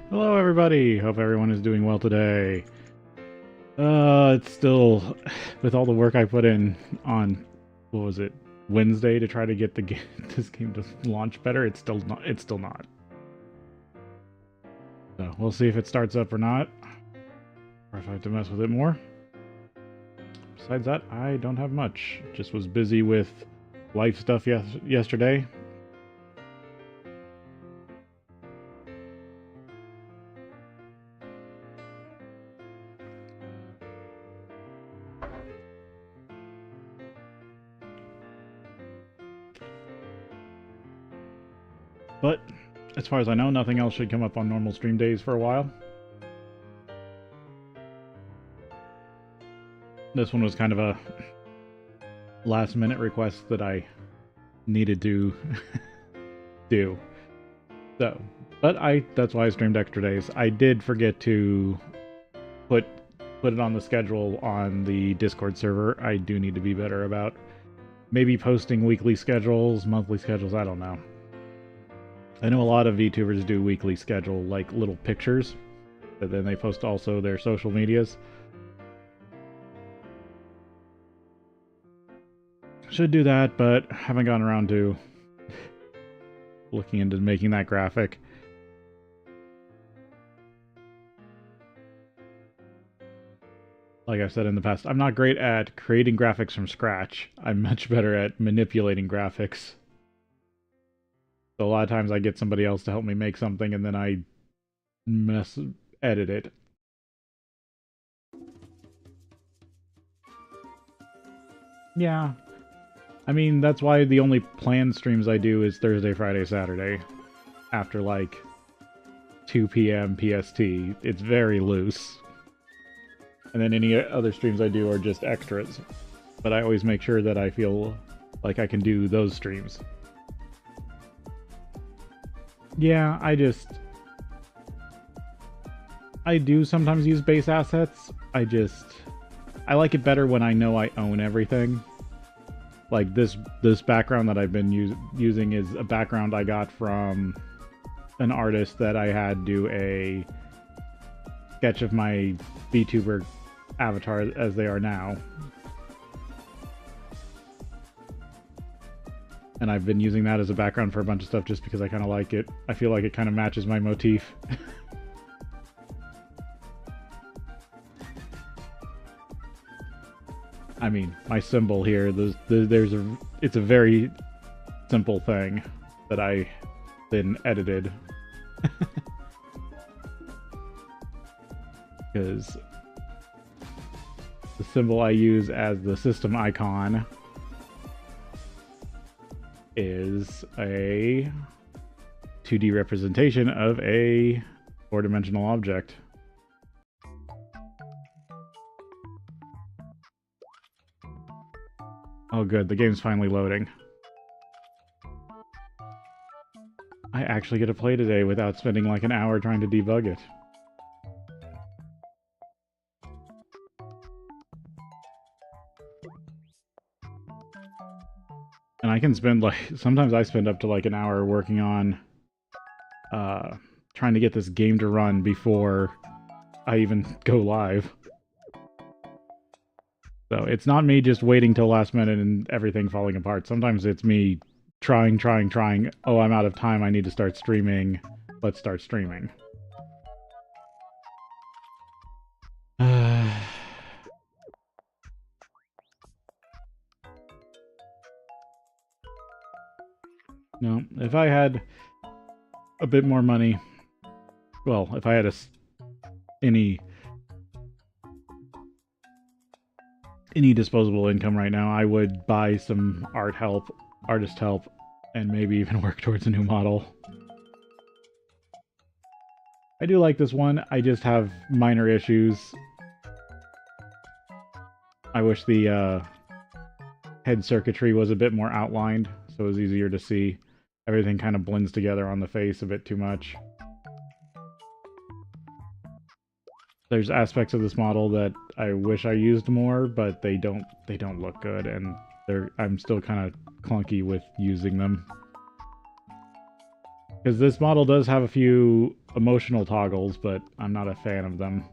Hello everybody! Hope everyone is doing well today. It's still, with all the work I put in on, what was it, Wednesday to try to get the game, this game to launch better, it's still not. So we'll see if it starts up or not, or if I have to mess with it more. Besides that, I don't have much. Just was busy with life stuff yesterday. But as far as I know, nothing else should come up on normal stream days for a while. This one was kind of a last minute request that I needed to do. So, but that's why I streamed extra days. I did forget to put it on the schedule on the Discord server. I do need to be better about maybe posting weekly schedules, monthly schedules, I don't know. I know a lot of VTubers do weekly schedule, like little pictures, but then they post also their social medias. Should do that, but haven't gotten around to looking into making that graphic. Like I've said in the past, I'm not great at creating graphics from scratch. I'm much better at manipulating graphics. So a lot of times I get somebody else to help me make something and then I edit it. Yeah. I mean, that's why the only planned streams I do is Thursday, Friday, Saturday. After like 2 p.m. PST. It's very loose. And then any other streams I do are just extras. But I always make sure that I feel like I can do those streams. Yeah, I do sometimes use base assets. I like it better when I know I own everything. Like this background that I've been using is a background I got from an artist that I had do a sketch of my VTuber avatar as they are now. And I've been using that as a background for a bunch of stuff just because I kind of like it. I feel like it kind of matches my motif. I mean, my symbol here, it's a very simple thing that I then edited. Because the symbol I use as the system icon is a 2D representation of a 4-dimensional object. Oh good, the game's finally loading. I actually get to play today without spending like an hour trying to debug it. And I can spend like, sometimes I spend up to like an hour working on trying to get this game to run before I even go live. So it's not me just waiting till last minute and everything falling apart. Sometimes it's me trying. Oh, I'm out of time. I need to start streaming. Let's start streaming. No, if I had a bit more money, well, if I had any disposable income right now, I would buy some artist help, and maybe even work towards a new model. I do like this one, I just have minor issues. I wish the head circuitry was a bit more outlined, so it was easier to see. Everything kind of blends together on the face a bit too much. There's aspects of this model that I wish I used more, but they don't look good, and I'm still kind of clunky with using them. Because this model does have a few emotional toggles, but I'm not a fan of them.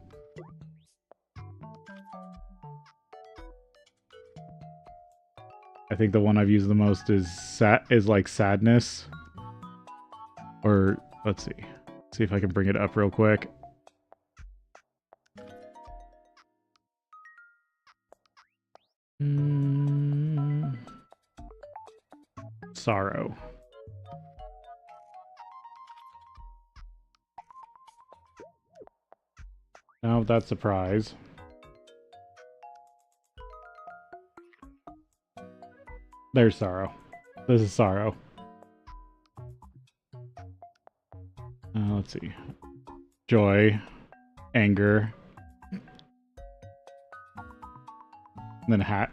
I think the one I've used the most is like sadness. Or let's see if I can bring it up real quick. Sorrow. Now that's surprise. There's sorrow. This is sorrow. Let's see. Joy, anger, and then hat.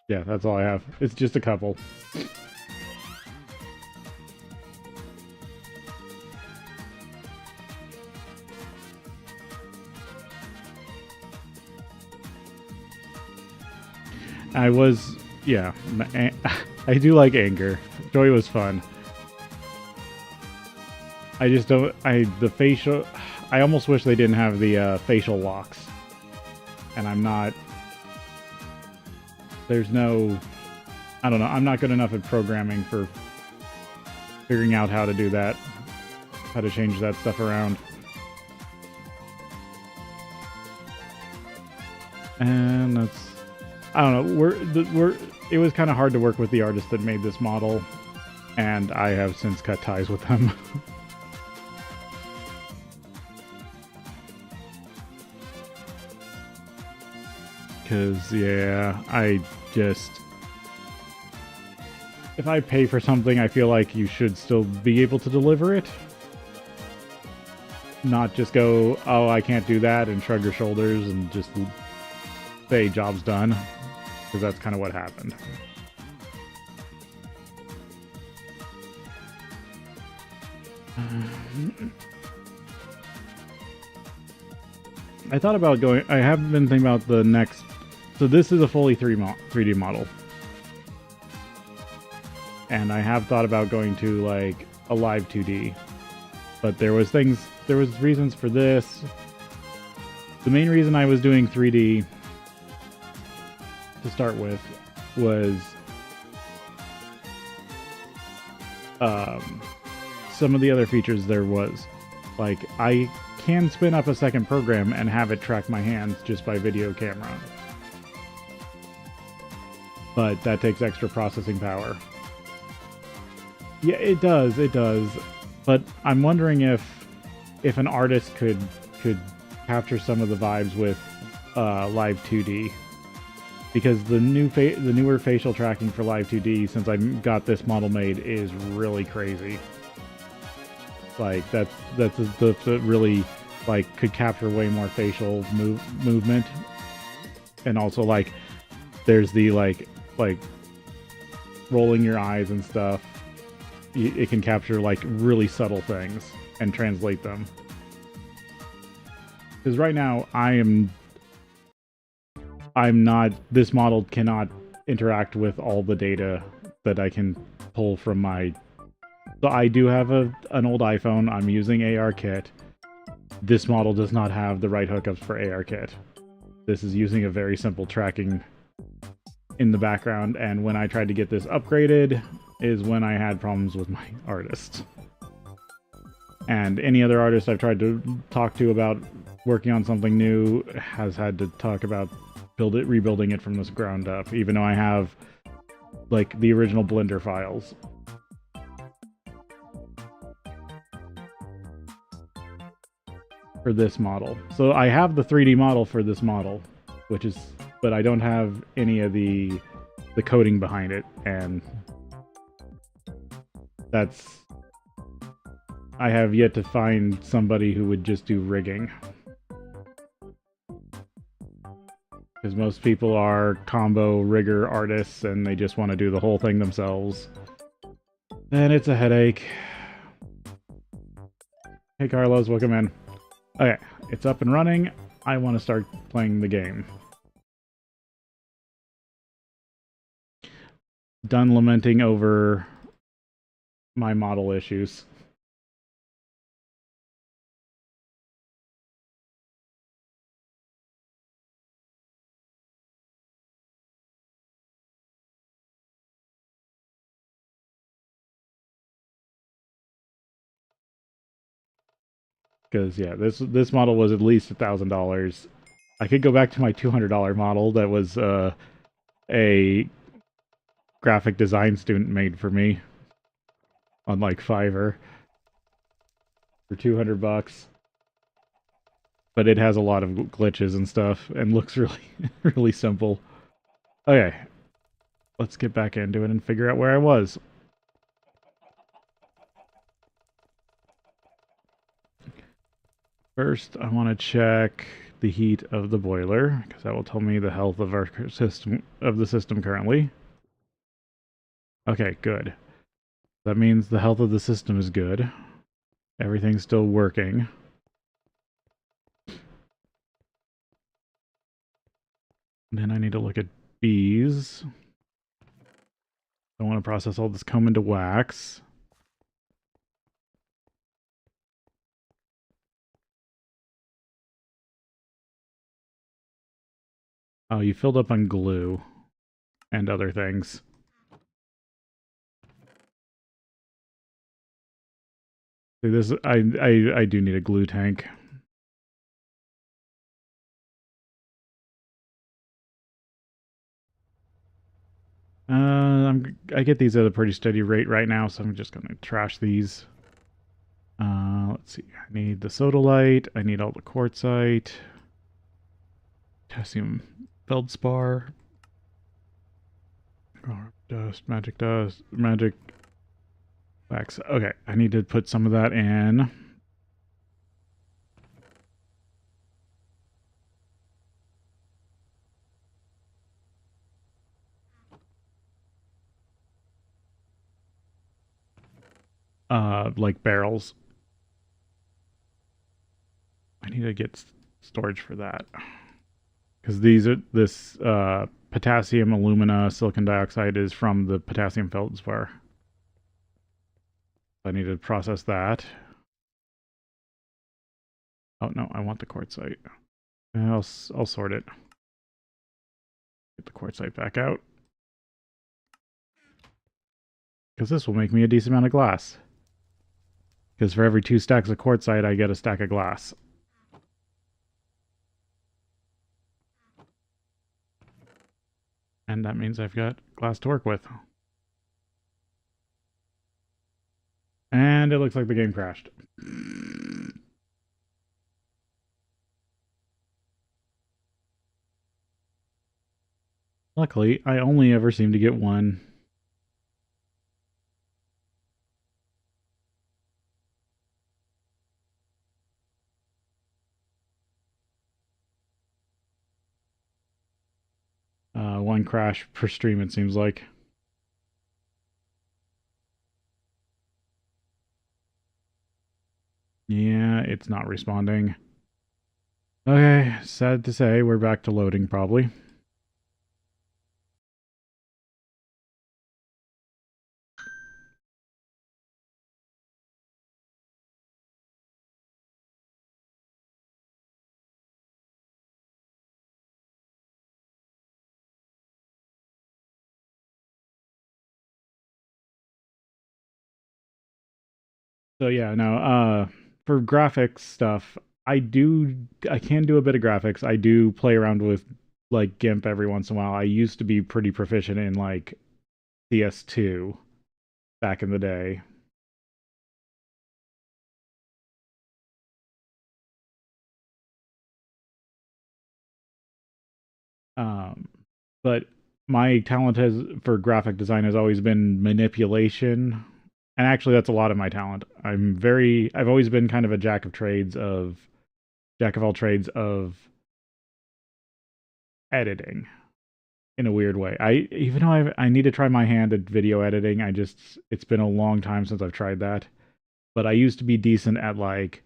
Yeah, that's all I have. It's just a couple. Yeah, I do like anger. Joy was fun. I just don't, the facial, I almost wish they didn't have the facial locks. And I'm not, there's no, I don't know, I'm not good enough at programming for figuring out how to do that, how to change that stuff around. And that's, I don't know, it was kind of hard to work with the artist that made this model, and I have since cut ties with them. Because, yeah, if I pay for something, I feel like you should still be able to deliver it. Not just go, oh, I can't do that, and shrug your shoulders and just say job's done. Because that's kind of what happened. I thought about going, I have been thinking about the next, so this is a fully 3D model. And I have thought about going to like a live 2D. But there was reasons for this. The main reason I was doing 3D to start with was some of the other features there was. Like, I can spin up a second program and have it track my hands just by video camera. But that takes extra processing power. Yeah, it does. But I'm wondering if an artist could capture some of the vibes with live 2D. Because the newer facial tracking for live 2D, since I got this model made, is really crazy. Like that's really like could capture way more facial movement, and also like there's the like rolling your eyes and stuff. It can capture like really subtle things and translate them. Because right now I'm not, this model cannot interact with all the data that I can pull from my, so I do have an old iPhone, I'm using ARKit. This model does not have the right hookups for ARKit. This is using a very simple tracking in the background, and when I tried to get this upgraded is when I had problems with my artist. And any other artist I've tried to talk to about working on something new has had to talk about rebuilding it from the ground up, even though I have like the original Blender files. For this model. So I have the 3D model for this model, but I don't have any of the coding behind it, and I have yet to find somebody who would just do rigging. Because most people are combo rigger artists and they just want to do the whole thing themselves. And it's a headache. Hey Carlos, welcome in. Okay, it's up and running. I want to start playing the game. Done lamenting over my model issues. Because yeah, this model was at least $1,000. I could go back to my $200 model that was a graphic design student made for me on like Fiverr for $200. But it has a lot of glitches and stuff and looks really really simple. Okay, let's get back into it and figure out where I was. First, I want to check the heat of the boiler because that will tell me the health of our system currently. Okay, good. That means the health of the system is good. Everything's still working. Then I need to look at bees. I want to process all this comb into wax. Oh, you filled up on glue and other things. See, this I do need a glue tank. I get these at a pretty steady rate right now, so I'm just gonna trash these. Let's see. I need the sodalite. I need all the quartzite, potassium feldspar, dust, magic wax. Okay, I need to put some of that in. Like barrels. I need to get storage for that. Because this potassium alumina silicon dioxide is from the potassium feldspar. I need to process that. Oh no, I want the quartzite. I'll sort it. Get the quartzite back out. Because this will make me a decent amount of glass. Because for every 2 stacks of quartzite, I get a stack of glass. And that means I've got glass to work with. And it looks like the game crashed. Luckily, I only ever seem to get one. One crash per stream, it seems like. Yeah, it's not responding. Okay, sad to say, we're back to loading probably. So yeah, no, for graphics stuff, I can do a bit of graphics. I do play around with like GIMP every once in a while. I used to be pretty proficient in like CS2 back in the day. Um, but my talent for graphic design has always been manipulation. And actually that's a lot of my talent. I've always been kind of a jack of all trades of editing in a weird way. Even though I need to try my hand at video editing, it's been a long time since I've tried that. But I used to be decent at like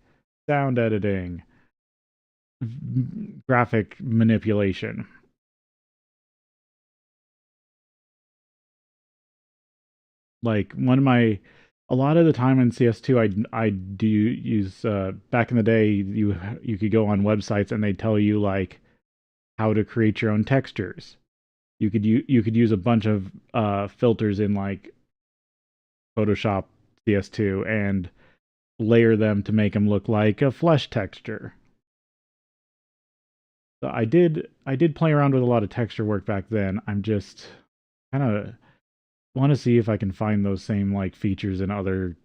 sound editing, graphic manipulation. Like a lot of the time in CS2, I do use back in the day you could go on websites and they tell you like how to create your own textures. You could use a bunch of filters in like Photoshop CS2 and layer them to make them look like a flesh texture. So I did play around with a lot of texture work back then. I'm just kind of want to see if I can find those same like features in other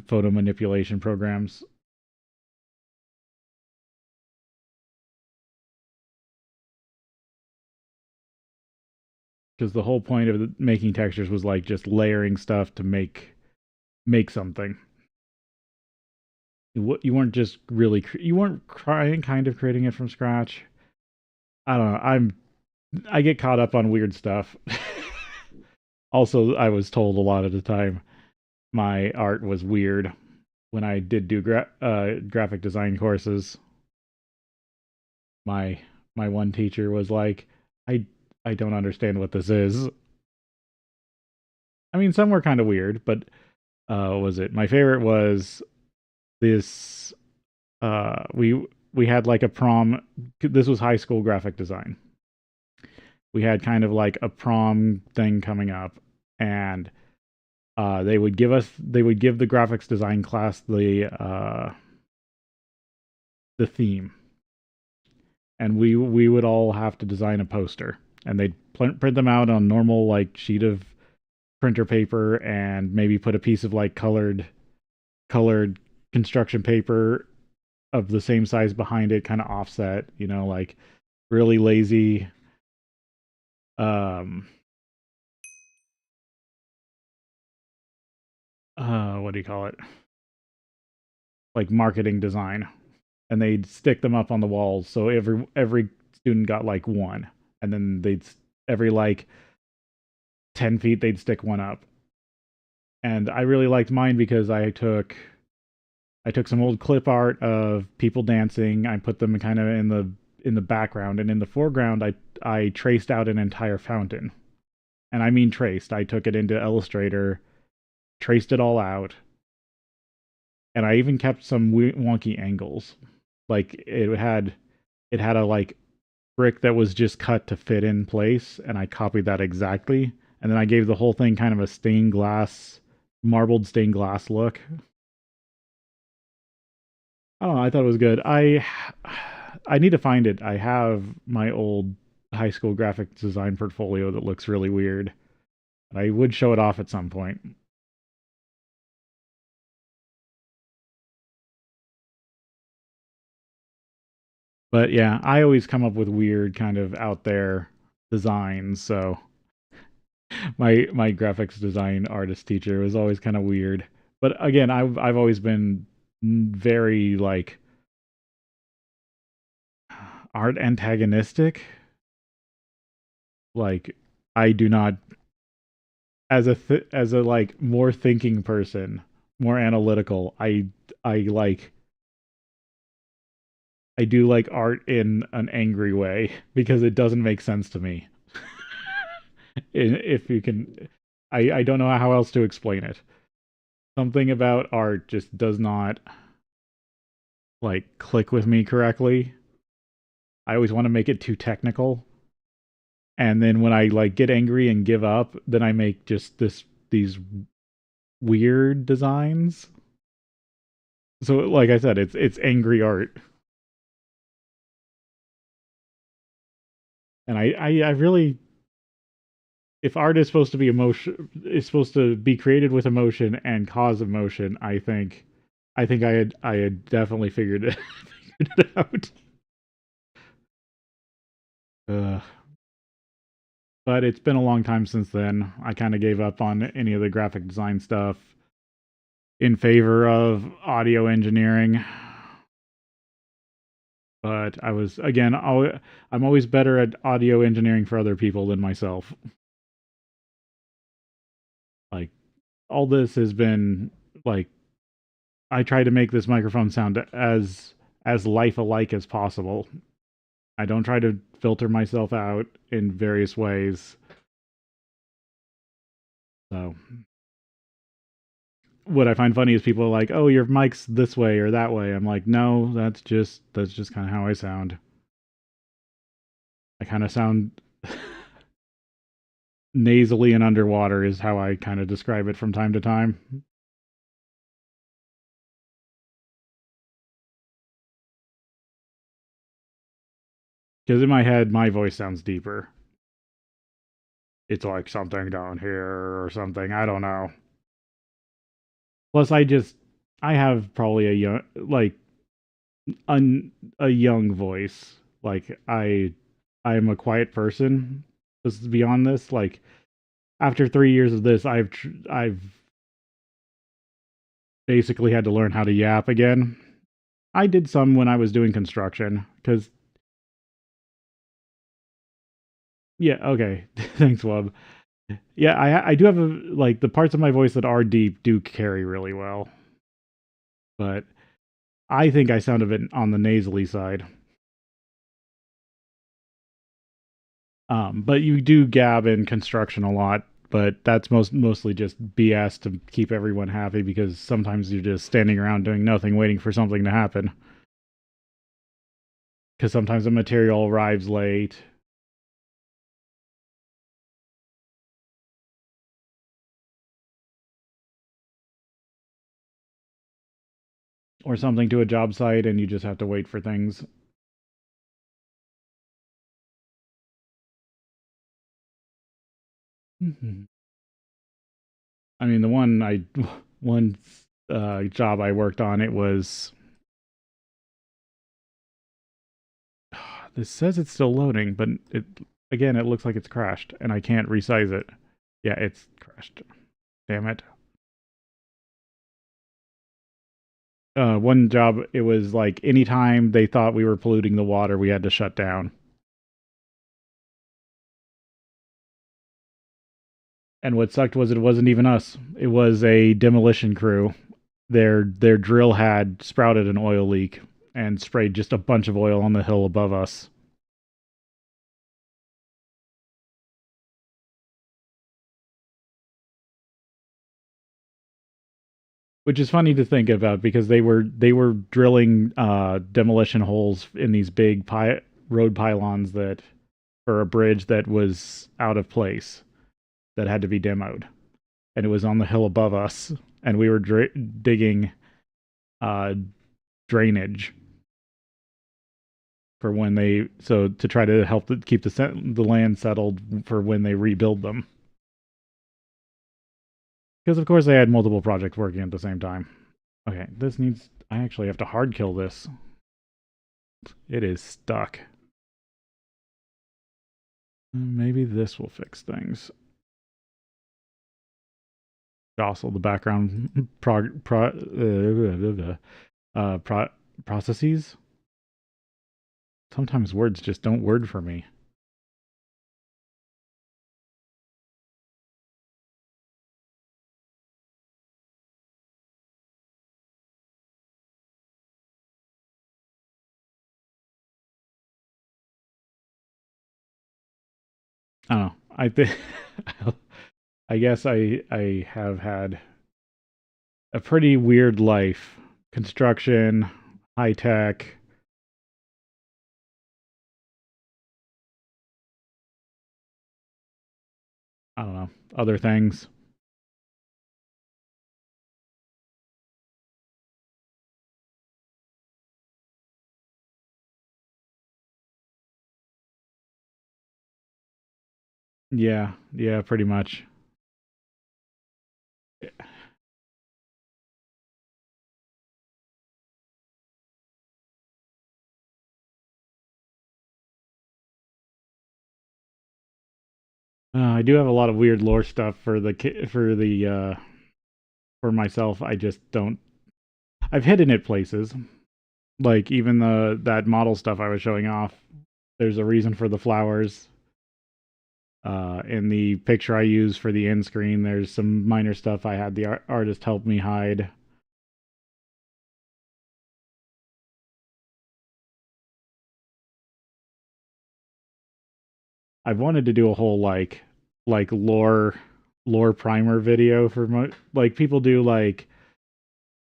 photo manipulation programs. Because the whole point of making textures was like just layering stuff to make something. You weren't just really you weren't trying kind of creating it from scratch. I don't know. I get caught up on weird stuff. Also, I was told a lot of the time my art was weird when I did do graphic design courses. My my one teacher was like, "I I don't understand what this is." I mean, some were kind of weird, but what was it? My favorite was this. We had like a prom. This was high school graphic design. We had kind of like a prom thing coming up, and they would give the graphics design class the theme, and we would all have to design a poster, and they'd print them out on normal like sheet of printer paper, and maybe put a piece of like colored construction paper of the same size behind it, kind of offset, like really lazy um what do you call it? Like marketing design. And they'd stick them up on the walls so every student got like one, and then they'd every like 10 feet they'd stick one up. And I really liked mine because I took some old clip art of people dancing. I put them kind of in the background, and in the foreground I traced out an entire fountain. And I mean traced. I took it into Illustrator, traced it all out, and I even kept some wonky angles. Like it had a like brick that was just cut to fit in place, and I copied that exactly. And then I gave the whole thing kind of a marbled stained glass look. I don't know. I thought it was good. I need to find it. I have my old high school graphic design portfolio that looks really weird. I would show it off at some point. But yeah, I always come up with weird kind of out there designs. So my graphics design artist teacher was always kind of weird. But again, I've always been very like art antagonistic. Like I do not as a like more thinking person, more analytical. I do like art in an angry way because it doesn't make sense to me. If you can, I don't know how else to explain it. Something about art just does not like click with me correctly. I always want to make it too technical. And then when I like get angry and give up, then I make just these weird designs. So like I said, it's angry art. And I really, if art is supposed to be emotion, is supposed to be created with emotion and cause emotion, I think I had definitely figured it out. Uh, but it's been a long time since then. I kind of gave up on any of the graphic design stuff in favor of audio engineering. But I was again, I'm always better at audio engineering for other people than myself. Like all this has been like I try to make this microphone sound as life alike as possible. I don't try to filter myself out in various ways. So what I find funny is people are like, "Oh, your mic's this way or that way." I'm like, "No, that's just kind of how I sound. I kind of sound nasally and underwater is how I kind of describe it from time to time." Because in my head, my voice sounds deeper. It's like something down here or something. I don't know. Plus, I have probably a young like a young voice. Like I'm a quiet person. This is beyond this. Like after 3 years of this, I've basically had to learn how to yap again. I did some when I was doing construction because yeah, okay, thanks, Wub. Yeah, I do have like the parts of my voice that are deep do carry really well, but I think I sound a bit on the nasally side. But you do gab in construction a lot, but that's mostly just BS to keep everyone happy because sometimes you're just standing around doing nothing, waiting for something to happen. Because sometimes the material arrives late, or something to a job site, and you just have to wait for things. Mhm. I mean, the one job I worked on, it was. This says it's still loading, but it looks like it's crashed, and I can't resize it. Yeah, it's crashed. Damn it. One job, it was like anytime they thought we were polluting the water, we had to shut down. And what sucked was it wasn't even us. It was a demolition crew. Their drill had sprouted an oil leak and sprayed just a bunch of oil on the hill above us. Which is funny to think about because they were drilling demolition holes in these big road pylons that for a bridge that was out of place that had to be demoed, and it was on the hill above us, and we were digging uh, drainage for when they so to try to help keep the land settled for when they rebuild them. Because of course they had multiple projects working at the same time. Okay, this needs. I actually have to hard kill this. It is stuck. Maybe this will fix things. Jostle the background processes. Sometimes words just don't word for me. I don't know. I think I guess I have had a pretty weird life. Construction, high tech. I don't know. Other things. Yeah, yeah, pretty much. I do have a lot of weird lore stuff for for myself. I just don't. I've hidden it places. Like even the that model stuff I was showing off, there's a reason for the flowers. In the picture I use for the end screen, there's some minor stuff I had the artist help me hide. I've wanted to do a whole like lore primer video for like people do like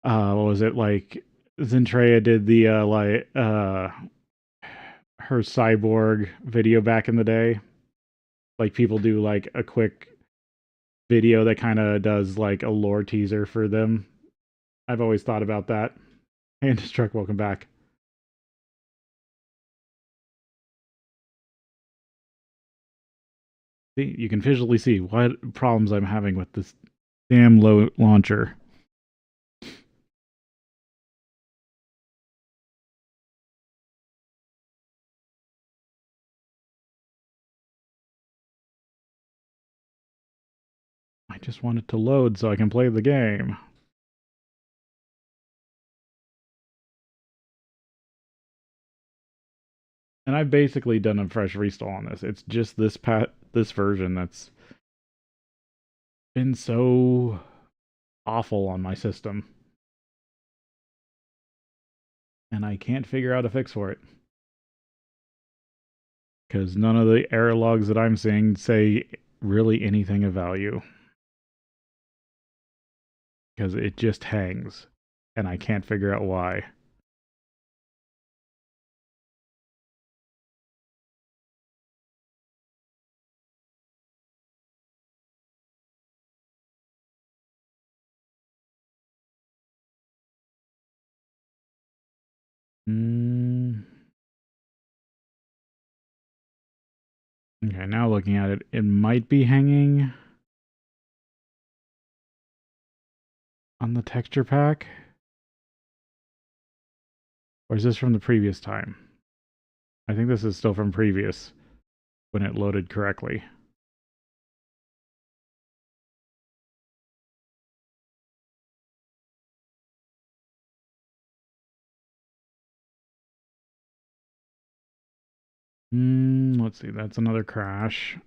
what was it like Zentreya did the like her cyborg video back in the day. Like people do like a quick video that kind of does like a lore teaser for them. I've always thought about that. Hey, Destruct, welcome back. See, you can visually see what problems I'm having with this damn low launcher. I just want it to load so I can play the game. And I've basically done a fresh restall on this. It's just this version that's been so awful on my system. And I can't figure out a fix for it. Because none of the error logs that I'm seeing say really anything of value. Because it just hangs. And I can't figure out why. Okay, now looking at it, it might be hanging on the texture pack. Or is this from the previous time? I think this is still from previous, when it loaded correctly. Let's see, that's another crash.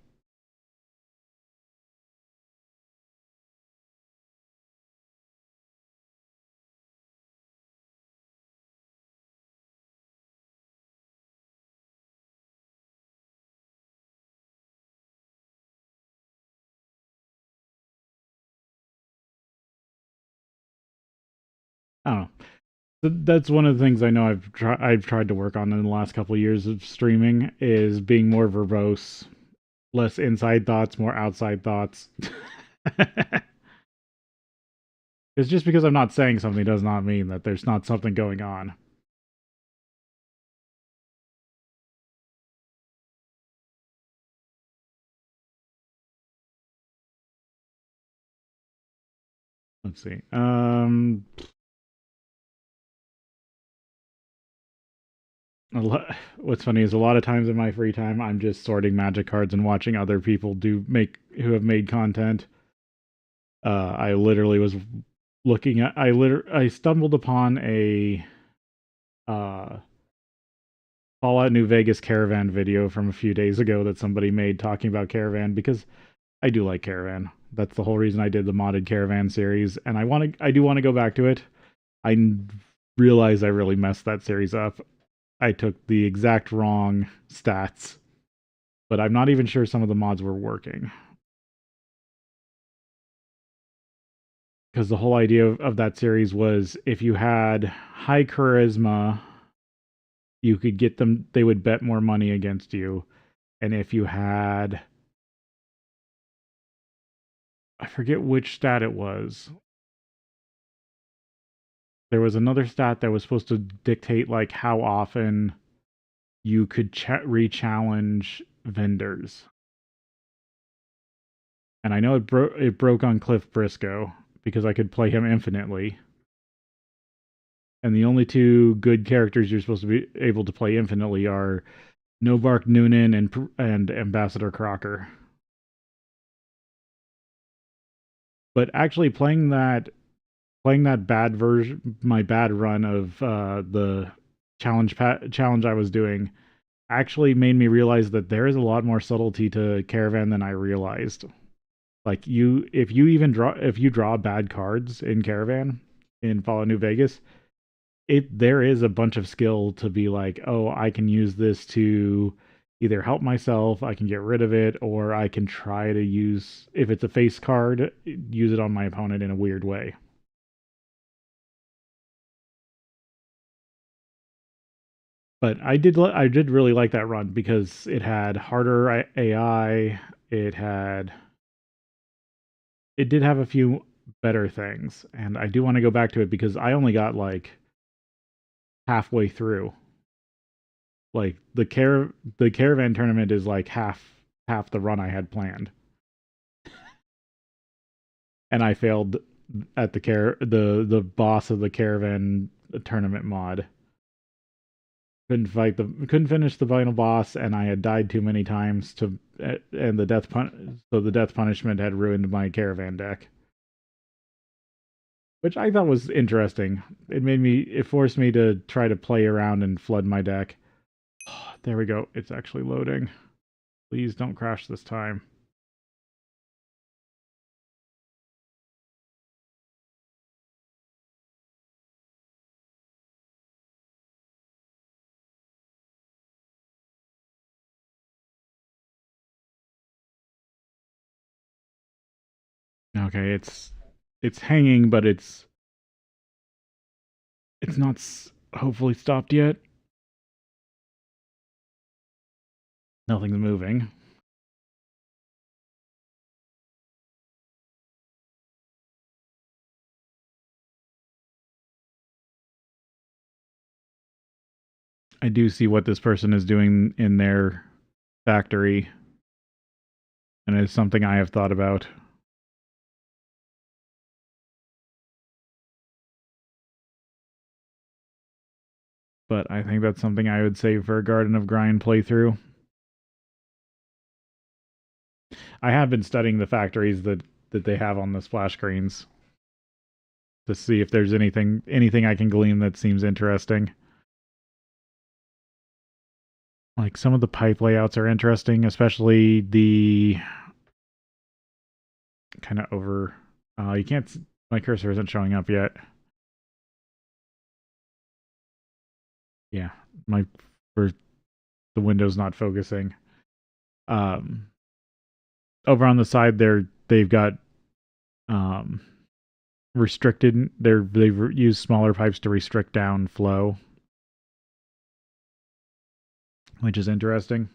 Oh, that's one of the things I know I've tried to work on in the last couple of years of streaming is being more verbose, less inside thoughts, more outside thoughts. It's just because I'm not saying something does not mean that there's not something going on. Let's see. What's funny is a lot of times in my free time, I'm just sorting magic cards and watching other people who have made content. I literally was looking at I stumbled upon a uh, Fallout New Vegas Caravan video from a few days ago that somebody made talking about Caravan because I do like Caravan. That's the whole reason I did the modded Caravan series, and I do want to go back to it. I realize I really messed that series up. I took the exact wrong stats, but I'm not even sure some of the mods were working. Because the whole idea of that series was if you had high charisma, you could get them, they would bet more money against you. And if you had, I forget which stat it was. There was another stat that was supposed to dictate like how often you could re-challenge vendors. And I know it broke on Cliff Briscoe because I could play him infinitely. And the only two good characters you're supposed to be able to play infinitely are Nobark Noonan and Ambassador Crocker. But actually playing that bad version, my bad run of the challenge I was doing actually made me realize that there is a lot more subtlety to Caravan than I realized. Like if you draw bad cards in Caravan in Fallout New Vegas, there is a bunch of skill to be like, oh, I can use this to either help myself, I can get rid of it, or I can try to use, if it's a face card, use it on my opponent in a weird way. But I did really like that run because it had harder AI, it had it did have a few better things, and I do want to go back to it because I only got like halfway through. Like the caravan tournament is like half the run I had planned, and I failed at the boss of the caravan tournament mod. Couldn't finish the final boss, and I had died too many times to and the death punishment had ruined my caravan deck, which I thought was interesting. It forced me to try to play around and flood my deck. There we go. It's actually loading. Please don't crash this time. Okay, it's hanging, but it's not hopefully stopped yet. Nothing's moving. I do see what this person is doing in their factory, and it's something I have thought about. But I think that's something I would save for a Garden of Grind playthrough. I have been studying the factories that they have on the splash screens to see if there's anything I can glean that seems interesting. Like some of the pipe layouts are interesting, especially the kind of over. You can't. My cursor isn't showing up yet. Yeah, my for the window's not focusing. Um, Over on the side, they've got um restricted. They've used smaller pipes to restrict down flow, which is interesting.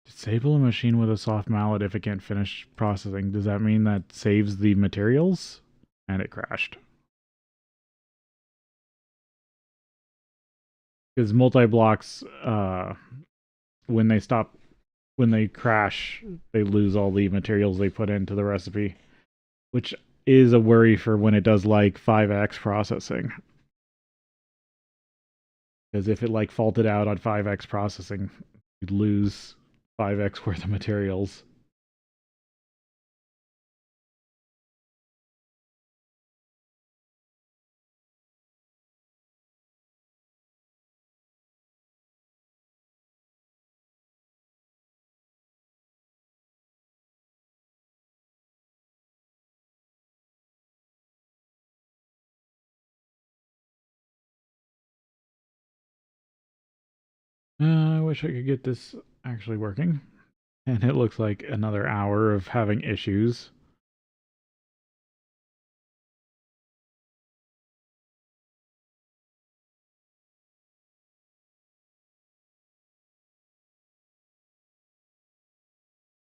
Disable a machine with a soft mallet if it can't finish processing. Does that mean that saves the materials? And it crashed. Because multi-blocks, when they stop, when they crash, they lose all the materials they put into the recipe, which is a worry for when it does like 5x processing. Because if it like faulted out on 5x processing, you'd lose 5x worth of materials. I wish I could get this actually working. And it looks like another hour of having issues.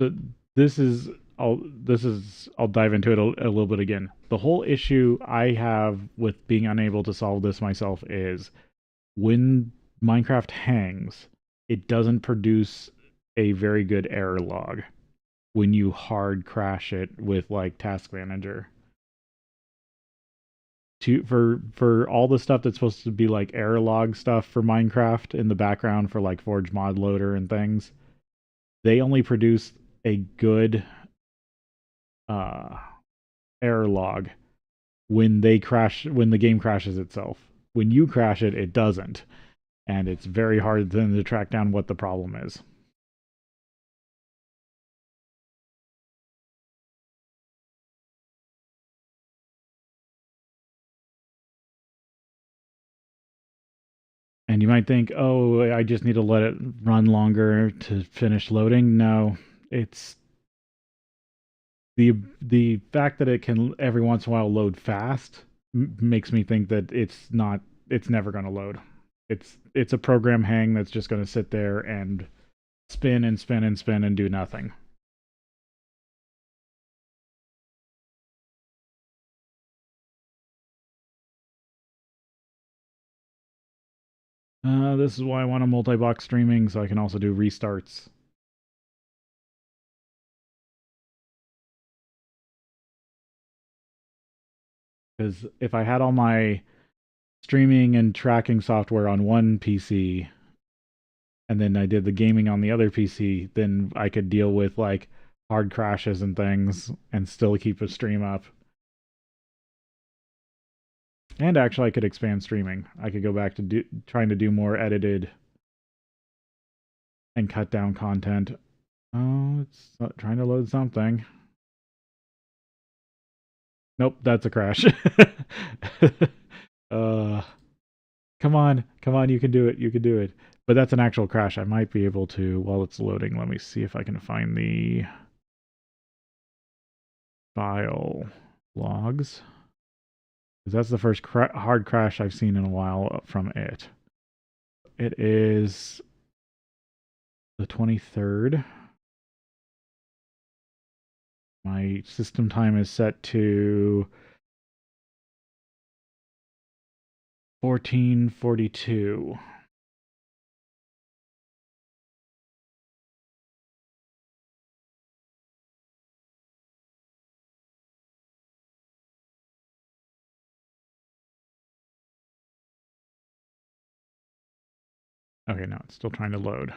But I'll dive into it a little bit again. The whole issue I have with being unable to solve this myself is when Minecraft hangs, it doesn't produce a very good error log when you hard crash it with like Task Manager. to for all the stuff that's supposed to be like error log stuff for Minecraft in the background for like Forge mod loader and things. They only produce a good uh error log when the game crashes itself. When you crash it, it doesn't, and it's very hard then to track down what the problem is. And you might think, oh, I just need to let it run longer to finish loading. No, it's the fact that it can every once in a while load fast makes me think that it's never going to load. It's a program hang that's just going to sit there and spin and spin and spin and do nothing. This is why I want a multi-box streaming so I can also do restarts. Because if I had all my streaming and tracking software on one PC and then I did the gaming on the other PC, then I could deal with like hard crashes and things and still keep a stream up. And actually, I could expand streaming. I could go back to trying to do more edited and cut down content. Oh, it's trying to load something. Nope, that's a crash. uh, come on, you can do it, you can do it. But that's an actual crash. I might be able to, while it's loading, let me see if I can find the file logs. Because that's the first hard crash I've seen in a while from it. It is the 23rd. My system time is set to 1442. Okay, no, it's still trying to load.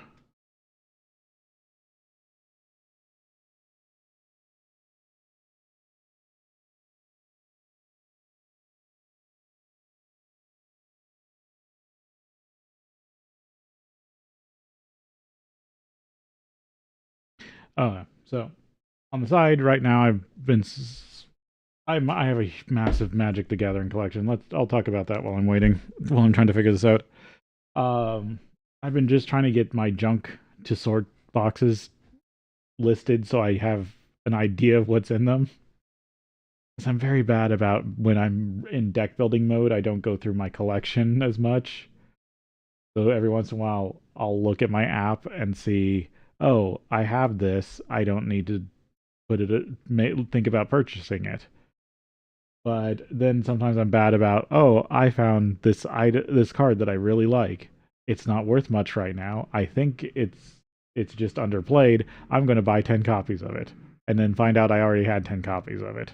So on the side right now, I have a massive Magic the Gathering collection. I'll talk about that while I'm waiting, while I'm trying to figure this out. I've been just trying to get my junk to sort boxes listed so I have an idea of what's in them. Because I'm very bad about when I'm in deck building mode, I don't go through my collection as much. So every once in a while, I'll look at my app and see, oh, I have this. I don't need to think about purchasing it. But then sometimes I'm bad about, oh, I found this card that I really like. It's not worth much right now. I think it's just underplayed. I'm going to buy 10 copies of it and then find out I already had 10 copies of it.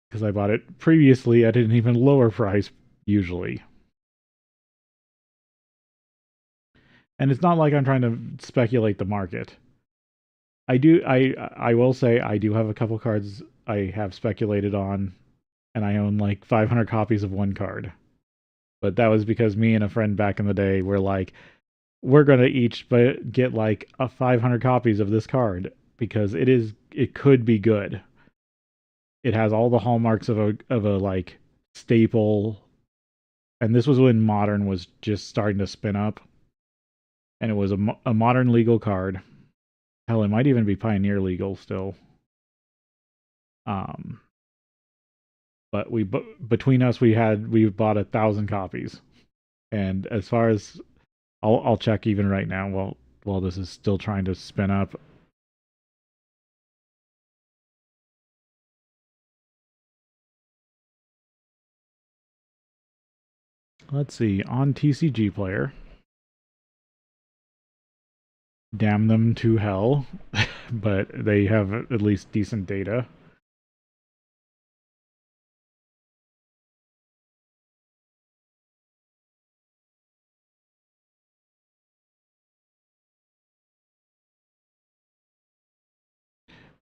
Because I bought it previously at an even lower price usually. And it's not like I'm trying to speculate the market. I will say I do have a couple cards I have speculated on, and I own like 500 copies of one card. But that was because me and a friend back in the day were like, we're gonna each get like a 500 copies of this card because it could be good. It has all the hallmarks of a like staple, and this was when Modern was just starting to spin up, and it was a Modern legal card. Hell, it might even be Pioneer legal still. Um, but between us we bought 1,000 copies, and as far as I'll check even right now while this is still trying to spin up. Let's see, on TCG Player. Damn them to hell, but they have at least decent data.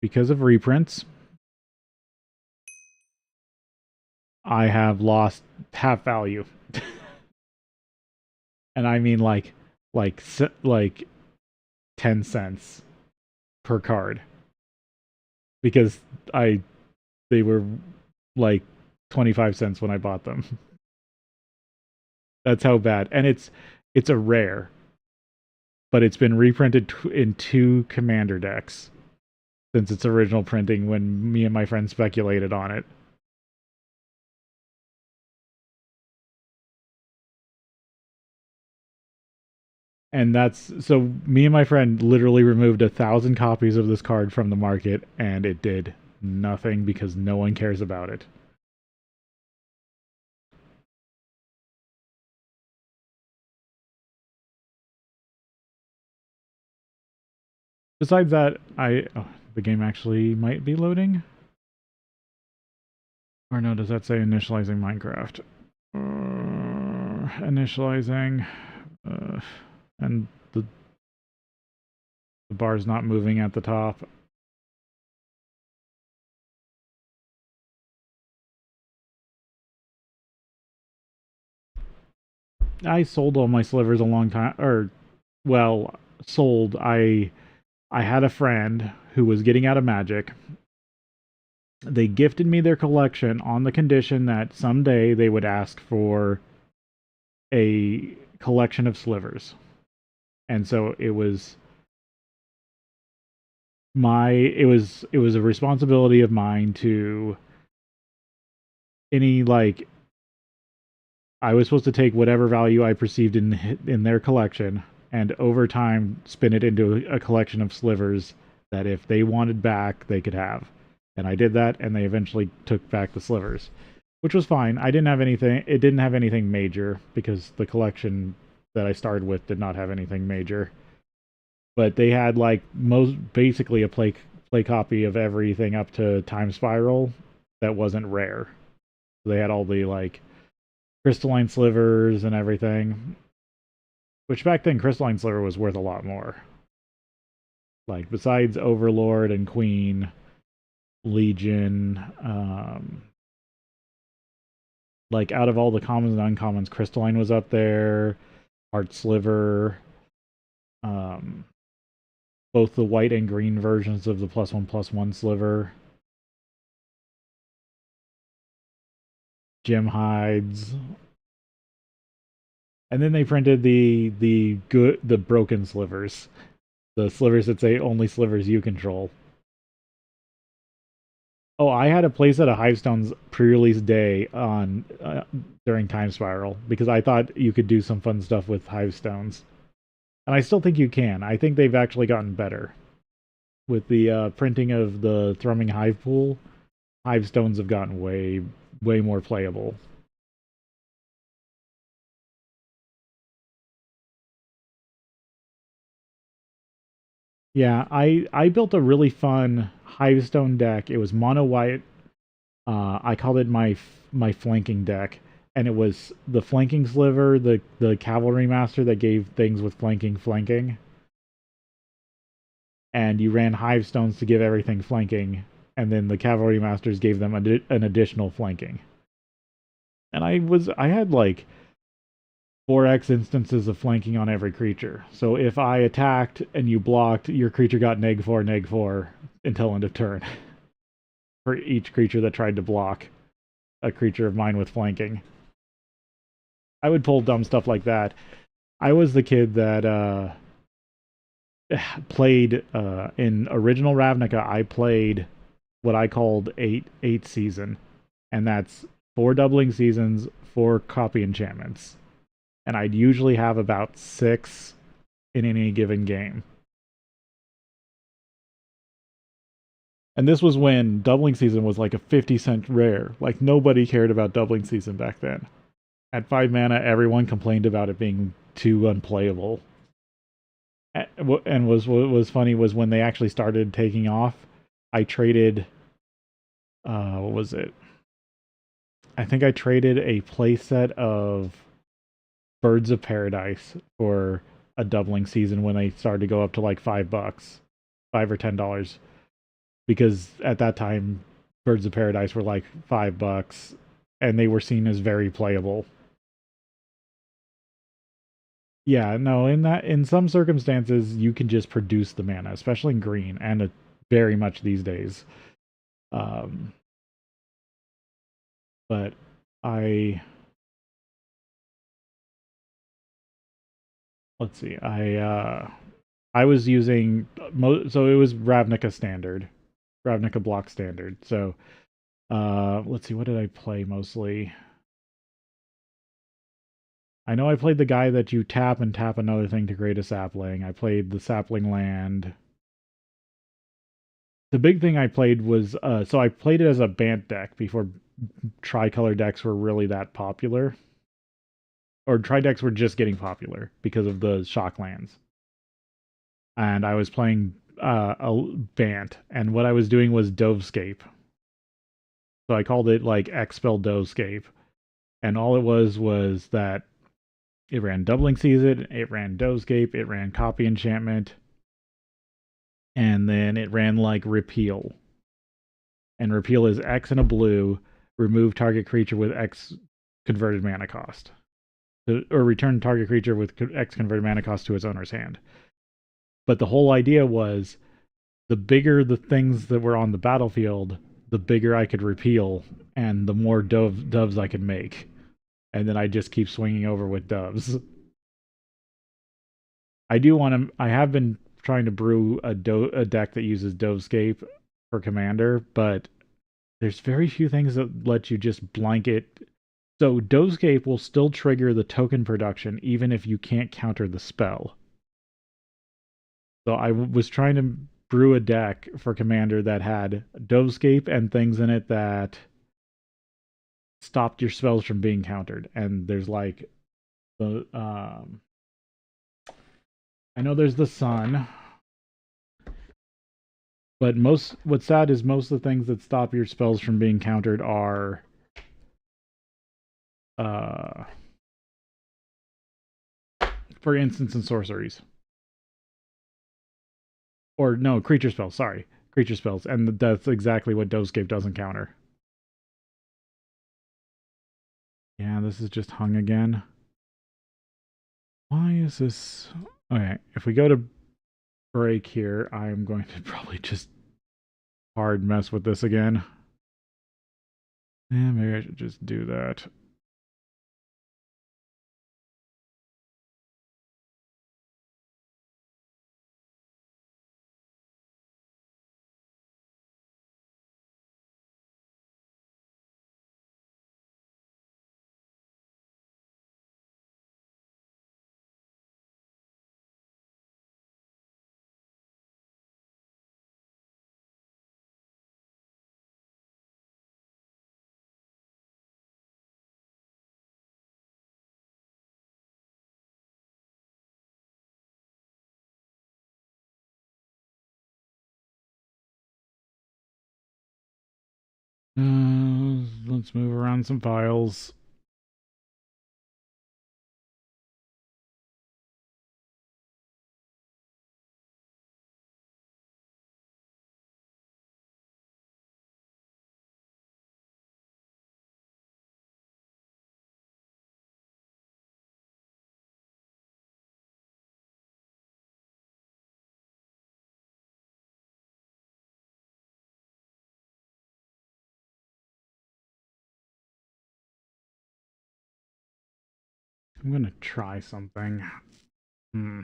because of reprints, I have lost half value. And I mean like 10 cents per card, because I they were like 25 cents when I bought them. That's how bad. And it's a rare, but it's been reprinted in 2 commander decks since its original printing when me and my friend speculated on it. And that's so me and my friend literally removed 1,000 copies of this card from the market, and it did nothing because no one cares about it. Besides that, the game actually might be loading. Or no, does that say initializing Minecraft? Initializing, and the bar's not moving at the top. I sold all my slivers a long time, or well, sold. I had a friend who was getting out of Magic. They gifted me their collection on the condition that someday they would ask for a collection of slivers. And so it was a responsibility of mine to any like I was supposed to take whatever value I perceived in their collection and over time spin it into a collection of slivers that if they wanted back they could have. And I did that, and they eventually took back the slivers, which was fine. I didn't have anything. It didn't have anything major because the collection that I started with did not have anything major. But they had like most basically a play copy of everything up to Time Spiral that wasn't rare. So they had all the like crystalline slivers and everything, which back then crystalline sliver was worth a lot more. Like besides Overlord and Queen, Legion, like out of all the commons and uncommons, crystalline was up there, Heart Sliver, both the white and green versions of the +1/+1 sliver, gem hides, and then they printed the broken slivers, the slivers that say only slivers you control. Oh, I had a playset of Hivestones pre-release day on during Time Spiral because I thought you could do some fun stuff with Hivestones, and I still think you can. I think they've actually gotten better with the printing of the Thrumming Hive pool. Hivestones have gotten way more playable. Yeah, I built a really fun Hivestone deck. It was mono white. I called it my flanking deck, and it was the flanking sliver, the cavalry master that gave things with flanking, and you ran Hivestones to give everything flanking, and then the cavalry masters gave them an additional flanking. And I had like 4x instances of flanking on every creature. So if I attacked and you blocked, your creature got neg 4 until end of turn for each creature that tried to block a creature of mine with flanking. I would pull dumb stuff like that. I was the kid that played in original Ravnica. I played what I called eight season, and that's 4 doubling seasons, 4 copy enchantments, and I'd usually have about 6 in any given game. And this was when doubling season was like a 50-cent rare. Like nobody cared about doubling season back then. At 5 mana, everyone complained about it being too unplayable. And what was funny was when they actually started taking off, I traded what was it? I think I traded a playset of Birds of Paradise for a doubling season when they started to go up to like $5, $5 or $10, because at that time, Birds of Paradise were like $5, and they were seen as very playable. Yeah, no, in some circumstances you can just produce the mana, especially in green, and very much these days. Um, but I let's see, I was using so it was Ravnica standard, Ravnica block standard. So let's see, what did I play mostly? I know I played the guy that you tap and tap another thing to create a sapling. I played the sapling land. The big thing I played was so I played it as a Bant deck before tricolor decks were really that popular. Or tri decks were just getting popular because of the shock lands. And I was playing a Bant, and what I was doing was Dovescape. So I called it like Expel Dovescape. And all it was that it ran Doubling Season, it ran Dovescape, it ran Copy Enchantment, and then it ran like Repeal. And Repeal is X and a blue, remove target creature with X converted mana cost. Or return target creature with X converted mana cost to its owner's hand. But the whole idea was the bigger the things that were on the battlefield, the bigger I could repeal, and the more doves I could make. And then I just keep swinging over with doves. I do want to. I have been trying to brew a deck that uses Dovescape for Commander, but there's very few things that let you just blanket. So Dovescape will still trigger the token production even if you can't counter the spell. So I was trying to brew a deck for Commander that had Dovescape and things in it that stopped your spells from being countered. And there's like the I know there's the sun, but what's sad is most of the things that stop your spells from being countered are uh for instance and sorceries. Or no, creature spells, sorry. Creature spells. And that's exactly what Dovescape doesn't counter. Yeah, this is just hung again. Why is this? Okay, if we go to break here, I'm going to probably just hard mess with this again. Yeah, maybe I should just do that. Let's move around some files. I'm gonna try something. Hmm.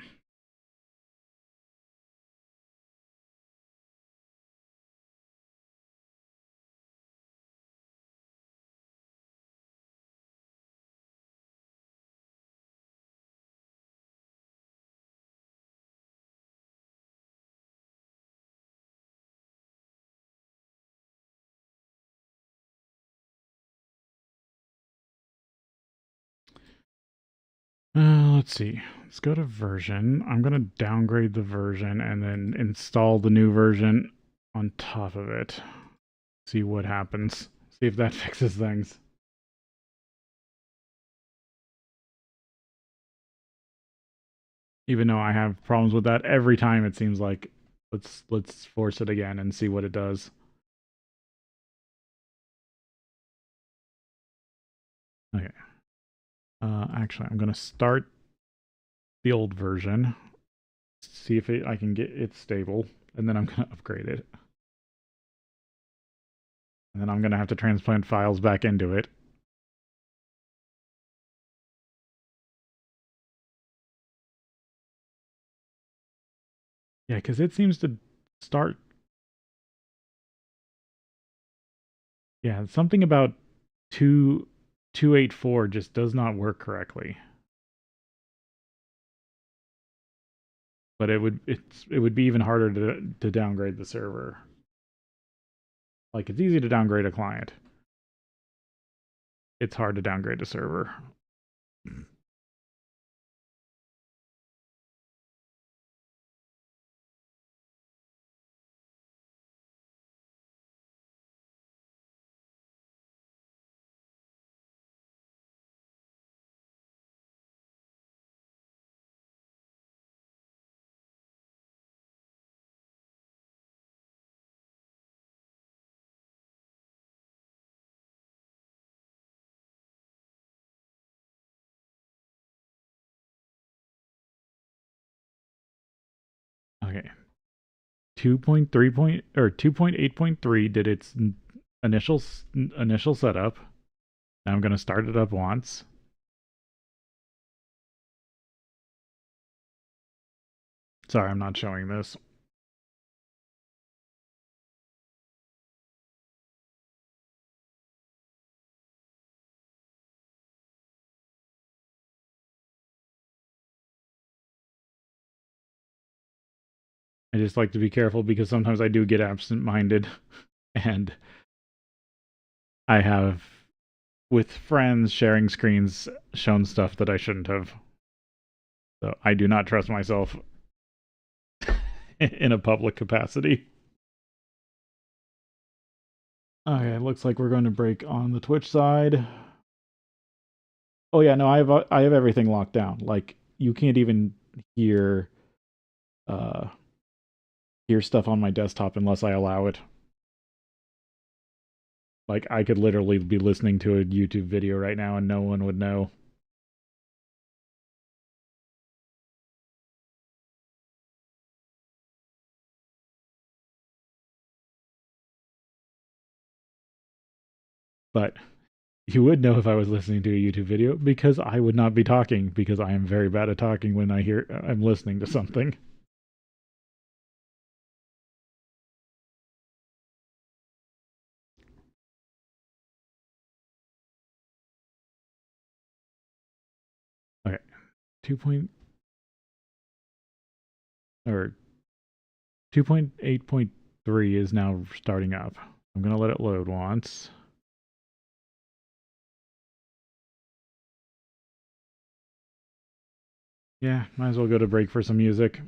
Let's see. Let's go to version. I'm gonna downgrade the version and then install the new version on top of it. See what happens. See if that fixes things. Even though I have problems with that every time, it seems like Let's force it again and see what it does. Okay. Actually, I'm gonna start the old version, see if I can get it stable, and then I'm gonna upgrade it. And then I'm gonna have to transplant files back into it. Yeah, because it seems to start. Yeah, something about 284 just does not work correctly. But it would be even harder to downgrade the server. Like, it's easy to downgrade a client. It's hard to downgrade a server. Okay. 2.3 point or 2.8.3 did its initial setup. Now I'm going to start it up once. Sorry, I'm not showing this. I just like to be careful because sometimes I do get absent-minded and I have, with friends sharing screens, shown stuff that I shouldn't have. So I do not trust myself in a public capacity. Okay, it looks like we're going to break on the Twitch side. Oh yeah, no, I have everything locked down. Like, you can't even hear uh hear stuff on my desktop unless I allow it. Like, I could literally be listening to a YouTube video right now and no one would know. But you would know if I was listening to a YouTube video because I would not be talking because I am very bad at talking when I'm listening to something. Okay. 2 point or 2.8.3 is now starting up. I'm going to let it load once. Yeah, might as well go to break for some music.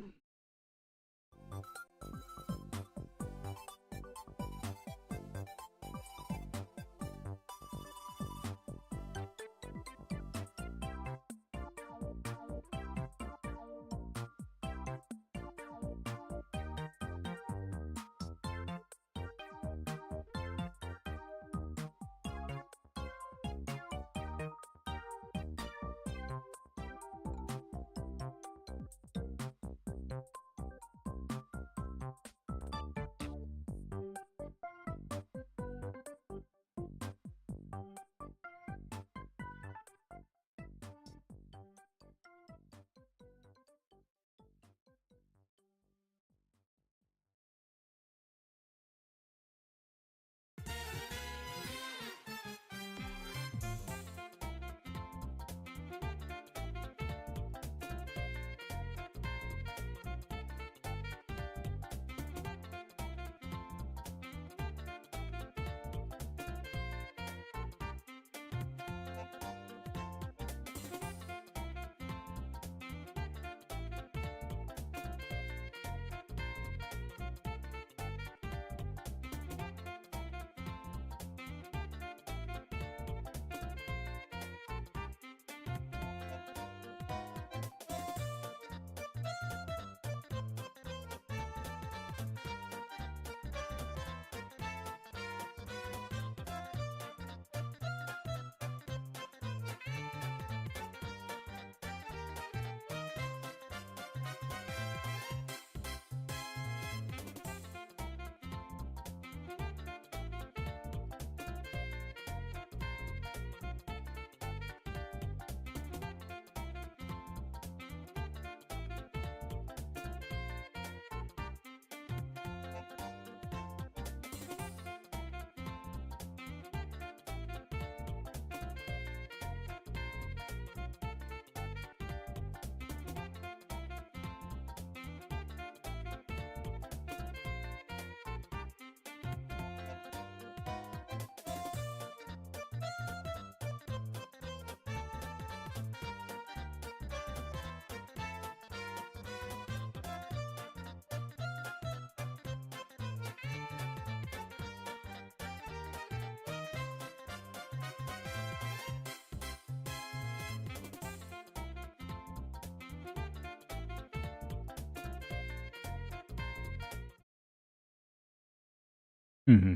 Mm-hmm.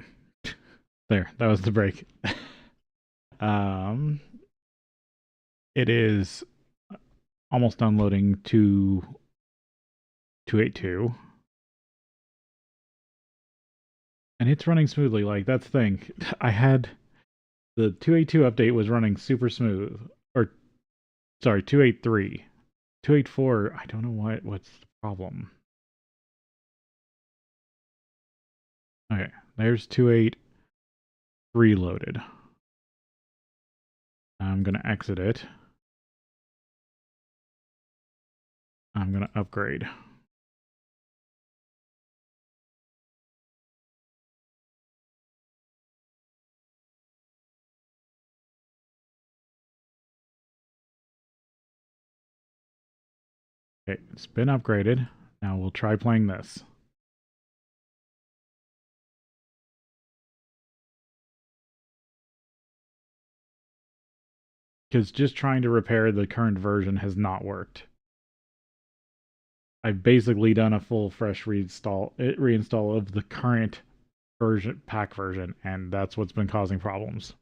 There, that was the break. um, it is almost unloading to 282. And it's running smoothly. Like, that's the thing. I had the 282 update was running super smooth. Or, sorry, 283. 284, I don't know what's the problem. Okay, there's 283 loaded. I'm going to exit it. I'm going to upgrade. Okay, it's been upgraded. Now we'll try playing this. Because just trying to repair the current version has not worked. I've basically done a full fresh reinstall of the current pack version, and that's what's been causing problems.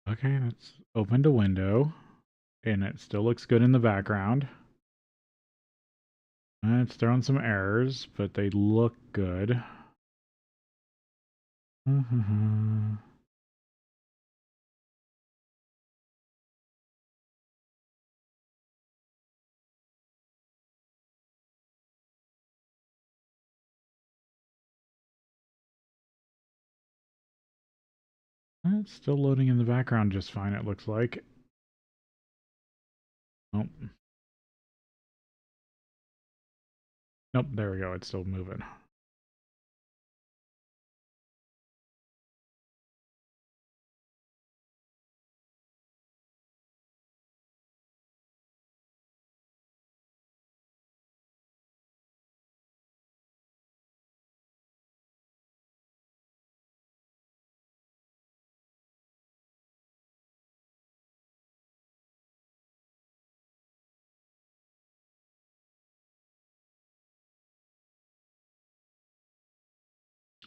Okay, let's open a window, and it still looks good in the background. It's throwing some errors, but they look good. It's still loading in the background just fine, it looks like. Oh. Nope, there we go, it's still moving.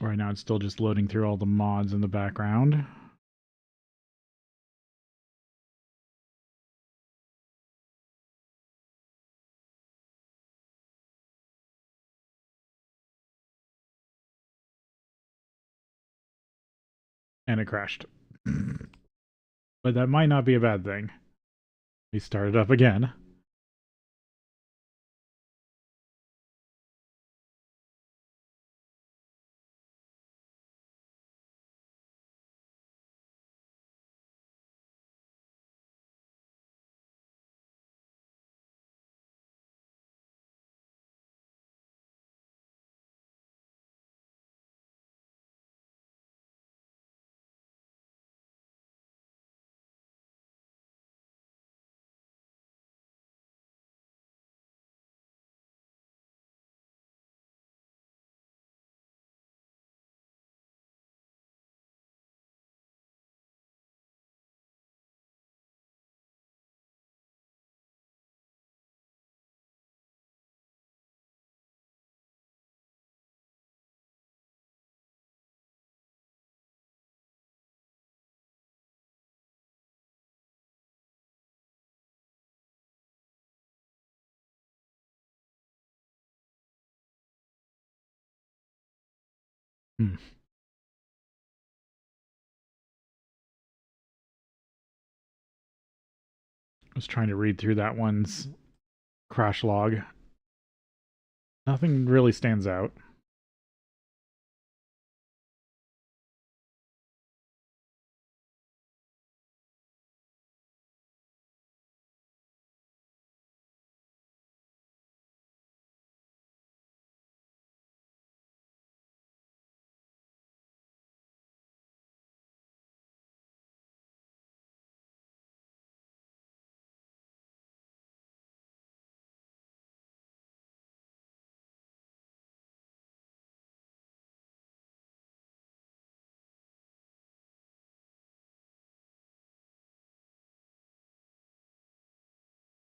Right now it's still just loading through all the mods in the background. And it crashed. But that might not be a bad thing. We started up again. Hmm. I was trying to read through that one's crash log. Nothing really stands out.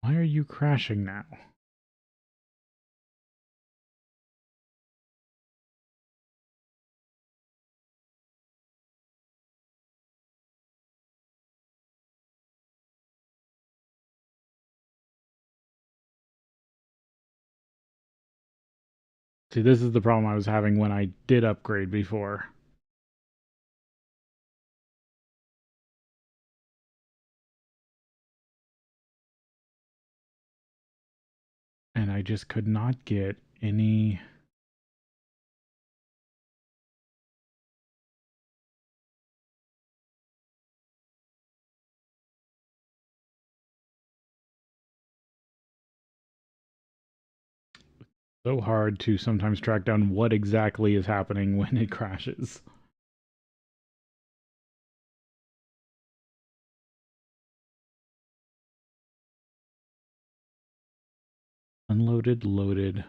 Why are you crashing now? See, this is the problem I was having when I did upgrade before. And I just could not get any... So hard to sometimes track down what exactly is happening when it crashes. Unloaded, loaded,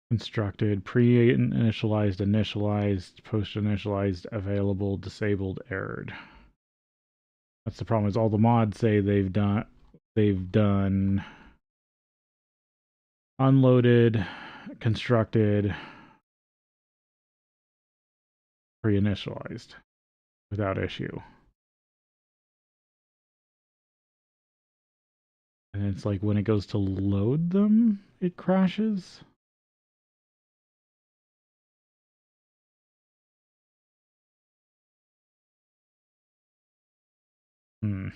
constructed, pre-initialized, initialized, post-initialized, available, disabled, errored. That's the problem, is all the mods say they've done unloaded, constructed, pre-initialized without issue. And it's like when it goes to load them, it crashes. Hmm.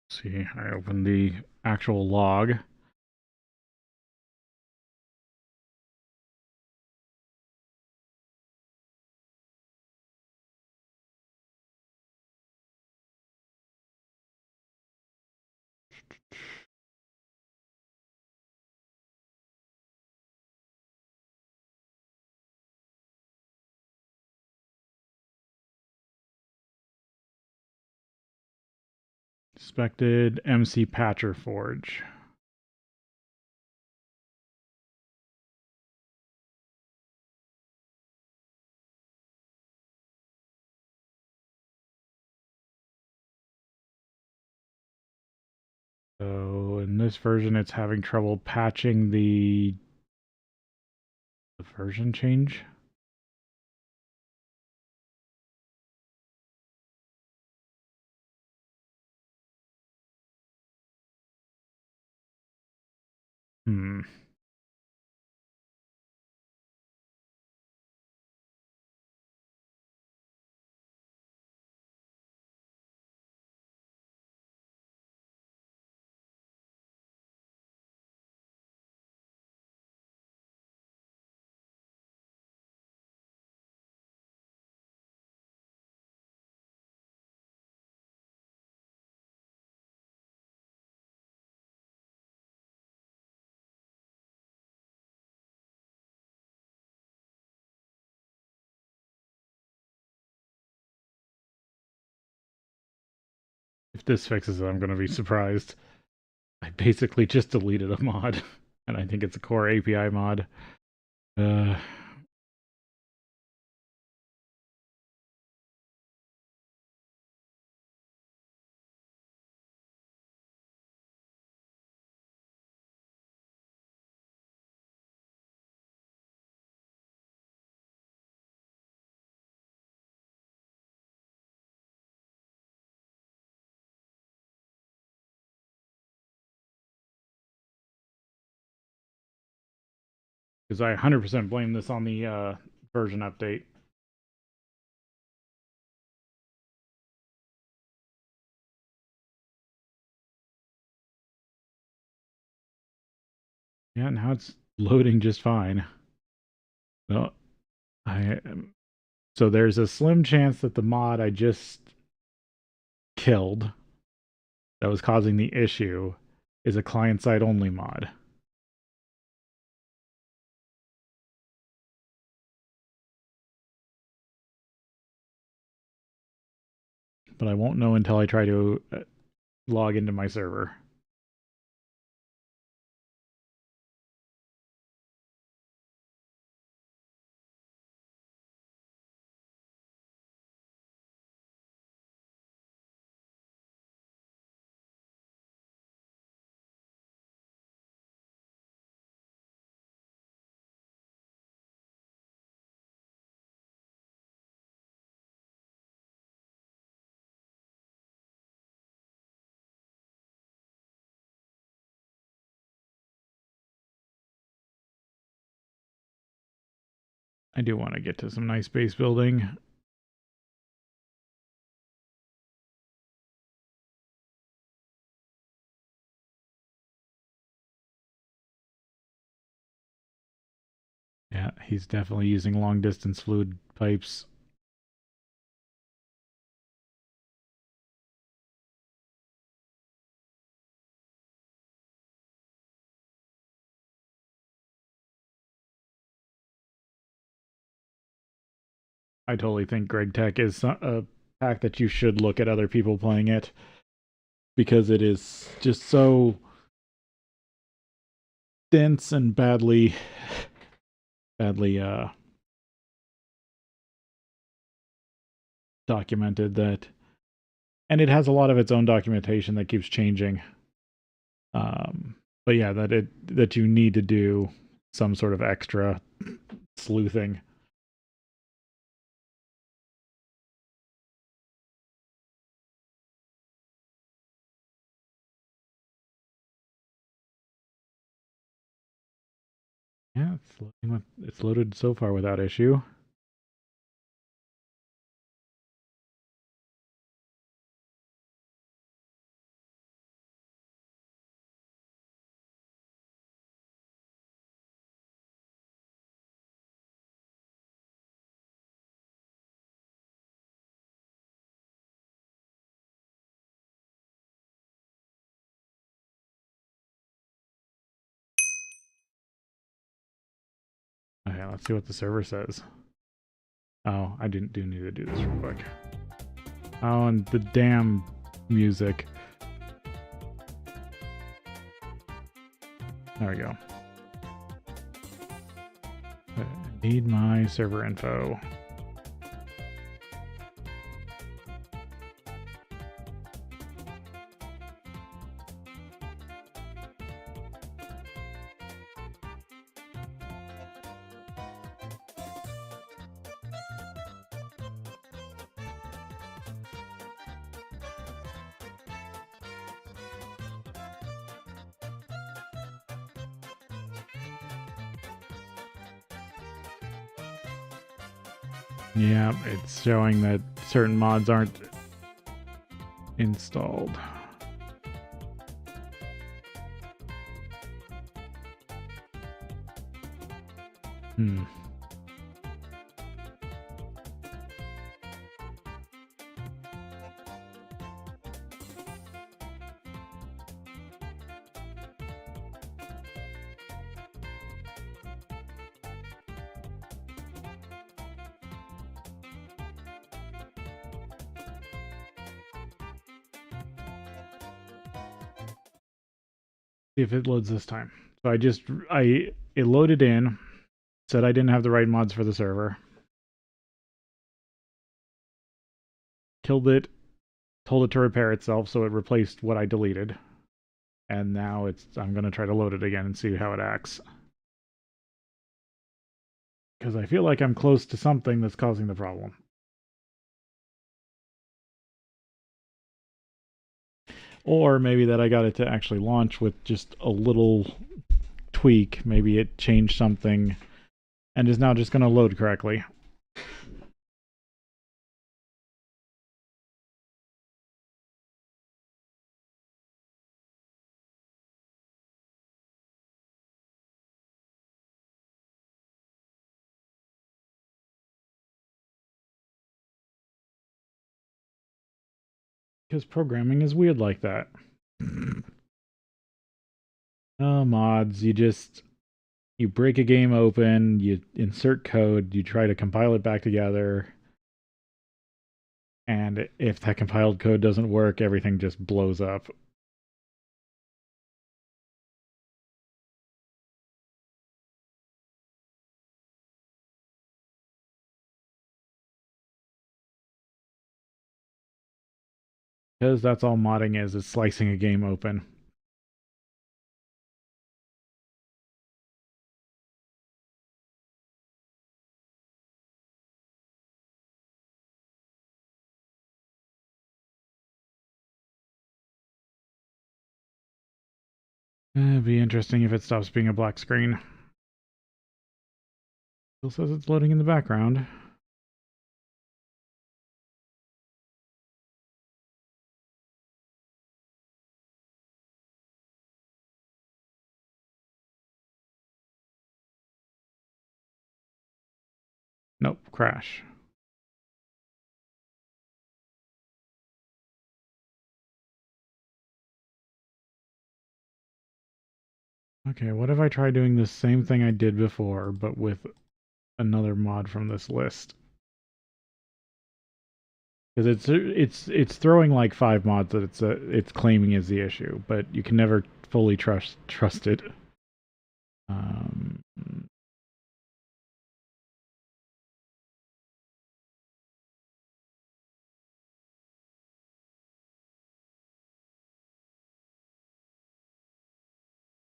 See, I opened the actual log. Expected MC Patcher Forge. So in this version, it's having trouble patching the version change. Hmm. If this fixes it, I'm going to be surprised. I basically just deleted a mod, and I think it's a core API mod. Uh, because I 100% blame this on the version update. Yeah, now it's loading just fine. No, I so there's a slim chance that the mod I just killed that was causing the issue is a client-side only mod. But I won't know until I try to log into my server. I do want to get to some nice base building. Yeah, he's definitely using long distance fluid pipes. I totally think GregTech is a pack that you should look at other people playing it because it is just so dense and badly documented that, and it has a lot of its own documentation that keeps changing. But yeah, that you need to do some sort of extra sleuthing. Yeah, it's loaded so far without issue. Okay, let's see what the server says. Oh, I do need to do this real quick. Oh, and the damn music. There we go. I need my server info. Yeah, it's showing that certain mods aren't installed. Hmm. See if it loads this time. So it loaded in, said I didn't have the right mods for the server. Killed it, told it to repair itself, so it replaced what I deleted. And now I'm gonna try to load it again and see how it acts. Because I feel like I'm close to something that's causing the problem. Or maybe that I got it to actually launch with just a little tweak. Maybe it changed something and is now just going to load correctly. Because programming is weird like that. Oh, mods, you break a game open, you insert code, you try to compile it back together, and if that compiled code doesn't work, everything just blows up. Because that's all modding is slicing a game open. It'd be interesting if it stops being a black screen. Still says it's loading in the background. Nope, crash. Okay, what if I try doing the same thing I did before, but with another mod from this list? Because it's throwing like 5 mods that it's claiming is the issue, but you can never fully trust it. Um,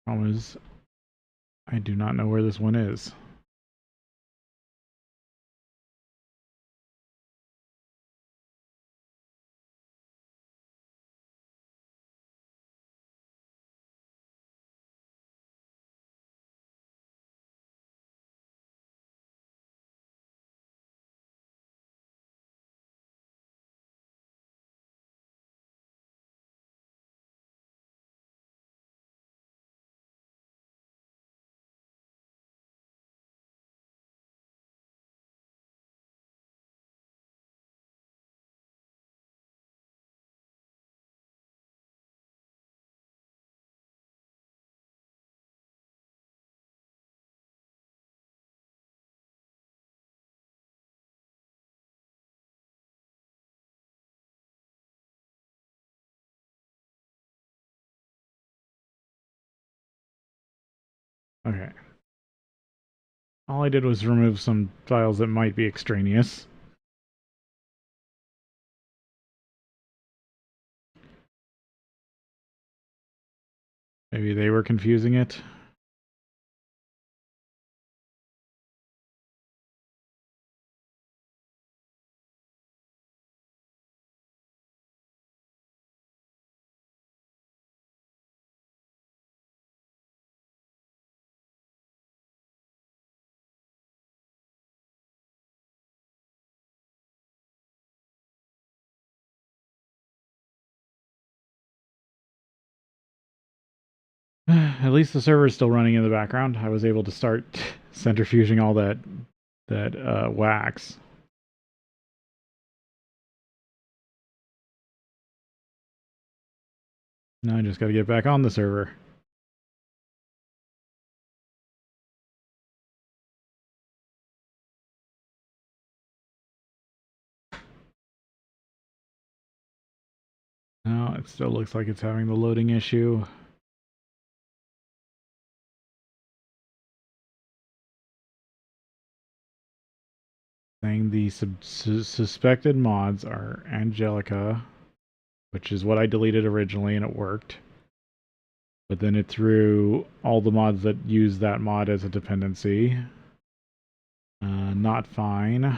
Problem is, I do not know where this one is. Okay. All I did was remove some files that might be extraneous. Maybe they were confusing it. At least the server is still running in the background. I was able to start centrifuging all that wax. Now I just got to get back on the server. No, it still looks like it's having the loading issue. Saying the suspected mods are Angelica, which is what I deleted originally and it worked. But then it threw all the mods that use that mod as a dependency. Not fine,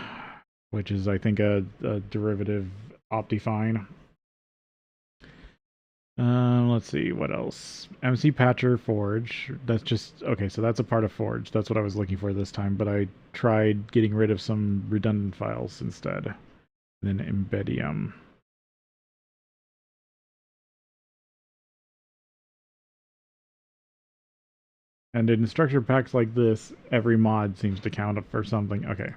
which is I think a derivative Optifine. Let's see, what else? MC Patcher Forge. That's just, okay, so that's a part of Forge. That's what I was looking for this time, but I tried getting rid of some redundant files instead. And then Embedium. And in structure packs like this, every mod seems to count up for something. Okay,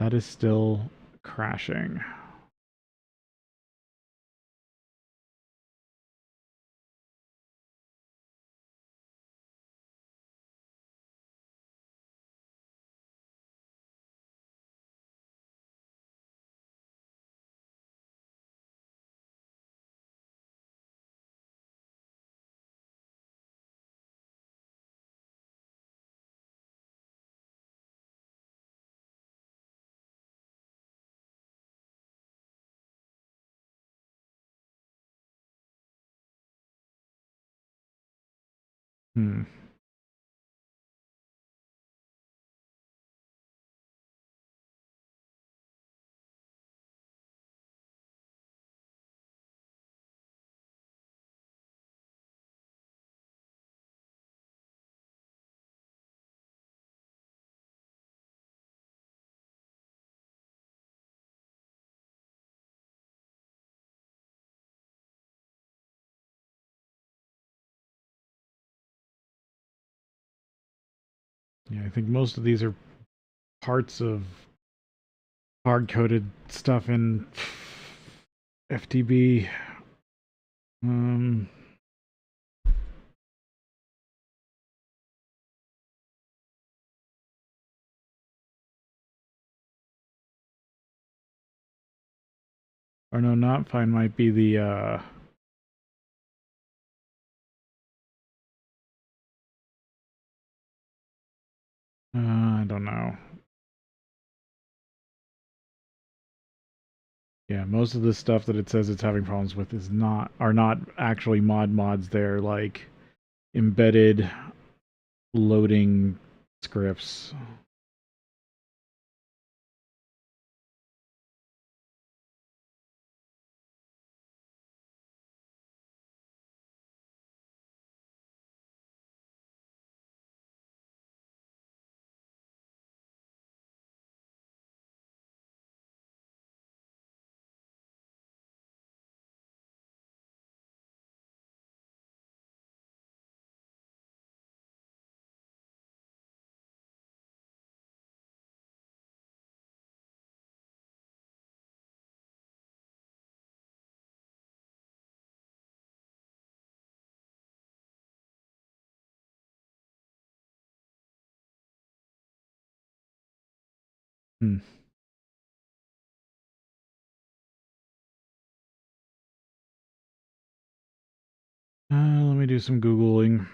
that is still crashing. Hmm. Yeah, I think most of these are parts of hard-coded stuff in FTB. Um, or no, not fine might be the I don't know. Yeah, most of the stuff that it says it's having problems with is not actually mods. They're like embedded loading scripts. Hmm. Let me do some Googling.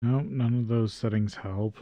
Nope, none of those settings help.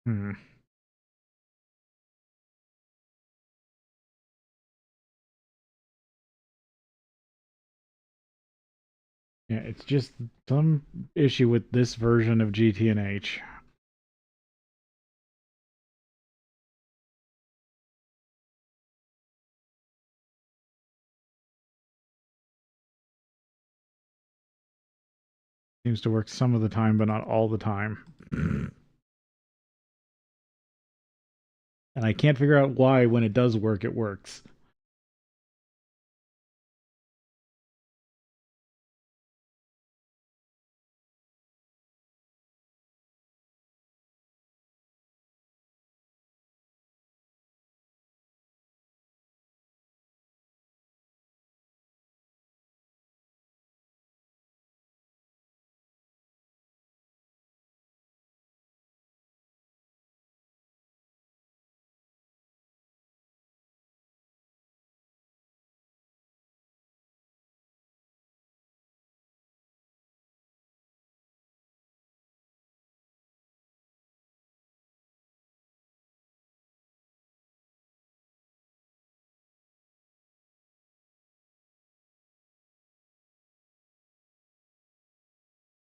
Hmm. Yeah, it's just some issue with this version of GTNH. Seems to work some of the time, but not all the time. And I can't figure out why when it does work, it works.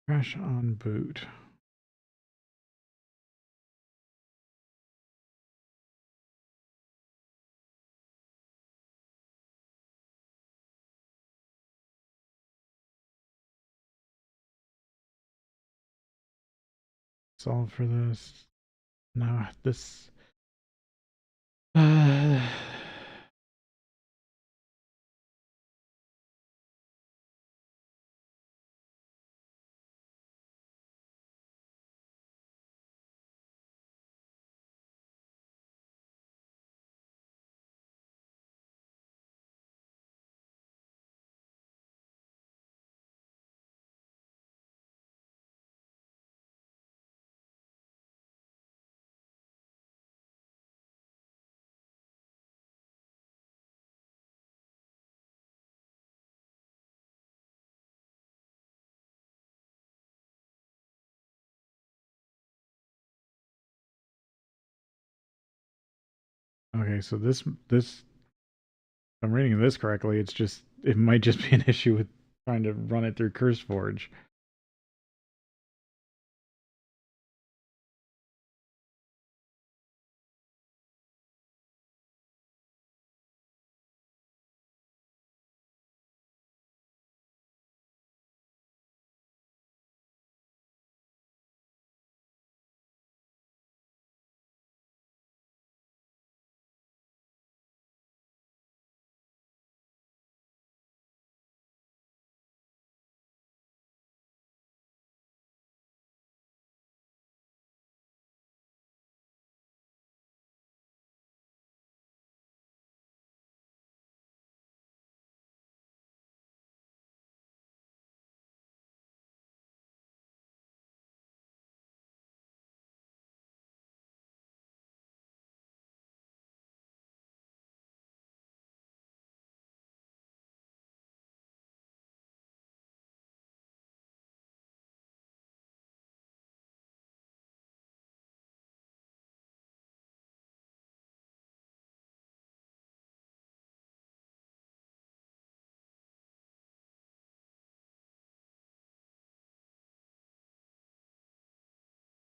Crash on boot. Solve for this. No, this. Okay, so this if I'm reading this correctly, it might just be an issue with trying to run it through CurseForge.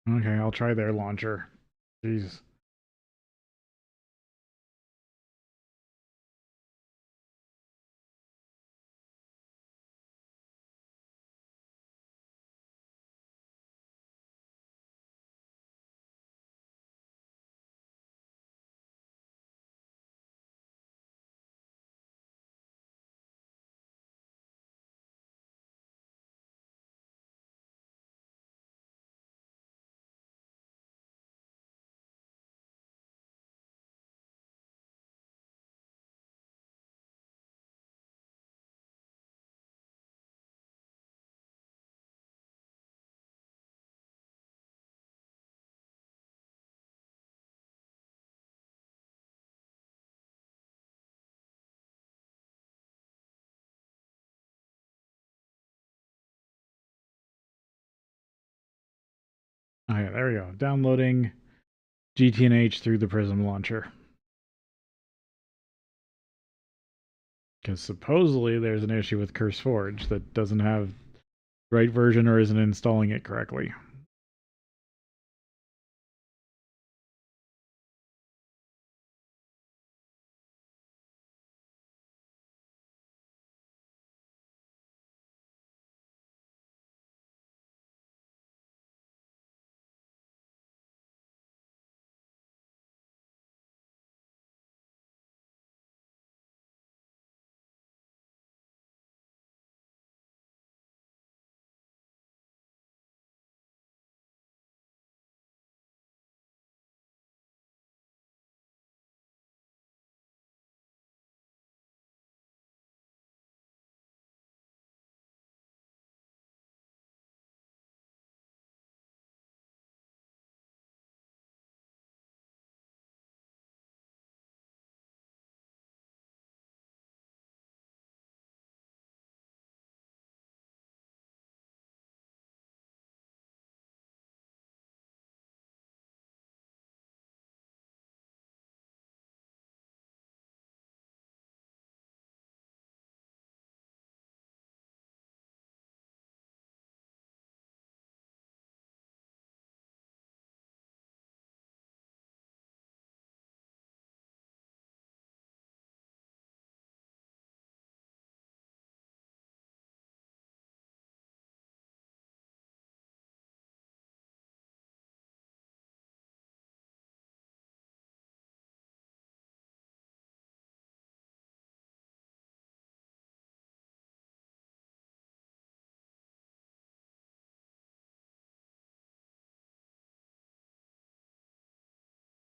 Okay, I'll try their launcher. Jeez. Okay, there we go. Downloading GTNH through the Prism launcher. Because supposedly there's an issue with CurseForge that doesn't have the right version or isn't installing it correctly.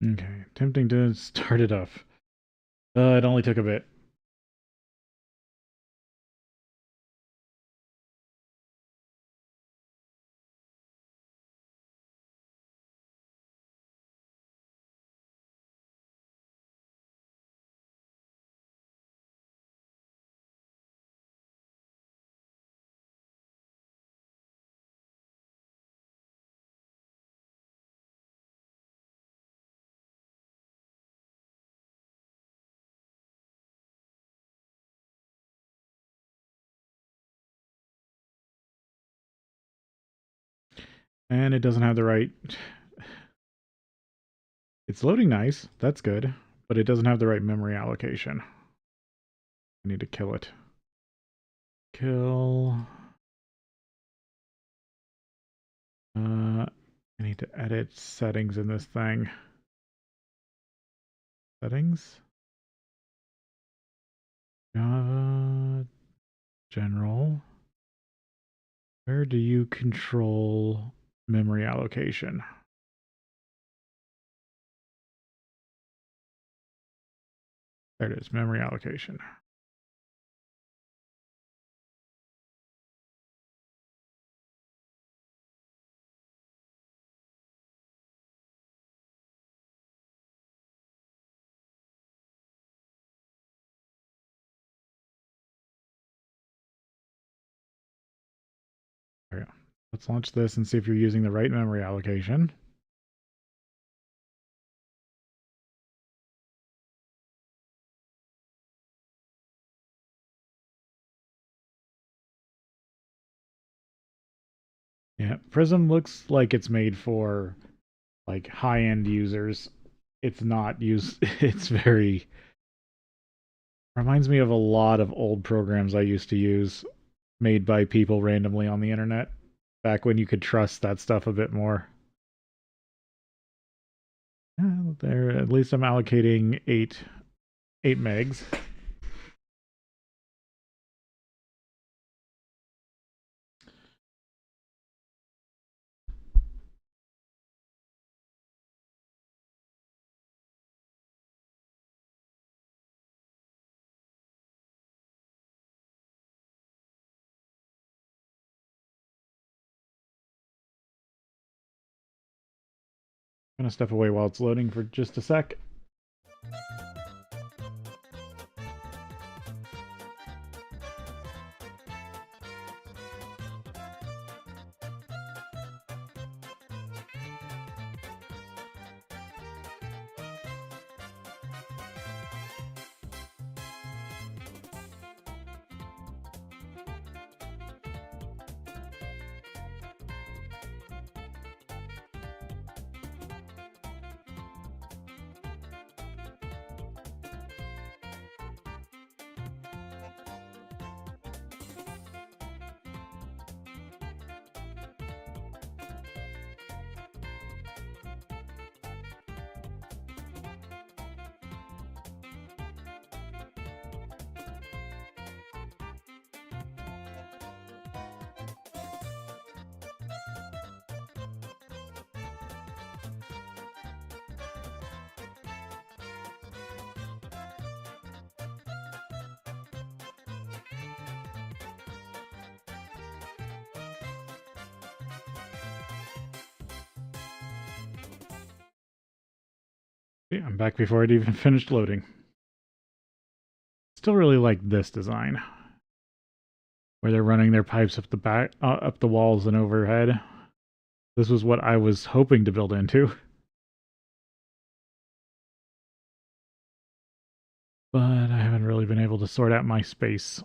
Okay, attempting to start it up. It only took a bit. And it doesn't have the right... It's loading nice, that's good, but it doesn't have the right memory allocation. I need to kill it. Kill... I need to edit settings in this thing. Settings? Java... General... Where do you control memory allocation? There it is, memory allocation. There we go. Let's launch this and see if you're using the right memory allocation. Yeah, Prism looks like it's made for like high-end users. It's not used, it's very, reminds me of a lot of old programs I used to use made by people randomly on the internet back when you could trust that stuff a bit more. Yeah, there, at least I'm allocating eight megs. I'm gonna step away while it's loading for just a sec. Yeah, I'm back before it even finished loading. Still really like this design, where they're running their pipes up the back, up the walls and overhead. This was what I was hoping to build into, but I haven't really been able to sort out my space.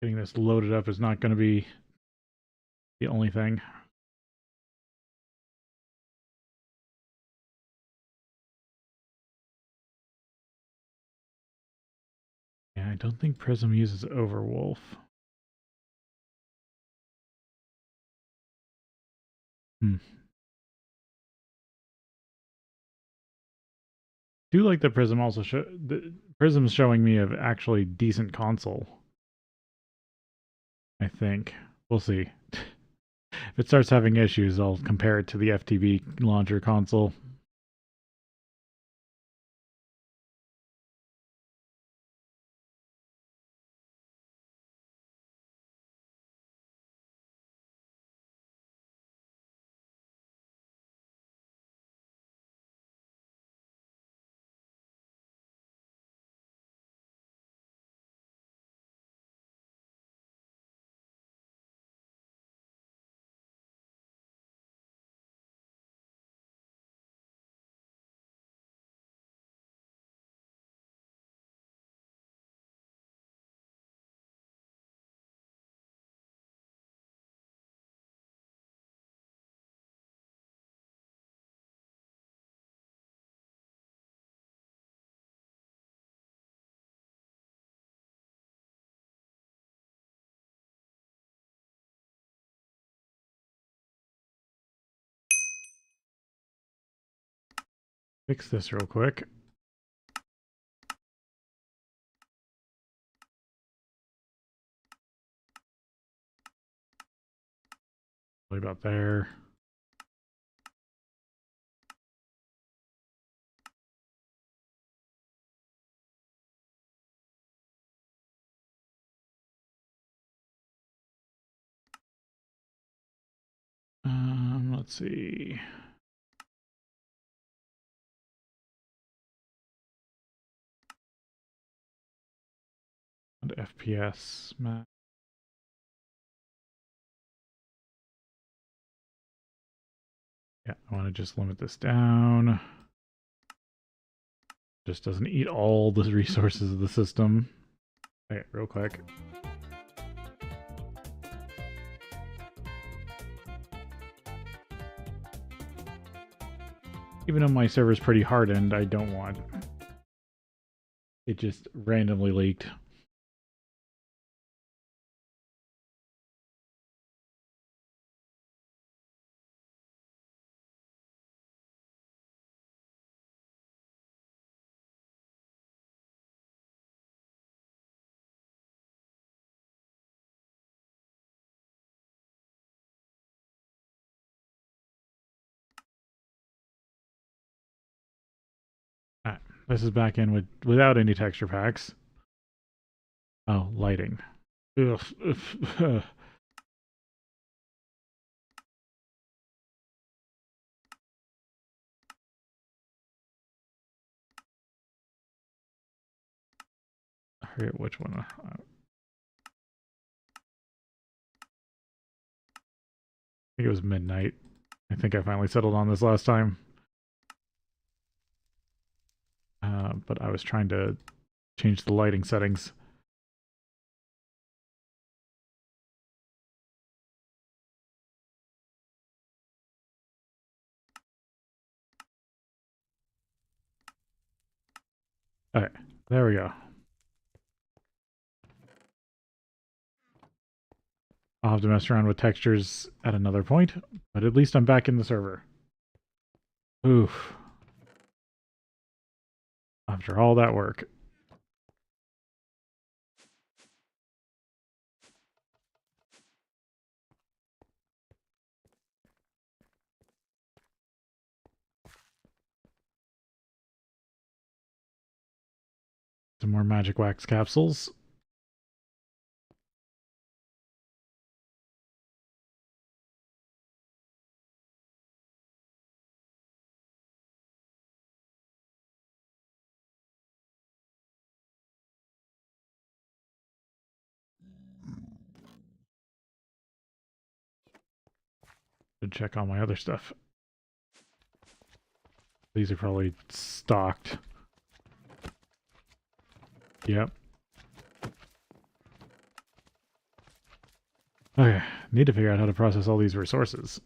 Getting this loaded up is not going to be the only thing. Yeah, I don't think Prism uses Overwolf. Do like the Prism also show the Prism's showing me an actually decent console. I think. We'll see. If it starts having issues, I'll compare it to the FTB launcher console. Fix this real quick. Probably about there. Let's see. And FPS map. Yeah, I want to just limit this down. Just doesn't eat all the resources of the system. Okay, real quick. Even though my server's pretty hardened, I don't want it just randomly leaked. Alright, this is back in without any texture packs. Oh, lighting. Ugh. I forget which one. I think it was midnight. I think I finally settled on this last time. But I was trying to change the lighting settings. Alright, there we go. I'll have to mess around with textures at another point, but at least I'm back in the server. Oof. After all that work. Some more magic wax capsules. Should check all my other stuff. These are probably stocked. Yep. Okay, need to figure out how to process all these resources.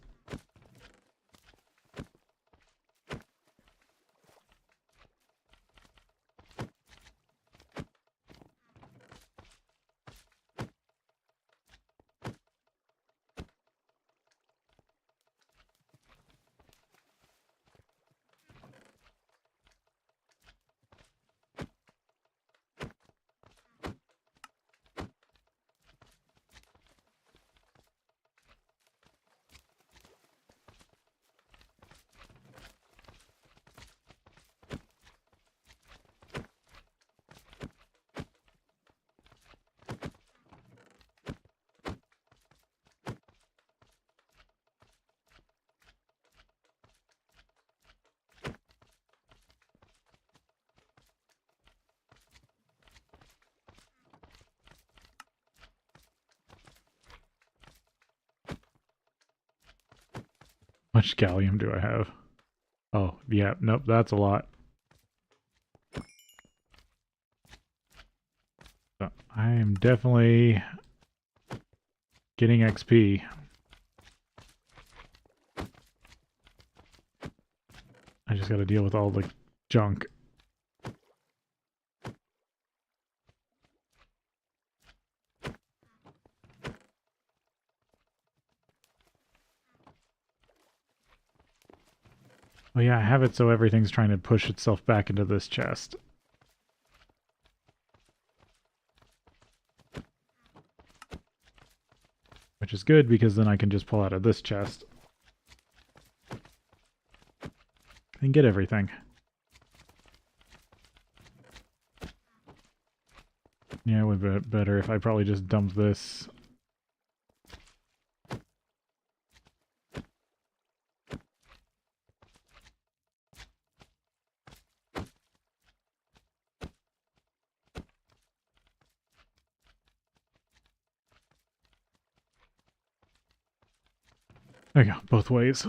How much gallium do I have? Oh, yeah, nope, that's a lot. So I am definitely getting XP. I just gotta deal with all the junk. Oh yeah, I have it so everything's trying to push itself back into this chest. Which is good because then I can just pull out of this chest and get everything. Yeah, it would be better if I probably just dumped this. There you go, both ways.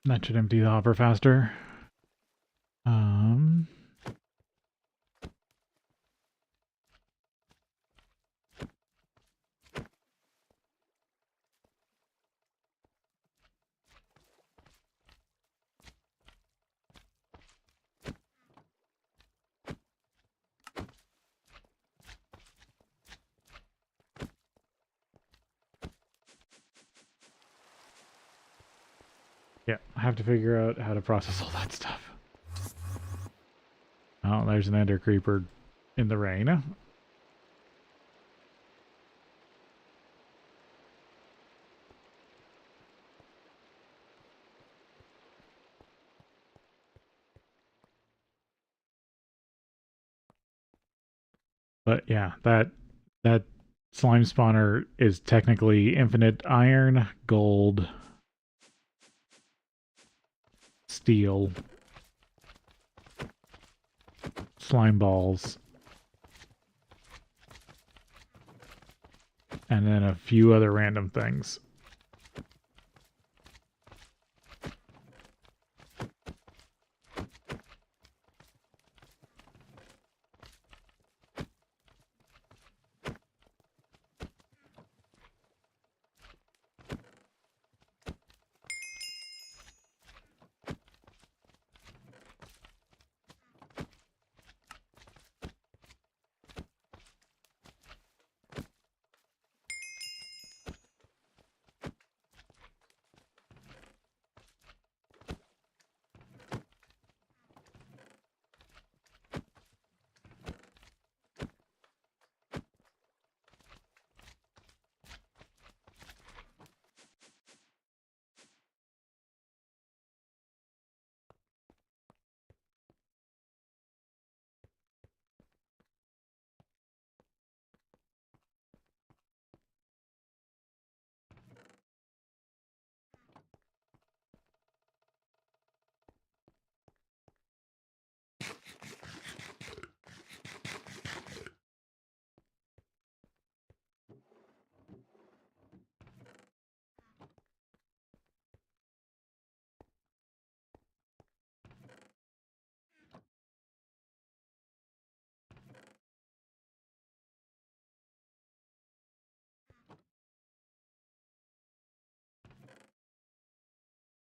That should empty the hopper faster. Yeah, I have to figure out how to process all that stuff. Oh, there's an ender creeper in the rain. But yeah, that slime spawner is technically infinite iron, gold, steel, slime balls, and then a few other random things.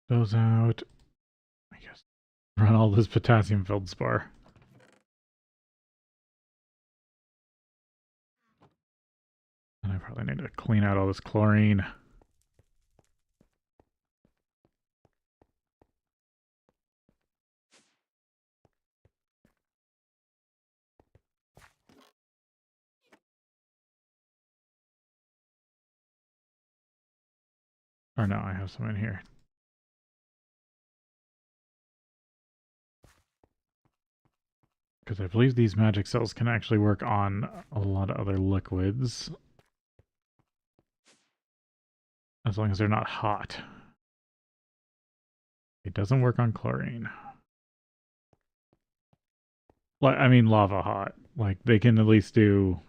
Those out. I guess run all this potassium feldspar. And I probably need to clean out all this chlorine. Or no, I have some in here. Because I believe these magic cells can actually work on a lot of other liquids. As long as they're not hot. It doesn't work on chlorine. Like, I mean lava hot. Like, they can at least do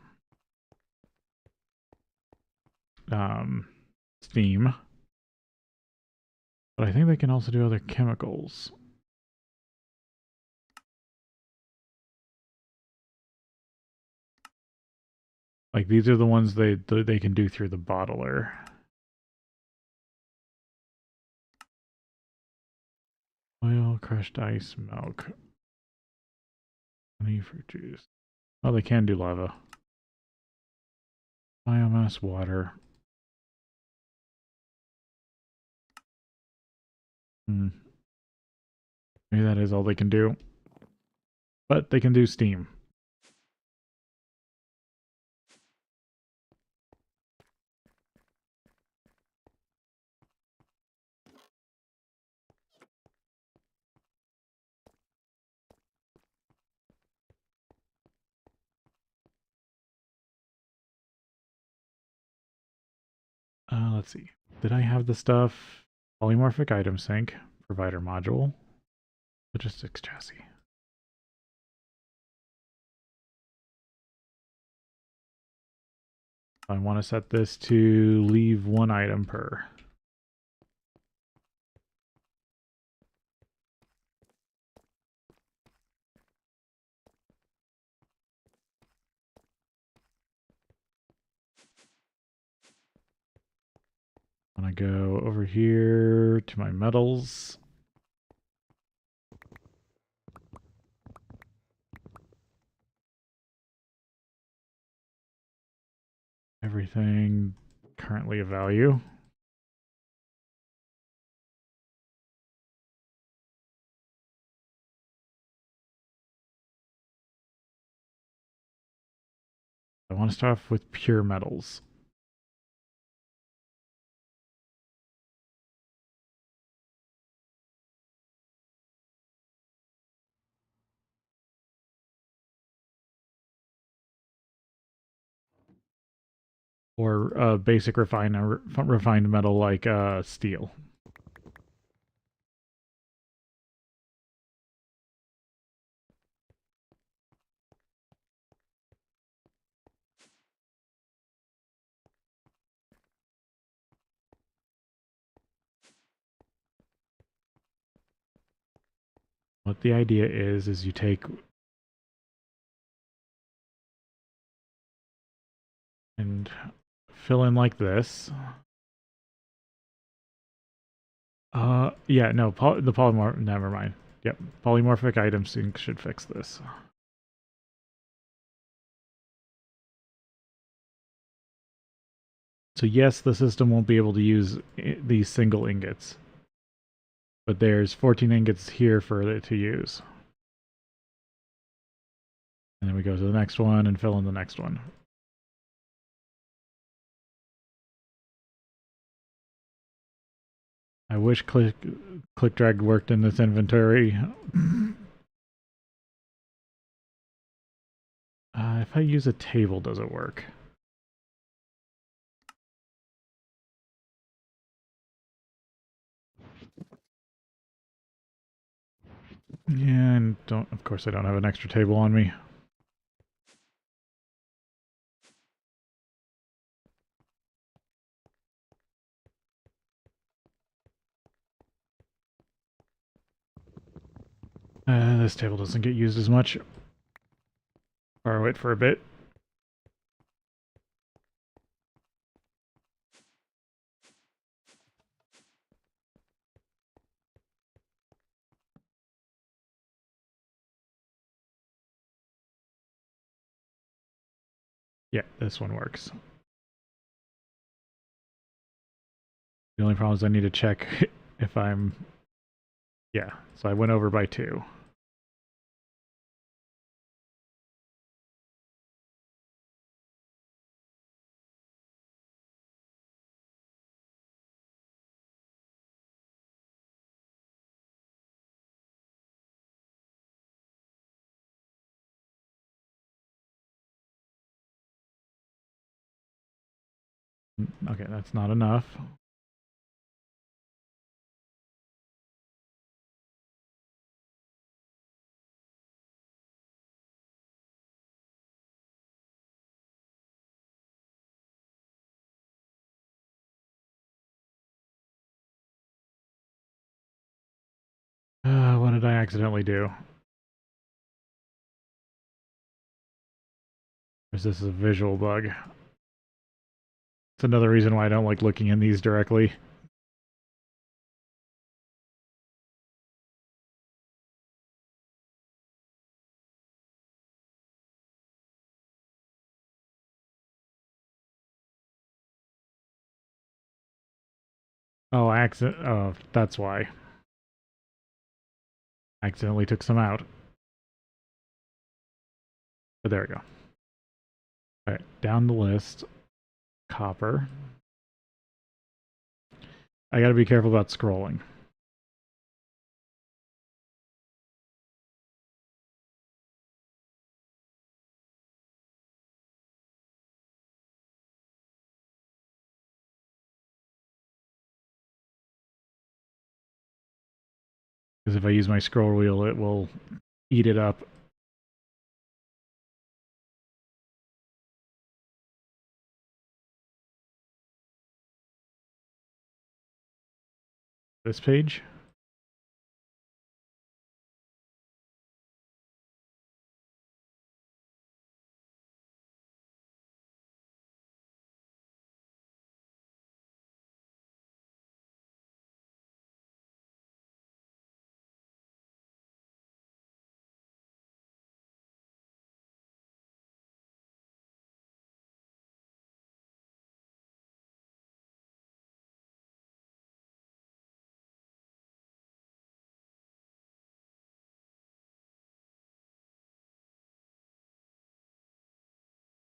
steam. But I think they can also do other chemicals. Like, these are the ones they can do through the bottler. Oil, crushed ice, milk. Honey, fruit juice. Oh, they can do lava. Biomass, water. Maybe that is all they can do. But they can do steam. Let's see. Did I have the stuff? Polymorphic item sync, provider module, logistics chassis. I want to set this to leave one item per. I'm going to go over here to my metals. Everything currently of value. I want to start off with pure metals. Or basic refined metal like steel. What the idea is you take and fill in like this. Yeah, no, the polymorph, never mind. Yep, polymorphic item sync should fix this. So yes, the system won't be able to use these single ingots, but there's 14 ingots here for it to use. And then we go to the next one and fill in the next one. I wish click drag worked in this inventory. If I use a table, does it work? Yeah, and of course I don't have an extra table on me. This table doesn't get used as much. Borrow it for a bit. Yeah, this one works. The only problem is I need to check if I'm... Yeah, so I went over by 2. Okay, that's not enough. What did I accidentally do? Or is this a visual bug? It's another reason why I don't like looking in these directly. Oh, oh, that's why. I accidentally took some out. But there we go. Alright, down the list. Copper. I gotta be careful about scrolling. Because if I use my scroll wheel, it will eat it up. This page.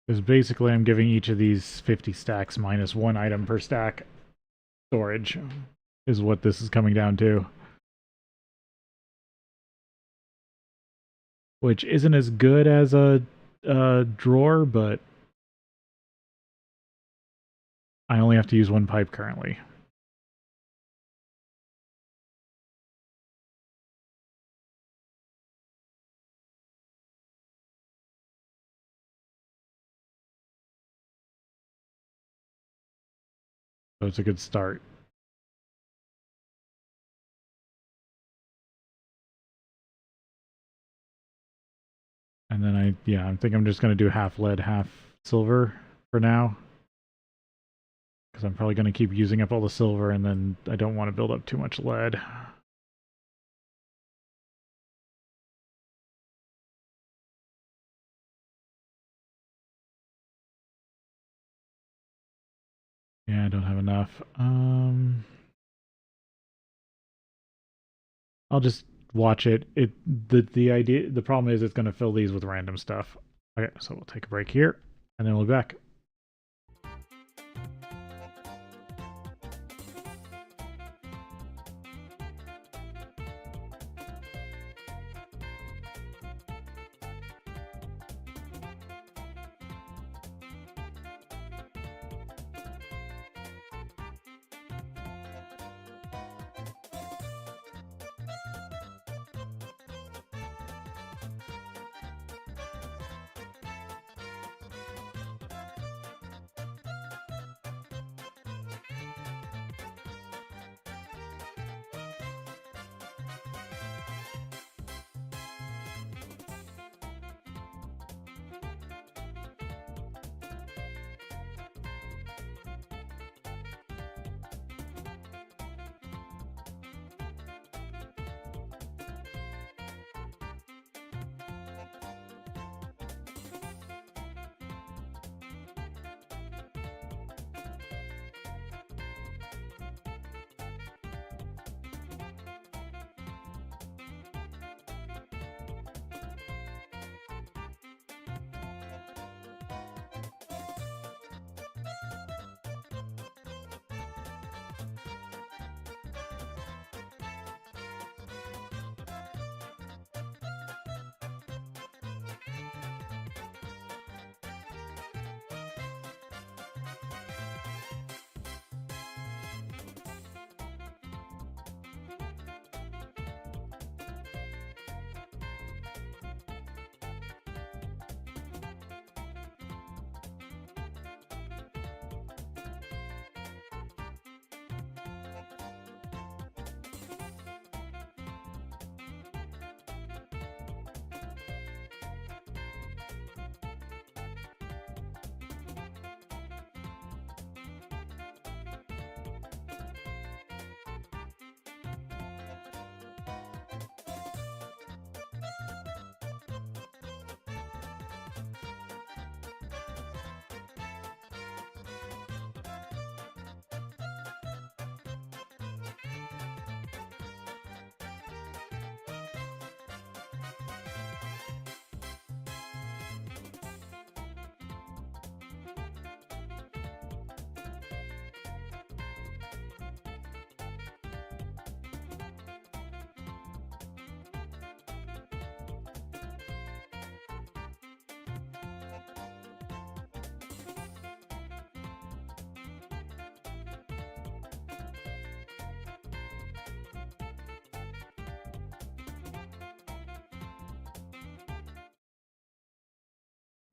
Because basically I'm giving each of these 50 stacks minus 1 item per stack storage is what this is coming down to. Which isn't as good as a drawer, but I only have to use 1 pipe currently. So it's a good start. And then I think I'm just going to do half lead, half silver for now. Because I'm probably going to keep using up all the silver, and then I don't want to build up too much lead. Yeah, I don't have enough. I'll just watch it. The problem is it's going to fill these with random stuff. Okay, so we'll take a break here, and then we'll be back.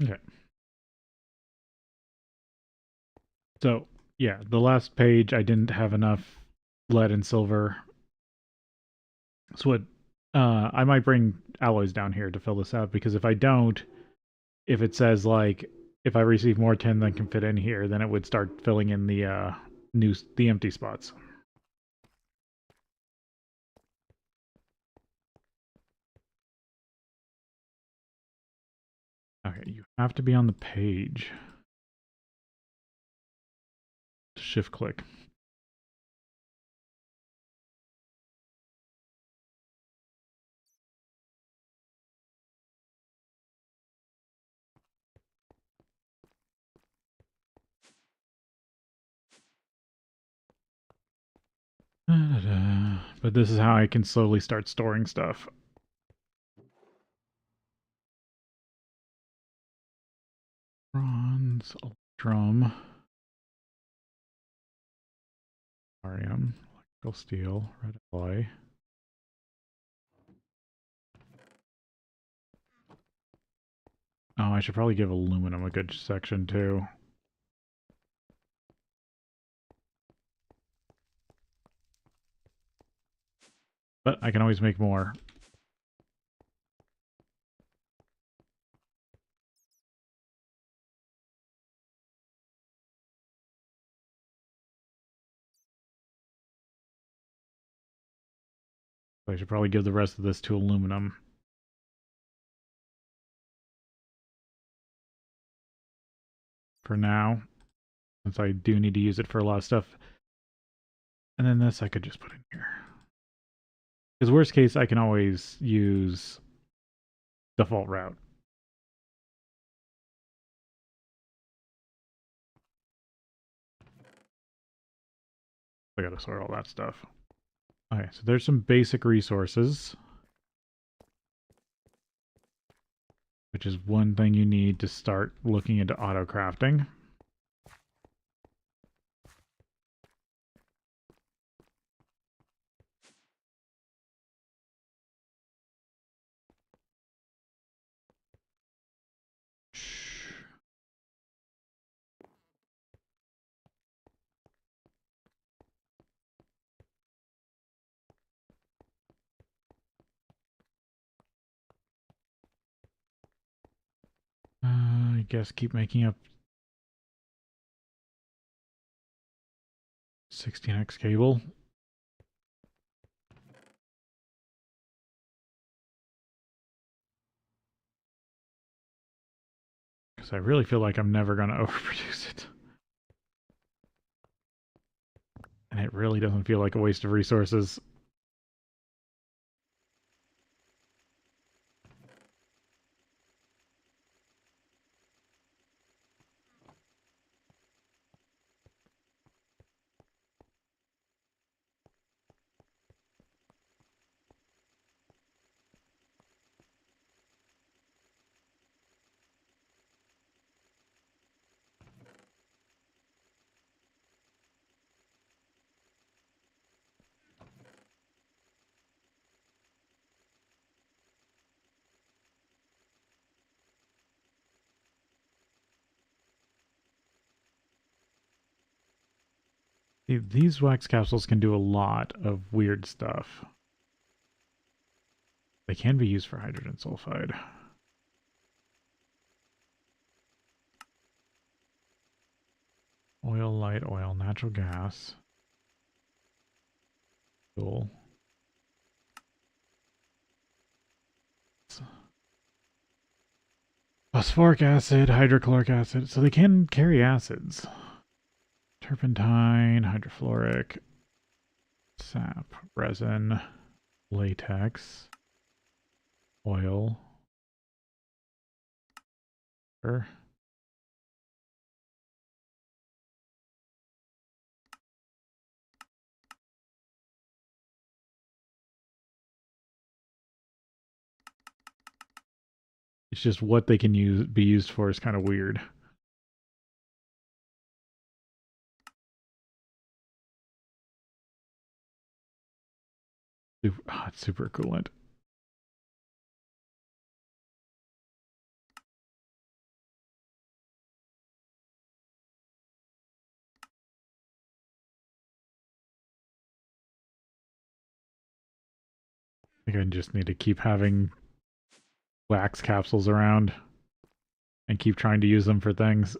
Okay. So, yeah, the last page I didn't have enough lead and silver. So what I might bring alloys down here to fill this out because if I don't, if it says like if I receive more tin than can fit in here, then it would start filling in the empty spots. Okay, you have to be on the page. Shift click. But this is how I can slowly start storing stuff. Bronze, drum, barium, electrical steel, red alloy. Oh, I should probably give aluminum a good section too. But I can always make more. I should probably give the rest of this to aluminum. For now, since I do need to use it for a lot of stuff. And then this I could just put in here. Because worst case, I can always use default route. I gotta sort all that stuff. Okay, so there's some basic resources. Which is one thing you need to start looking into auto crafting. I guess keep making up 16x cable. Because I really feel like I'm never going to overproduce it. And it really doesn't feel like a waste of resources. These wax capsules can do a lot of weird stuff. They can be used for hydrogen sulfide. Oil, light oil, natural gas. Fuel. Phosphoric acid, hydrochloric acid. So they can carry acids. Turpentine, hydrofluoric, sap, resin, latex, oil. Sure. It's just what they can be used for is kind of weird. It's super coolant. think I just need to keep having wax capsules around and keep trying to use them for things.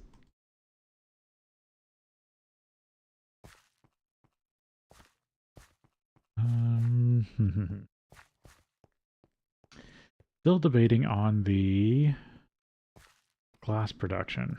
Still debating on the glass production.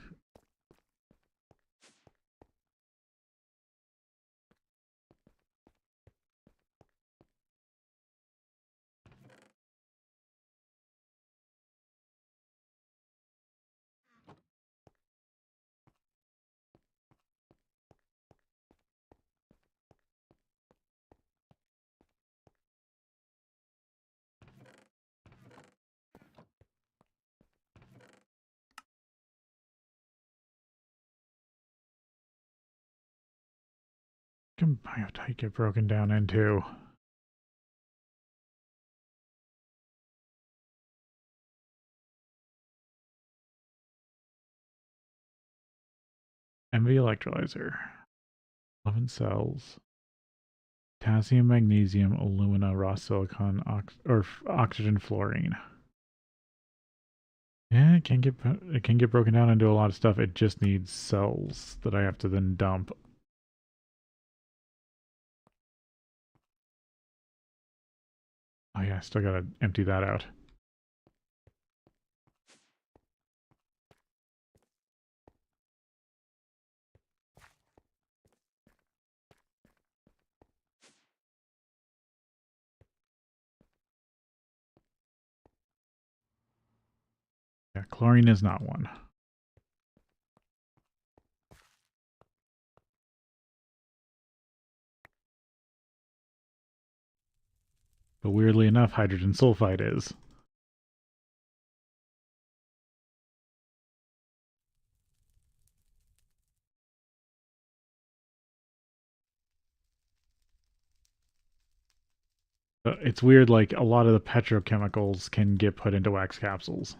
Can biotite get broken down into? MV electrolyzer. 11 cells. Potassium, magnesium, alumina, raw silicon, oxygen, fluorine. Yeah, it can get broken down into a lot of stuff. It just needs cells that I have to then dump. Oh yeah, I still gotta empty that out. Yeah, chlorine is not one. But weirdly enough, hydrogen sulfide is. It's weird, like, a lot of the petrochemicals can get put into wax capsules.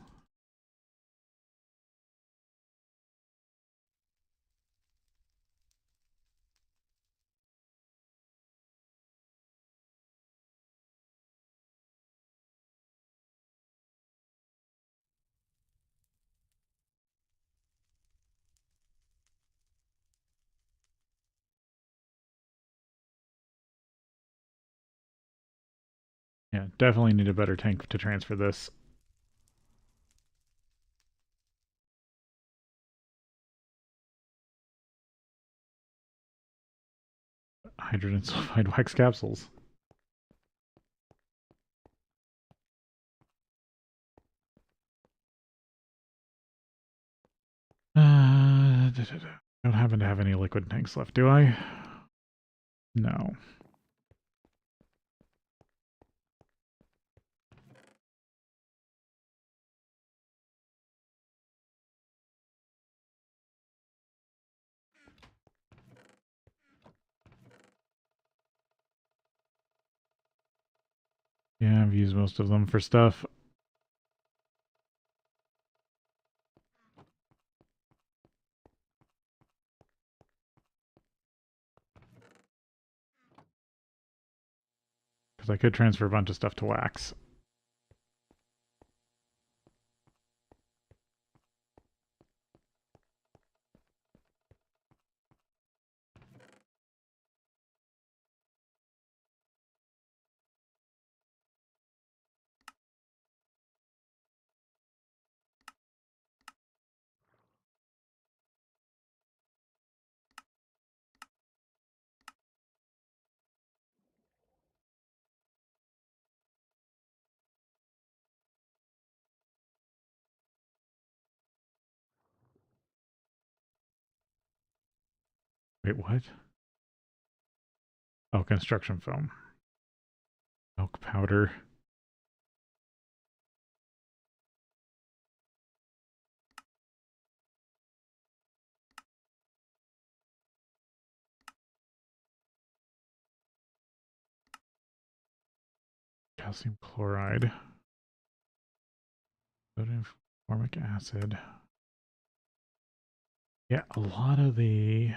Yeah, definitely need a better tank to transfer this. Hydrogen sulfide wax capsules. Don't happen to have any liquid tanks left, do I? No. Yeah, I've used most of them for stuff. Because I could transfer a bunch of stuff to wax. Wait, what? Oh, construction foam. Milk powder. Calcium chloride. Sodium formic acid. Yeah, a lot of the...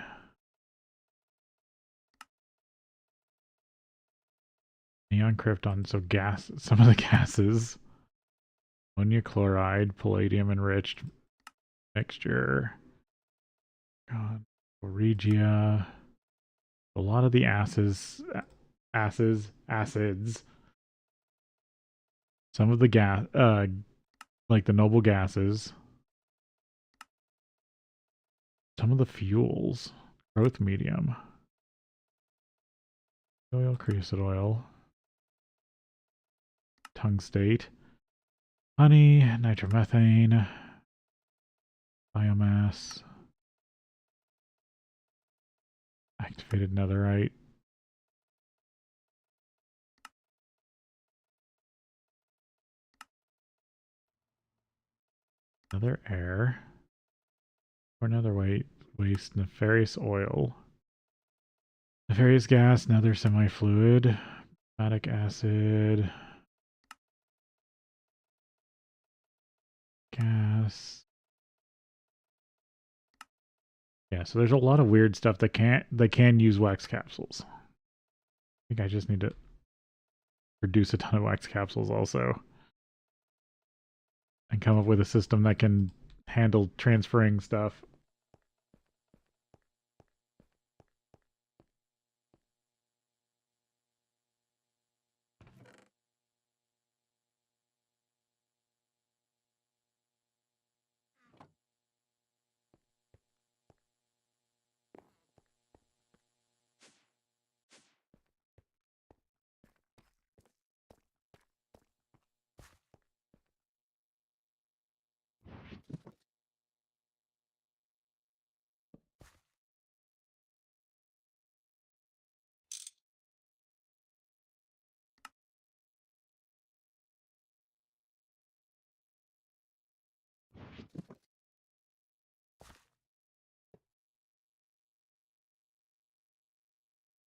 Neon krypton, so gas, some of the gases. Ammonia chloride, palladium enriched mixture. God, Regia. A lot of the acids. Some of the gas, like the noble gases. Some of the fuels. Growth medium. Oil, creosote oil. Tungstate. Honey, nitromethane. Biomass. Activated netherite. Another air. Or another waste. Nefarious oil. Nefarious gas, another semi-fluid. Matic acid. Gas. Yeah, so there's a lot of weird stuff that can use wax capsules. I think I just need to produce a ton of wax capsules also. And come up with a system that can handle transferring stuff.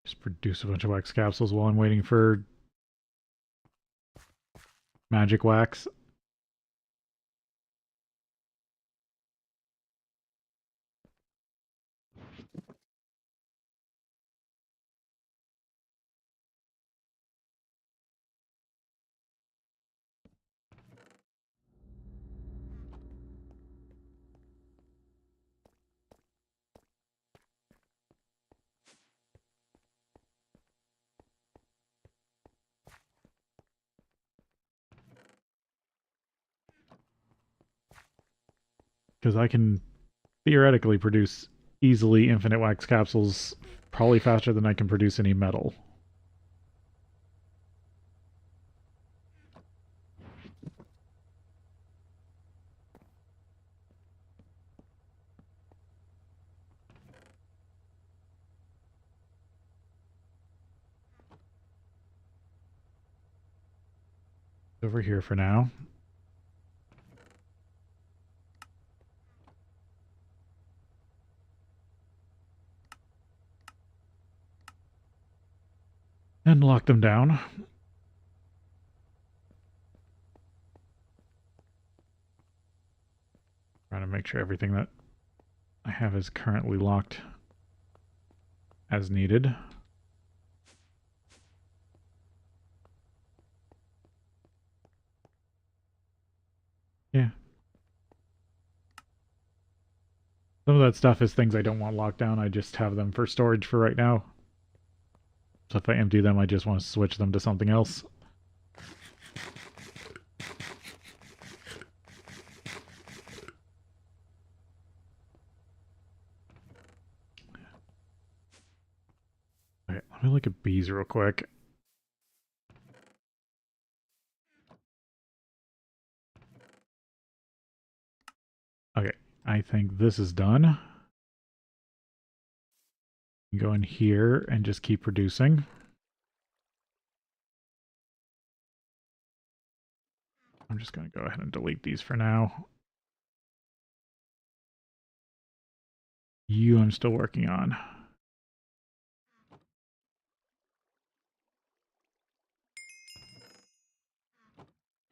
Just produce a bunch of wax capsules while I'm waiting for magic wax. Because I can theoretically produce easily infinite wax capsules probably faster than I can produce any metal. Over here for now. And lock them down. Trying to make sure everything that I have is currently locked as needed. Yeah. Some of that stuff is things I don't want locked down. I just have them for storage for right now. So if I empty them, I just want to switch them to something else. Okay, let me look at bees real quick. Okay, I think this is done. Go in here and just keep producing. I'm just going to go ahead and delete these for now. You I'm still working on.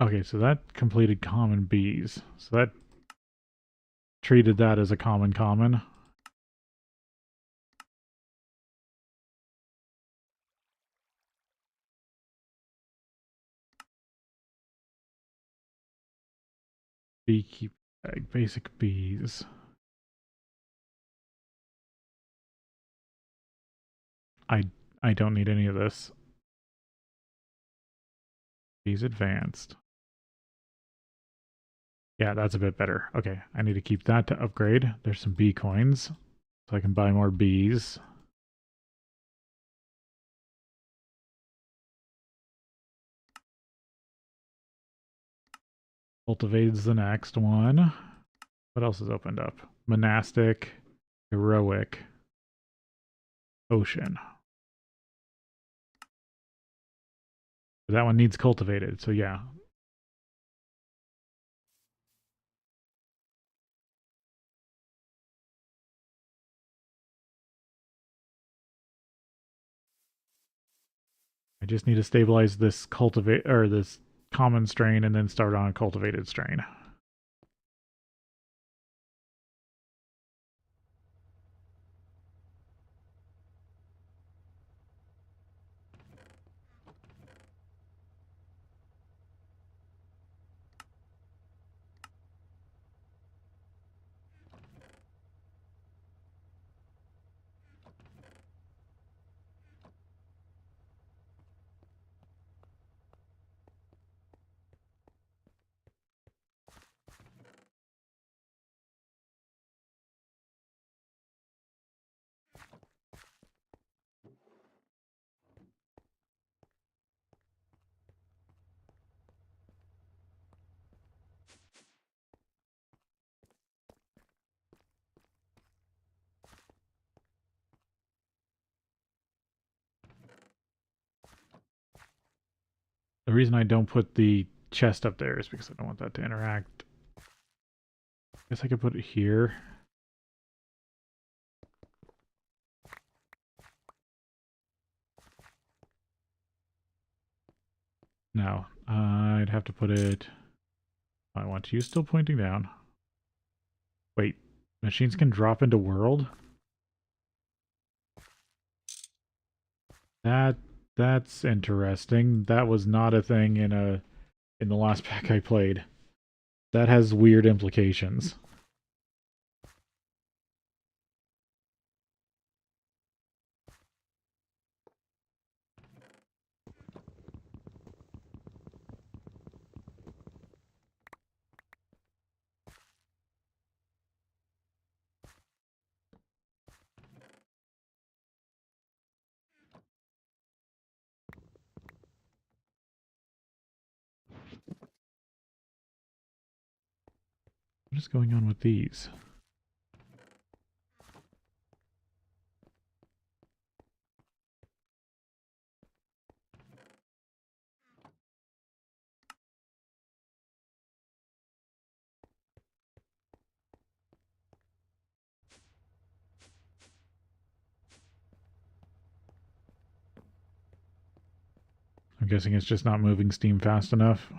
Okay, so that completed common bees. So that treated that as a common. beekeep basic bees. I don't need any of this. Bees advanced. Yeah, that's a bit better. Okay, I need to keep that to upgrade. There's some bee coins, so I can buy more bees. Cultivate's the next one. What else is opened up? Monastic, heroic, ocean. That one needs cultivated, so yeah. I just need to stabilize this cultivate or this common strain and then start on a cultivated strain. The reason I don't put the chest up there is because I don't want that to interact. I guess I could put it here. No, I'd have to put it... I want you still pointing down. Wait, machines can drop into world? That's interesting. That was not a thing in the last pack I played. That has weird implications. What is going on with these? I'm guessing it's just not moving steam fast enough.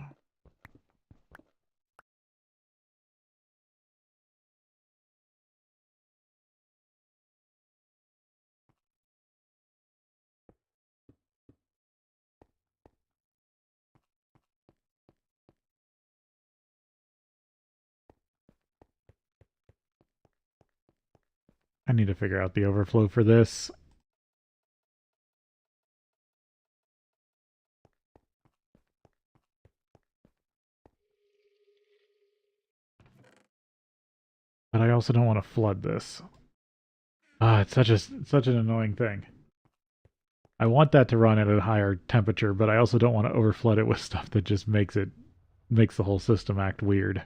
I need to figure out the overflow for this. But I also don't want to flood this. Ah, it's such an annoying thing. I want that to run at a higher temperature, but I also don't want to overflood it with stuff that just makes the whole system act weird.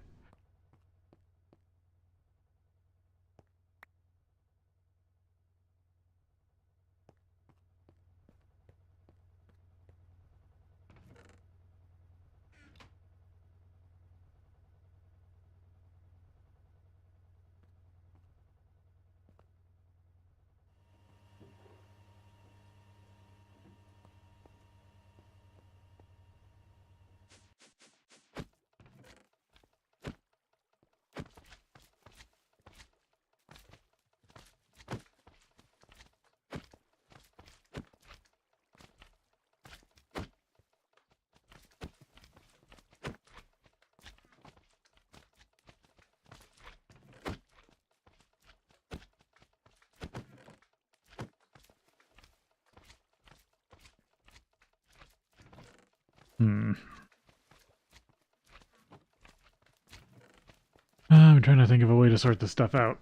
Hmm. I'm trying to think of a way to sort this stuff out.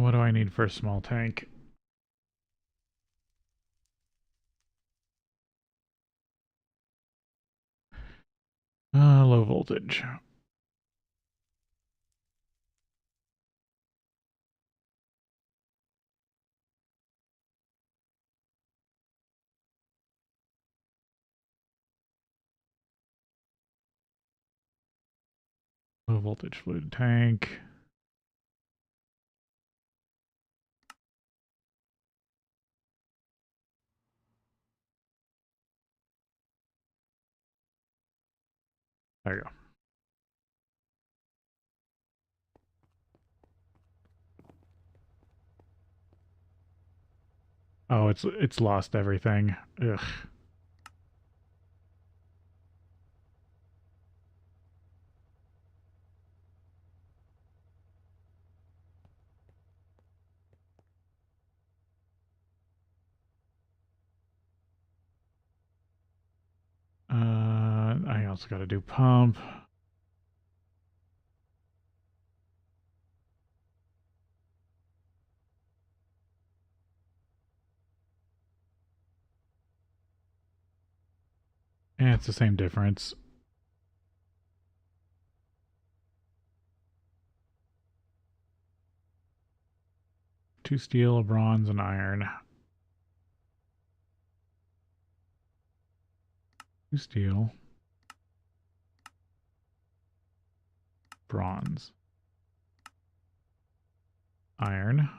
What do I need for a small tank? Low voltage. Low voltage fluid tank. There you go. Oh, it's lost everything. Ugh. I also got to do pump. Yeah, it's the same difference. Two steel, a bronze, and iron. Two steel. Bronze. Iron.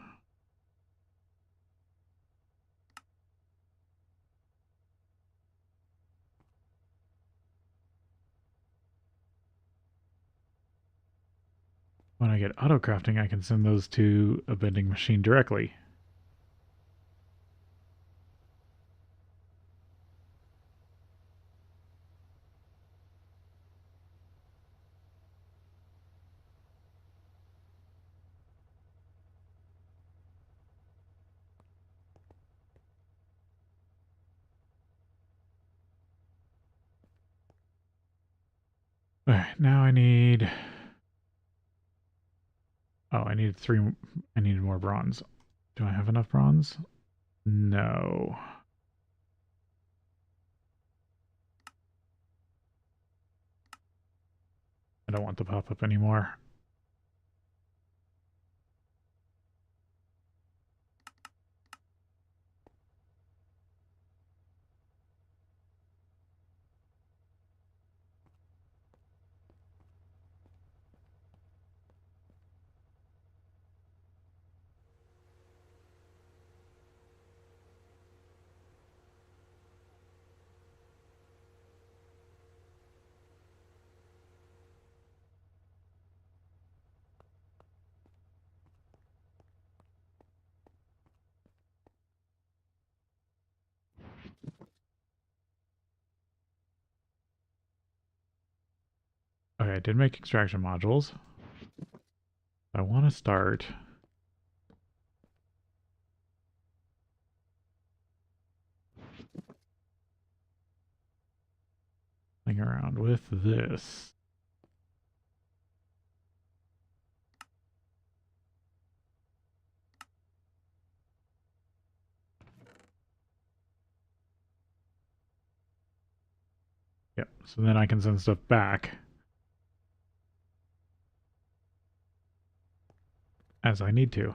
When I get auto crafting, I can send those to a bending machine directly. Alright, now I need... Oh, I need three... I needed more bronze. Do I have enough bronze? No. I don't want the pop-up anymore. Okay, I did make extraction modules. I want to start playing around with this. Yep, so then I can send stuff back as I need to.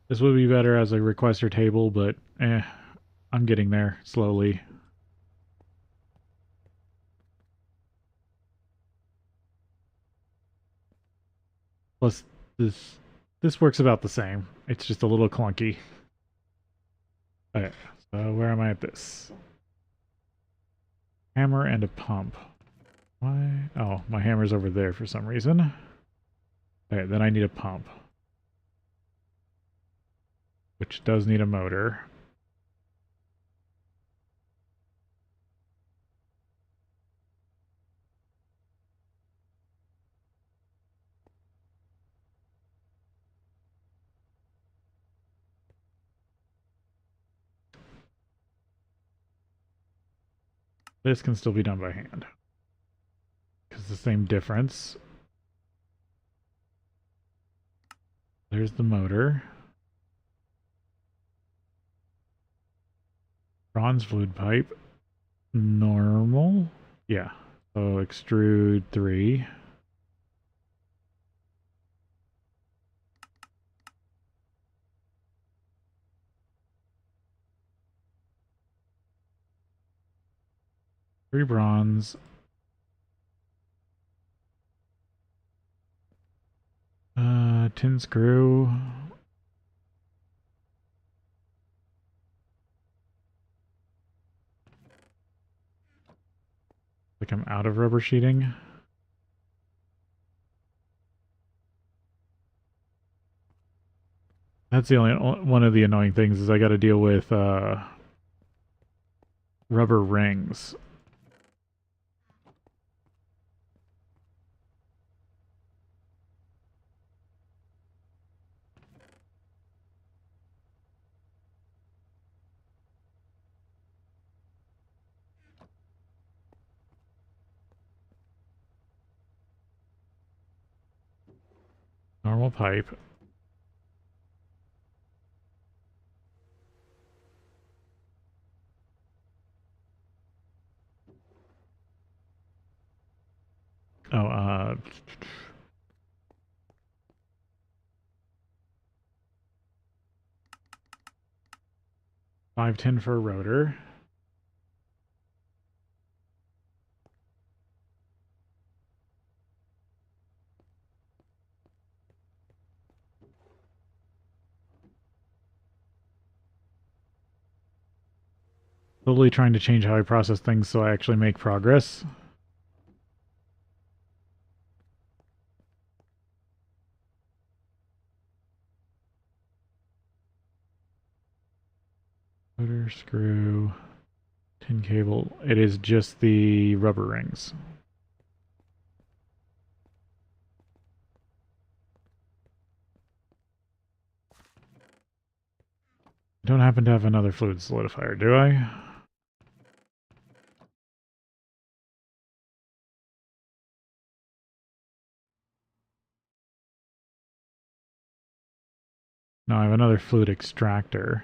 This would be better as a requester table, but I'm getting there slowly. Plus, this works about the same. It's just a little clunky. Okay, so where am I at this? Hammer and a pump. Why? Oh, my hammer's over there for some reason. Okay, then I need a pump. Which does need a motor. This can still be done by hand. Because the same difference. There's the motor. Bronze fluid pipe. Normal. Yeah. So extrude 3. Three bronze. Tin screw. Like I'm out of rubber sheeting. That's the only one of the annoying things is I got to deal with rubber rings. Normal pipe. Oh, 510 for a rotor. Slowly trying to change how I process things so I actually make progress. Motor, screw, tin cable. It is just the rubber rings. I don't happen to have another fluid solidifier, do I? No, I have another fluid extractor.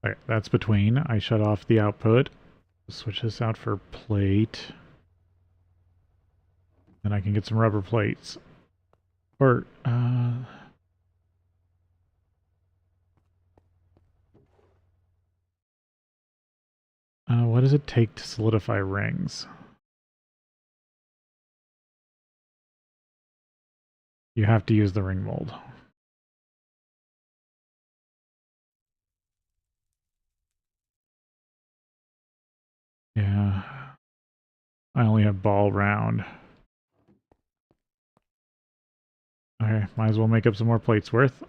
Okay, that's between. I shut off the output. Switch this out for plate. Then I can get some rubber plates. Or, what does it take to solidify rings? You have to use the ring mold. Yeah. I only have ball round. Okay, might as well make up some more plates worth.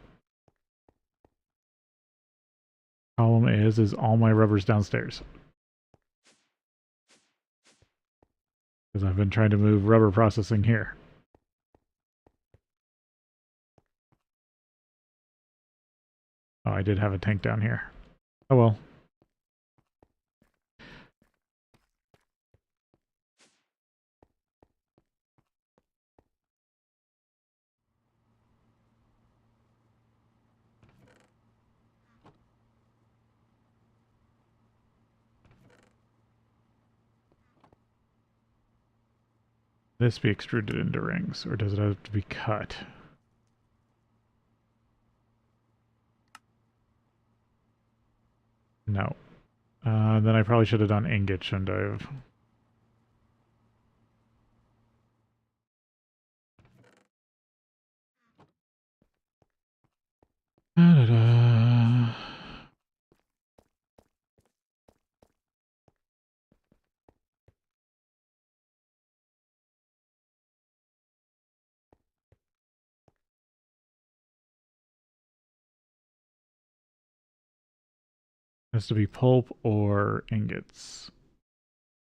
Problem is all my rubber's downstairs. Because I've been trying to move rubber processing here. Oh, I did have a tank down here. Oh well. this be extruded into rings, or does it have to be cut? No. Then I probably should have done ingot, shouldn't I have? Da-da-da. Has to be pulp or ingots.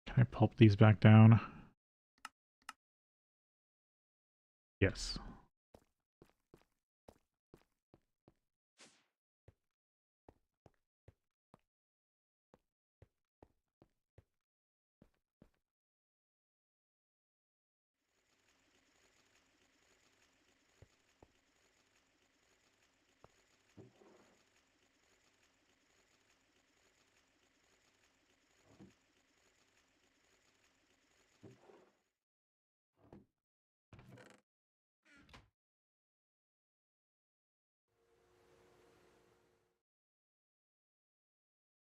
Can I pulp these back down? Yes.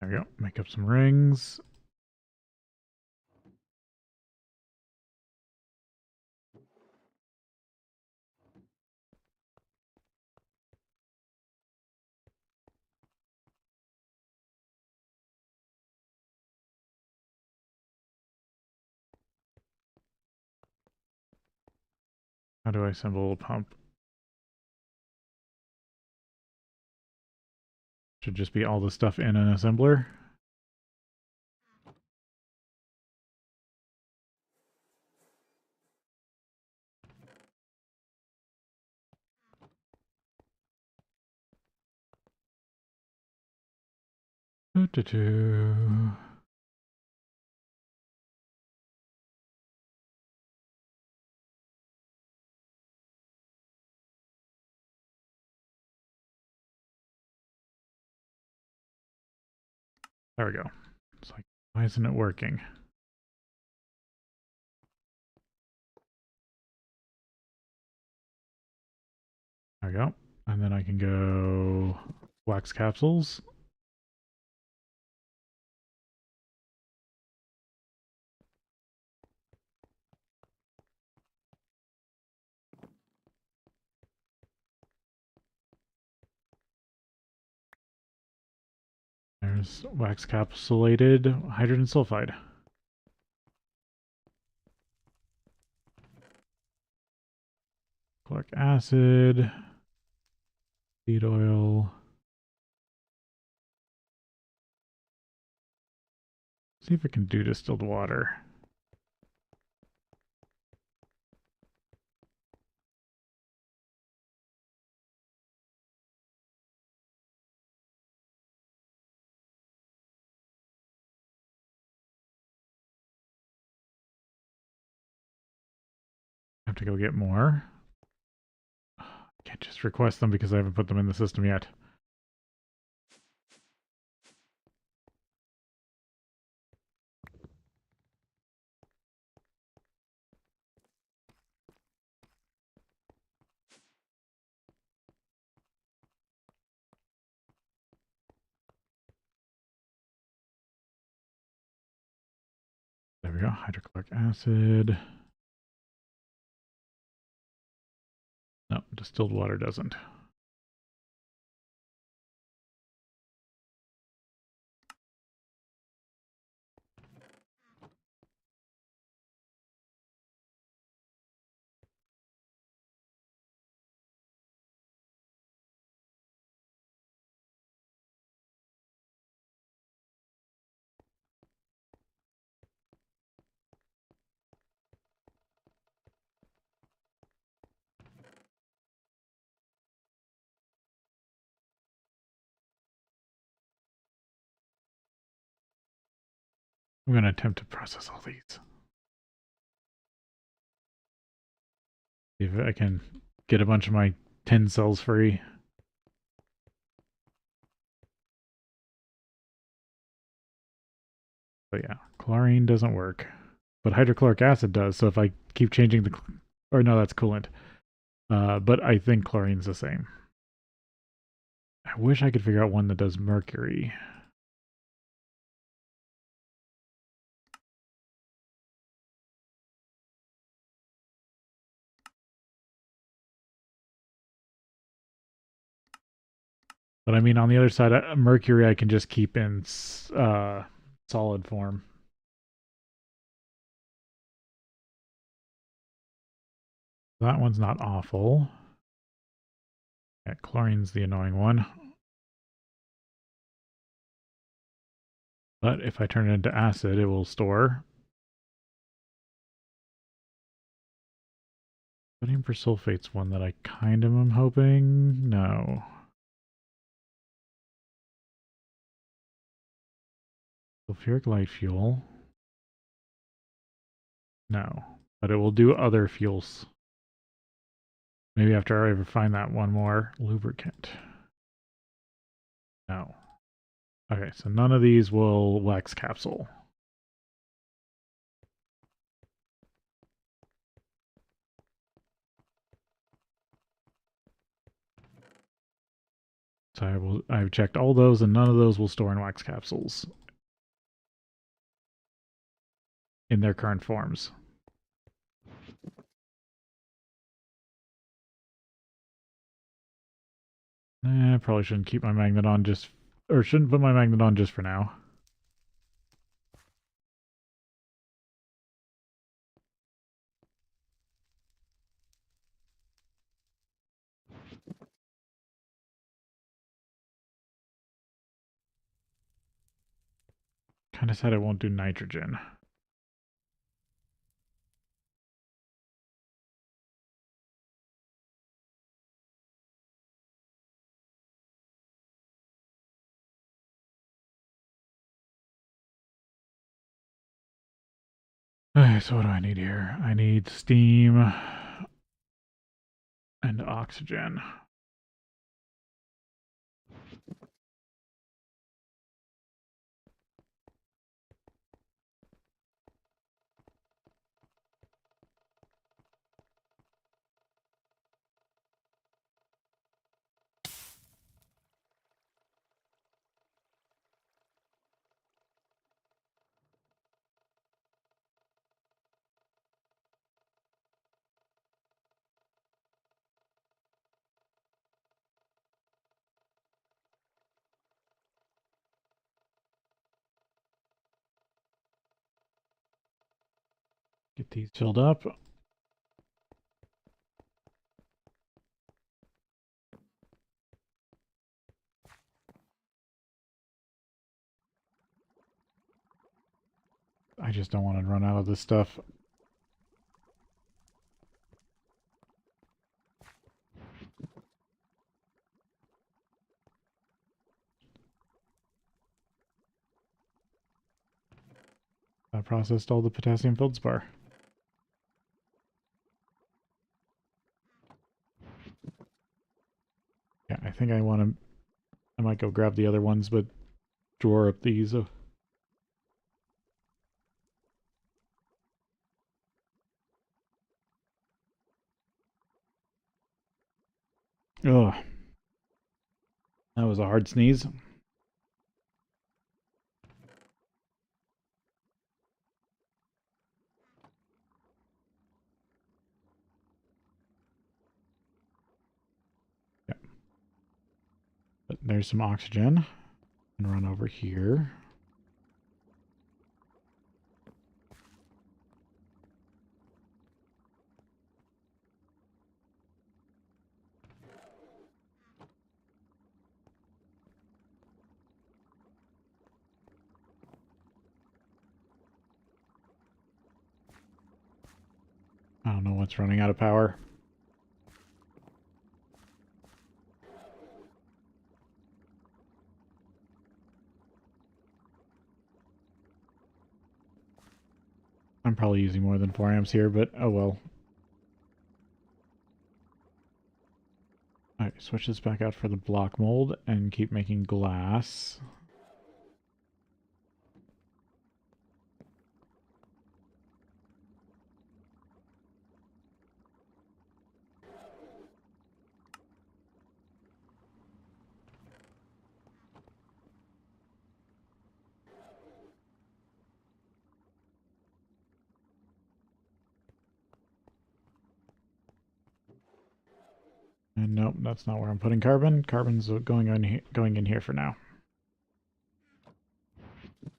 There we go. Make up some rings. How do I assemble a pump? Should just be all the stuff in an assembler. Do-do-do. There we go. It's like, why isn't it working? There we go. And then I can go wax capsules. There's wax capsulated hydrogen sulfide. Caloric acid. Seed oil. See if it can do distilled water. Have to go get more. I can't just request them because I haven't put them in the system yet. There we go, hydrochloric acid. No, distilled water doesn't. I'm going to attempt to process all these. See if I can get a bunch of my tin cells free. But yeah, chlorine doesn't work. but hydrochloric acid does. So if I keep changing the, or no, that's coolant. But I think chlorine's the same. I wish I could figure out one that does mercury. But I mean, on the other side, mercury I can just keep in solid form. That one's not awful. Yeah, chlorine's the annoying one. But if I turn it into acid, it will store. Sodium persulfate's one that I kind of am hoping. No. Sulfuric light fuel. No. But it will do other fuels. Maybe after I ever find that one more lubricant. No. Okay, so none of these will wax capsule. So I've checked all those, and none of those will store in wax capsules in their current forms. I probably shouldn't keep my magnet on or shouldn't put my magnet on just for now. Kind of said I won't do nitrogen. Okay, so what do I need here? I need steam and oxygen. Get these filled up. I just don't want to run out of this stuff. I processed all the potassium feldspar. Yeah, I think I might go grab the other ones, but drawer up these. Ugh. That was a hard sneeze. Yeah. But there's some oxygen. And run over here. I don't know what's running out of power. I'm probably using more than 4 amps here, but oh well. Alright, switch this back out for the block mold and keep making glass. And nope, that's not where I'm putting carbon. Carbon's going in here for now.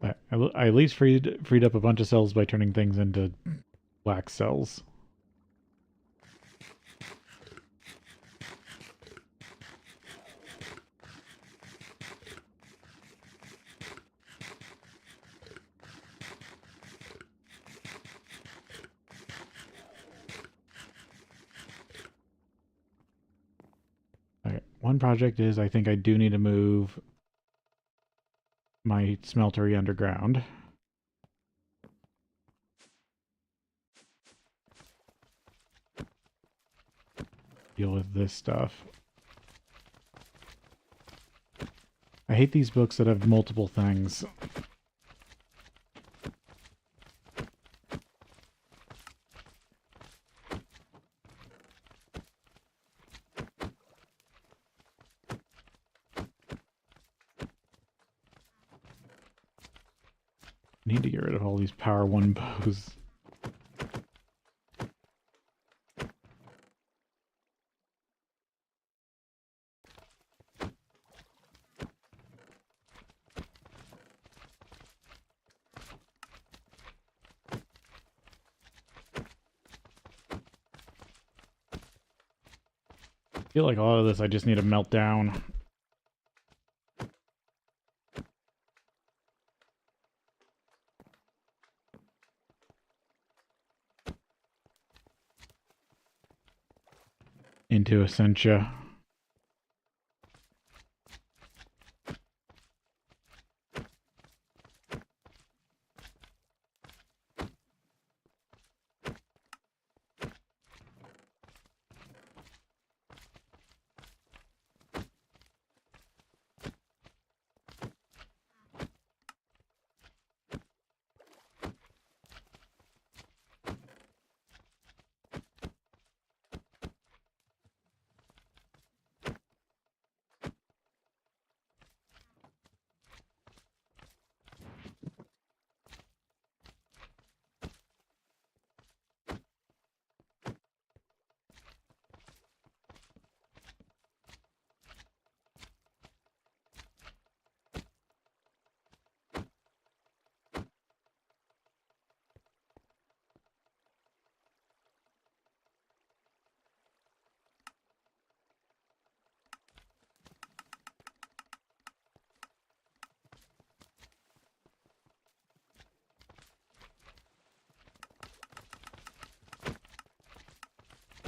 But I at least freed up a bunch of cells by turning things into wax cells. Okay, one project is I think I do need to move my smeltery underground. Deal with this stuff. I hate these books that have multiple things. Need to get rid of all these power 1 bows. I feel like a lot of this I just need to melt down. Into Essentia.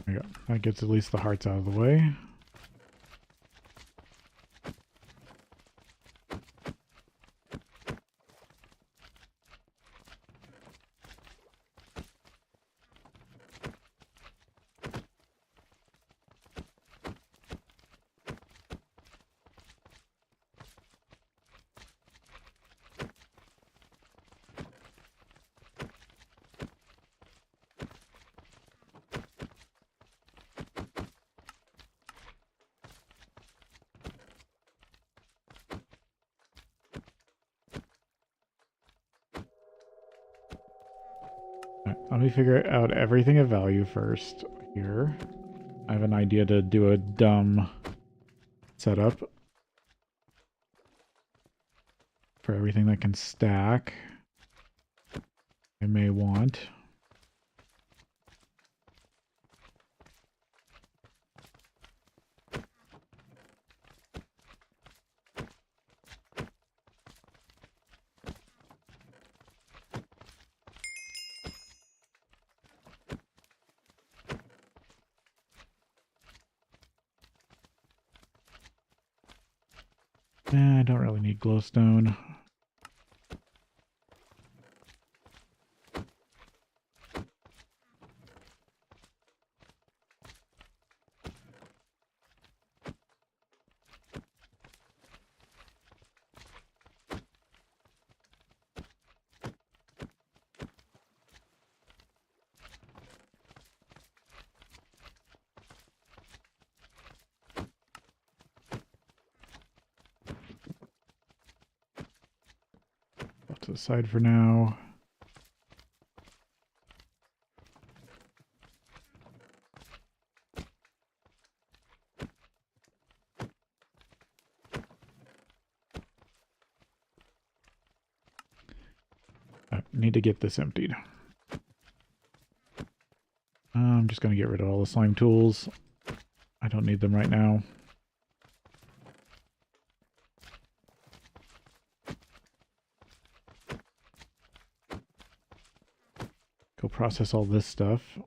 There we go. That gets at least the hearts out of the way. Let me figure out everything of value first here. I have an idea to do a dumb setup for everything that can stack. I may want. I don't really need glowstone. To the side for now. I need to get this emptied. I'm just going to get rid of all the slime tools. I don't need them right now. Go process all this stuff.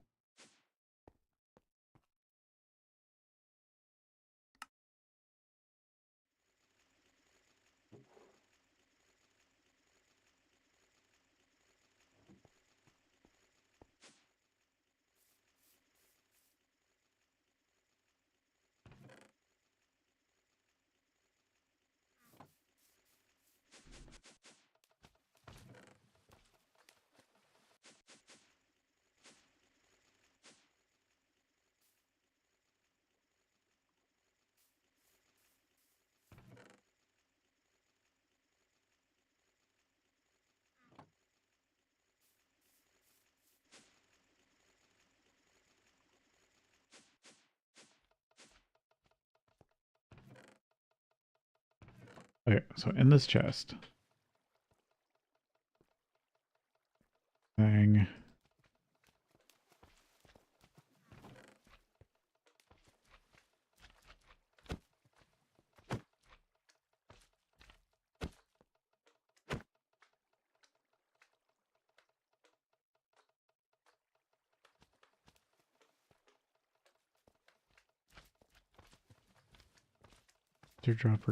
Okay, so in this chest. Thing.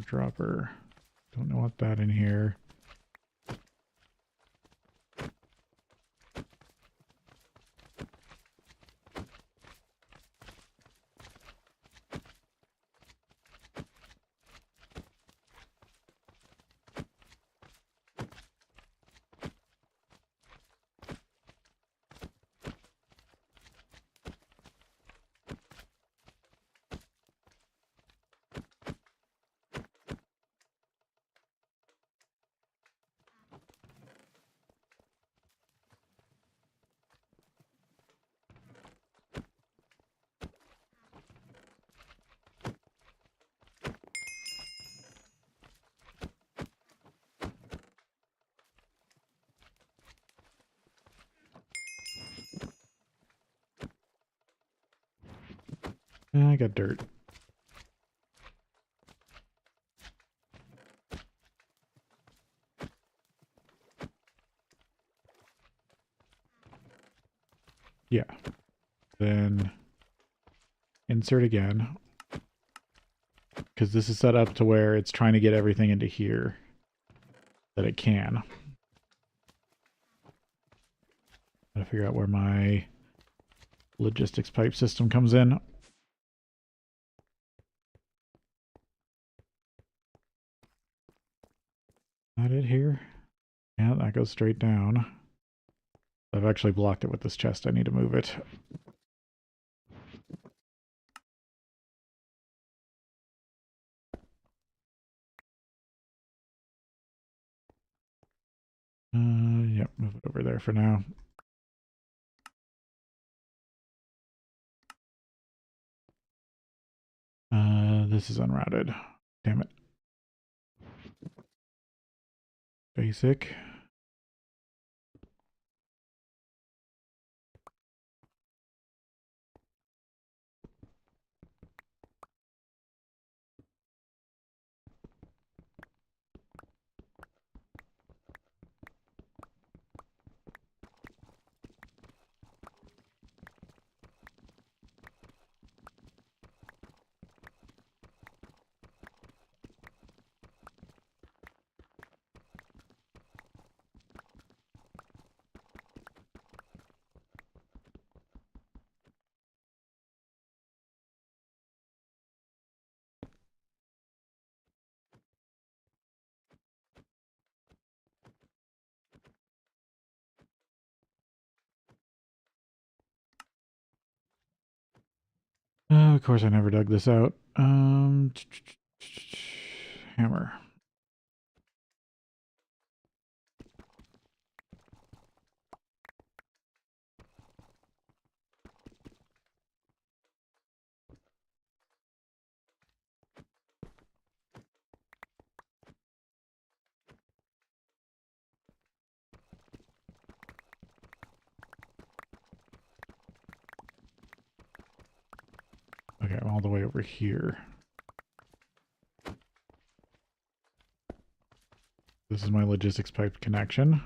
Dropper. Don't know what that in here. I got dirt. Yeah. Then insert again. Because this is set up to where it's trying to get everything into here that it can. Gotta figure out where my logistics pipe system comes in. Not it here? Yeah, that goes straight down. I've actually blocked it with this chest. I need to move it. Yep, move it over there for now. This is unrouted. Damn it. Basic. Of course, I never dug this out. Hammer. all the way over here. This is my logistics pipe connection.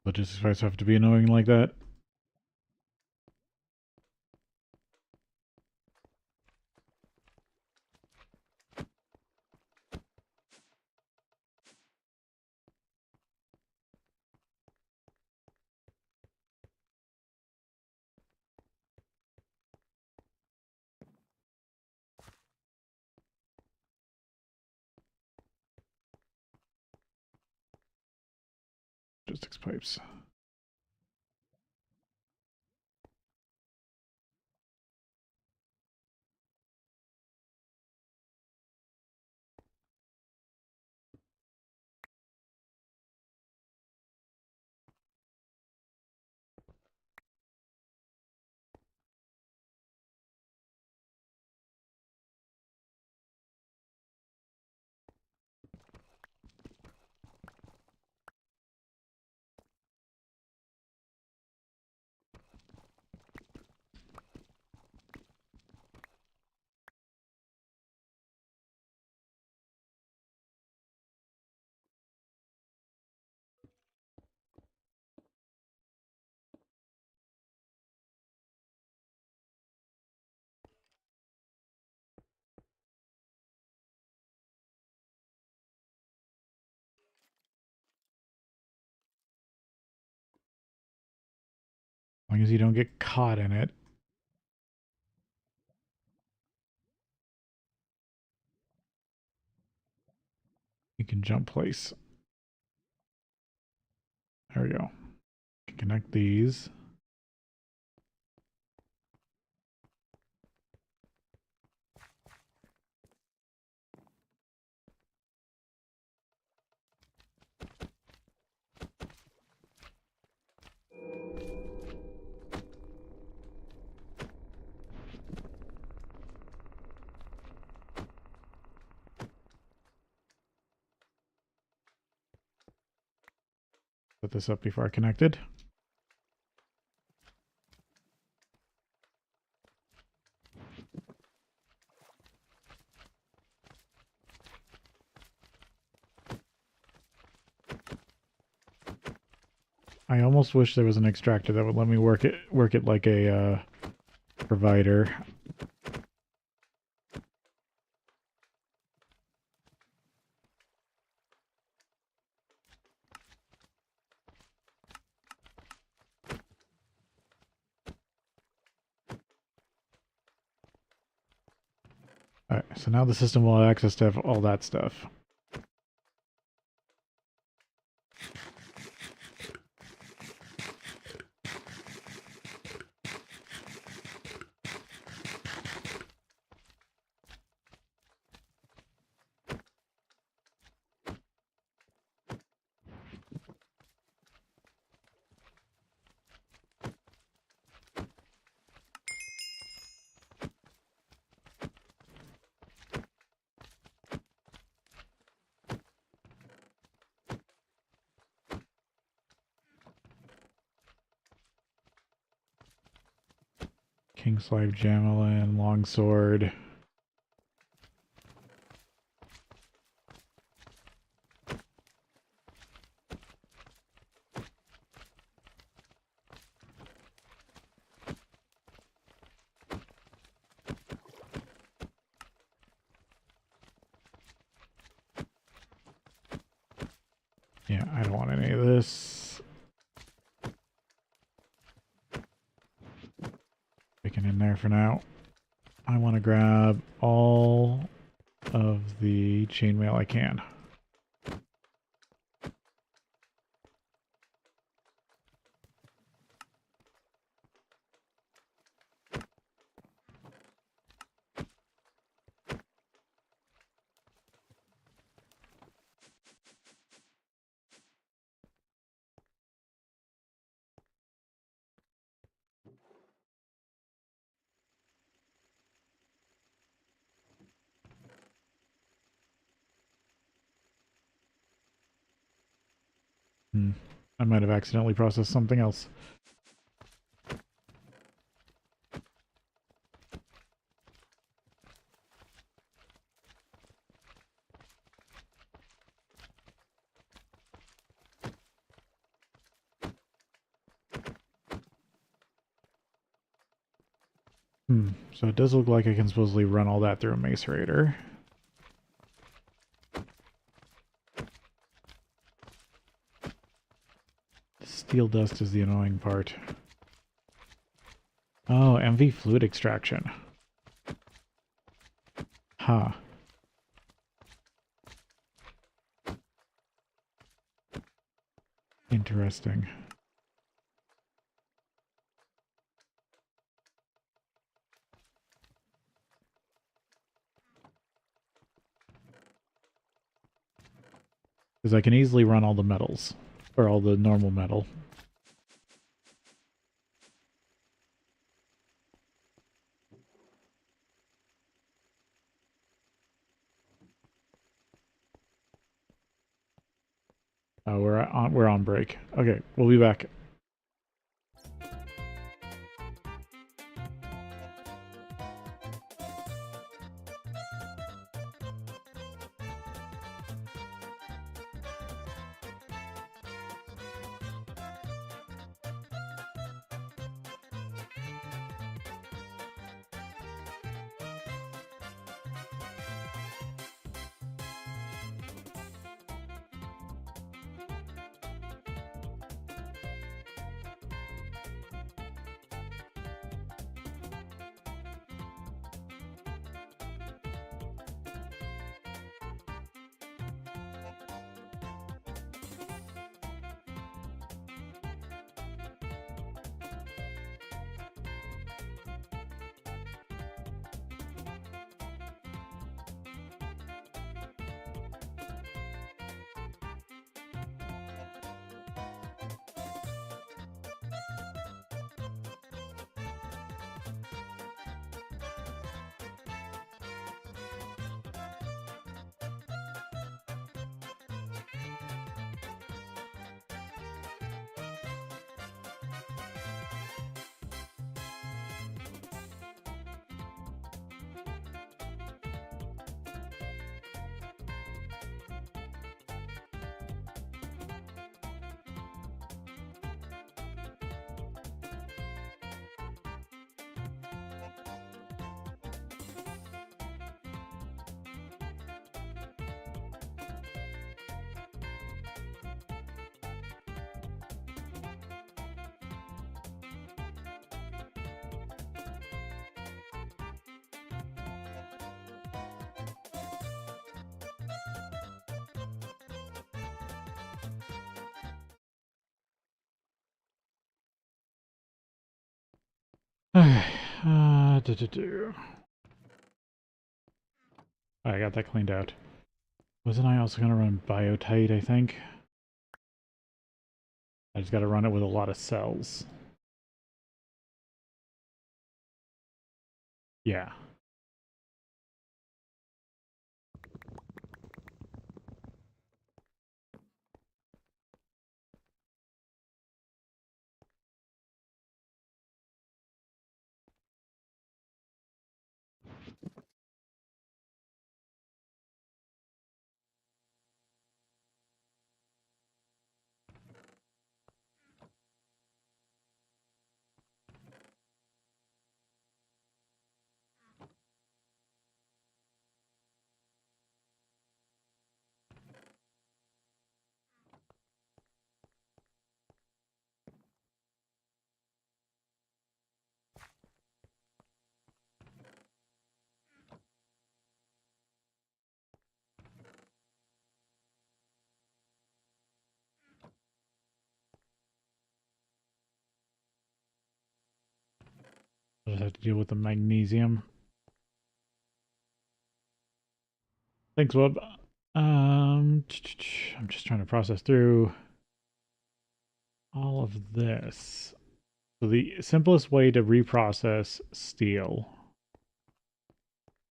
Logistics pipes have to be annoying like that. Logistics pipes. As long as you don't get caught in it. You can jump place. There we go. Connect these. Set this up before I connected. I almost wish there was an extractor that would let me work it like a provider. Alright, so now the system will have access to all that stuff. Kingslave Javelin, Longsword. Yeah, I don't want any of this. Sticking in there for now. I want to grab all of the chainmail I can. I might have accidentally processed something else. So it does look like I can supposedly run all that through a macerator. Steel dust is the annoying part. Oh, MV fluid extraction. Huh. Interesting. Because I can easily run all the metals. Or all the normal metal. Oh, we're on break. Okay, we'll be back. I got that cleaned out. Wasn't I also going to run biotite, I think? I just got to run it with a lot of cells. Yeah. I just have to deal with the magnesium. Thanks, Wub. I'm just trying to process through all of this. So the simplest way to reprocess steel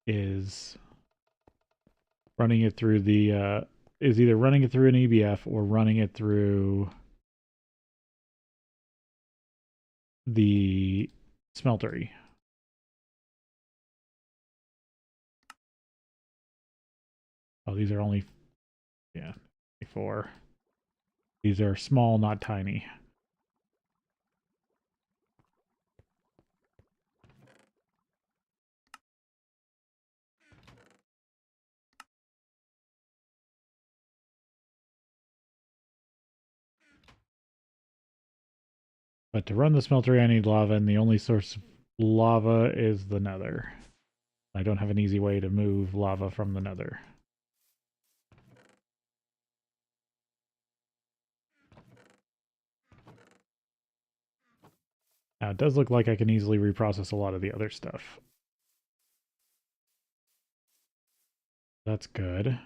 is running it through the is either running it through an EBF or running it through the smeltery. Oh, these are only, yeah, 4. These are small, not tiny. But to run the smeltery, I need lava, and the only source of lava is the nether. I don't have an easy way to move lava from the nether. Now, it does look like I can easily reprocess a lot of the other stuff. That's good.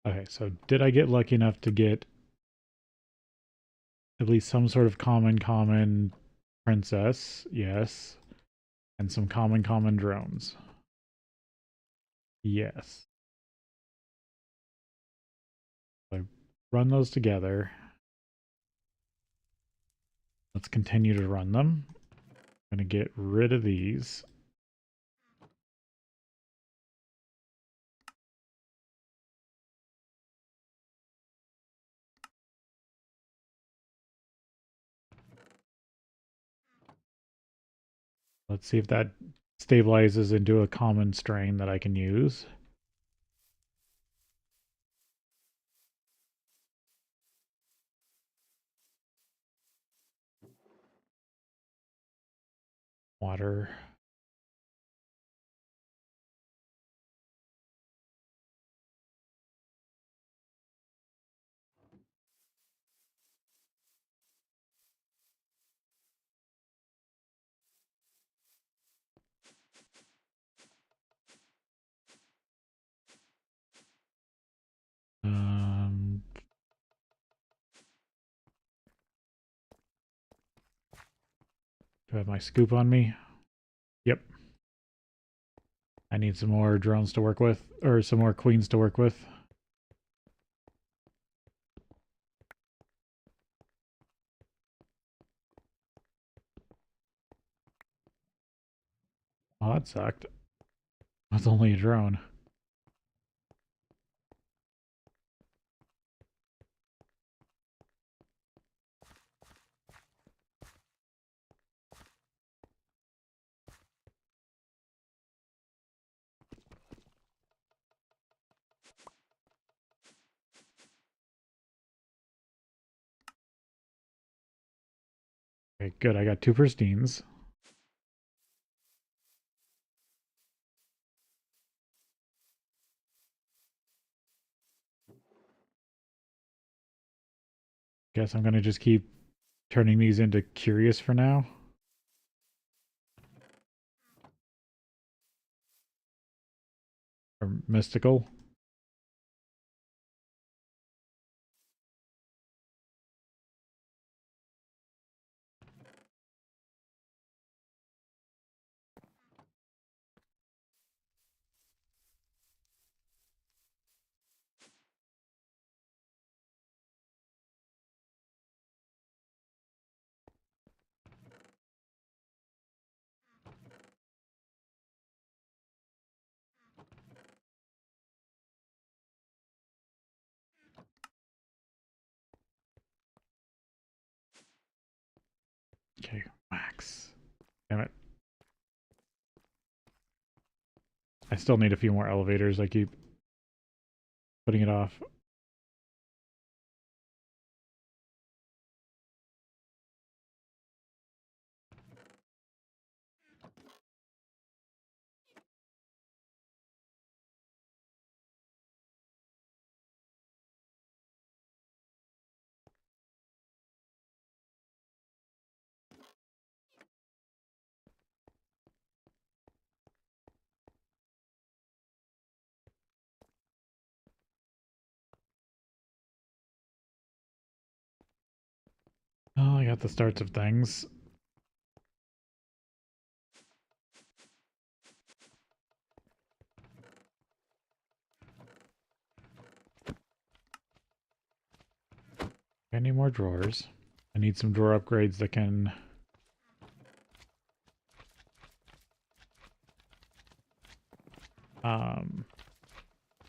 Okay, so did I get lucky enough to get at least some sort of common princess? Yes. And some common drones. Yes. So I run those together. Let's continue to run them. I'm going to get rid of these. Let's see if that stabilizes into a common strain that I can use. Water. Um, do I have my scoop on me? Yep. I need some more drones to work with, or some more queens to work with. Oh, that sucked. That's only a drone. Okay, good. I got 2 pristines. Guess I'm gonna just keep turning these into curious for now. Or mystical. Okay, max. Damn it. I still need a few more elevators. I keep putting it off. Oh, I got the starts of things. I need more drawers. I need some drawer upgrades that can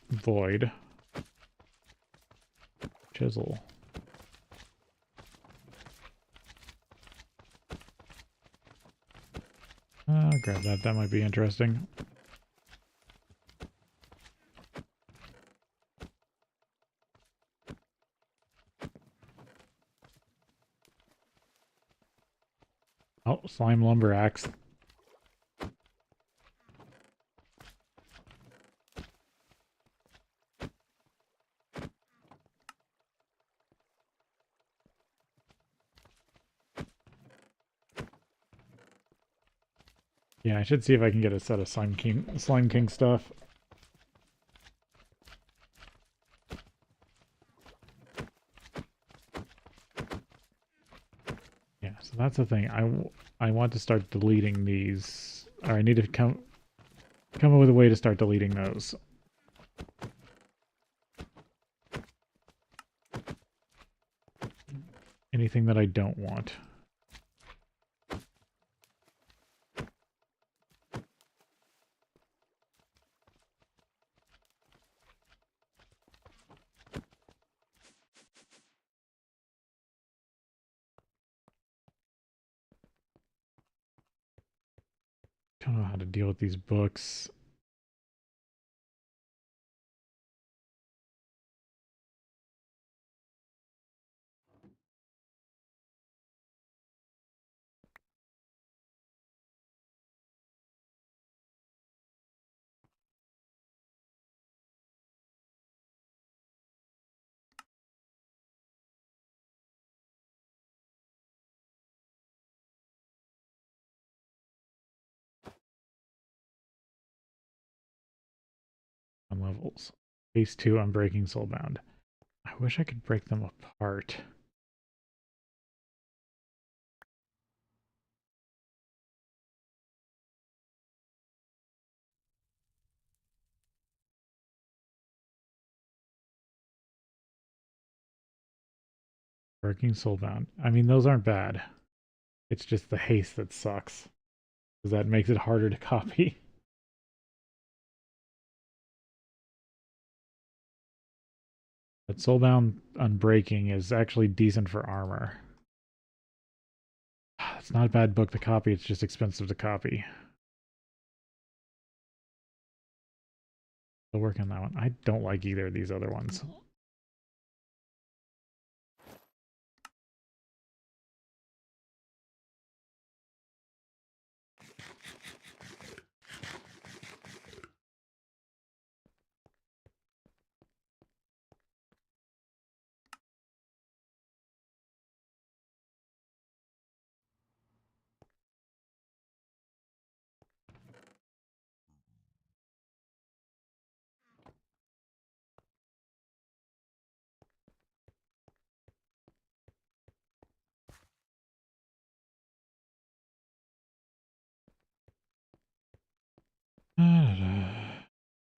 void. Chisel. I'll grab that. That might be interesting. Oh, slime lumber axe. Yeah, I should see if I can get a set of Slime King stuff. Yeah, so that's the thing. I want to start deleting these. Or I need to come up with a way to start deleting those. Anything that I don't want. Don't know how to deal with these books. On levels. Phase 2, Unbreaking Soulbound. I wish I could break them apart. Breaking Soulbound. I mean, those aren't bad. It's just the haste that sucks. Because that makes it harder to copy. But Soulbound Unbreaking is actually decent for armor. It's not a bad book to copy, it's just expensive to copy. I'll work on that one. I don't like either of these other ones.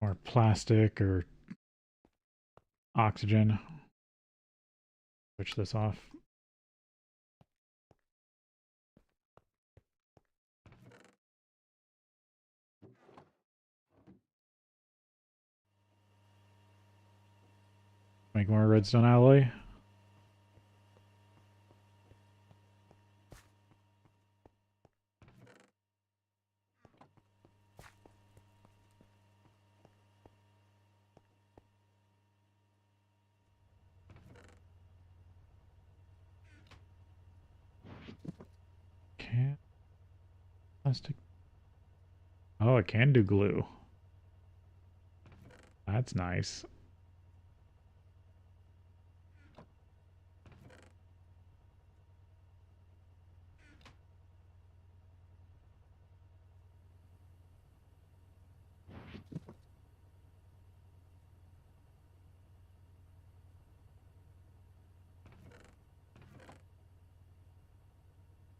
Or plastic or oxygen. Switch this off. Make more redstone alloy. Can plastic. Oh, it can do glue. That's nice.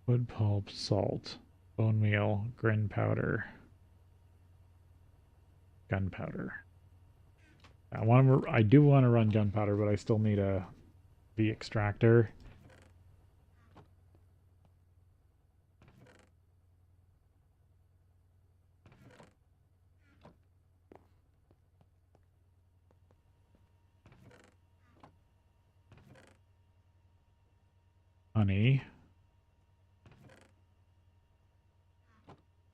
Wood pulp, salt, bone meal, grain powder, gunpowder. I do want to run gunpowder, but I still need the extractor. Honey.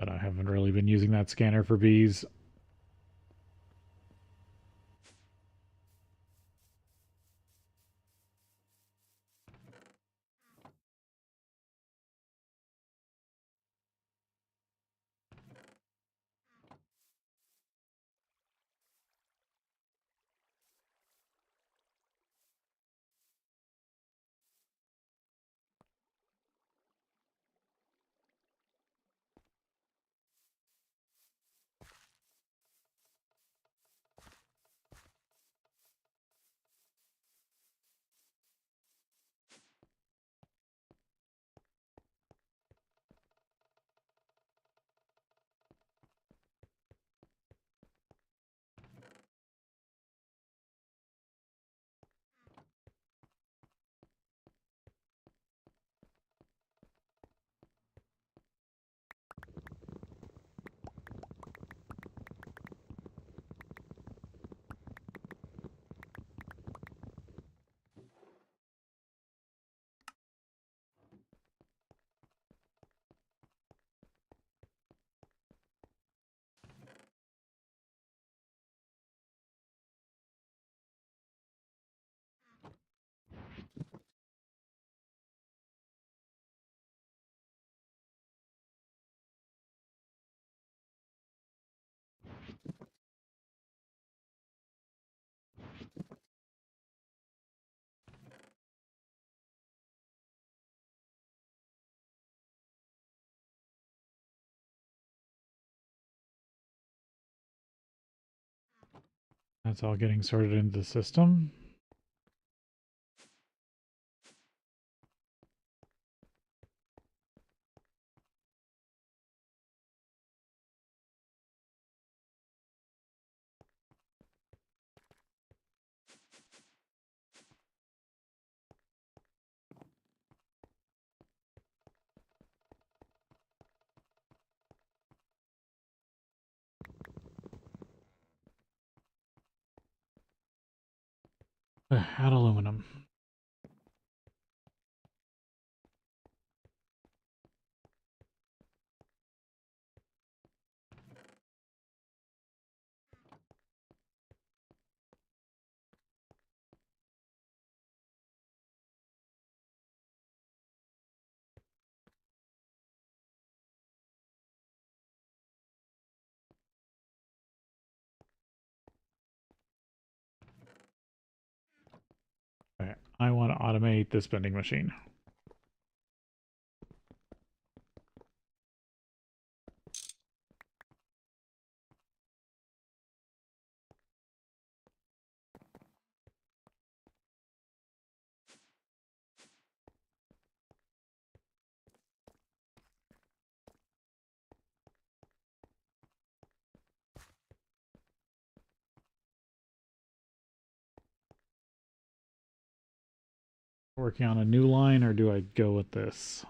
But I haven't really been using that scanner for bees. That's all getting sorted into the system. Add aluminum. Okay, I want to automate this vending machine. Working on a new line, or do I go with this?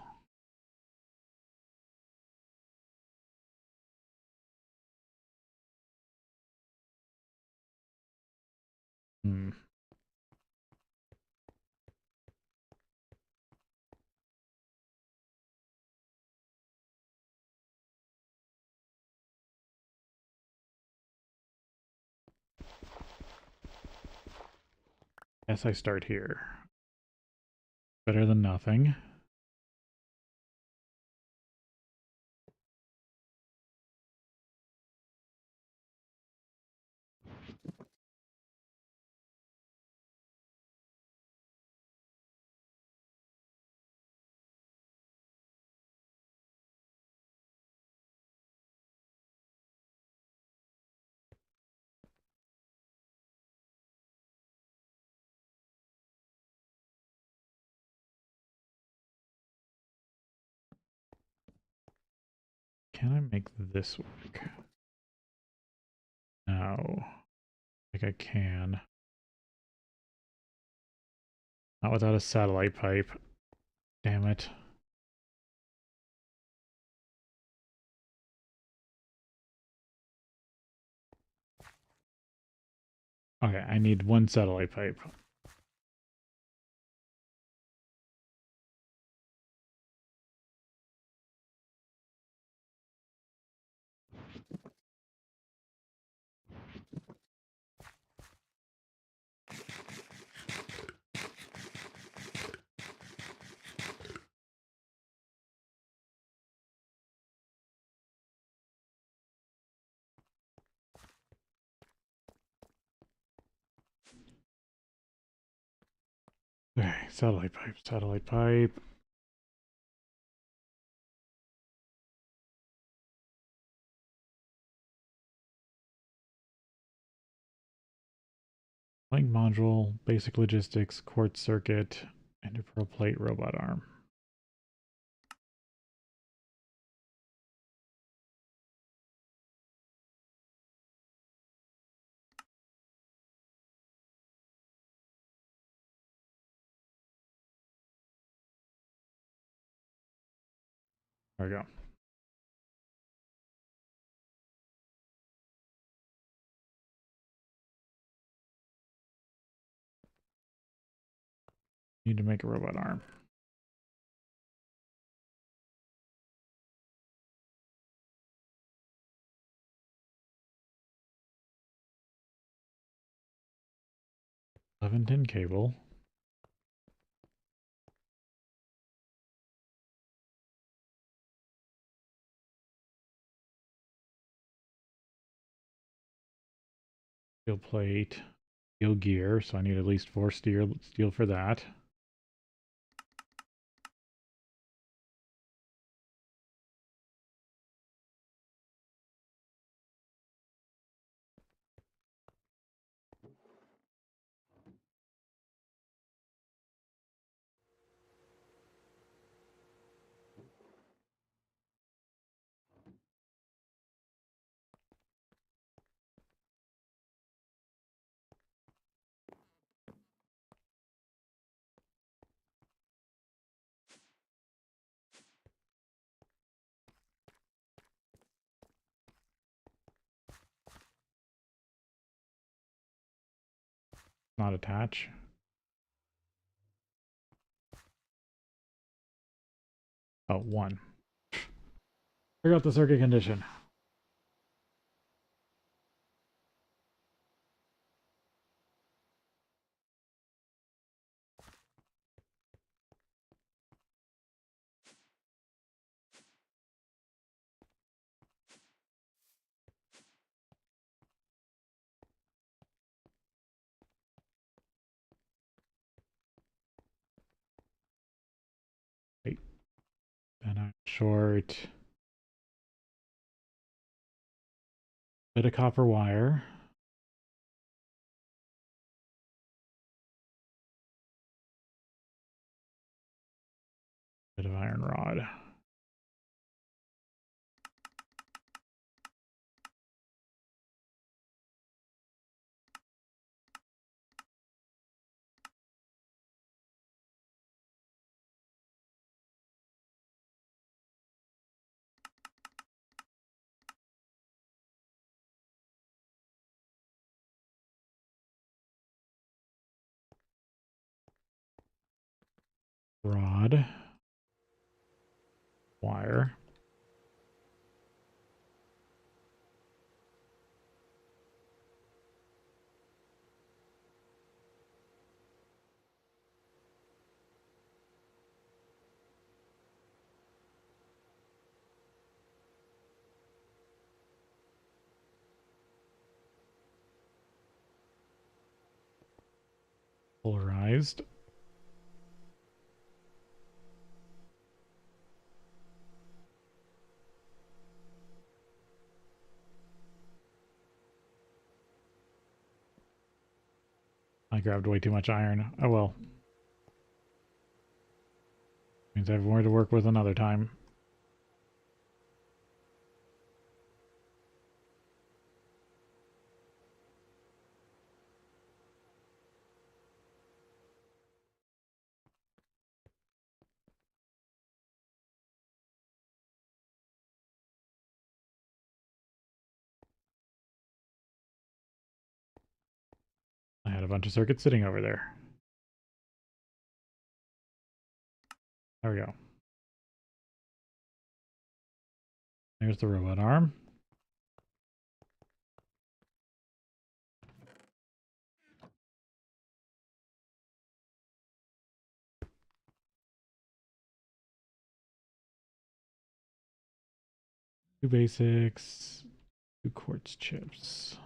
Hmm. Guess I start here. Better than nothing. Can I make this work? No. I think I can. Not without a satellite pipe. Damn it. Okay, I need one satellite pipe. Okay, satellite pipe, satellite pipe. Link module, basic logistics, quartz circuit, interpearl plate, robot arm. There we go. Need to make a robot arm. Tin cable. Steel plate. Steel gear, so I need at least 4 steel for that. Not attach. Oh, 1. Figure out the circuit condition. Wait. Then I'm short. Bit of copper wire. Bit of iron rod. Rod. Wire. Polarized. I grabbed way too much iron. Oh well. Means I have more to work with another time. a bunch of circuits sitting over there. There we go. There's the robot arm. Two basics, two quartz chips.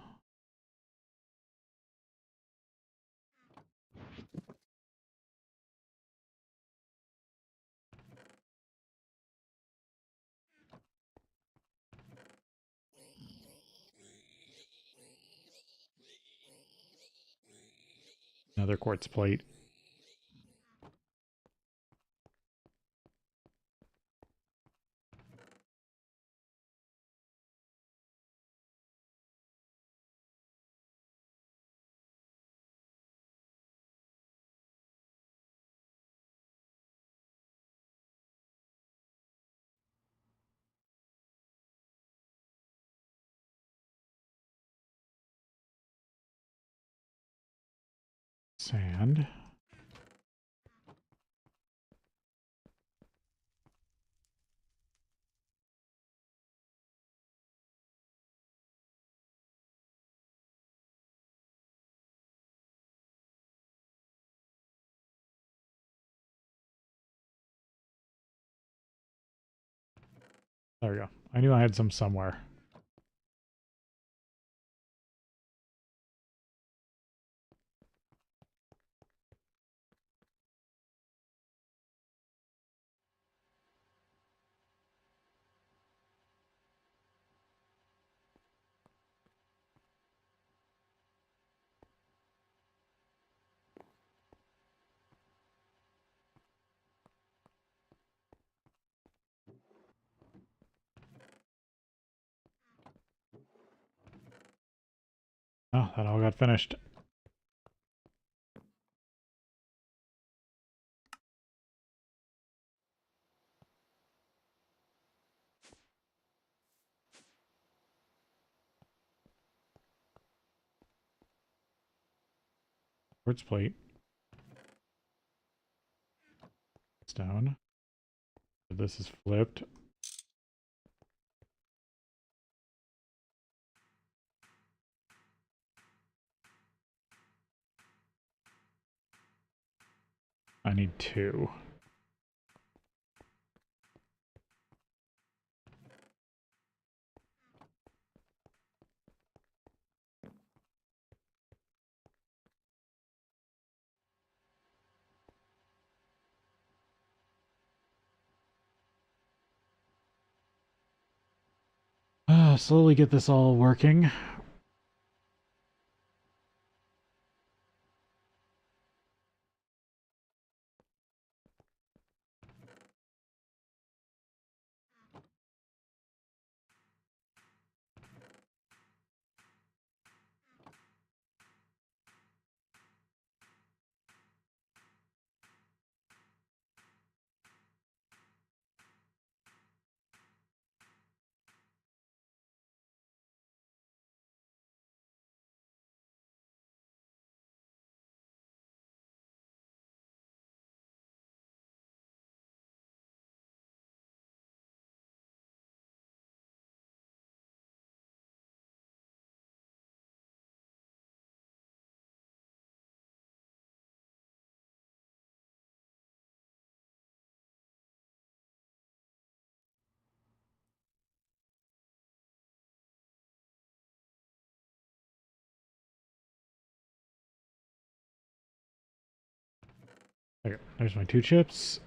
Another quartz plate. Sand. There we go. I knew I had some somewhere. Oh, that all got finished. Quartz plate. Stone. This is flipped. I need two. Slowly get this all working. Okay, there's my two chips.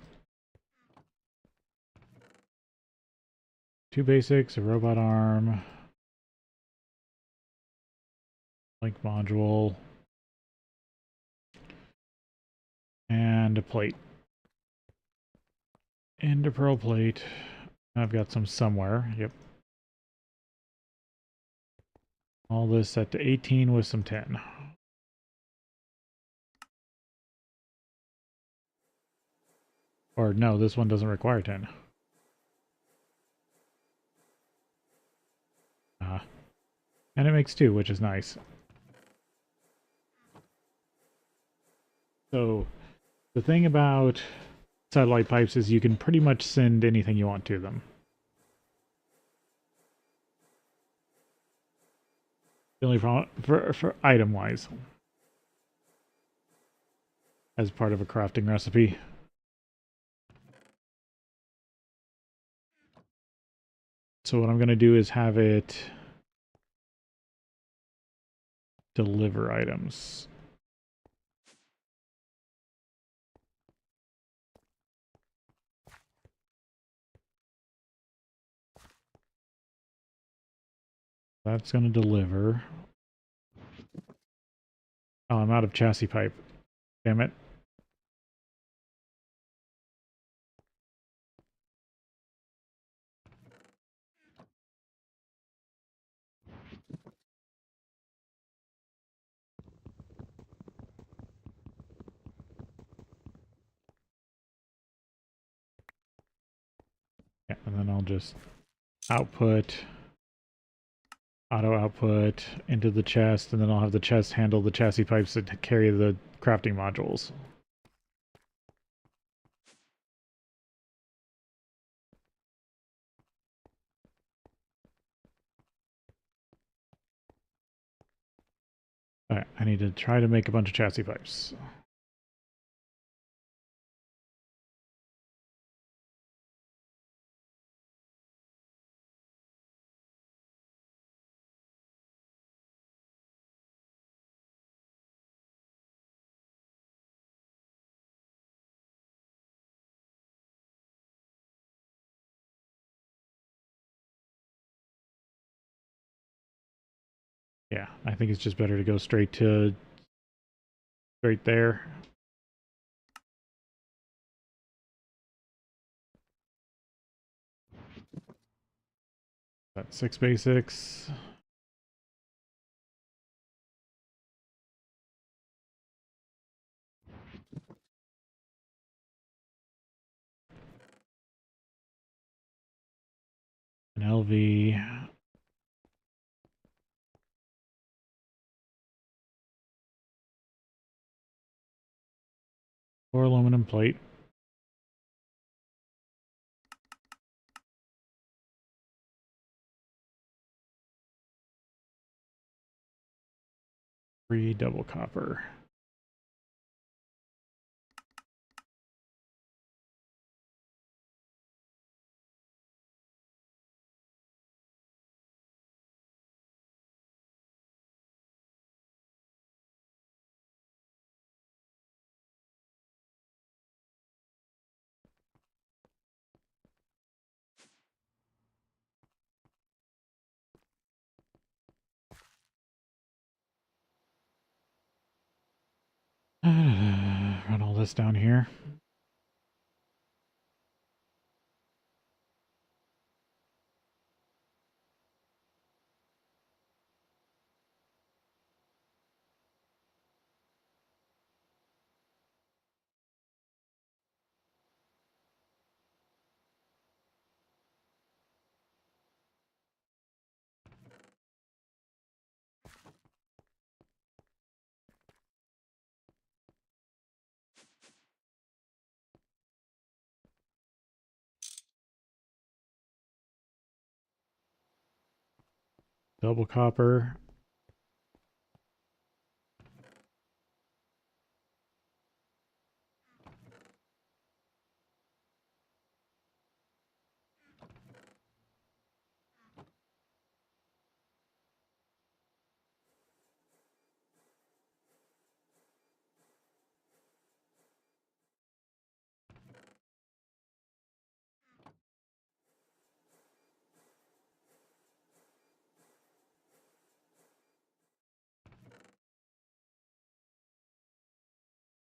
Two basics, a robot arm, link module, and a plate. And a pearl plate. I've got some somewhere. Yep. All this set to 18 with some 10. Or no, this one doesn't require 10. And it makes 2, which is nice. So the thing about satellite pipes is you can pretty much send anything you want to them. The only problem for item wise, as part of a crafting recipe. So what I'm going to do is have it deliver items. That's going to deliver. Oh, I'm out of chassis pipe. Damn it. Yeah, and then I'll just output, auto output into the chest, and then I'll have the chest handle the chassis pipes that carry the crafting modules. Alright, I need to try to make a bunch of chassis pipes. Yeah, I think it's just better to go straight there. That's 6 basics. An LV. 4 aluminum plate. Three double copper. Run all this down here. Double copper.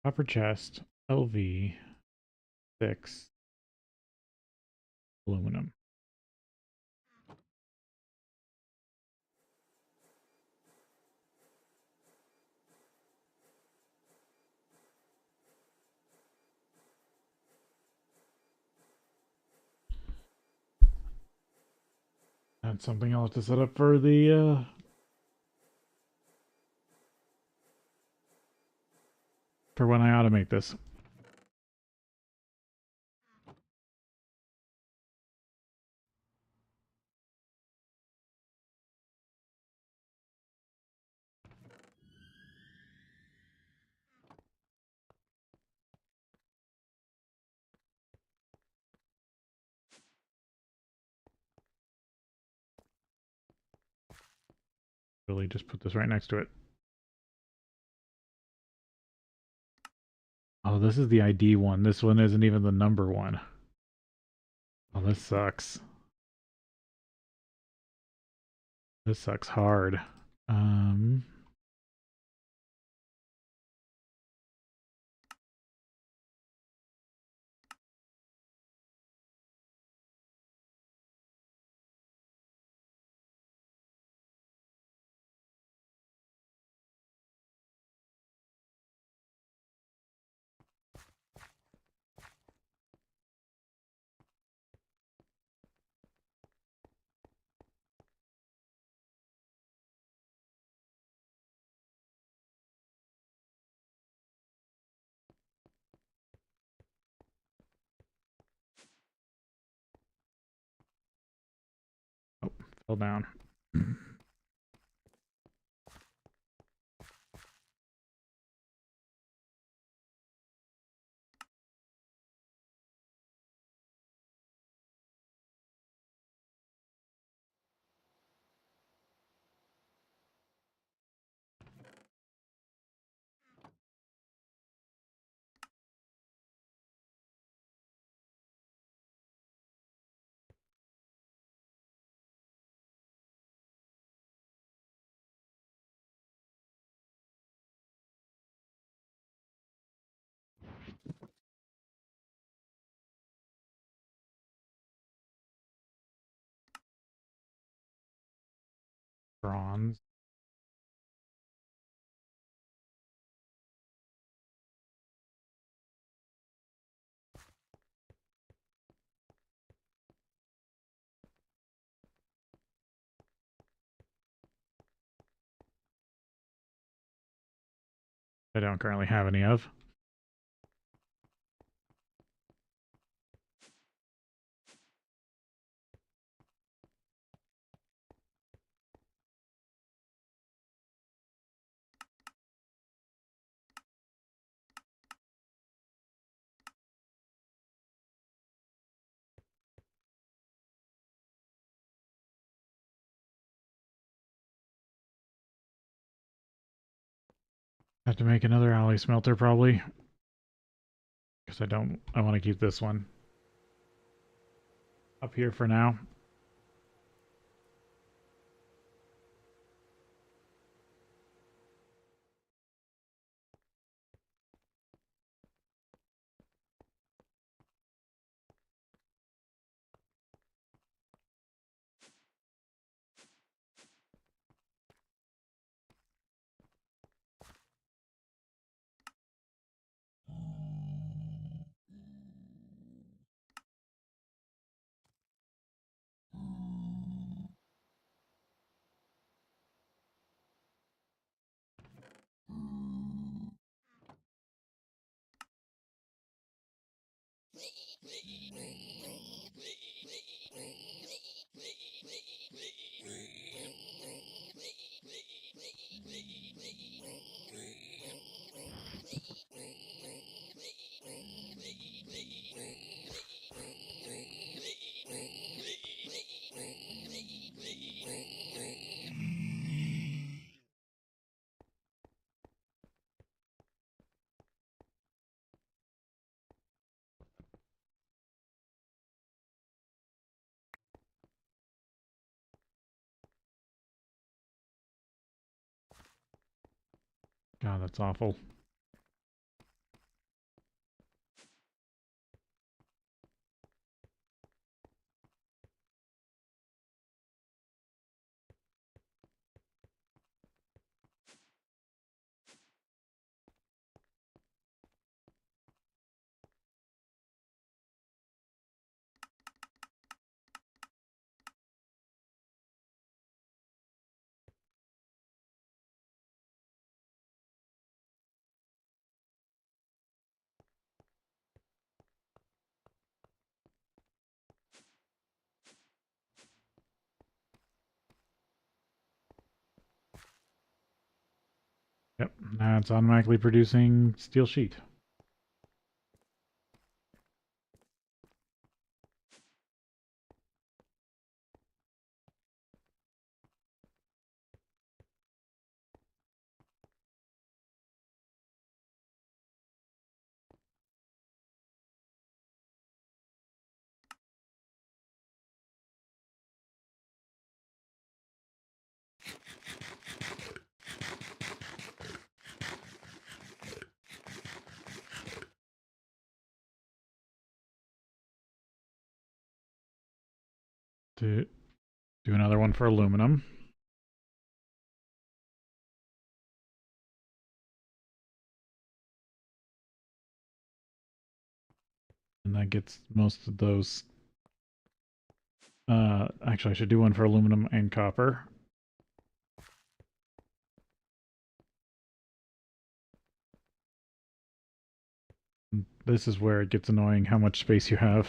Copper chest. LV. 6. Aluminum. That's something I'll have to set up for the for when I automate this. Really just put this right next to it. Oh, this is the ID one. This one isn't even the number one. Oh, this sucks. This sucks hard. Um, oh, fell down. Bronze. I don't currently have any of. Have to make another alloy smelter probably. Because I want to keep this one up here for now. God, that's awful. Yep, now it's automatically producing steel sheet. To do another one for aluminum. And that gets most of those. Actually, I should do one for aluminum and copper. This is where it gets annoying how much space you have.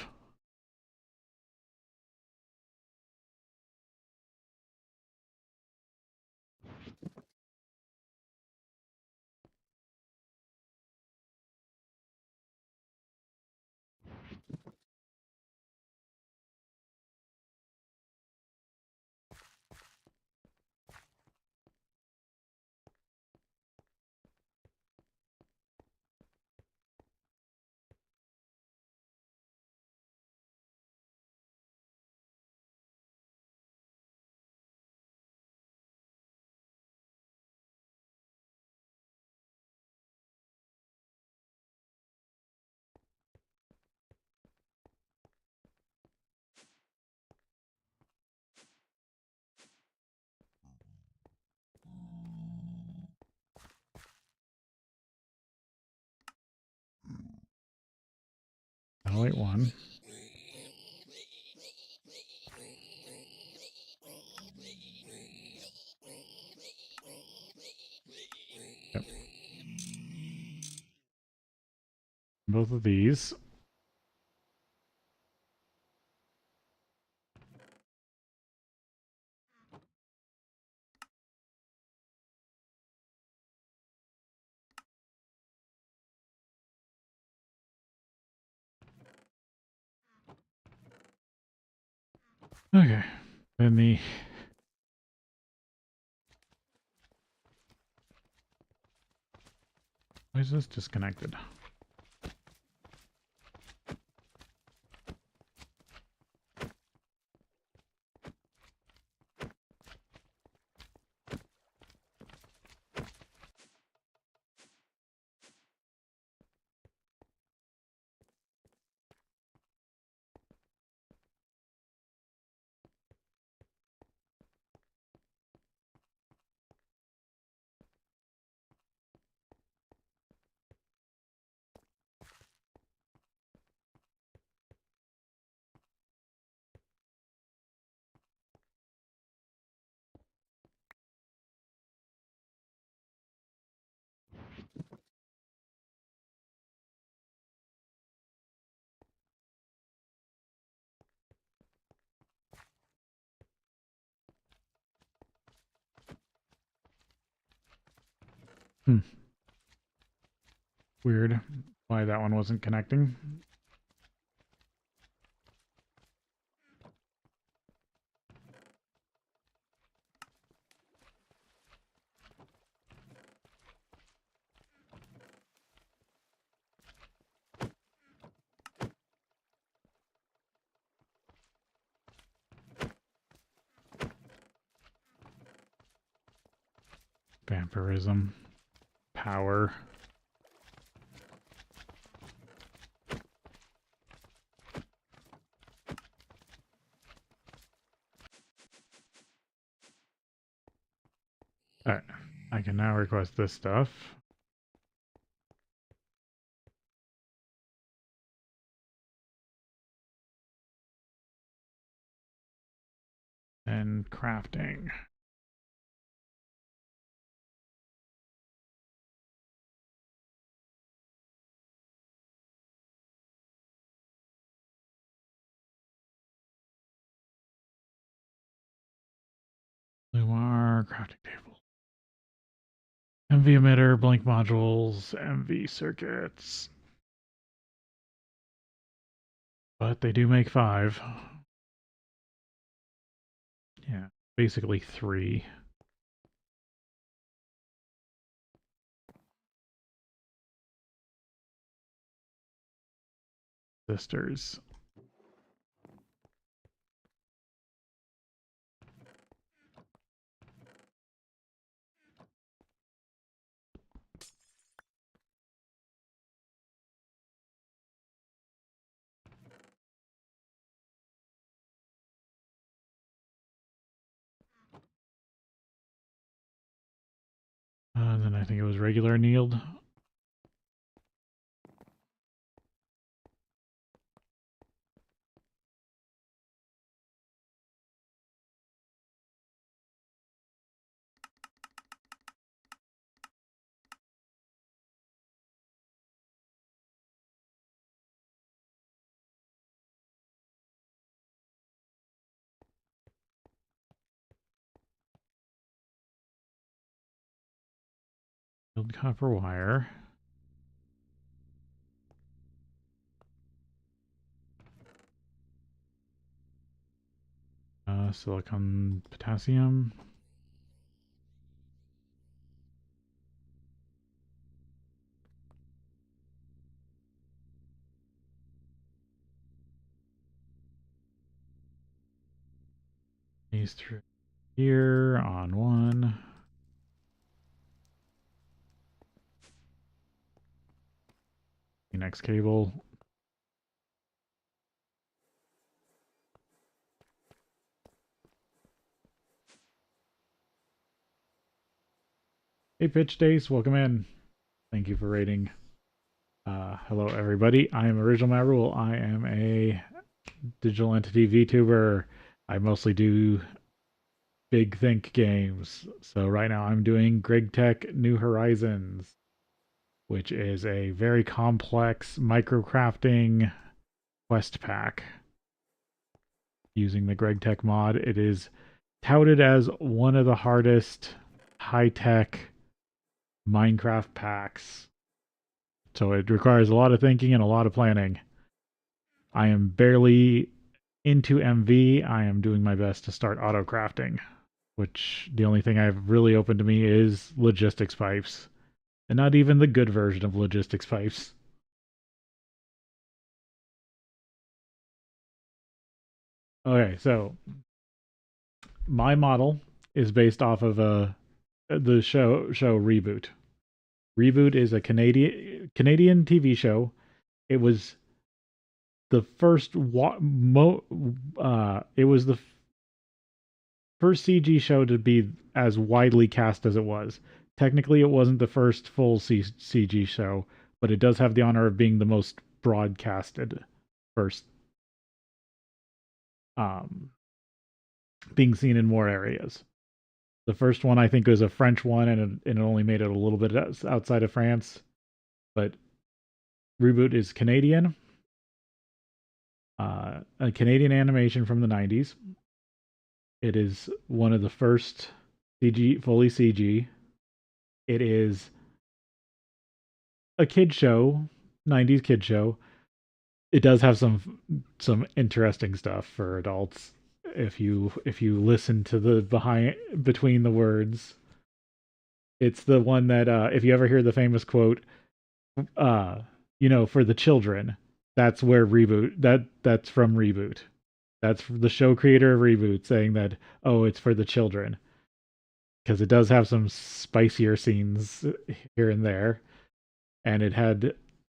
I'll wait one. Yep. Both of these. Okay. Then the why is this disconnected? Hmm. Weird. Why that one wasn't connecting. Vampirism. Power. Alright. I can now request this stuff. And crafting. Lumar crafting table. MV emitter, blink modules, MV circuits. But they do make 5. Yeah, basically 3. Sisters. Then I think it was regular annealed. Annealed copper wire. Silicon potassium. These through here on 1. Next cable. Hey Pitch Days, welcome in. Thank you for rating. Hello everybody, I am Original MaRul. I am a digital entity VTuber. I mostly do big think games. So right now I'm doing GregTech New Horizons, which is a very complex microcrafting quest pack using the GregTech mod. It is touted as one of the hardest high-tech Minecraft packs. So it requires a lot of thinking and a lot of planning. I am barely into MV. I am doing my best to start auto crafting, which the only thing I've really open to me is logistics pipes. And not even the good version of logistics pipes. Okay, so my model is based off of the show Reboot. Reboot is a Canadian TV show. It was the first it was the first CG show to be as widely cast as it was. Technically, it wasn't the first full CG show, but it does have the honor of being the most broadcasted first, um, being seen in more areas. The first one, I think, was a French one, and it only made it a little bit outside of France. But Reboot is Canadian, a Canadian animation from the 90s. It is one of the first fully CG. It is a kid show, 90s kid show. It does have some interesting stuff for adults if you listen to the between the words. It's the one that if you ever hear the famous quote, for the children, that's where that's from Reboot. That's the show creator of Reboot saying that, oh, it's for the children. Because it does have some spicier scenes here and there. And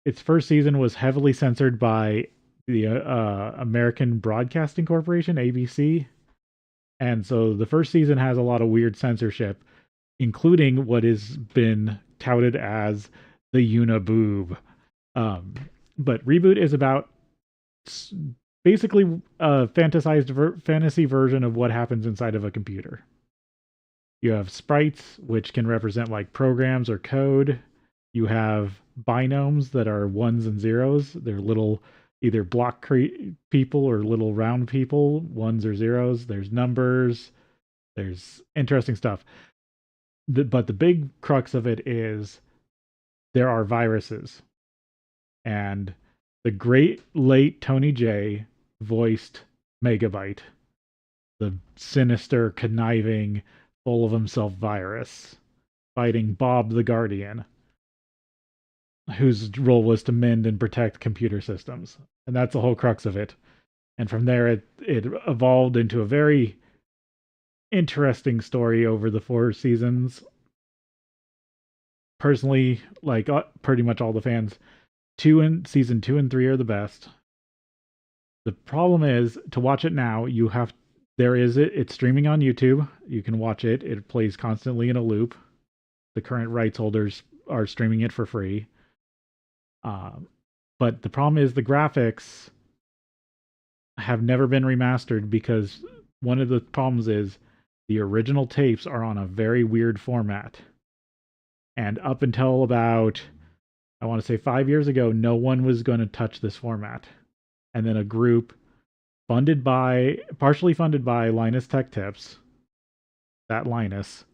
its first season was heavily censored by the American Broadcasting Corporation, ABC. And so the first season has a lot of weird censorship, including what has been touted as the Uniboob. But Reboot is about basically a fantasized fantasy version of what happens inside of a computer. You have sprites, which can represent like programs or code. You have binomes that are ones and zeros. They're little either block people or little round people, ones or zeros. There's numbers. There's interesting stuff. but the big crux of it is there are viruses, and the great late Tony J voiced Megabyte, the sinister, conniving, full of himself virus, fighting Bob the Guardian, whose role was to mend and protect computer systems. And that's the whole crux of it. And from there, it evolved into a very interesting story over the 4 seasons. Personally, like pretty much all the fans, season 2 and 3 are the best. The problem is to watch it now, it's streaming on YouTube. You can watch it. It plays constantly in a loop. The current rights holders are streaming it for free. But the problem is the graphics have never been remastered because one of the problems is the original tapes are on a very weird format. And up until about, I want to say 5 years ago, no one was going to touch this format. And then a group partially funded by Linus Tech Tips, that Linus,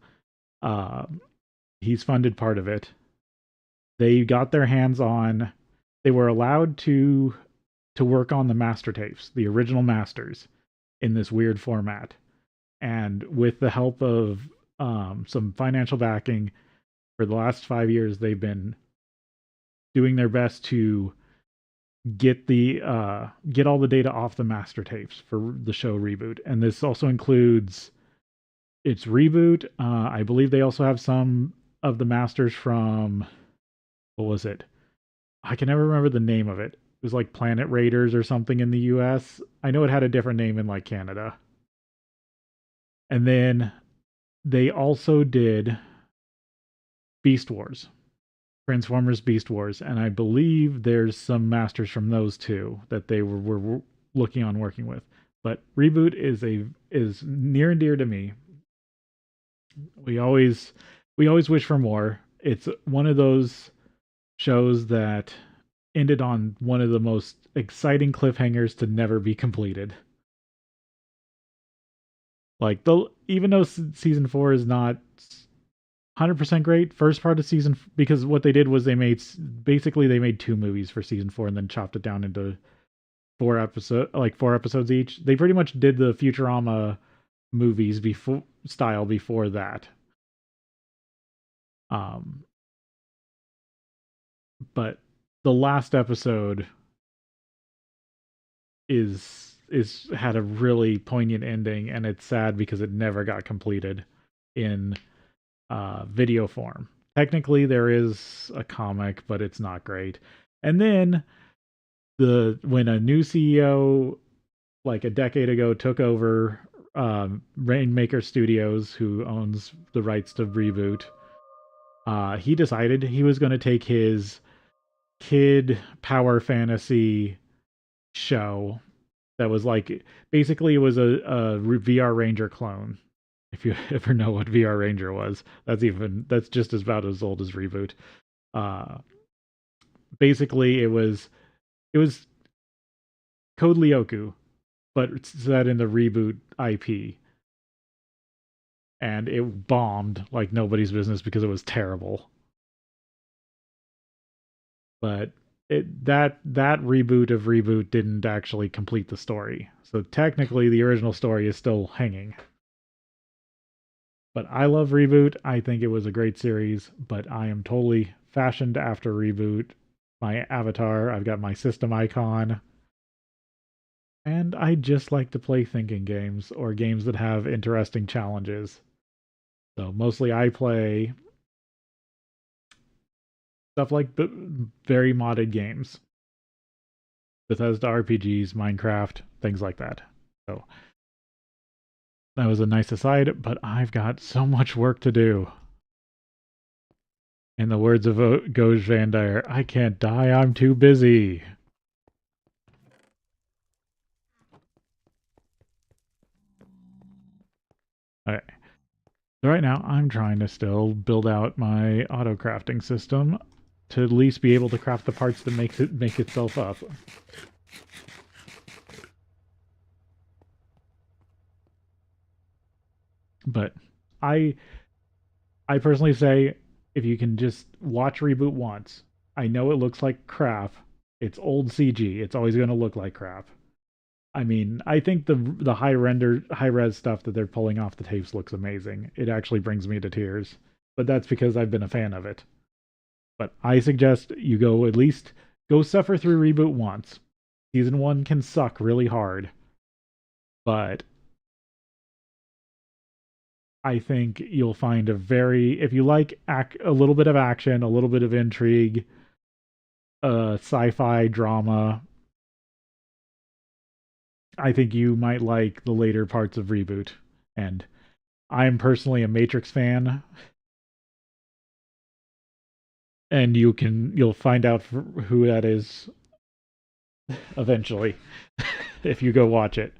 he's funded part of it. They got their hands on, they were allowed to work on the master tapes, the original masters, in this weird format. And with the help of some financial backing, for the last 5 years, they've been doing their best to get all the data off the master tapes for the show Reboot. And this also includes its reboot. I believe they also have some of the masters from, what was it? I can never remember the name of it. It was like Planet Raiders or something in the US. I know it had a different name in like Canada. And then they also did Beast Wars, Transformers Beast Wars, and I believe there's some masters from those two that they were looking on working with. But Reboot is near and dear to me. We always wish for more. It's one of those shows that ended on one of the most exciting cliffhangers to never be completed. Like even though season 4 is not 100% great, first part of season, because what they did was they made 2 movies for season 4 and then chopped it down into 4 episodes each. They pretty much did the Futurama movies before that. But the last episode had a really poignant ending, and it's sad because it never got completed in video form. Technically, there is a comic, but it's not great. And then when a new CEO like a decade ago took over Rainmaker Studios, who owns the rights to Reboot, he decided he was going to take his kid power fantasy show that was like, basically it was a VR Ranger clone. If you ever know what VR Ranger was, that's just about as old as Reboot. Basically it was Code Lyoko, but set in the Reboot IP. And it bombed like nobody's business because it was terrible. But that reboot of Reboot didn't actually complete the story. So technically the original story is still hanging. But I love Reboot. I think it was a great series, but I am totally fashioned after Reboot. My avatar, I've got my system icon. And I just like to play thinking games or games that have interesting challenges. So mostly I play stuff like very modded games, Bethesda RPGs, Minecraft, things like that. So that was a nice aside, but I've got so much work to do. In the words of Goj Van Dyer, I can't die, I'm too busy. Alright. So right now, I'm trying to still build out my auto crafting system to at least be able to craft the parts that make itself up. But I personally say if you can just watch Reboot once, I know it looks like crap. It's old CG. It's always going to look like crap. I mean, I think the high res stuff that they're pulling off the tapes looks amazing. It actually brings me to tears. But that's because I've been a fan of it. But I suggest you go at least go suffer through Reboot once. Season 1 can suck really hard. But I think you'll find if you like a little bit of action, a little bit of intrigue, sci-fi drama, I think you might like the later parts of Reboot. And I'm personally a Matrix fan, and you'll find out who that is eventually if you go watch it.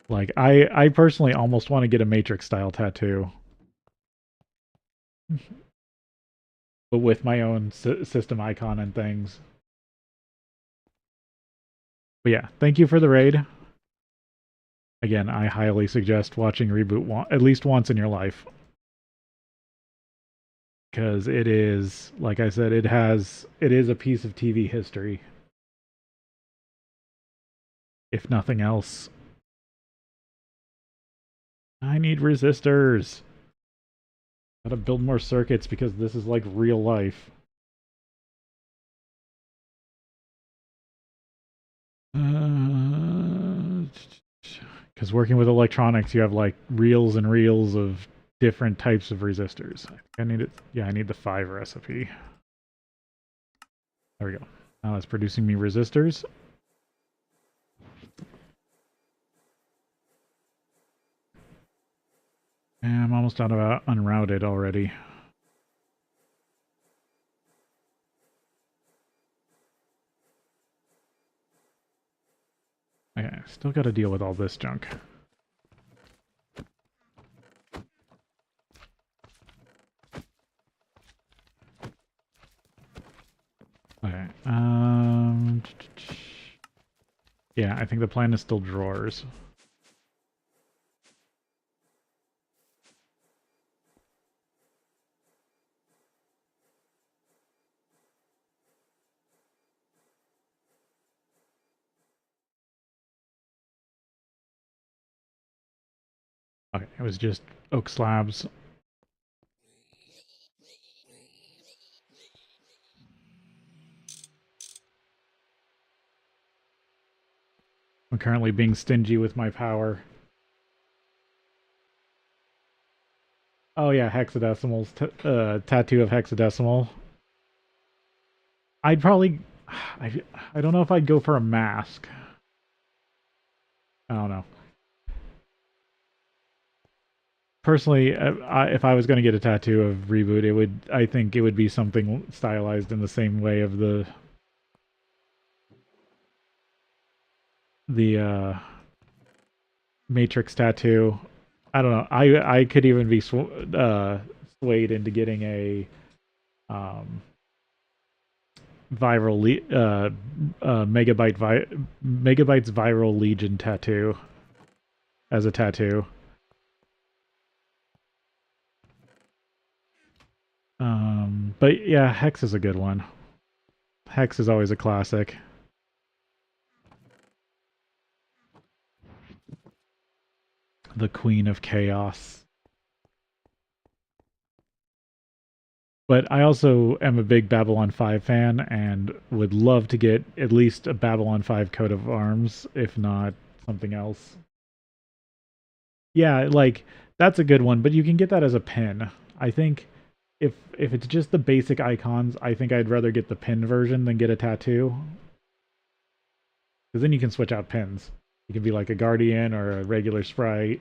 Like I personally almost want to get a Matrix style tattoo, but with my own system icon and things. But yeah, thank you for the raid. Again, I highly suggest watching Reboot at least once in your life. Because it is, like I said, it is a piece of TV history. If nothing else. I need resistors. Gotta build more circuits because this is like real life. Because working with electronics, you have like reels and reels of different types of resistors. I think I need it. Yeah, I need the 5 recipe. There we go. Now it's producing me resistors. And I'm almost out of unrouted already. Okay, still got to deal with all this junk. Okay. Yeah, I think the plan is still drawers. Okay, it was just oak slabs. I'm currently being stingy with my power. Oh yeah, hexadecimals. Tattoo of hexadecimal. I'd probably... I don't know if I'd go for a mask. I don't know. Personally, if I was going to get a tattoo of Reboot, I think it would be something stylized in the same way of the Matrix tattoo. I don't know. I could even be swayed into getting a viral megabytes viral legion tattoo as a tattoo. But yeah, Hex is a good one. Hex is always a classic. The Queen of Chaos. But I also am a big Babylon 5 fan and would love to get at least a Babylon 5 coat of arms, if not something else. Yeah, like that's a good one, but you can get that as a pin. I think if it's just the basic icons, I think I'd rather get the pin version than get a tattoo. Because then you can switch out pins. You can be like a Guardian or a regular Sprite.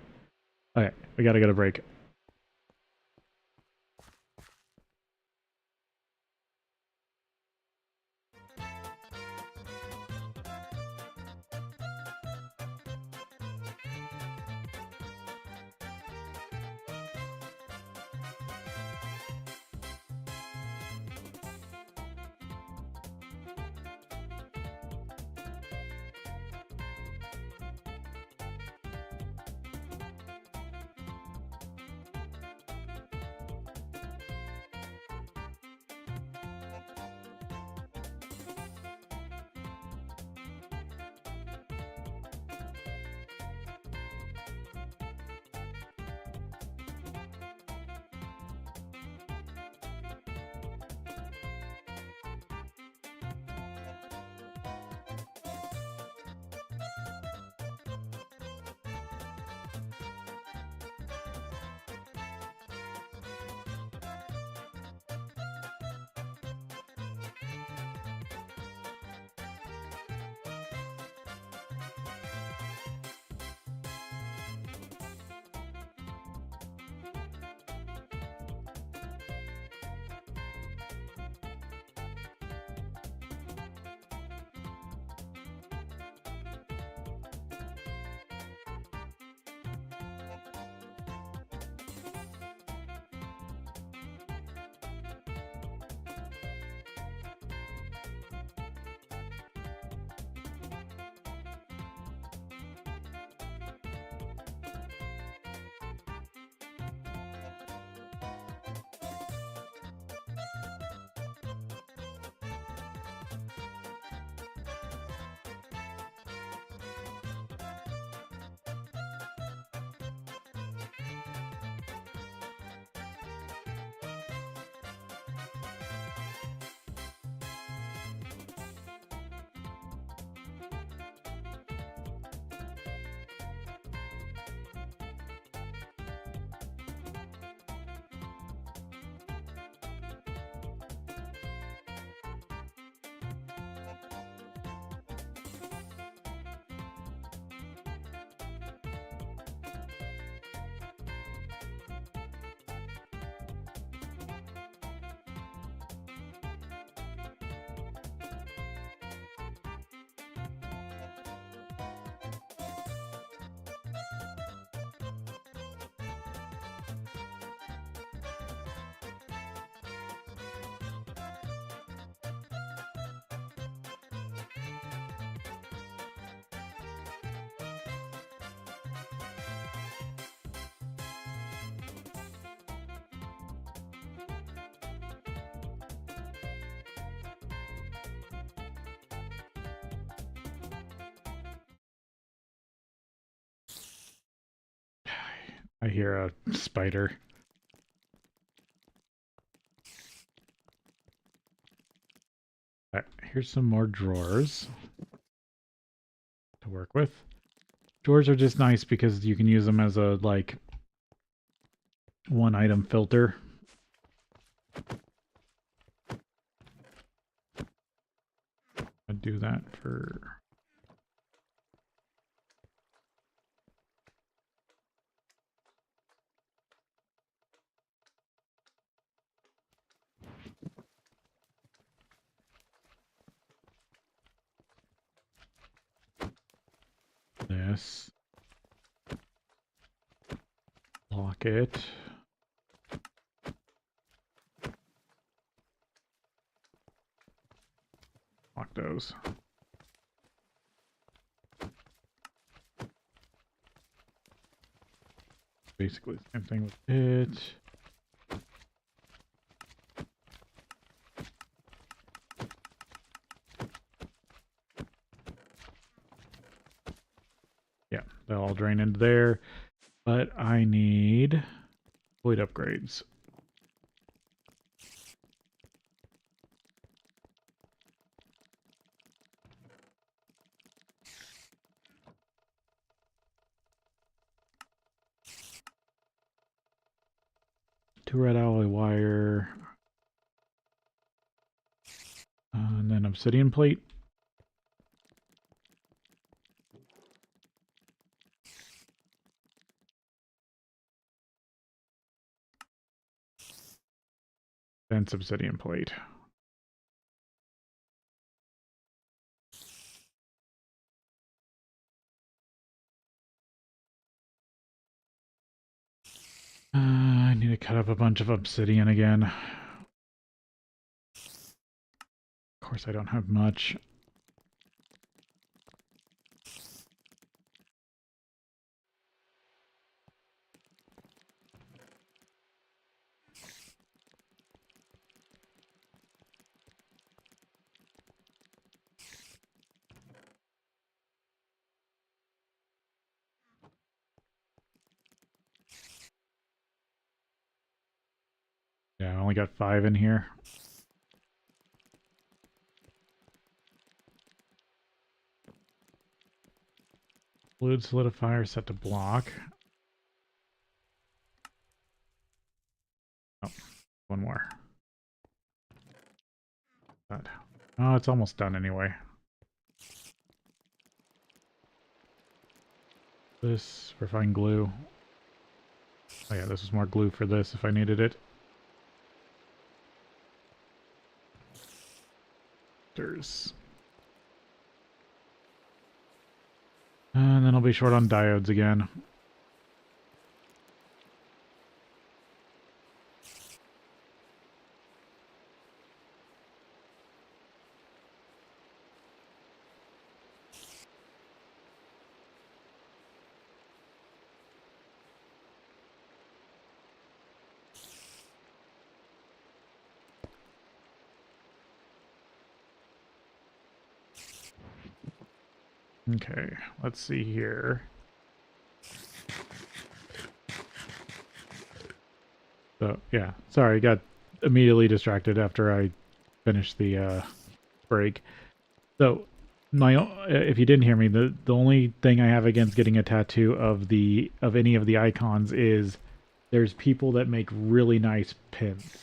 Okay, we gotta get a break. I hear a spider. Alright, here's some more drawers to work with. Drawers are just nice because you can use them as a, like, one item filter. I'd do that for... this. Lock it. Lock those. Basically the same thing with it. Yeah, they'll all drain into there. But I need void upgrades. Two red alloy wire. And then obsidian plate. Dense obsidian plate. I need to cut up a bunch of obsidian again. Of course, I don't have much. Yeah, I only got 5 in here. Fluid solidifier set to block. Oh, one more. God. Oh, it's almost done anyway. This refined glue. Oh yeah, this is more glue for this if I needed it. And then I'll be short on diodes again. Okay, let's see here. So, yeah, sorry, I got immediately distracted after I finished the break. So, if you didn't hear me, the only thing I have against getting a tattoo of any of the icons is there's people that make really nice pins.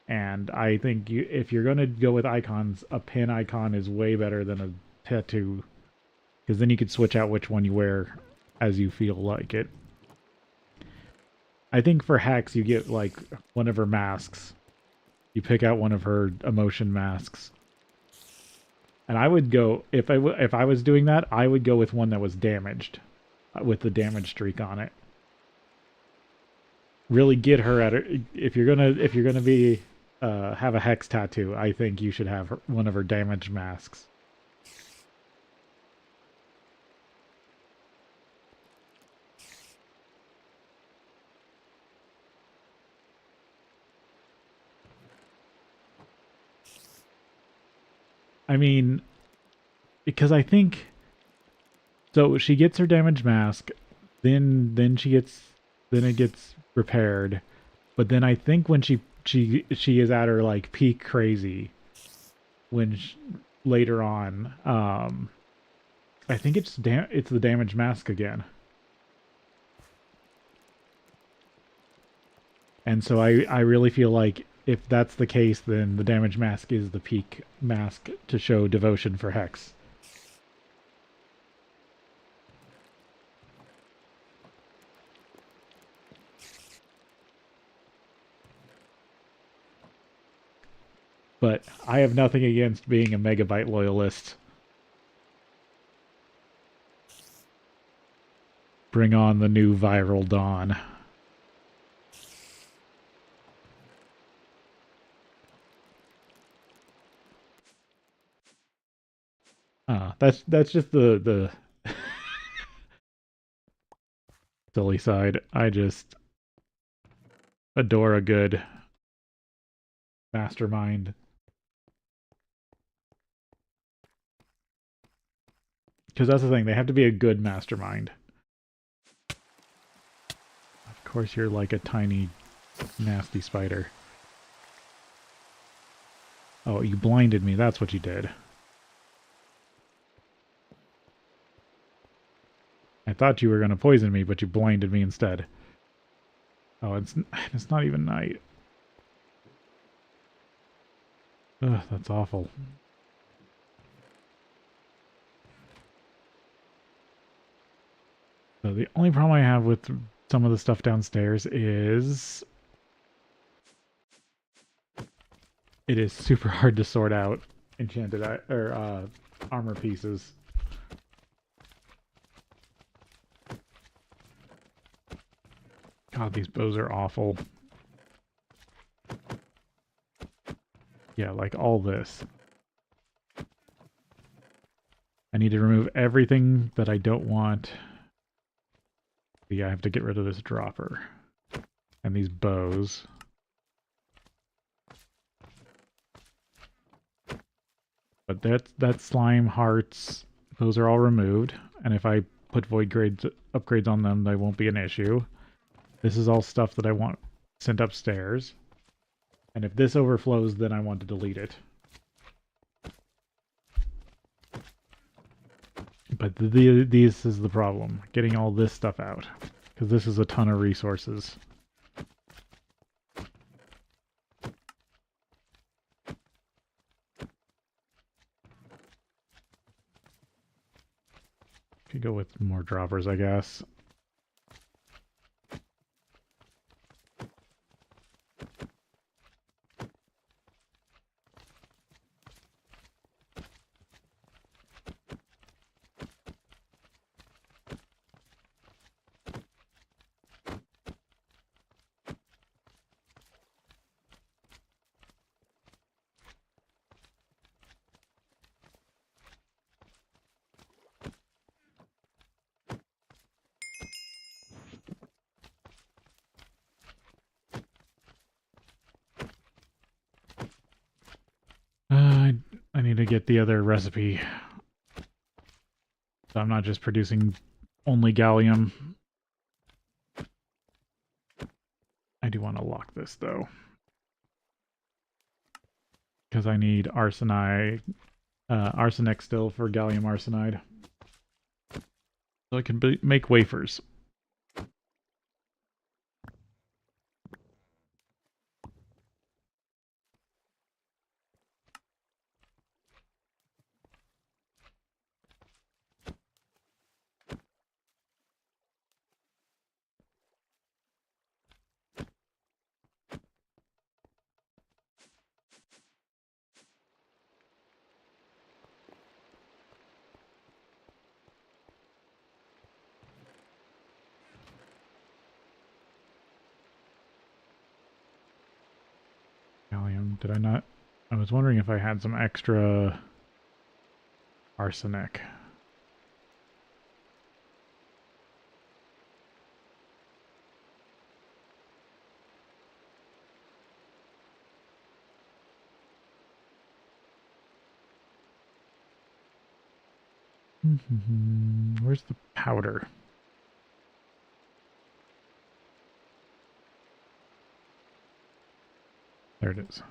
And I think if you're going to go with icons, a pin icon is way better than a tattoo. Because then you could switch out which one you wear as you feel like it. I think for Hex, you get like one of her masks. You pick out one of her emotion masks. And I would go, if I was doing that, I would go with one that was damaged. With the damage streak on it. Really get her at her. If you're gonna be have a Hex tattoo, I think you should have one of her damaged masks. I mean, because I think so she gets her damage mask, then she gets then it gets repaired. But then I think when she is at her like peak crazy, when later on, I think it's the damage mask again. And so I really feel like if that's the case, then the damage mask is the peak mask to show devotion for Hex. But I have nothing against being a Megabyte loyalist. Bring on the new viral dawn. That's just the silly side. I just adore a good mastermind. Because that's the thing, they have to be a good mastermind. Of course, you're like a tiny, nasty spider. Oh, you blinded me. That's what you did. I thought you were going to poison me, but you blinded me instead. Oh, it's not even night. Ugh, that's awful. So the only problem I have with some of the stuff downstairs is it is super hard to sort out enchanted or armor pieces. God, these bows are awful. Yeah, like all this. I need to remove everything that I don't want. Yeah, I have to get rid of this dropper. And these bows. But that slime hearts, those are all removed. And if I put void upgrades on them, they won't be an issue. This is all stuff that I want sent upstairs. And if this overflows, then I want to delete it. But this is the problem. Getting all this stuff out. Because this is a ton of resources. Could go with more droppers, I guess. I need to get the other recipe. So I'm not just producing only gallium. I do want to lock this, though. Because I need arsenic still for gallium arsenide. So I can make wafers. Gallium, did I not? I was wondering if I had some extra arsenic. Where's the powder? There it is.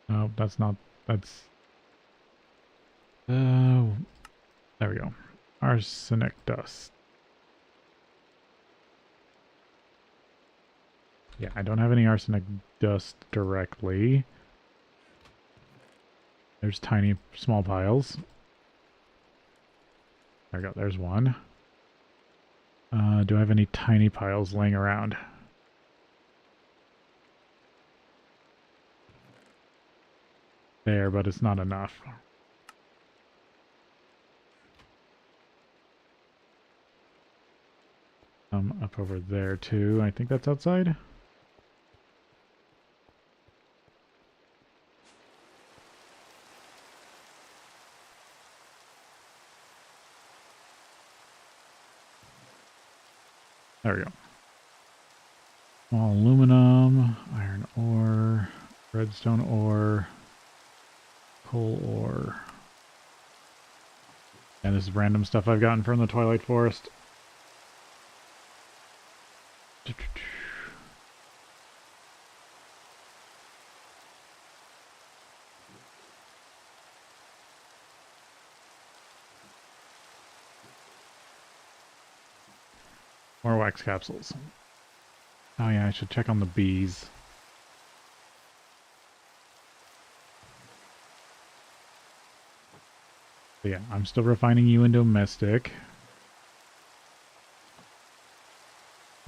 No, that's not, that's, there we go. Arsenic dust. Yeah, I don't have any arsenic dust directly. There's tiny, small piles. There we go, there's one. Do I have any tiny piles laying around? There, but it's not enough. Up over there too. I think that's outside. There we go. Small aluminum, iron ore, redstone ore, coal ore. And this is random stuff I've gotten from the Twilight Forest. More wax capsules. Oh yeah, I should check on the bees. But yeah, I'm still refining you in domestic.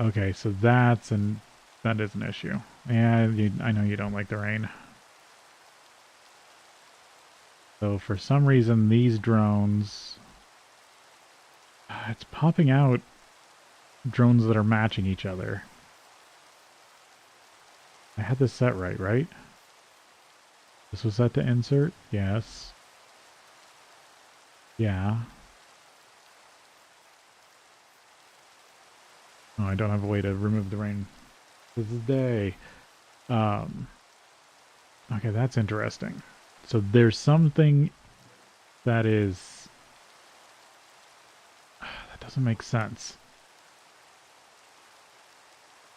Okay, so that is an issue. Yeah, I know you don't like the rain. So for some reason, these drones, it's popping out drones that are matching each other. I had this set right? This was set to insert? Yes. Yeah. Oh, I don't have a way to remove the rain. This is day. Okay, that's interesting. So there's something that is... that doesn't make sense.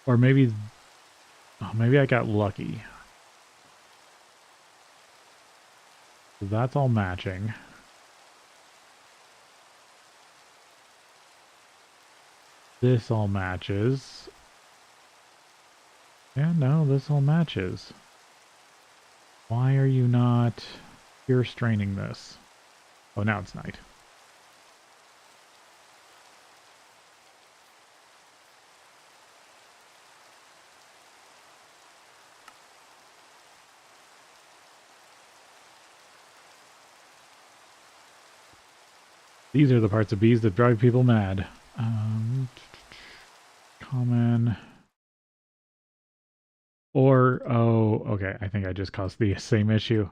Or maybe... oh, maybe I got lucky. So that's all matching. This all matches. Yeah, no, this all matches. Why are you not pure straining this? Oh, now it's night. These are the parts of bees that drive people mad. Common. Or, oh, okay, I think I just caused the same issue.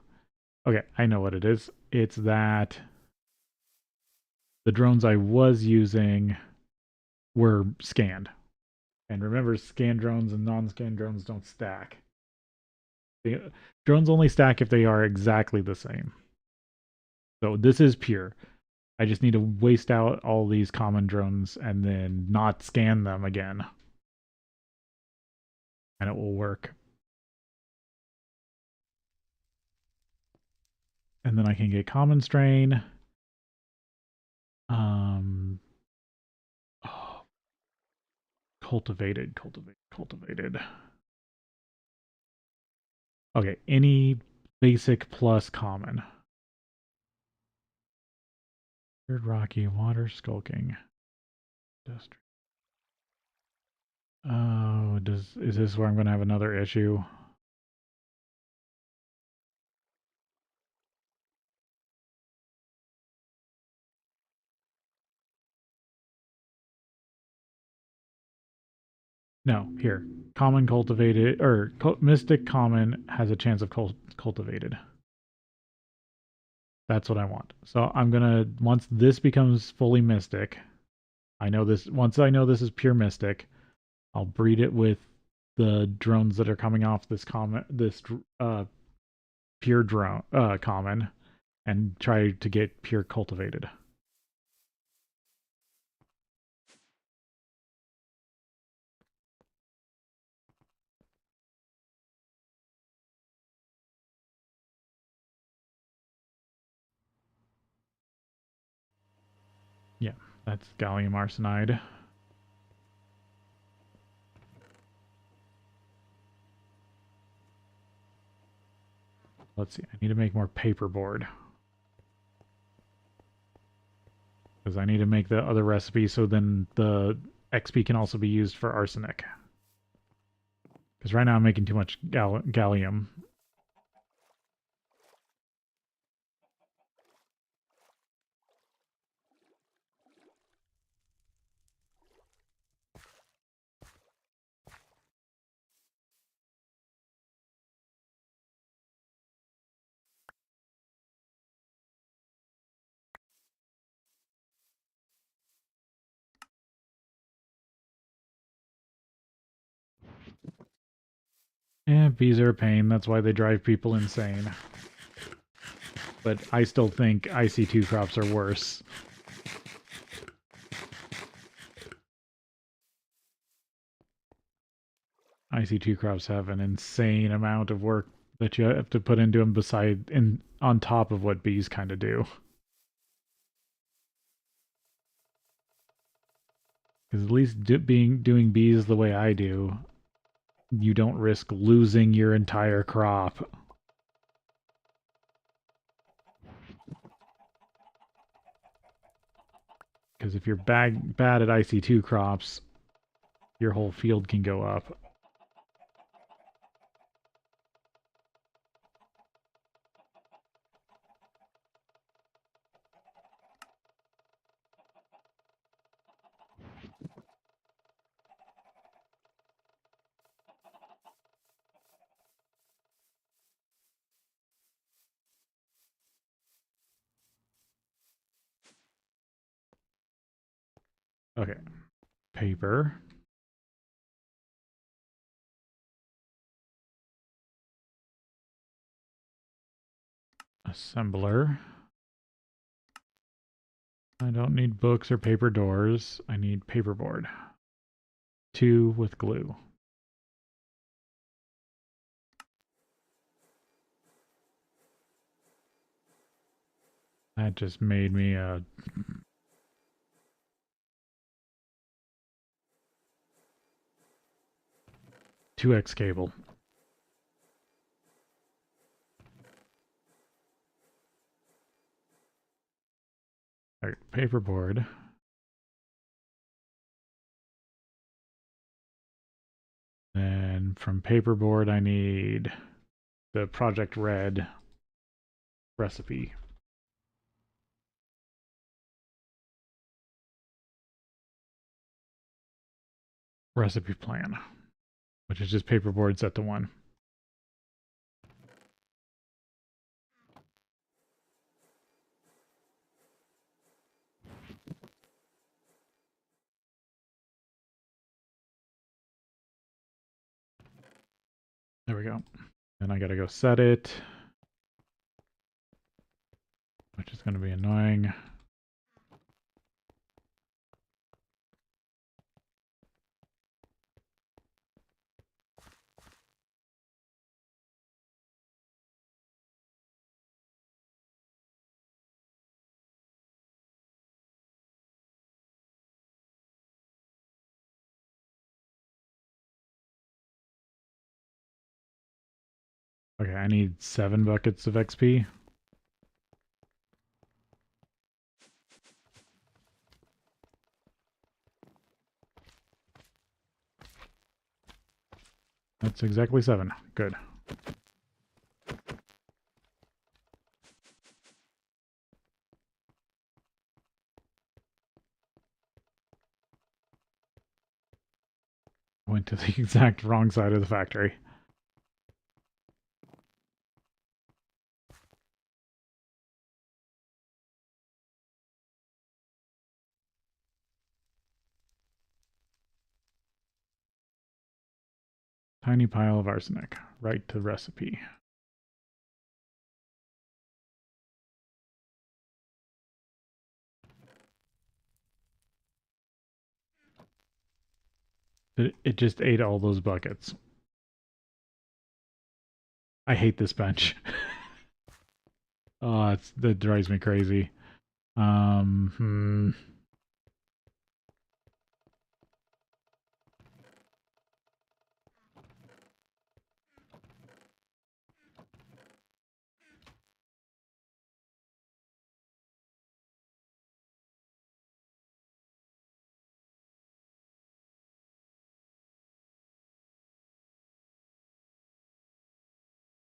Okay, I know what it is. It's that the drones I was using were scanned. And remember, scanned drones and non-scanned drones don't stack. Drones only stack if they are exactly the same. So this is pure. I just need to waste out all these common drones and then not scan them again. And it will work. And then I can get common strain. Oh, cultivated. Okay, any basic plus common. Third rocky, water skulking. Dust. Oh, is this where I'm going to have another issue? No, here. Common cultivated, or mystic common has a chance of cultivated. That's what I want. So I'm gonna, once this becomes fully mystic, once I know this is pure mystic, I'll breed it with the drones that are coming off this pure drone, common, and try to get pure cultivated. That's gallium arsenide. Let's see, I need to make more paperboard. Because I need to make the other recipe so then the XP can also be used for arsenic. Because right now I'm making too much gallium. Yeah, bees are a pain. That's why they drive people insane. But I still think IC2 crops are worse. IC2 crops have an insane amount of work that you have to put into them on top of what bees kind of do. Because at least doing bees the way I do, you don't risk losing your entire crop. Because if you're bad at IC2 crops, your whole field can go up. Okay, paper. Assembler. I don't need books or paper doors. I need paperboard. 2 with glue. That just made me a 2x cable. All right, paperboard. Then from paperboard, I need the Project Red recipe. Recipe plan, which is just paperboard set to 1. There we go. And I gotta go set it, which is going to be annoying. Okay, I need 7 buckets of XP. That's exactly 7. Good. Went to the exact wrong side of the factory. Tiny pile of arsenic. Right to recipe. It just ate all those buckets. I hate this bench. Oh, that drives me crazy.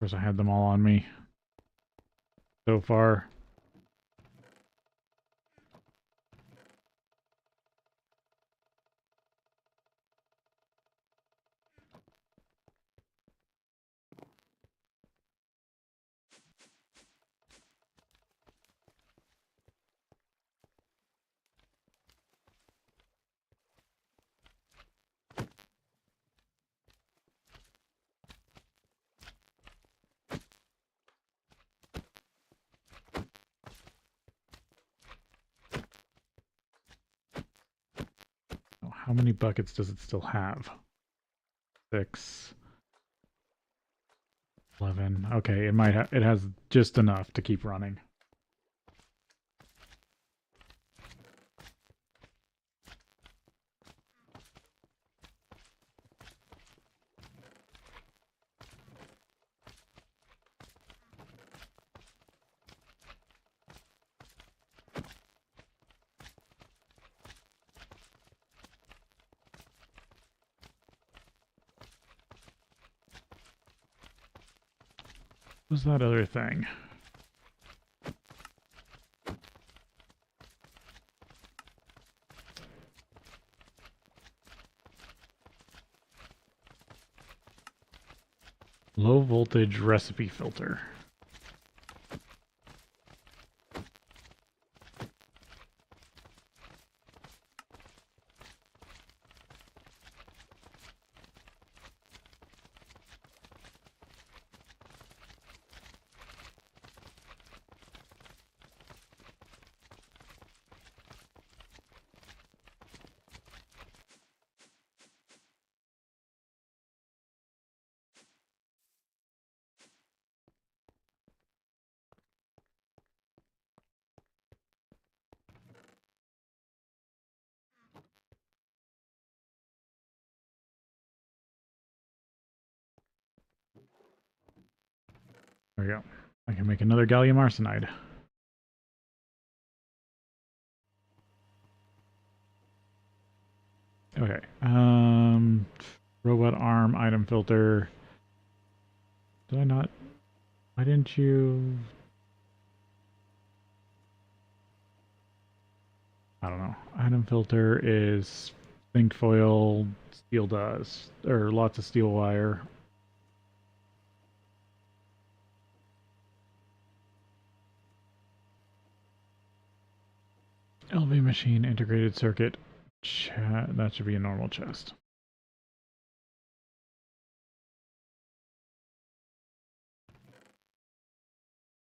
course, I had them all on me so far. How many buckets does it still have? 6, 11. Okay, it has just enough to keep running. What was that other thing? Low voltage recipe filter. There we go. I can make another gallium arsenide. Okay. Robot arm item filter. Did I not? Why didn't you? I don't know. Item filter is zinc foil, steel dust, or lots of steel wire. LV machine integrated circuit. That should be a normal chest.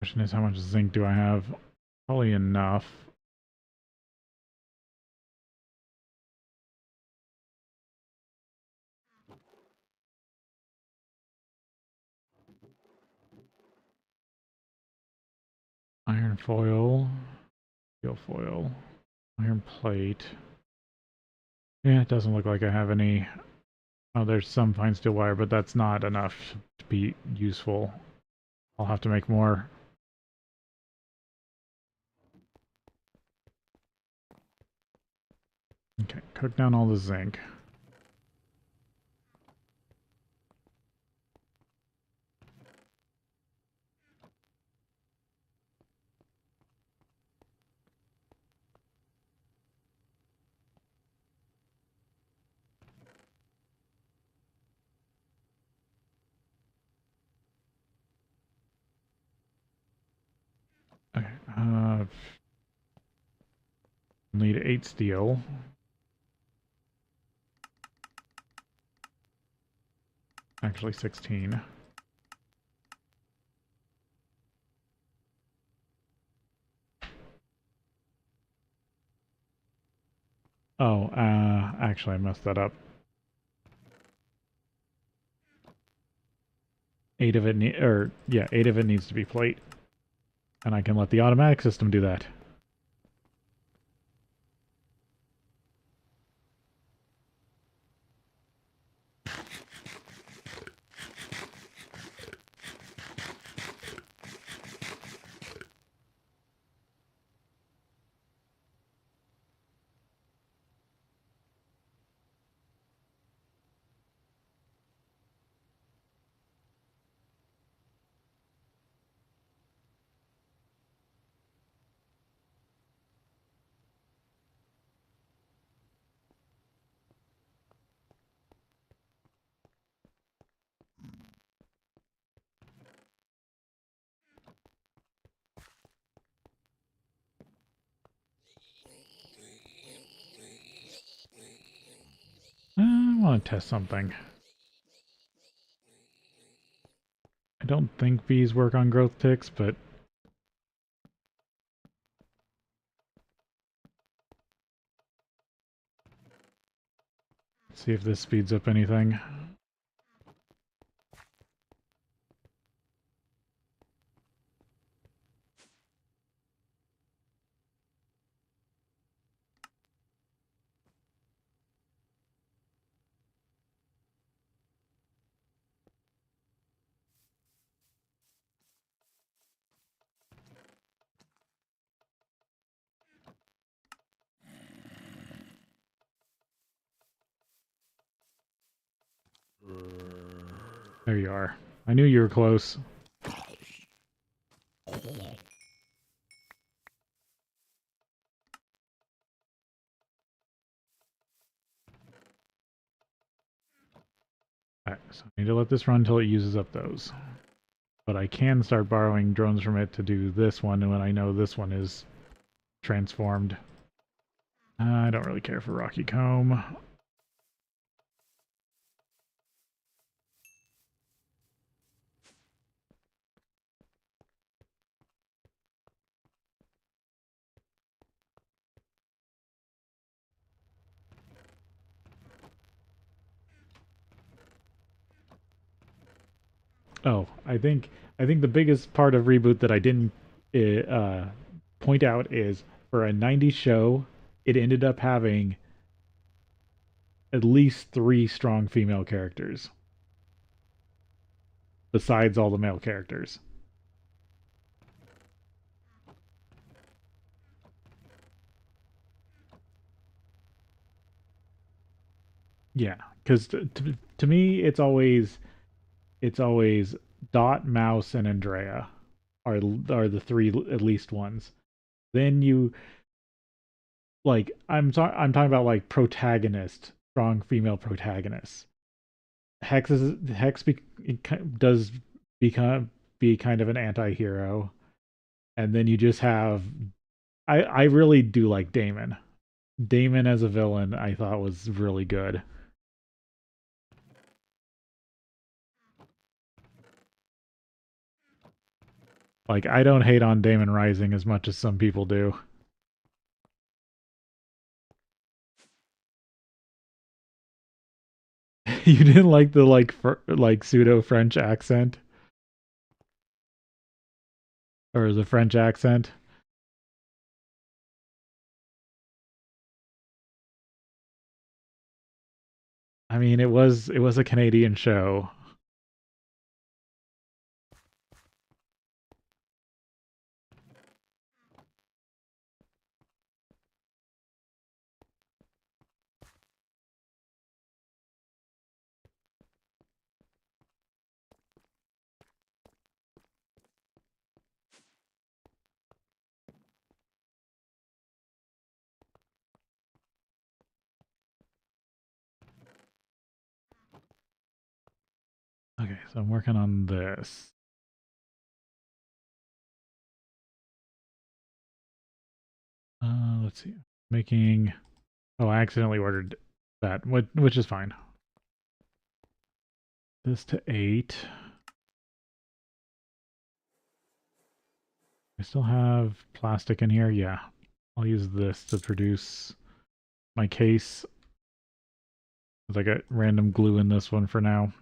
Question is, how much zinc do I have? Probably enough. Iron foil, steel foil, iron plate. Yeah, it doesn't look like I have any. Oh, there's some fine steel wire, but that's not enough to be useful. I'll have to make more. Okay, cook down all the zinc. Okay, need 8 steel. Actually 16. Oh, actually I messed that up. 8 of it 8 of it needs to be plate. And I can let the automatic system do that. want to test something. I don't think bees work on growth ticks, but see if this speeds up anything. There you are. I knew you were close. Alright, so I need to let this run until it uses up those. But I can start borrowing drones from it to do this one when I know this one is transformed. I don't really care for Rocky Comb. Oh, I think the biggest part of Reboot that I didn't uh, point out is for a 90s show, it ended up having at least 3 strong female characters besides all the male characters. Yeah, because to me, it's always Dot, Mouse, and Andrea are the 3 at least ones. Then you like I'm talking about like protagonist, strong female protagonists. Does become be kind of an anti-hero, and then you just have I really do like Damon. Damon as a villain I thought was really good. Like I don't hate on Damon Rising as much as some people do. You didn't like the like pseudo French accent or the French accent? I mean, it was a Canadian show. Okay, so I'm working on this. Let's see. Making. Oh, I accidentally ordered that, which is fine. This to 8. I still have plastic in here. Yeah, I'll use this to produce my case. I got random glue in this one for now.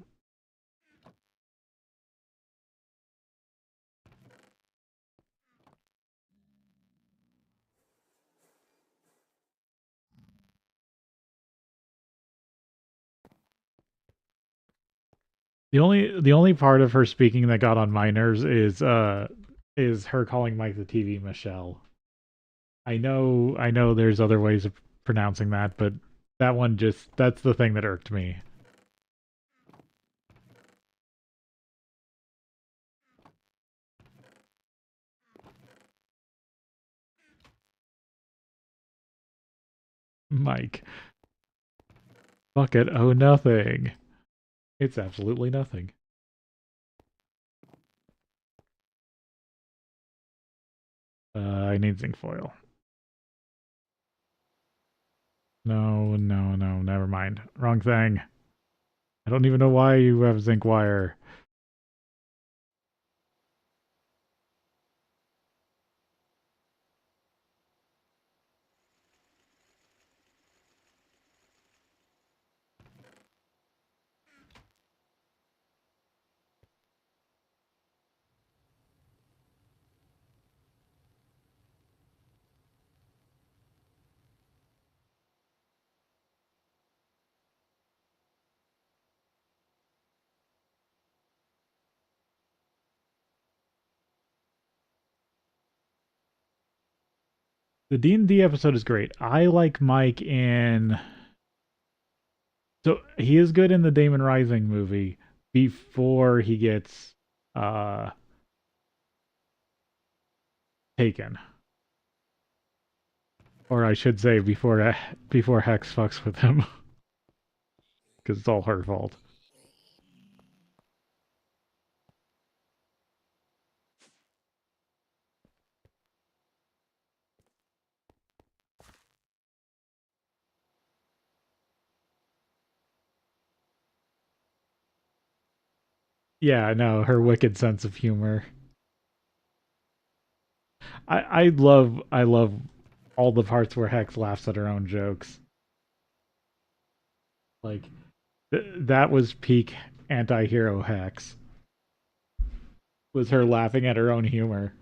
The only part of her speaking that got on my nerves is her calling Mike the TV Michelle. I know there's other ways of pronouncing that, but that's the thing that irked me. Mike. Bucket, oh nothing. It's absolutely nothing. I need zinc foil. No, no, no, never mind. Wrong thing. I don't even know why you have zinc wire. The D&D episode is great. I like Mike in. So he is good in the Damon Rising movie before he gets uh taken, or I should say before Hex fucks with him, because it's all her fault. Yeah, no, her wicked sense of humor. I love all the parts where Hex laughs at her own jokes. Like that was peak anti-hero Hex. Was her laughing at her own humor.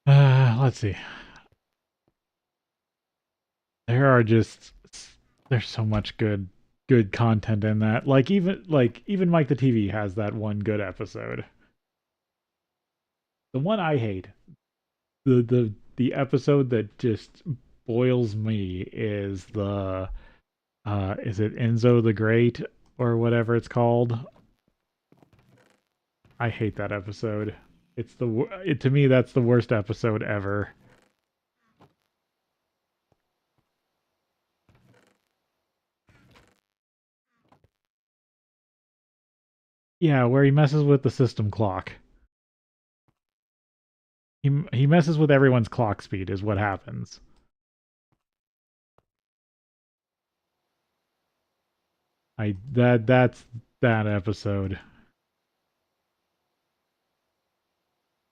Let's see. There are just there's so much good content in that. Like even Mike the TV has that one good episode. The one I hate, the episode that just boils me is the is it Enzo the Great or whatever it's called? I hate that episode. To me that's the worst episode ever. Yeah, where he messes with the system clock. He messes with everyone's clock speed is what happens. That's that episode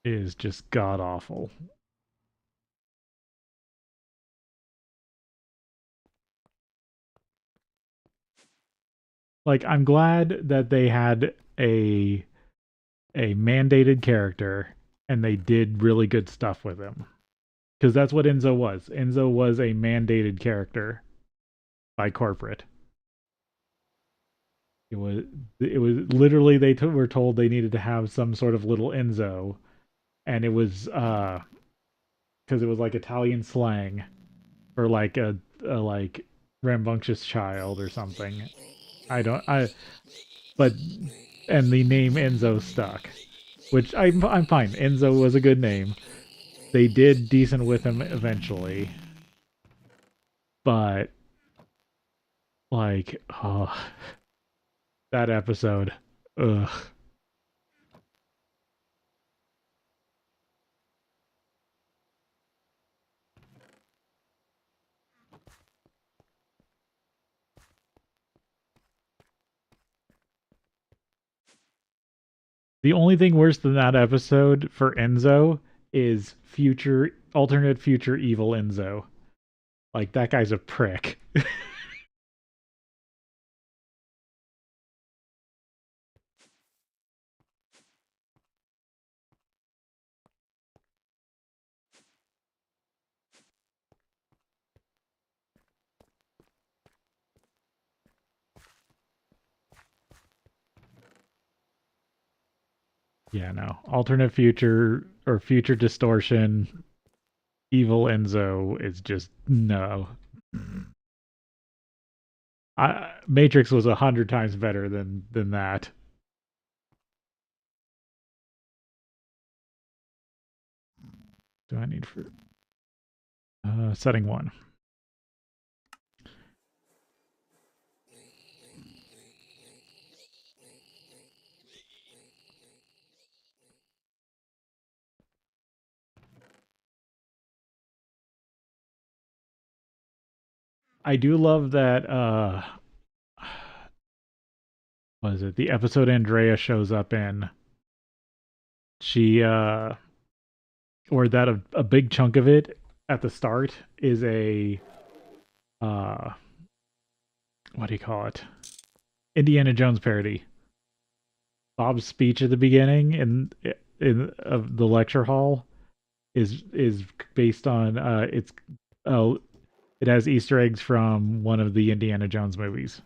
is just god awful. Like I'm glad that they had a mandated character and they did really good stuff with him because that's what Enzo was. Enzo was a mandated character by corporate. It was it was literally were told they needed to have some sort of little Enzo, and it was because it was like Italian slang for like a like rambunctious child or something. I but and the name Enzo stuck, which I'm fine. Enzo was a good name. They did decent with him eventually, but like, oh, that episode, ugh. The only thing worse than that episode for Enzo is future alternate future evil Enzo. Like that guy's a prick. Yeah, no. Alternate future or future distortion, evil Enzo is just no. Matrix was 100 times better than that. Do I need for setting 1? I do love that. What is it? The episode Andrea shows up in. She or that a big chunk of it at the start is a uh what do you call it? Indiana Jones parody. Bob's speech at the beginning in of the lecture hall is based on uh it has Easter eggs from one of the Indiana Jones movies.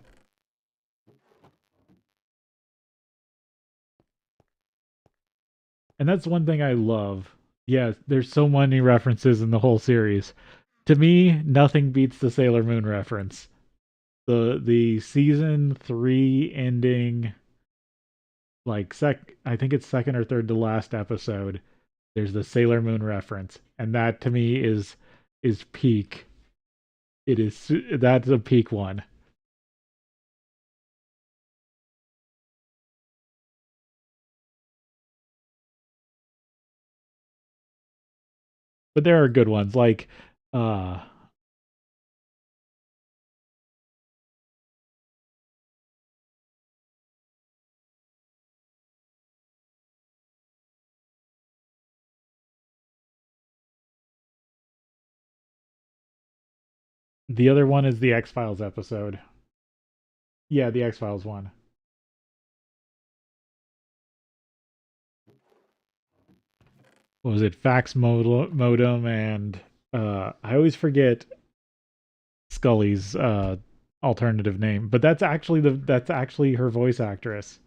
And that's one thing I love. Yeah, there's so many references in the whole series. To me, nothing beats the Sailor Moon reference. The season 3 ending, like I think it's second or third to last episode. There's the Sailor Moon reference, and that to me is peak. It is that's a peak one. But there are good ones like uh the other one is the X-Files episode. Yeah, the X-Files one. What was it? Modem and I always forget Scully's alternative name, but that's actually her voice actress,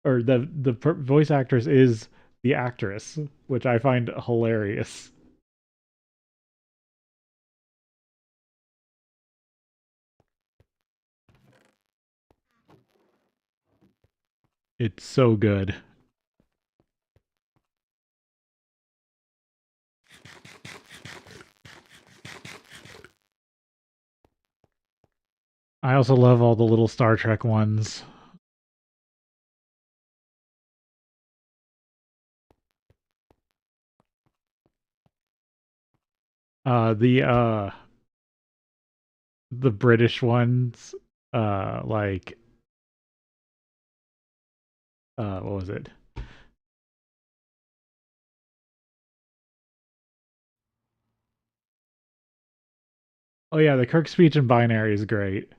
or the voice actress is the actress, which I find hilarious. It's so good. I also love all the little Star Trek ones. The the British ones, like what was it? Oh yeah, the Kirk speech in binary is great.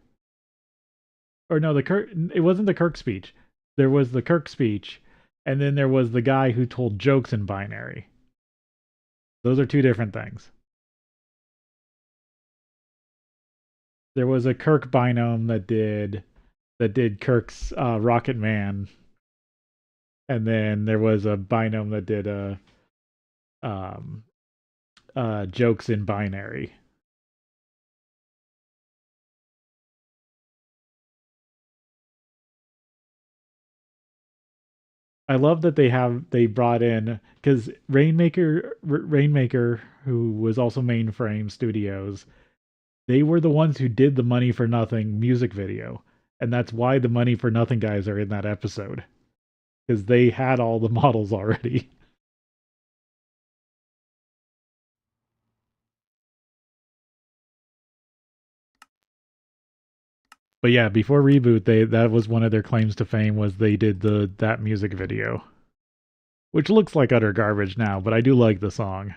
Or no, the Kirk it wasn't the Kirk speech. There was the Kirk speech, and then there was the guy who told jokes in binary. Those are two different things. There was a Kirk binom that did Kirk's Rocket Man, and then there was a binom that did um jokes in binary. I love that they brought in because Rainmaker, who was also Mainframe Studios, they were the ones who did the Money for Nothing music video, and that's why the Money for Nothing guys are in that episode because they had all the models already. But yeah, before reboot, they that was one of their claims to fame was they did the that music video, which looks like utter garbage now, but I do like the song.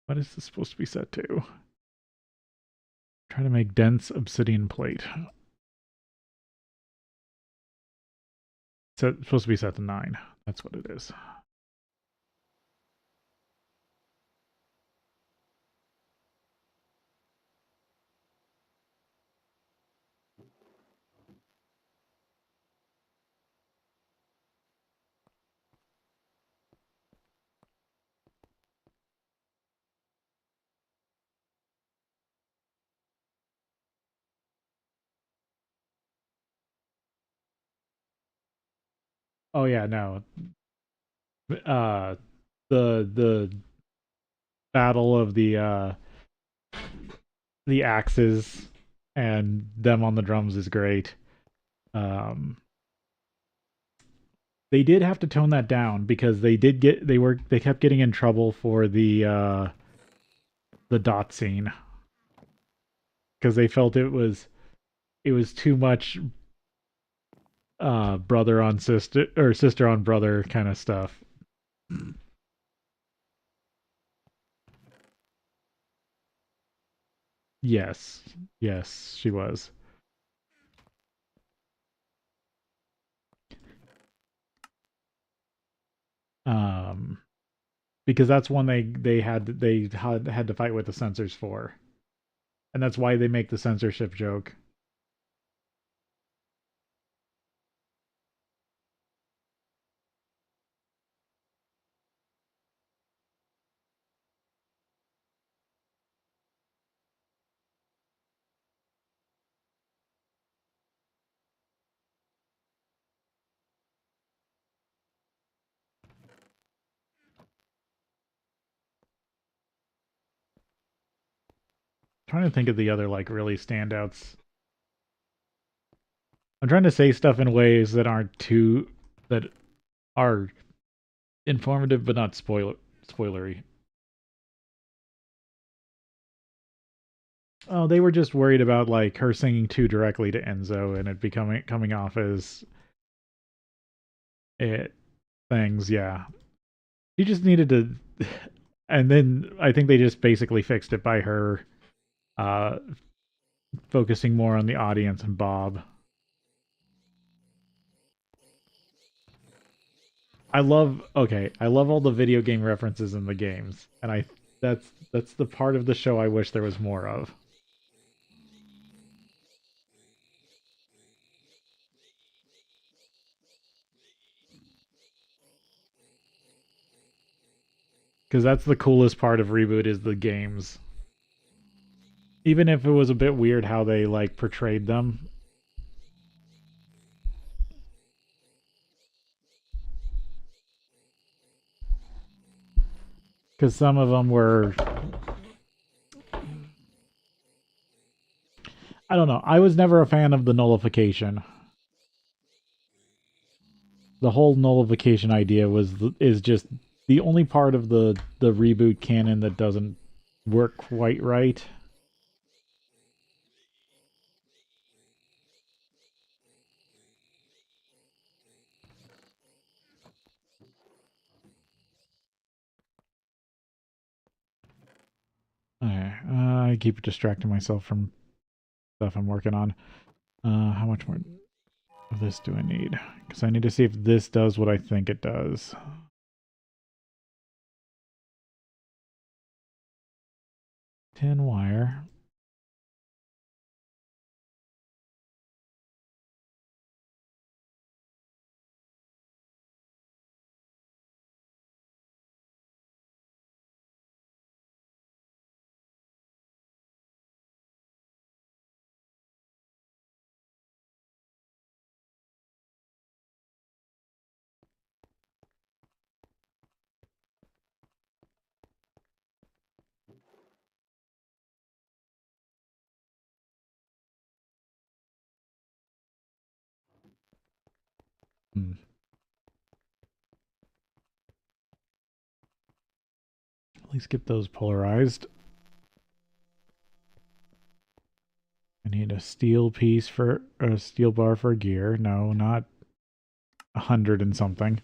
What is this supposed to be set to? Trying to make dense obsidian plate. It's supposed to be set to 9. That's what it is. Oh yeah, no. Uh, the battle of the axes and them on the drums is great. Um, they did have to tone that down because they kept getting in trouble for the dot scene because they felt it was too much brother on sister or sister on brother kind of stuff. Yes. Yes, she was. Um because that's one they had to fight with the censors for. And that's why they make the censorship joke. I'm trying to think of the other like really standouts. I'm trying to say stuff in ways that aren't too that are informative but not spoilery. Oh, they were just worried about like her singing too directly to Enzo and it becoming coming off as it things. Yeah, she just needed to. And then I think they just basically fixed it by her uh, focusing more on the audience and Bob. I love all the video game references in the games, and I that's the part of the show I wish there was more of. Because that's the coolest part of reboot is the games. Even if it was a bit weird how they like portrayed them, because some of them were, I don't know. I was never a fan of the nullification. The whole nullification idea is just the only part of the reboot canon that doesn't work quite right. Okay, I keep distracting myself from stuff I'm working on. How much more of this do I need? Because I need to see if this does what I think it does. Tin wire. Hmm. At least get those polarized. I need a steel piece for a steel bar for gear. No, not 100 and something.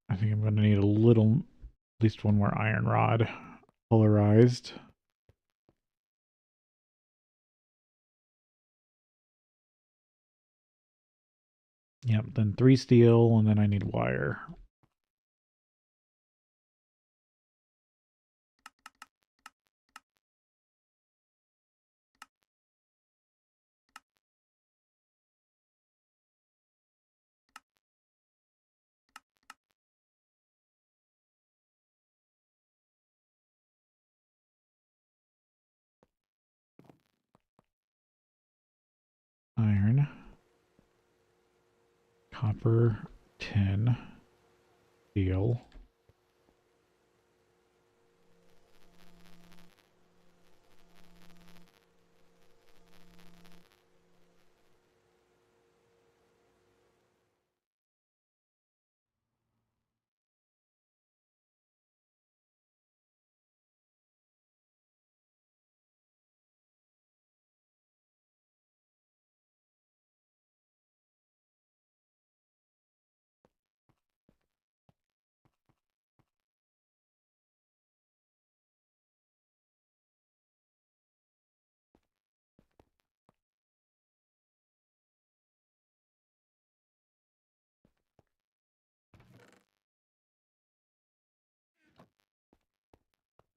I think I'm going to need a little, at least one more iron rod. Polarized. Yep, then 3 steel, and then I need wire. Iron. Copper, tin, steel.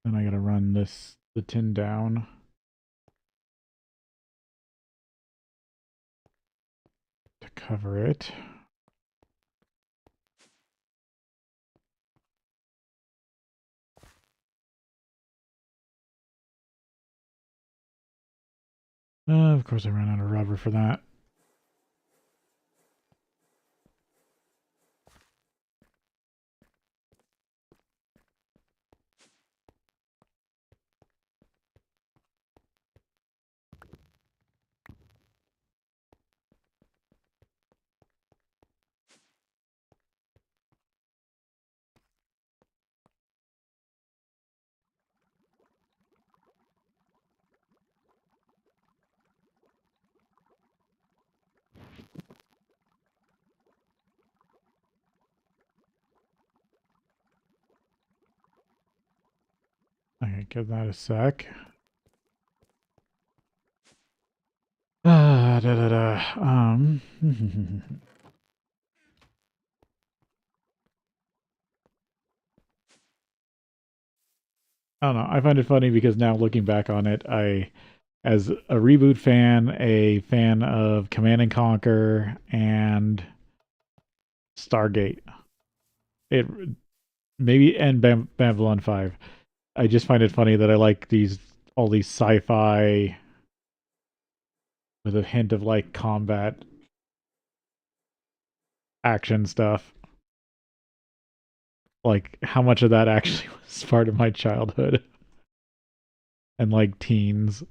Then I gotta run the tin down. To cover it. Of course I ran out of rubber for that. Okay, give that a sec. Da, da, da. I don't know. I find it funny because now looking back on it, as a reboot fan, a fan of Command and Conquer and Stargate, it maybe and Babylon 5. I just find it funny that I like all these sci-fi with a hint of like combat action stuff. Like how much of that actually was part of my childhood and like teens.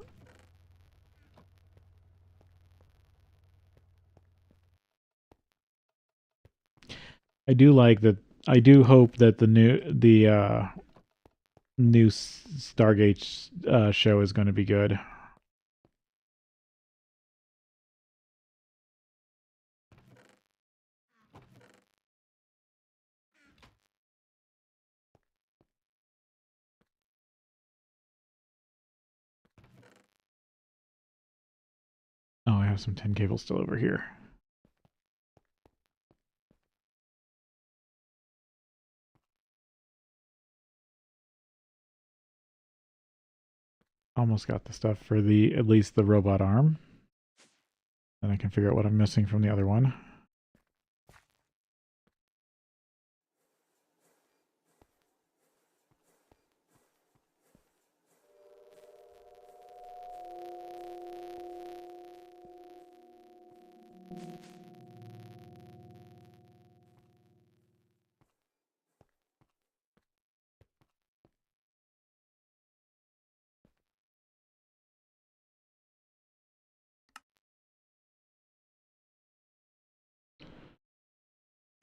I do like that. I do hope that the new Stargate show is going to be good. Oh, I have some tin cables still over here. Almost got the stuff for at least the robot arm. Then I can figure out what I'm missing from the other one.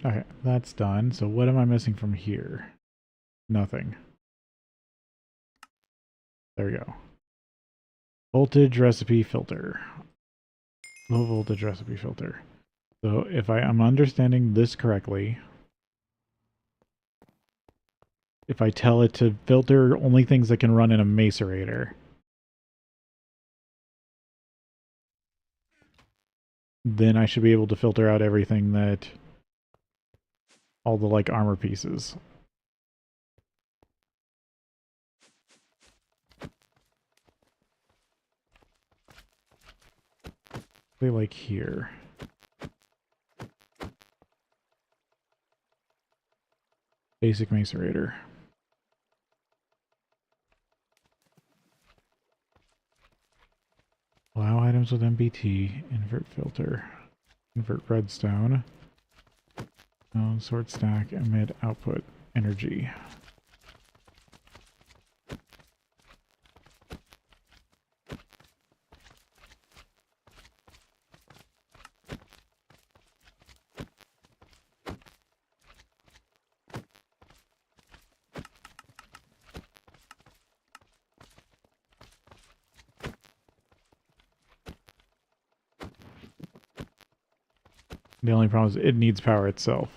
Okay, that's done. So what am I missing from here? Nothing. There we go. Voltage recipe filter. Low voltage recipe filter. So if I'm understanding this correctly, if I tell it to filter only things that can run in a macerator, then I should be able to filter out everything that, all the like armor pieces. They like here. Basic macerator. Allow items with MBT. Invert filter. Invert redstone. Sort stack. Emit output. Energy. The only problem is it needs power itself.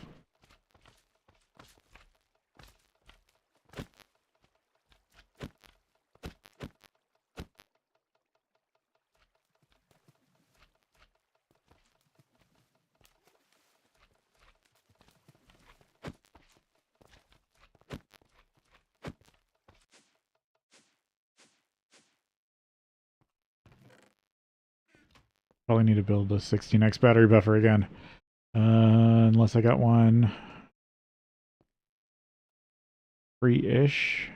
Probably need to build a 16x battery buffer again. Unless I got one free-ish.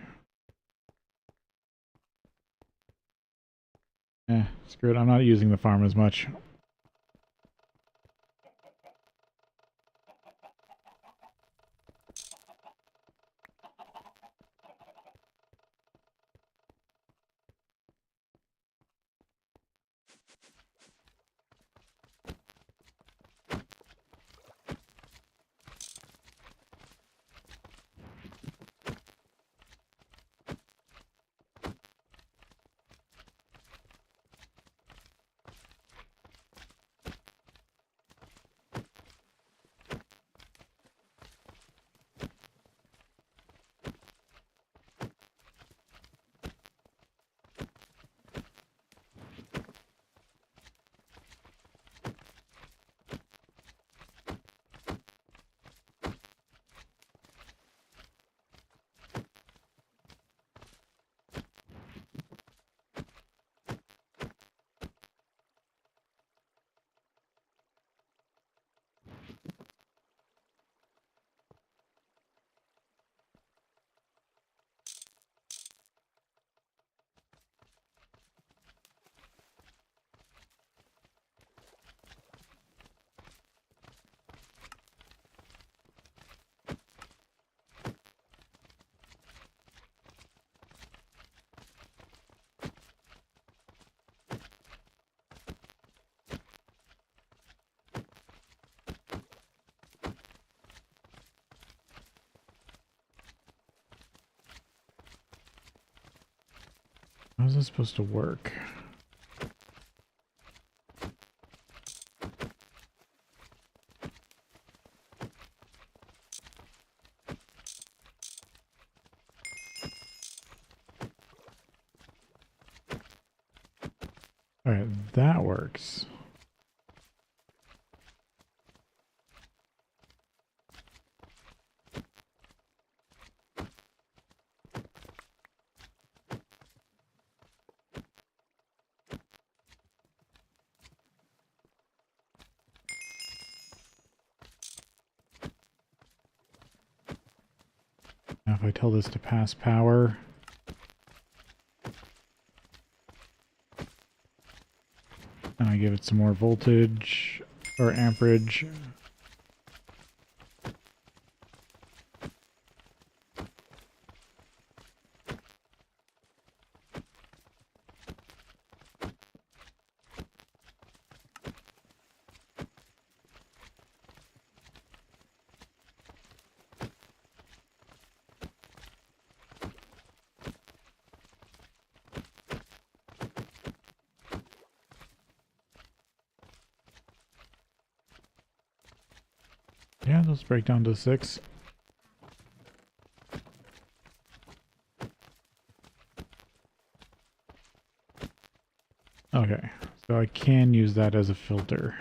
Screw it. I'm not using the farm as much. How's this supposed to work? Alright, that works. Now if I tell this to pass power, and I give it some more voltage or amperage, Yeah, let's break down to 6. Okay, so I can use that as a filter.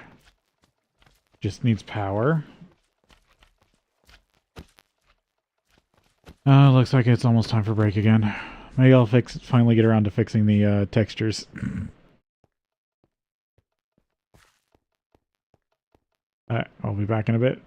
Just needs power. Looks like it's almost time for break again. Maybe I'll finally get around to fixing the textures. Alright, I'll be back in a bit.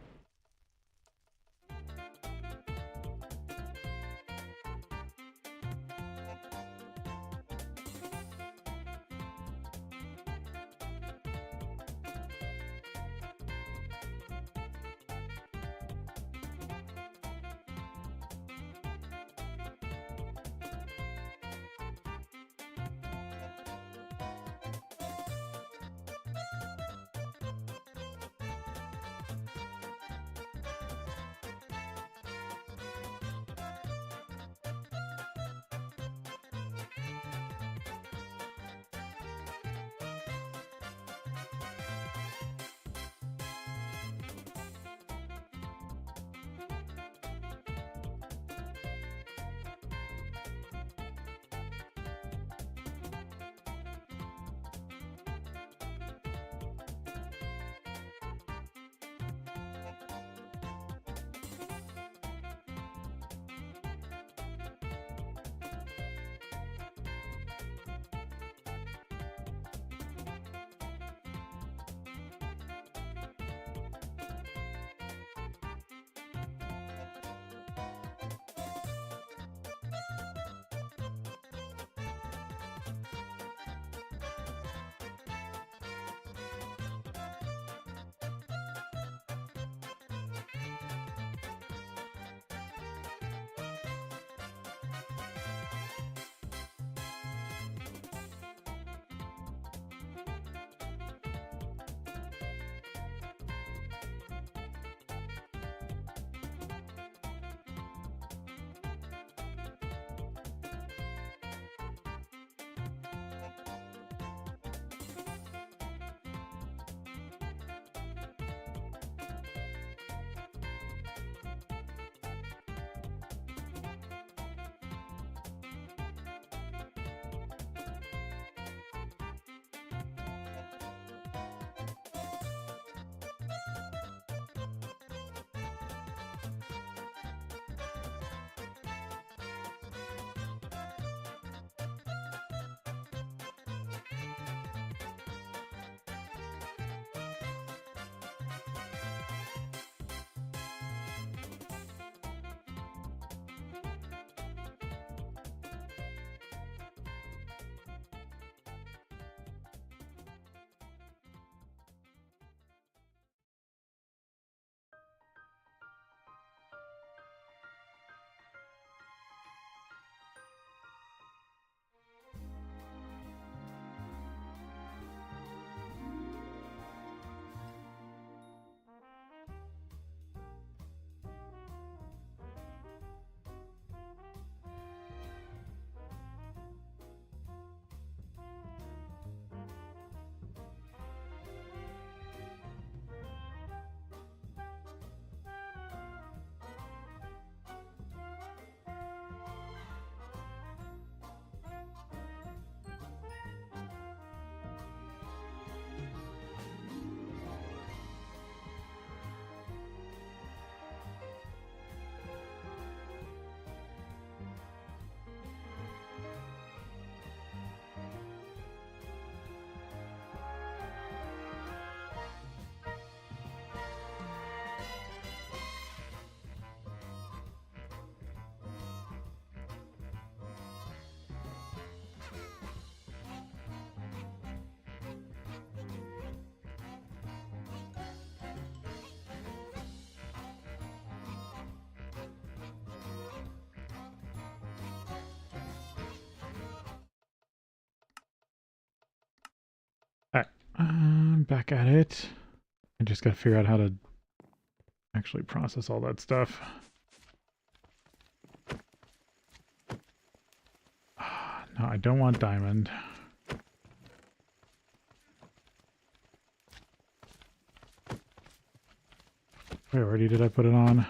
Alright, I'm back at it. I just gotta figure out how to actually process all that stuff. No, I don't want diamond. Wait, already did I put it on?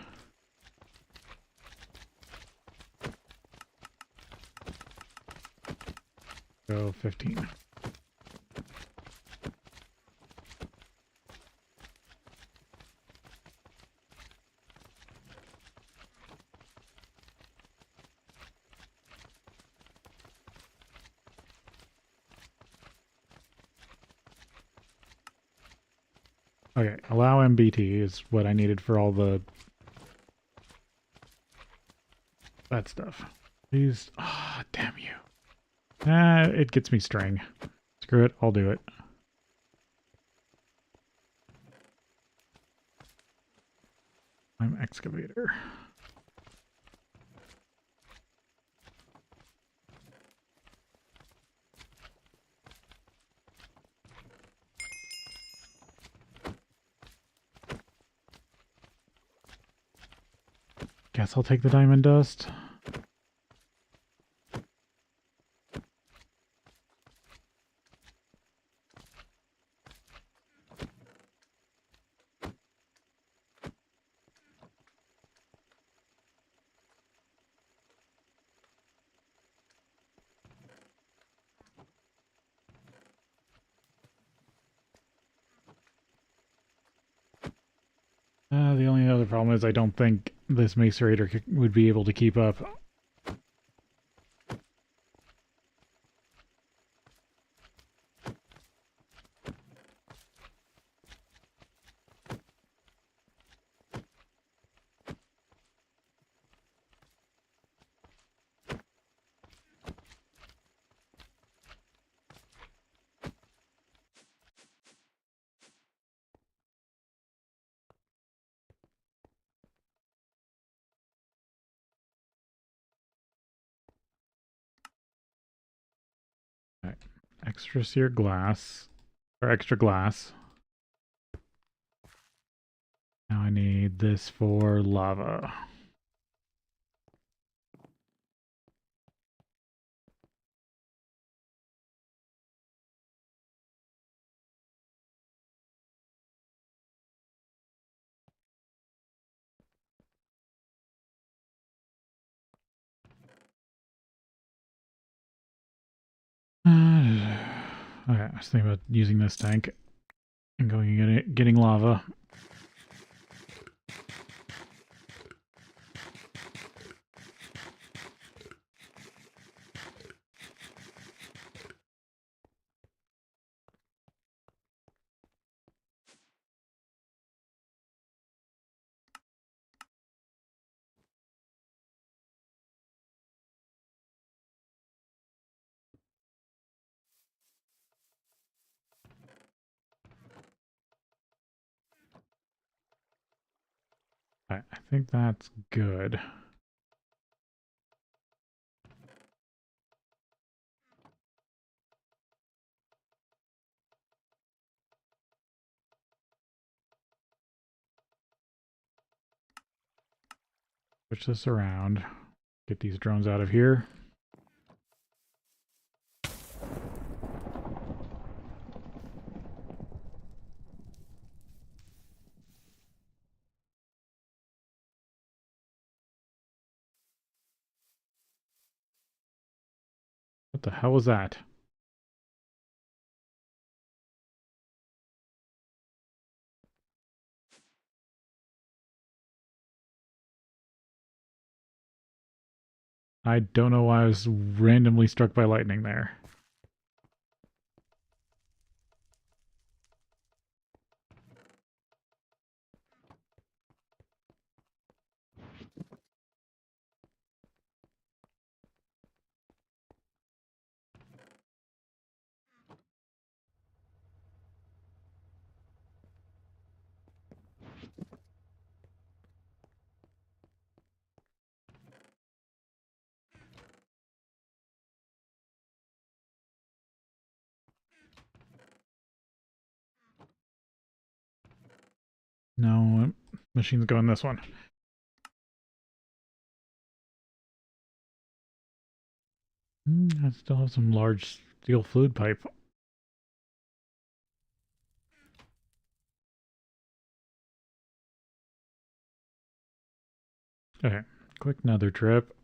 Go 15. Okay, allow MBT is what I needed for all the that stuff. Please, damn you. It gets me string. Screw it, I'll do it. I'm excavator. Guess I'll take the diamond dust. The only other problem is I don't think this macerator would be able to keep up. Right. Extra sear glass, or extra glass. Now I need this for lava. Okay, I was thinking about using this tank and going and getting lava. I think that's good. Switch this around. Get these drones out of here. What the hell was that? I don't know why I was randomly struck by lightning there. No, machine's going this one. I still have some large steel fluid pipe. Okay, quick nether trip.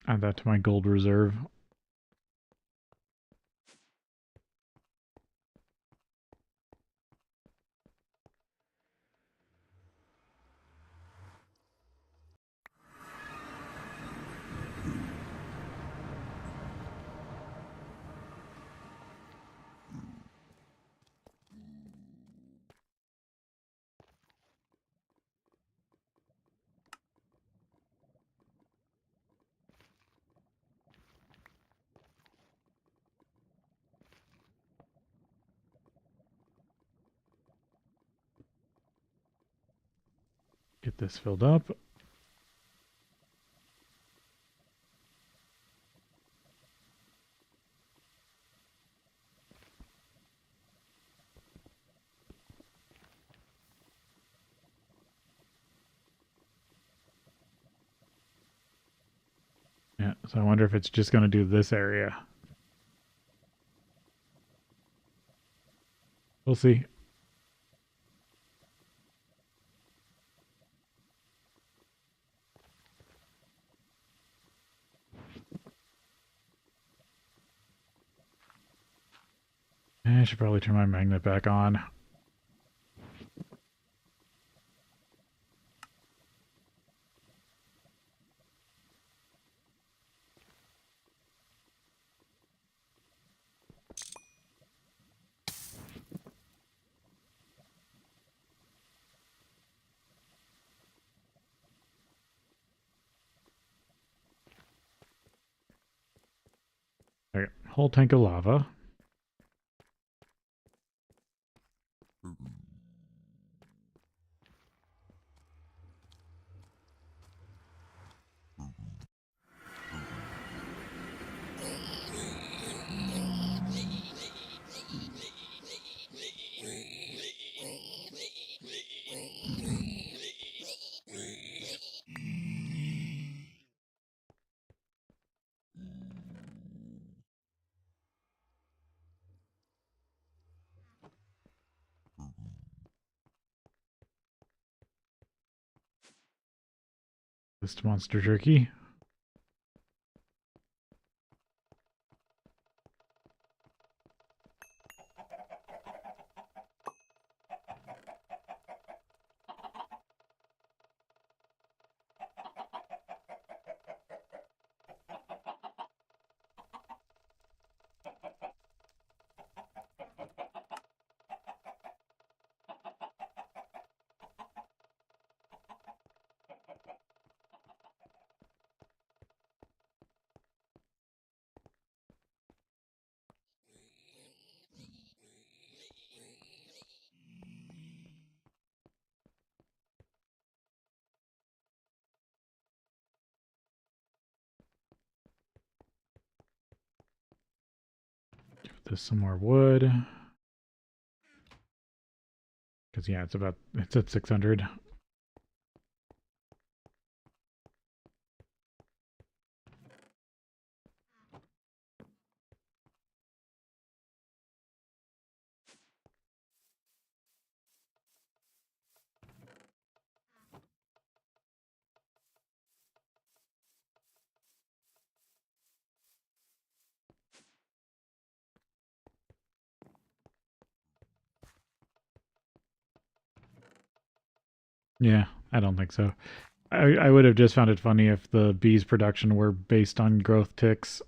Add that to my gold reserve. Get this filled up. Yeah, so I wonder if it's just going to do this area. We'll see. I should probably turn my magnet back on. Okay, whole tank of lava. This monster jerky. Give this some more wood. Because yeah, it's at 600. Yeah, I don't think so. I would have just found it funny if the bees production were based on growth ticks.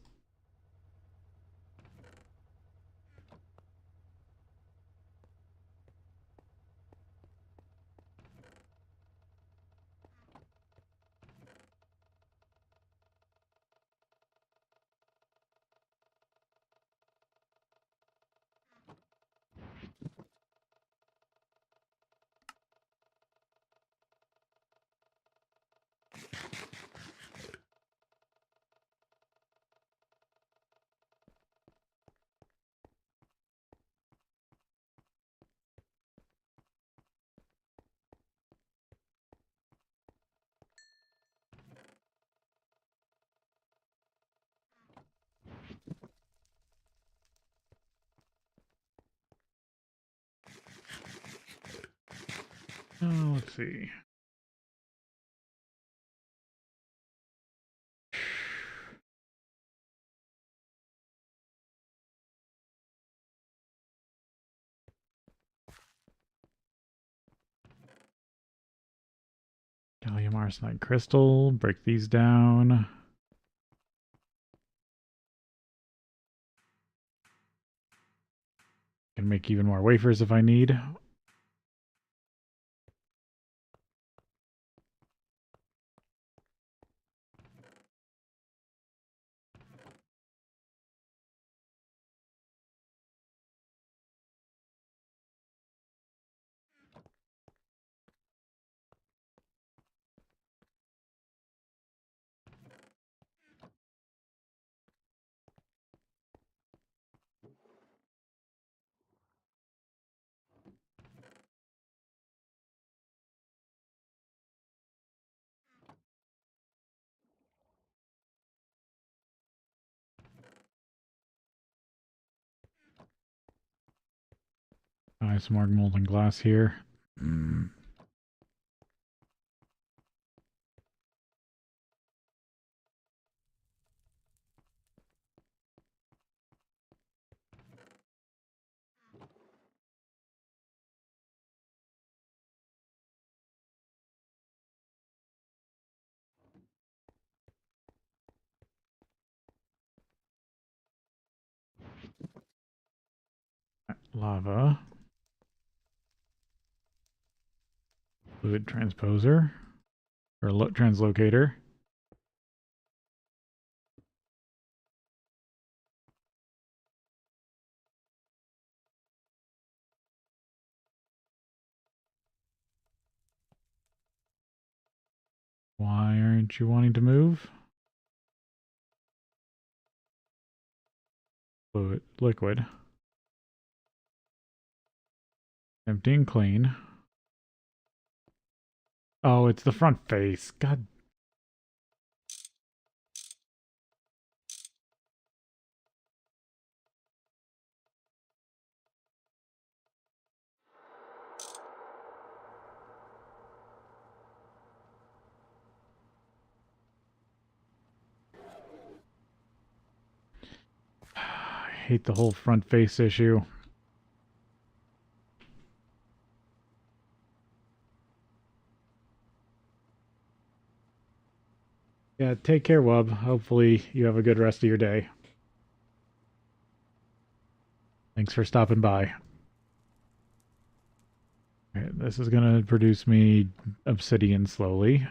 let's see. Gallium arsenide crystal. Break these down. Can make even more wafers if I need. Some more molten glass here. Lava. Fluid transposer. Or translocator. Why aren't you wanting to move? Fluid, liquid. Empty and clean. Oh, it's the front face. God. I hate the whole front face issue. Yeah, take care, Wub. Hopefully you have a good rest of your day. Thanks for stopping by. Okay, this is going to produce me obsidian slowly.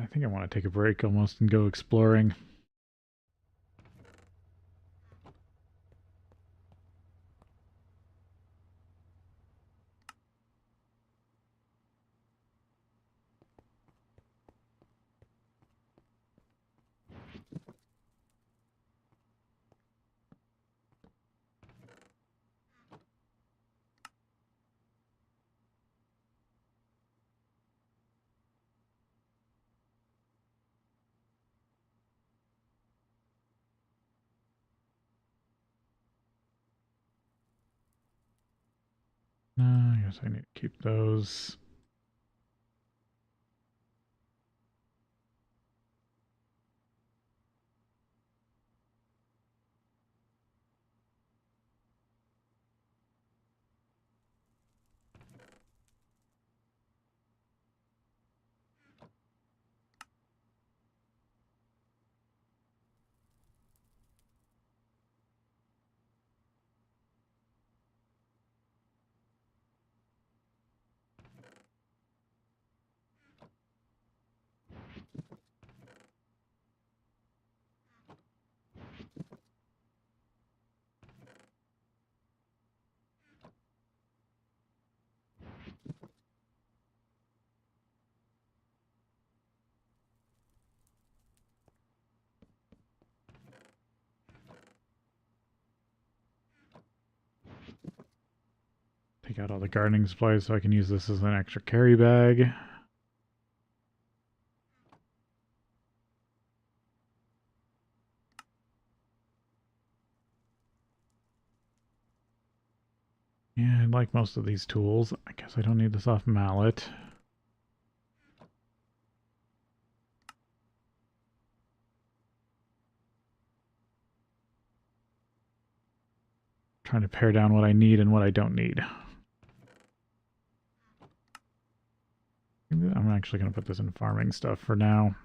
I think I want to take a break almost and go exploring. I guess I need to keep those. Take out all the gardening supplies so I can use this as an extra carry bag. Yeah, I like most of these tools. I guess I don't need this off mallet. Trying to pare down what I need and what I don't need. I'm actually going to put this in farming stuff for now.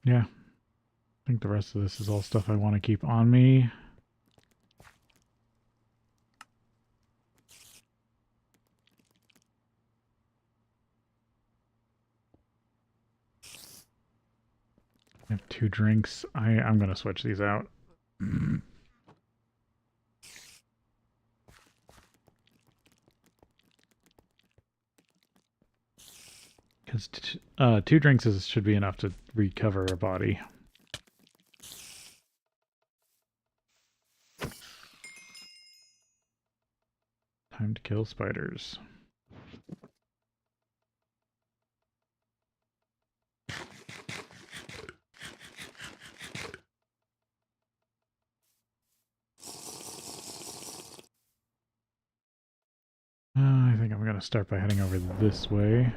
Yeah. I think the rest of this is all stuff I want to keep on me. I have 2 drinks. I'm going to switch these out. Because 2 drinks should be enough to recover a body. Time to kill spiders. I think I'm going to start by heading over this way.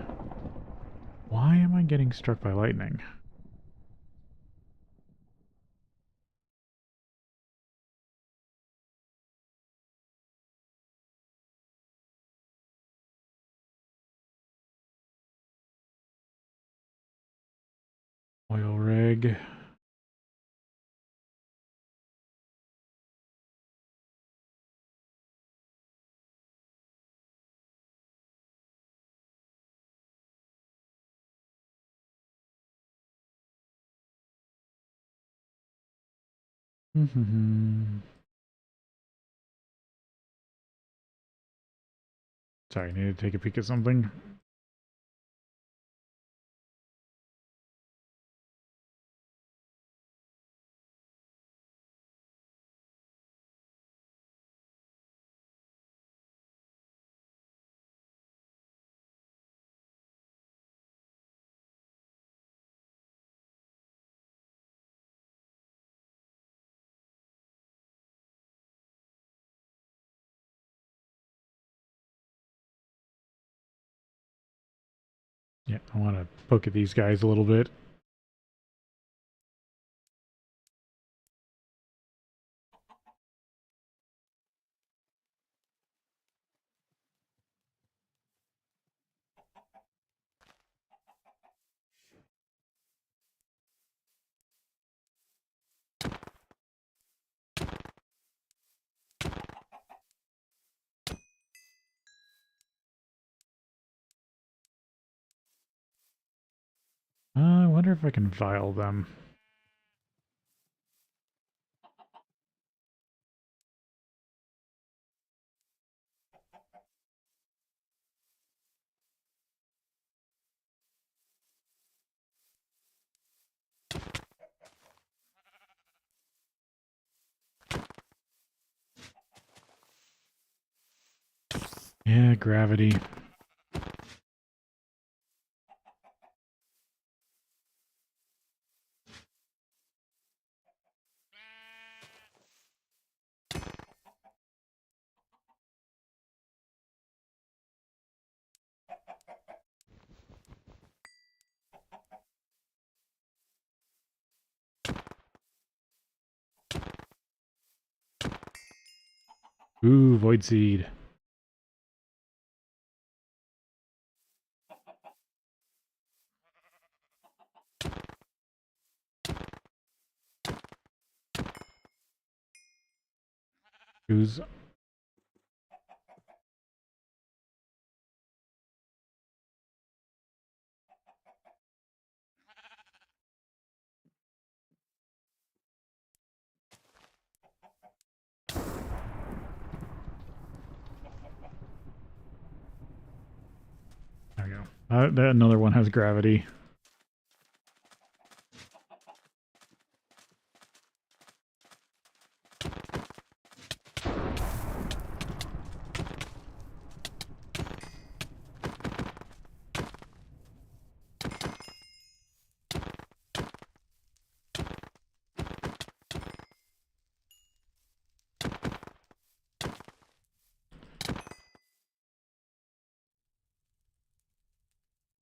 Why am I getting struck by lightning? Oil rig. Sorry, I need to take a peek at something. Yeah, I want to poke at these guys a little bit. I wonder if I can vial them. Yeah, gravity. Ooh, void seed. Who's Another one has gravity.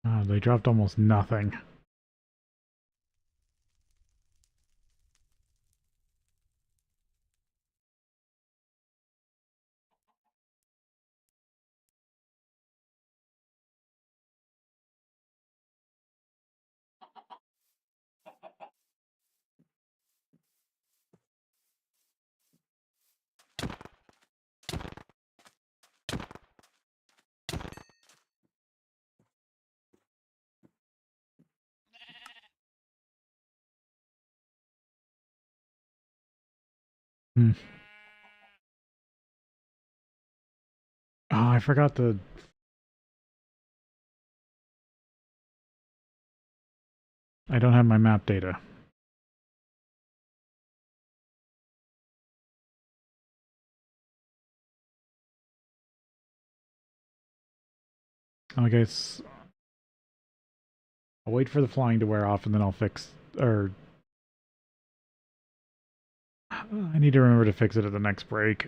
Oh, they dropped almost nothing. Hmm. Oh, I forgot the... I don't have my map data. I guess I'll wait for the flying to wear off and then I'll fix... Or... I need to remember to fix it at the next break.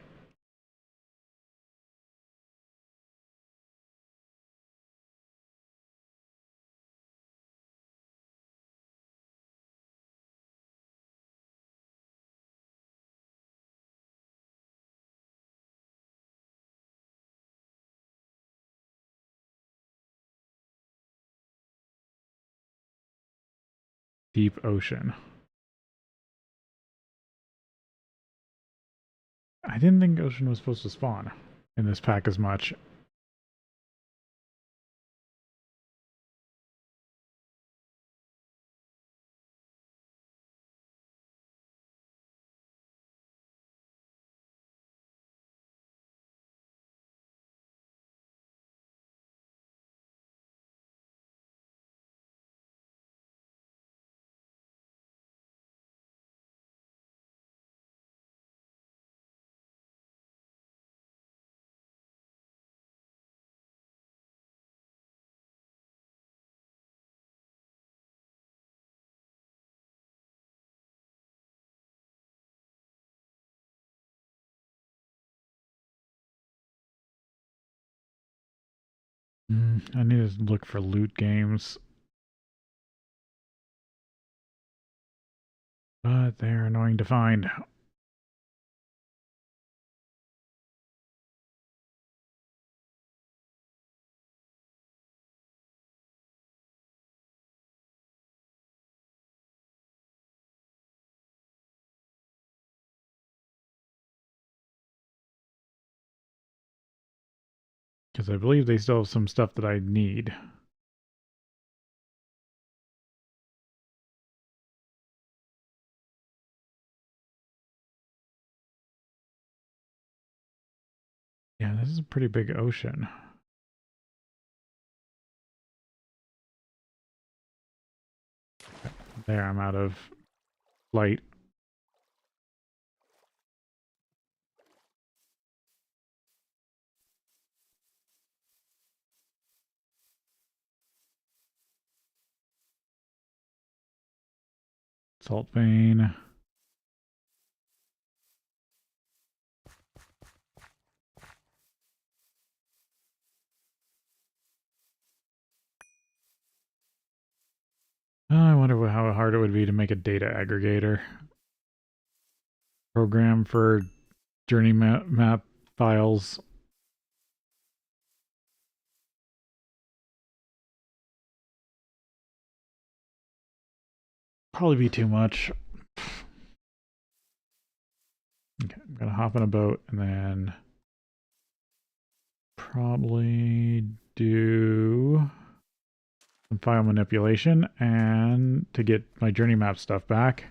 Deep ocean. I didn't think ocean was supposed to spawn in this pack as much. I need to look for loot games. But they're annoying to find. Because I believe they still have some stuff that I need. Yeah, this is a pretty big ocean. There, I'm out of light. Salt vein. I wonder how hard it would be to make a data aggregator program for journey map files. Probably be too much. Okay, I'm gonna hop in a boat and then probably do some file manipulation and to get my journey map stuff back.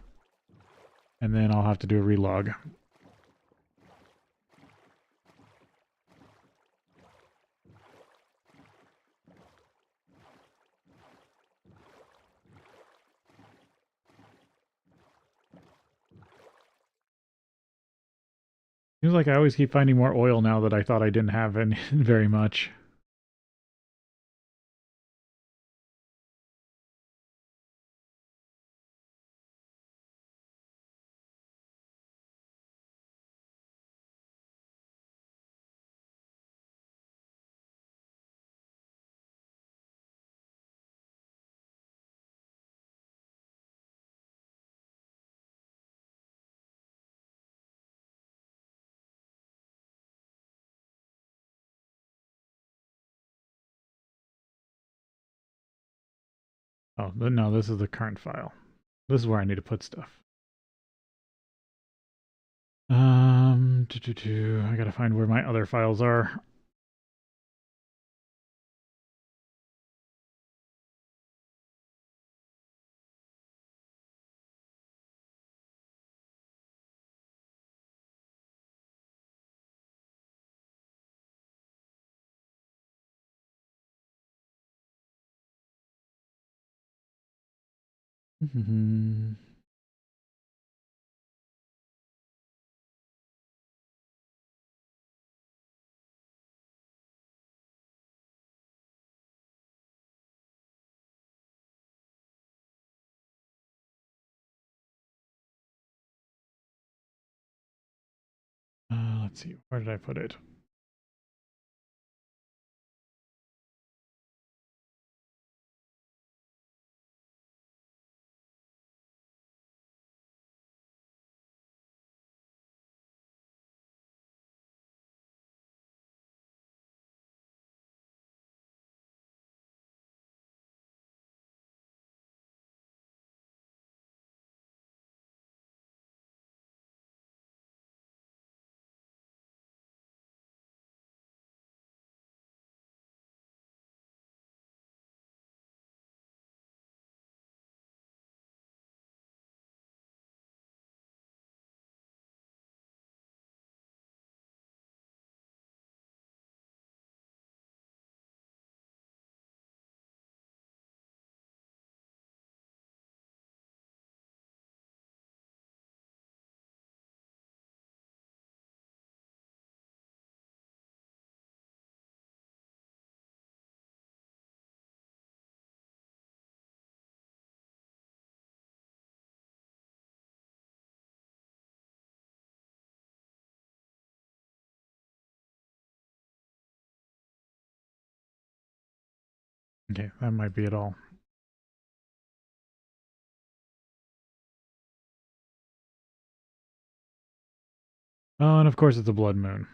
And then I'll have to do a relog. Seems like I always keep finding more oil now that I thought I didn't have any very much. Oh, no, this is the current file. This is where I need to put stuff. I gotta find where my other files are. Let's see, where did I put it? Okay, that might be it all. Oh, and of course it's a blood moon.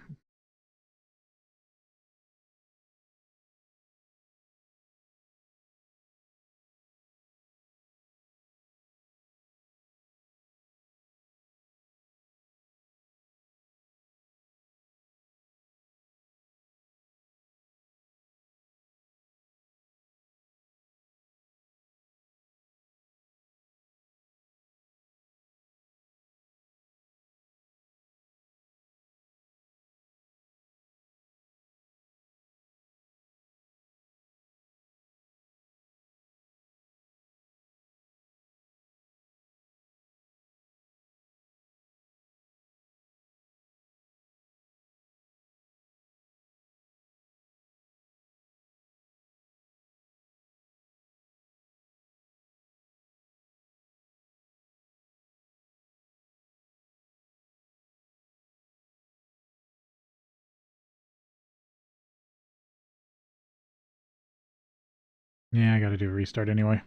Yeah, I gotta do a restart anyway.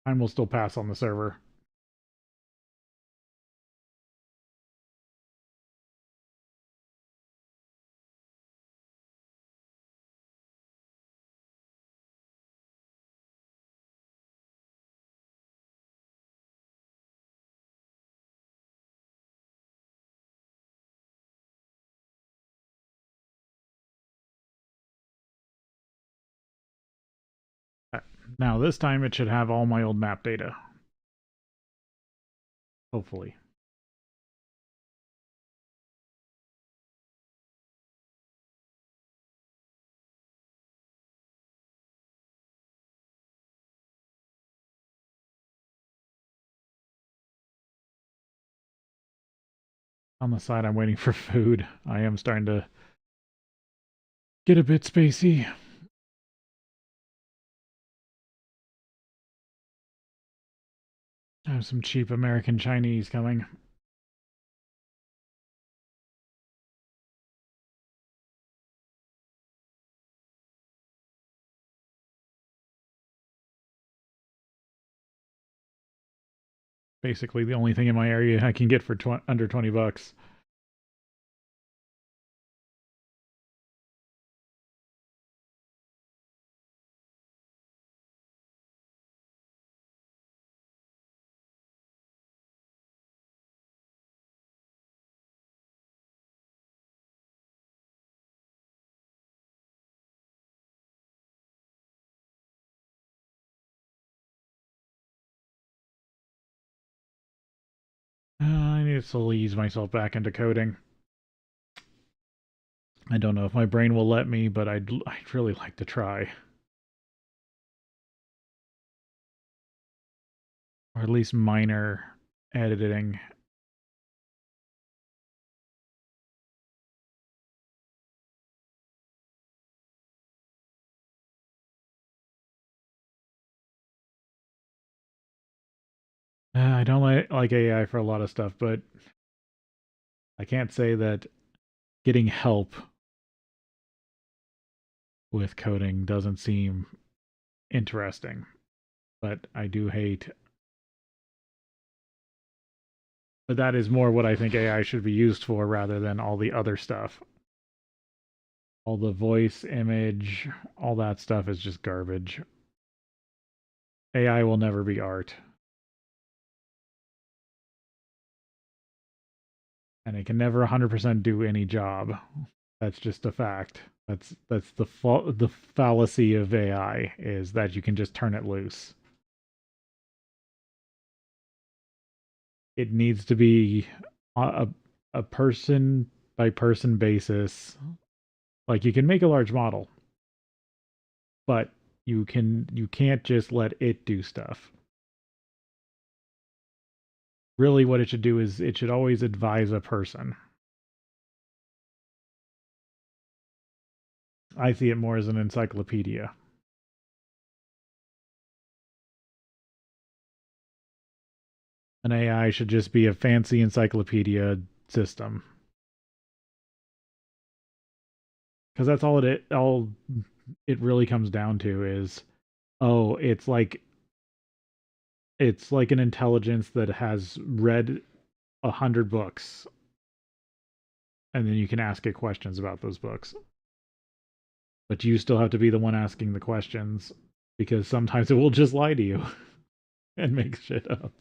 Time will still pass on the server. Now this time it should have all my old map data. Hopefully. On the side, I'm waiting for food. I am starting to get a bit spacey. I have some cheap American Chinese coming. Basically, the only thing in my area I can get for under 20 bucks. I need to slowly ease myself back into coding. I don't know if my brain will let me, but I'd really like to try. Or at least minor editing. I don't like AI for a lot of stuff, but I can't say that getting help with coding doesn't seem interesting. But I do hate. But that is more what I think AI should be used for rather than all the other stuff. All the voice, image, all that stuff is just garbage. AI will never be art. And it can never 100% do any job. That's just a fact. That's the fallacy of AI is that you can just turn it loose. It needs to be a person by person basis. Like you can make a large model, but you can't just let it do stuff. Really what it should do is it should always advise a person. I see it more as an encyclopedia. An AI should just be a fancy encyclopedia system. Because that's all it really comes down to is, oh, it's like an intelligence that has read 100 books, and then you can ask it questions about those books. But you still have to be the one asking the questions because sometimes it will just lie to you and make shit up.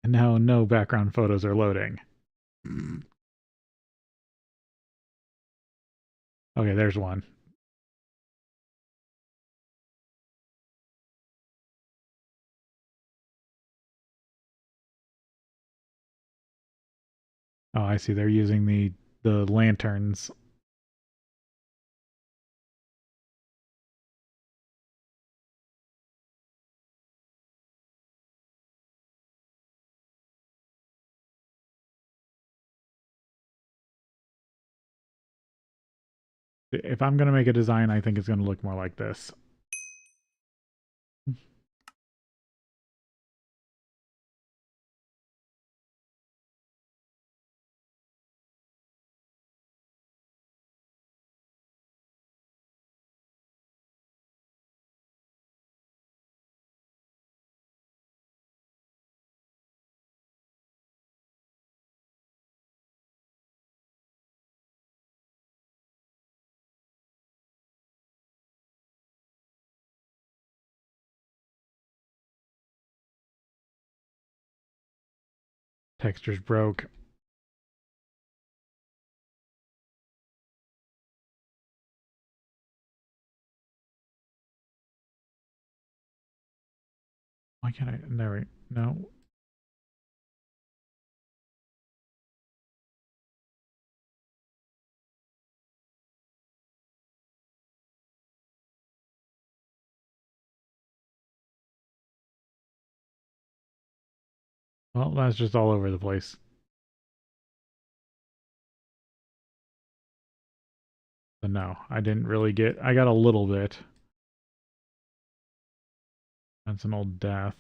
And now no background photos are loading. Okay, there's one. Oh, I see. They're using the lanterns. If I'm gonna make a design, I think it's gonna look more like this. Texture's broke. Why can't I? There we no. Well, that's just all over the place. But no, I didn't really get. I got a little bit. That's an old death.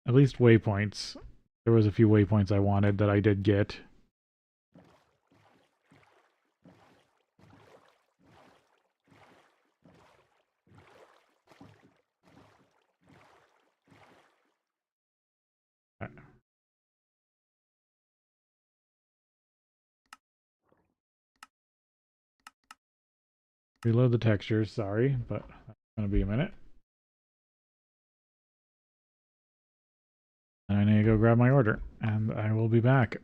At least waypoints. There was a few waypoints I wanted that I did get. Reload the textures, sorry, but that's going to be a minute. And I need to go grab my order, and I will be back.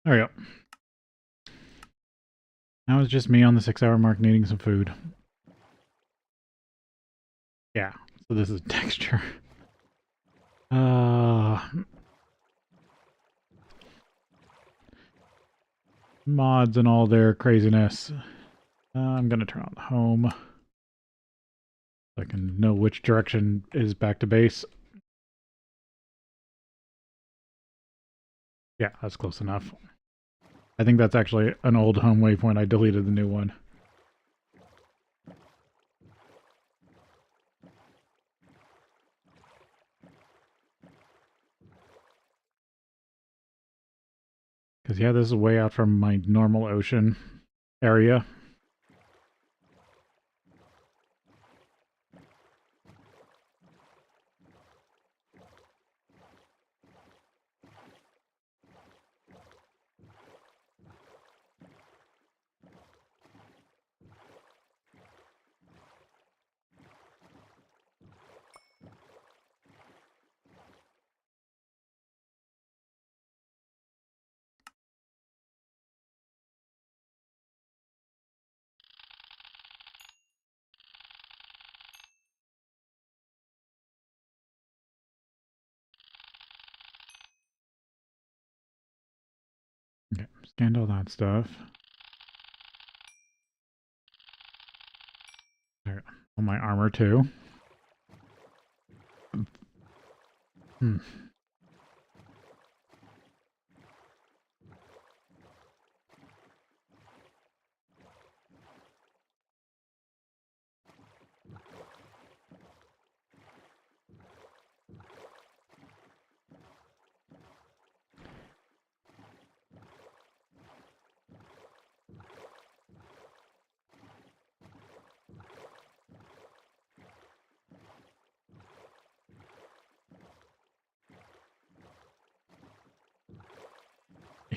There we go. Now it's just me on the 6-hour mark needing some food. Yeah, so this is texture. Mods and all their craziness. I'm gonna turn on the home so I can know which direction is back to base. Yeah, that's close enough. I think that's actually an old home waypoint. I deleted the new one. Because, yeah, this is way out from my normal ocean area. Okay, scanned all that stuff. There, all my armor too.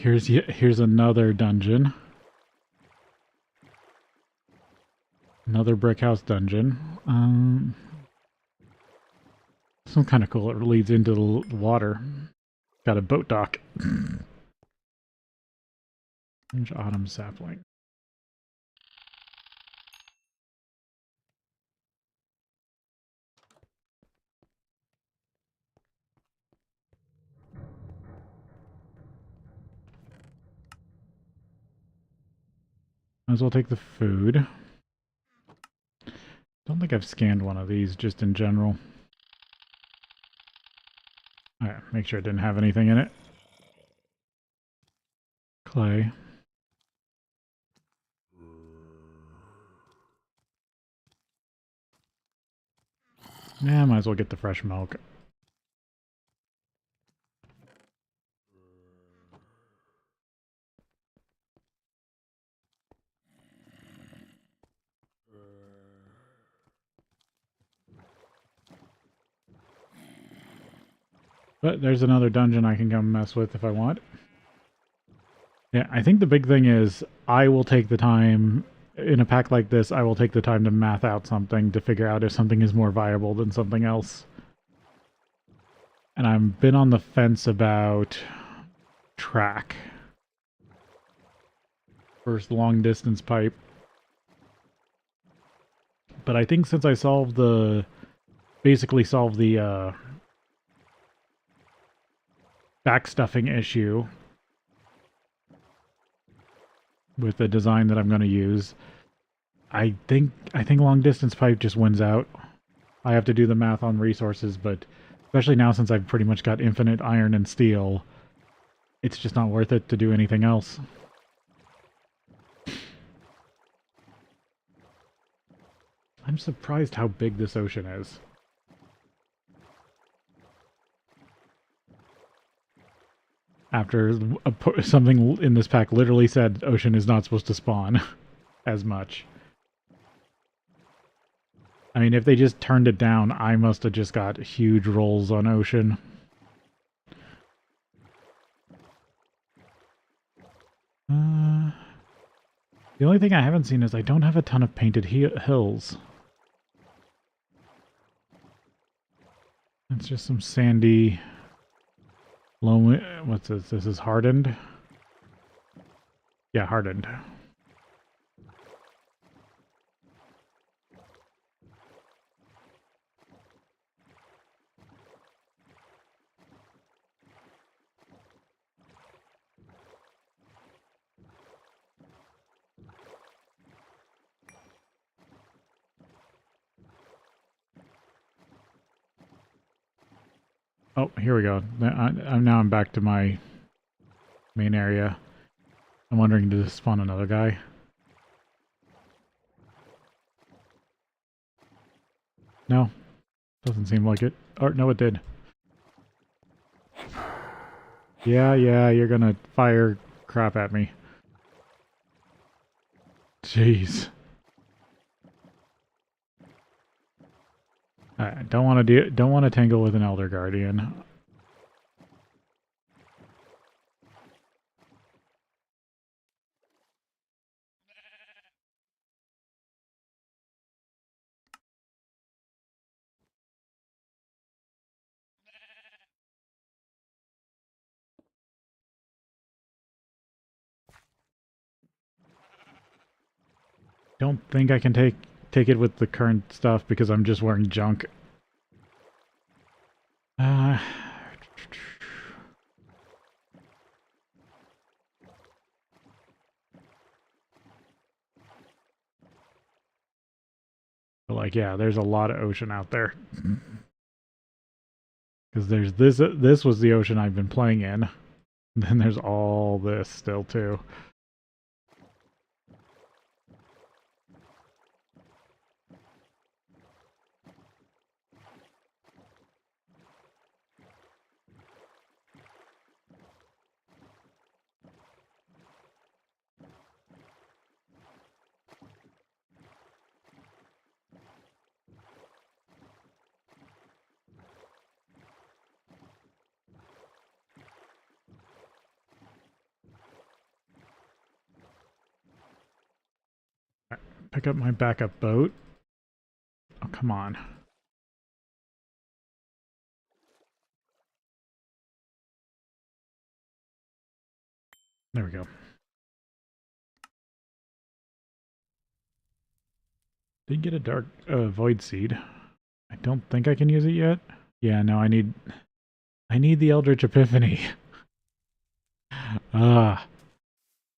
Here's another dungeon. Another brick house dungeon. Some kind of cool. It leads into the water. Got a boat dock. Autumn sapling. Might as well take the food. Don't think I've scanned one of these, just in general. Alright, make sure it didn't have anything in it. Clay. Yeah, might as well get the fresh milk. But there's another dungeon I can come mess with if I want. Yeah, I think the big thing is I will take the time, in a pack like this, I will take the time to math out something to figure out if something is more viable than something else. And I've been on the fence about track. First long distance pipe. But I think since I solved the... basically solved the backstuffing issue with the design that I'm going to use, I think long distance pipe just wins out. I have to do the math on resources, but especially now since I've pretty much got infinite iron and steel, it's just not worth it to do anything else. I'm surprised how big this ocean is. After something in this pack literally said ocean is not supposed to spawn as much. I mean, if they just turned it down, I must have just got huge rolls on ocean. The only thing I haven't seen is I don't have a ton of painted hills. It's just some sandy... Loam, what's this? This is hardened. Yeah, hardened. Oh, here we go. I'm back to my main area. I'm wondering, did this spawn another guy? No, doesn't seem like it. Or no, it did. Yeah, you're gonna fire crap at me. Jeez. I don't want to tangle with an Elder Guardian. Don't think I can take it with the current stuff because I'm just wearing junk. Uh, like, yeah, there's a lot of ocean out there. Because there's this was the ocean I've been playing in. Then there's all this still too. Pick up my backup boat. Oh, come on. There we go. Did get a dark void seed. I don't think I can use it yet. Yeah, no, I need the Eldritch Epiphany. Ah.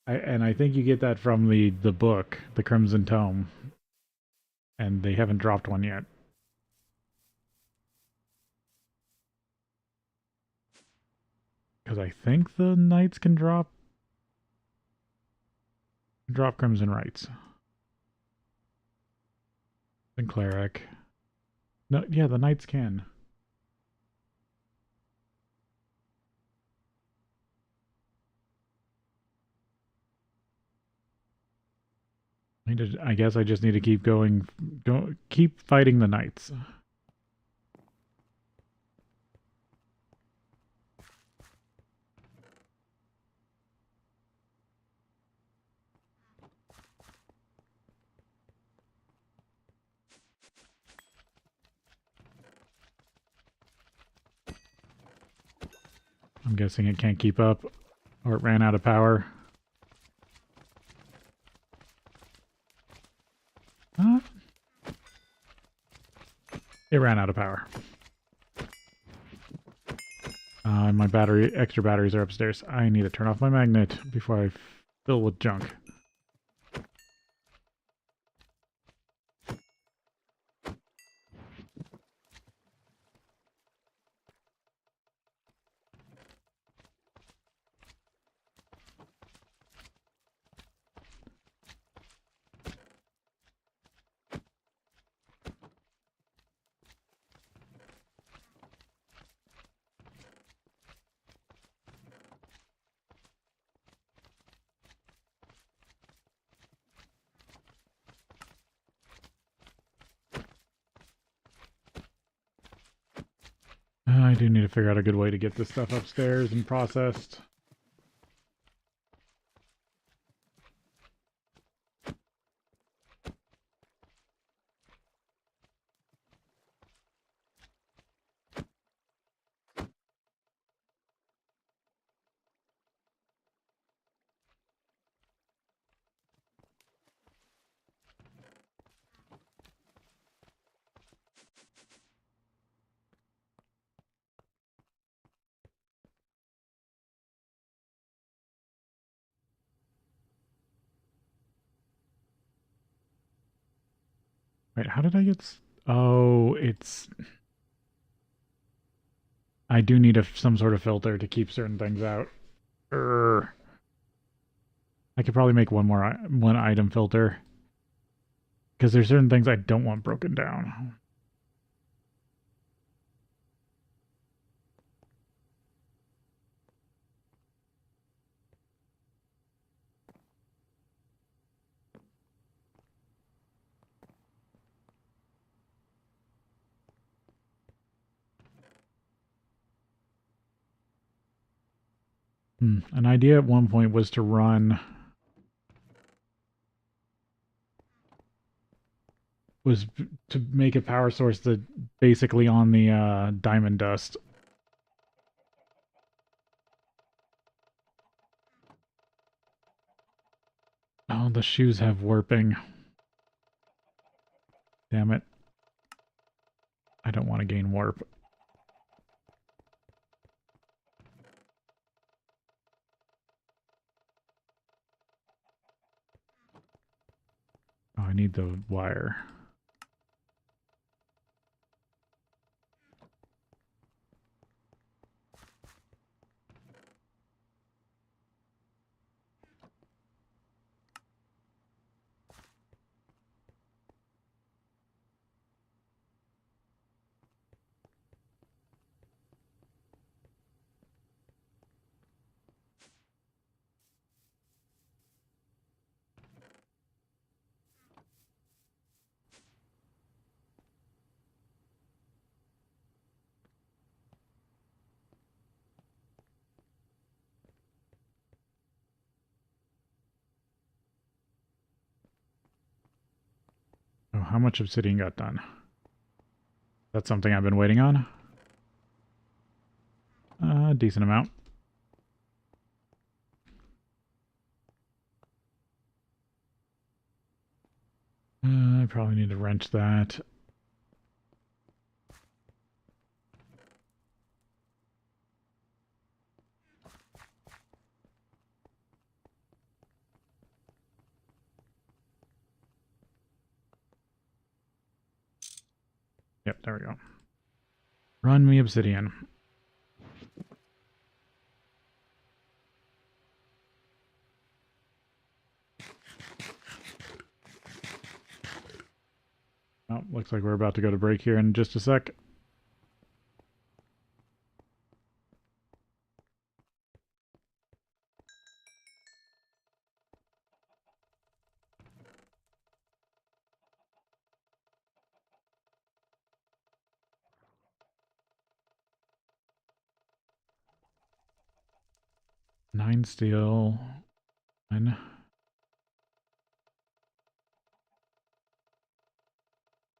And I think you get that from the book, the Crimson Tome. And they haven't dropped one yet. Because I think the knights can drop Crimson Rights. And Cleric. No, yeah, the knights can. I guess I just need to keep going, keep fighting the knights. I'm guessing it can't keep up, or it ran out of power. Huh? It ran out of power. My extra batteries are upstairs. I need to turn off my magnet before I fill with junk. I do need to figure out a good way to get this stuff upstairs and processed. Wait, how did I get... Oh, it's... I do need some sort of filter to keep certain things out. Urgh. I could probably make one item filter. Because there's certain things I don't want broken down. An idea at one point was to run... was to make a power source that basically on the diamond dust. Oh, the shoes have warping. Damn it. I don't want to gain warp. Oh, I need the wire. Oh, how much obsidian got done? That's something I've been waiting on. A decent amount. I probably need to wrench that. Yep, there we go. Run me obsidian. Oh, looks like we're about to go to break here in just a sec. Nine steel.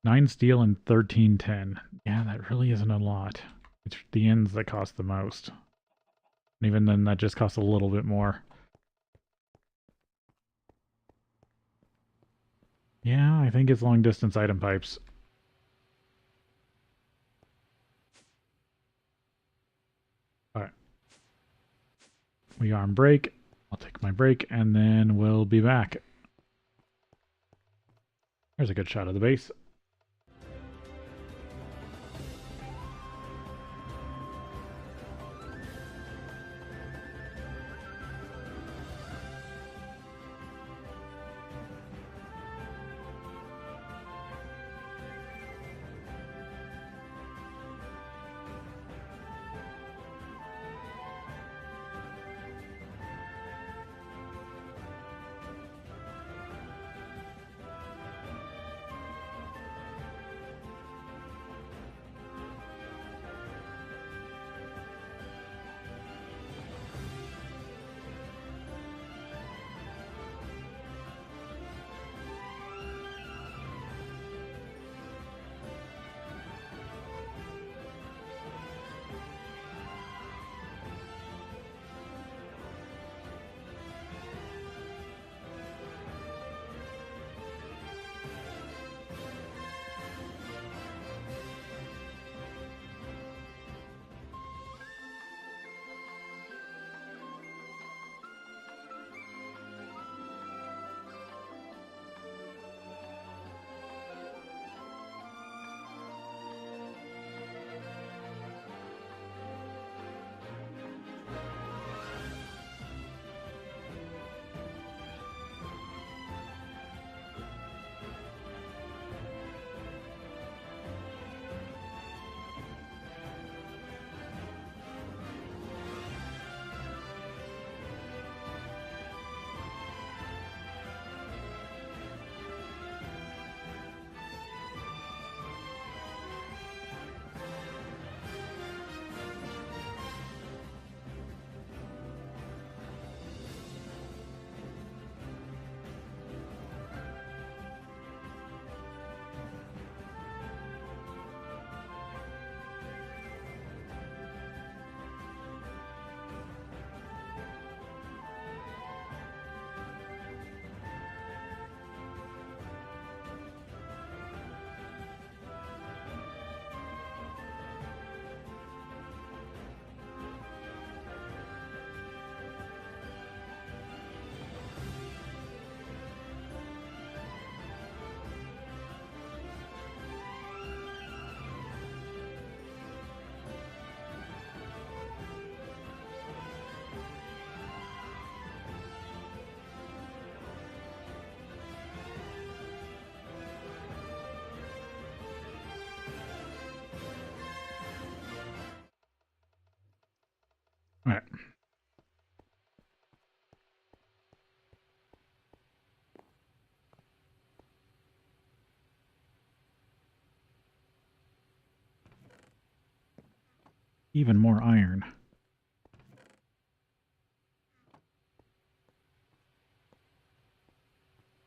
9 steel and 13 tin. Yeah, that really isn't a lot. It's the ends that cost the most. And even then, that just costs a little bit more. Yeah, I think it's long distance item pipes. Alright. We are on break. I'll take my break and then we'll be back. There's a good shot of the base. even more iron.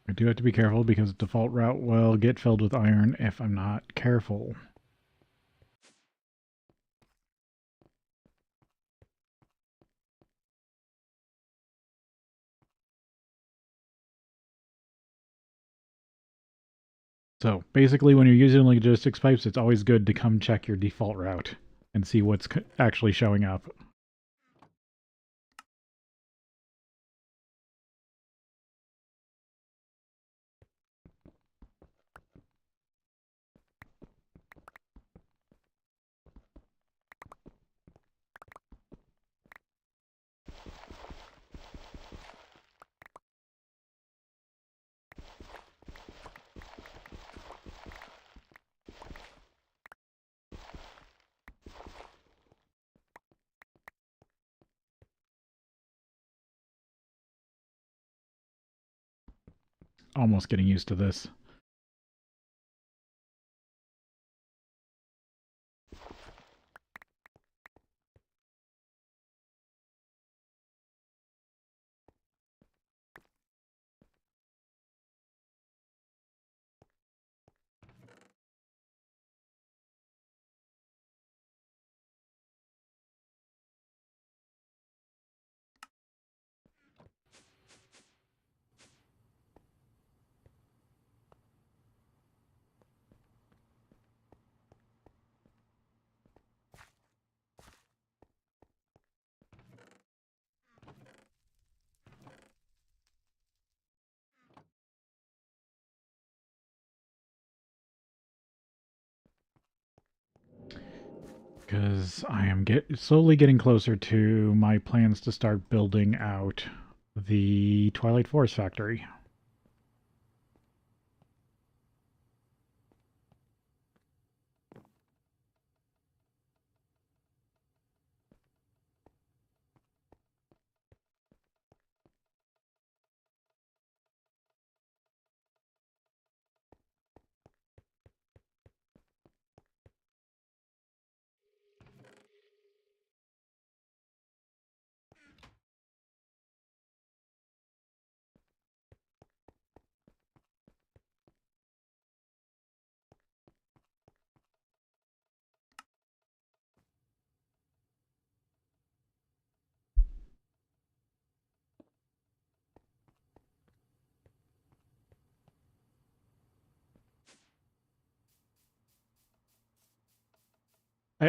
I do have to be careful because default route will get filled with iron if I'm not careful. So basically when you're using logistics pipes, it's always good to come check your default route and see what's actually showing up. Almost getting used to this. Because I am slowly getting closer to my plans to start building out the Twilight Forest factory.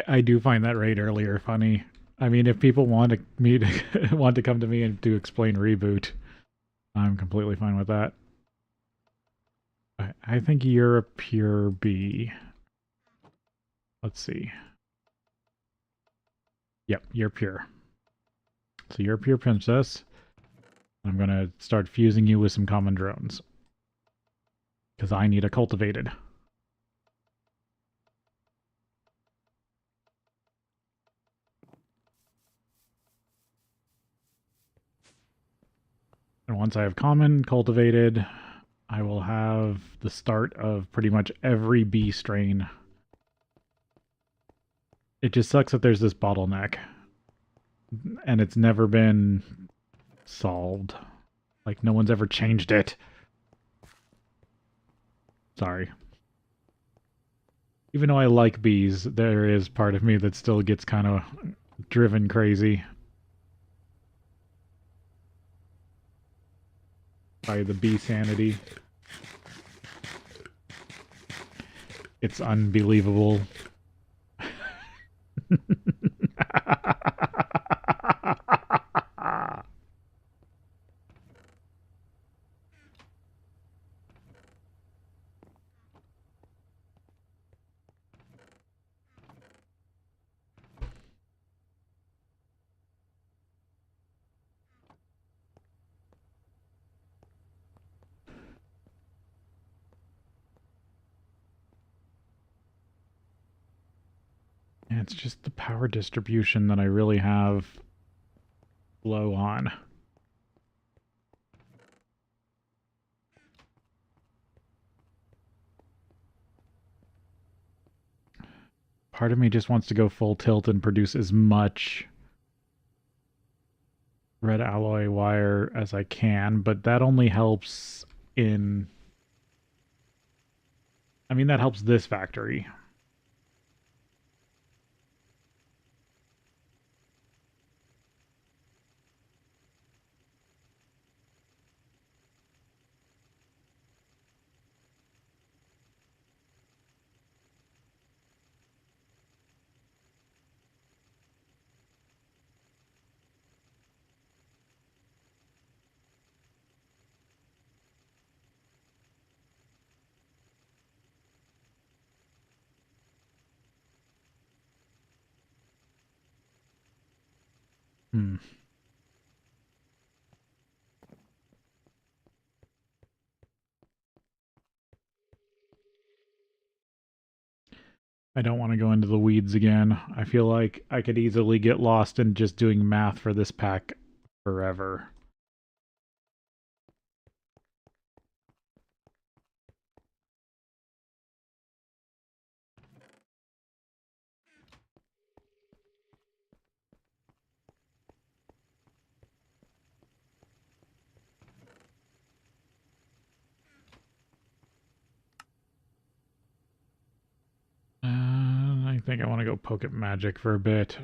I do find that raid earlier funny. I mean, if people me to want to come to me and to explain reboot, I'm completely fine with that. I think you're a pure B. Let's see. Yep, you're pure. So you're a pure princess. I'm gonna start fusing you with some common drones. Because I need a cultivated. And once I have common cultivated, I will have the start of pretty much every bee strain. It just sucks that there's this bottleneck. And it's never been solved. Like, no one's ever changed it. Sorry. Even though I like bees, there is part of me that still gets kind of driven crazy by the bee sanity. It's unbelievable. And it's just the power distribution that I really have low on. Part of me just wants to go full tilt and produce as much red alloy wire as I can, but that only helps in... I mean, that helps this factory. Hmm. I don't want to go into the weeds again. I feel like I could easily get lost in just doing math for this pack forever. I think I want to go poke at magic for a bit.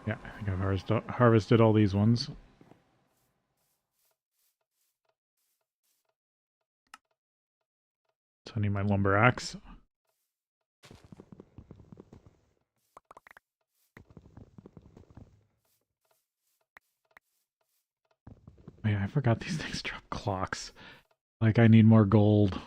Yeah, I think I've harvested all these ones. So I need my lumber axe. Oh, yeah, I forgot these things drop clocks. Like, I need more gold.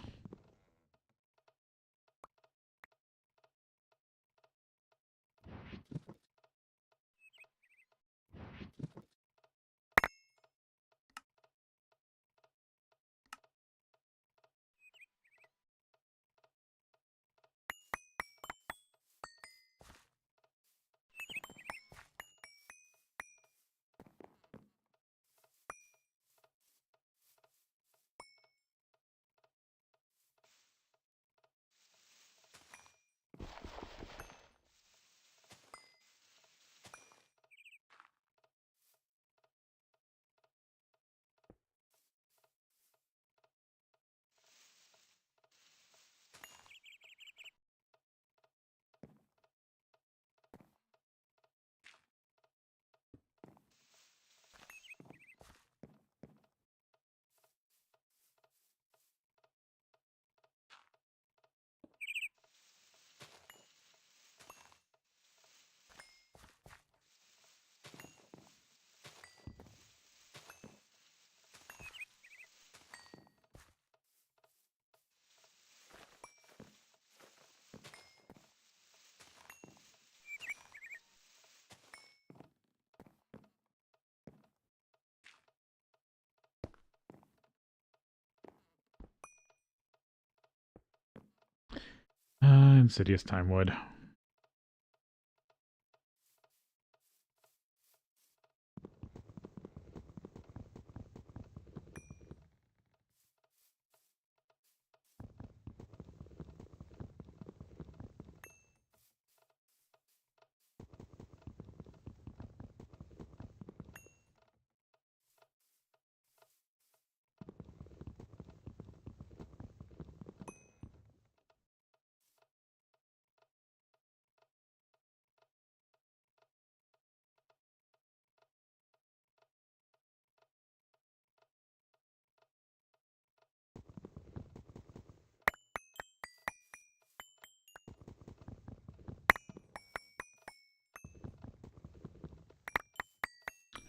Insidious time wood.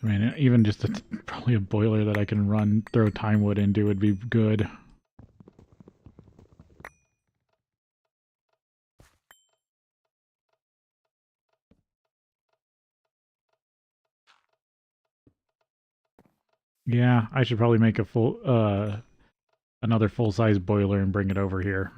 I mean, even just probably a boiler that I can throw time wood into would be good. Yeah, I should probably make another full-size boiler and bring it over here.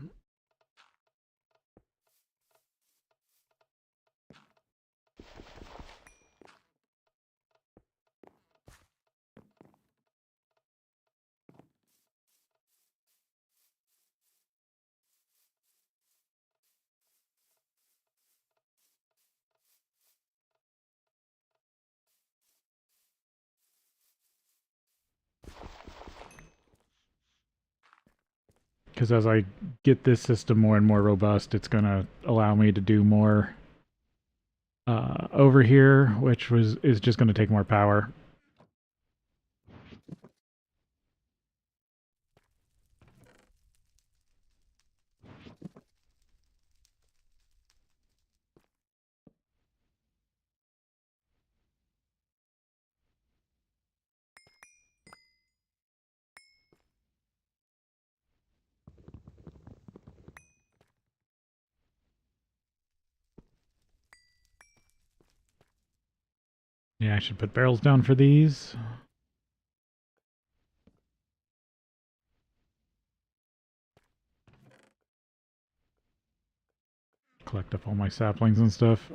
Because as I get this system more and more robust, it's going to allow me to do more over here, which is just going to take more power. Yeah, I should put barrels down for these. Collect up all my saplings and stuff.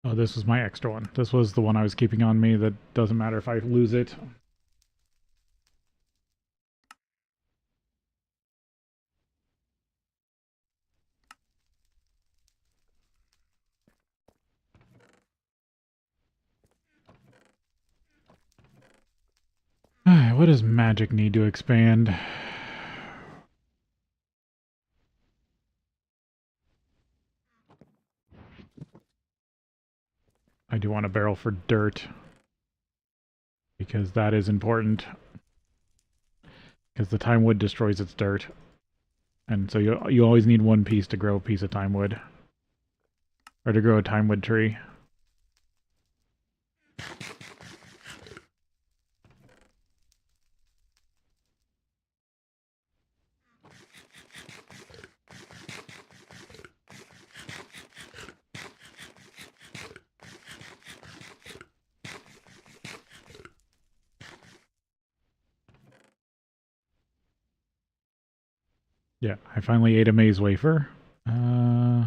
Oh, this was my extra one. This was the one I was keeping on me that doesn't matter if I lose it. What does magic need to expand? I do want a barrel for dirt, because that is important. Because the time wood destroys its dirt. And so you always need one piece to grow a piece of time wood. Or to grow a time wood tree. Yeah, I finally ate a maize wafer. No,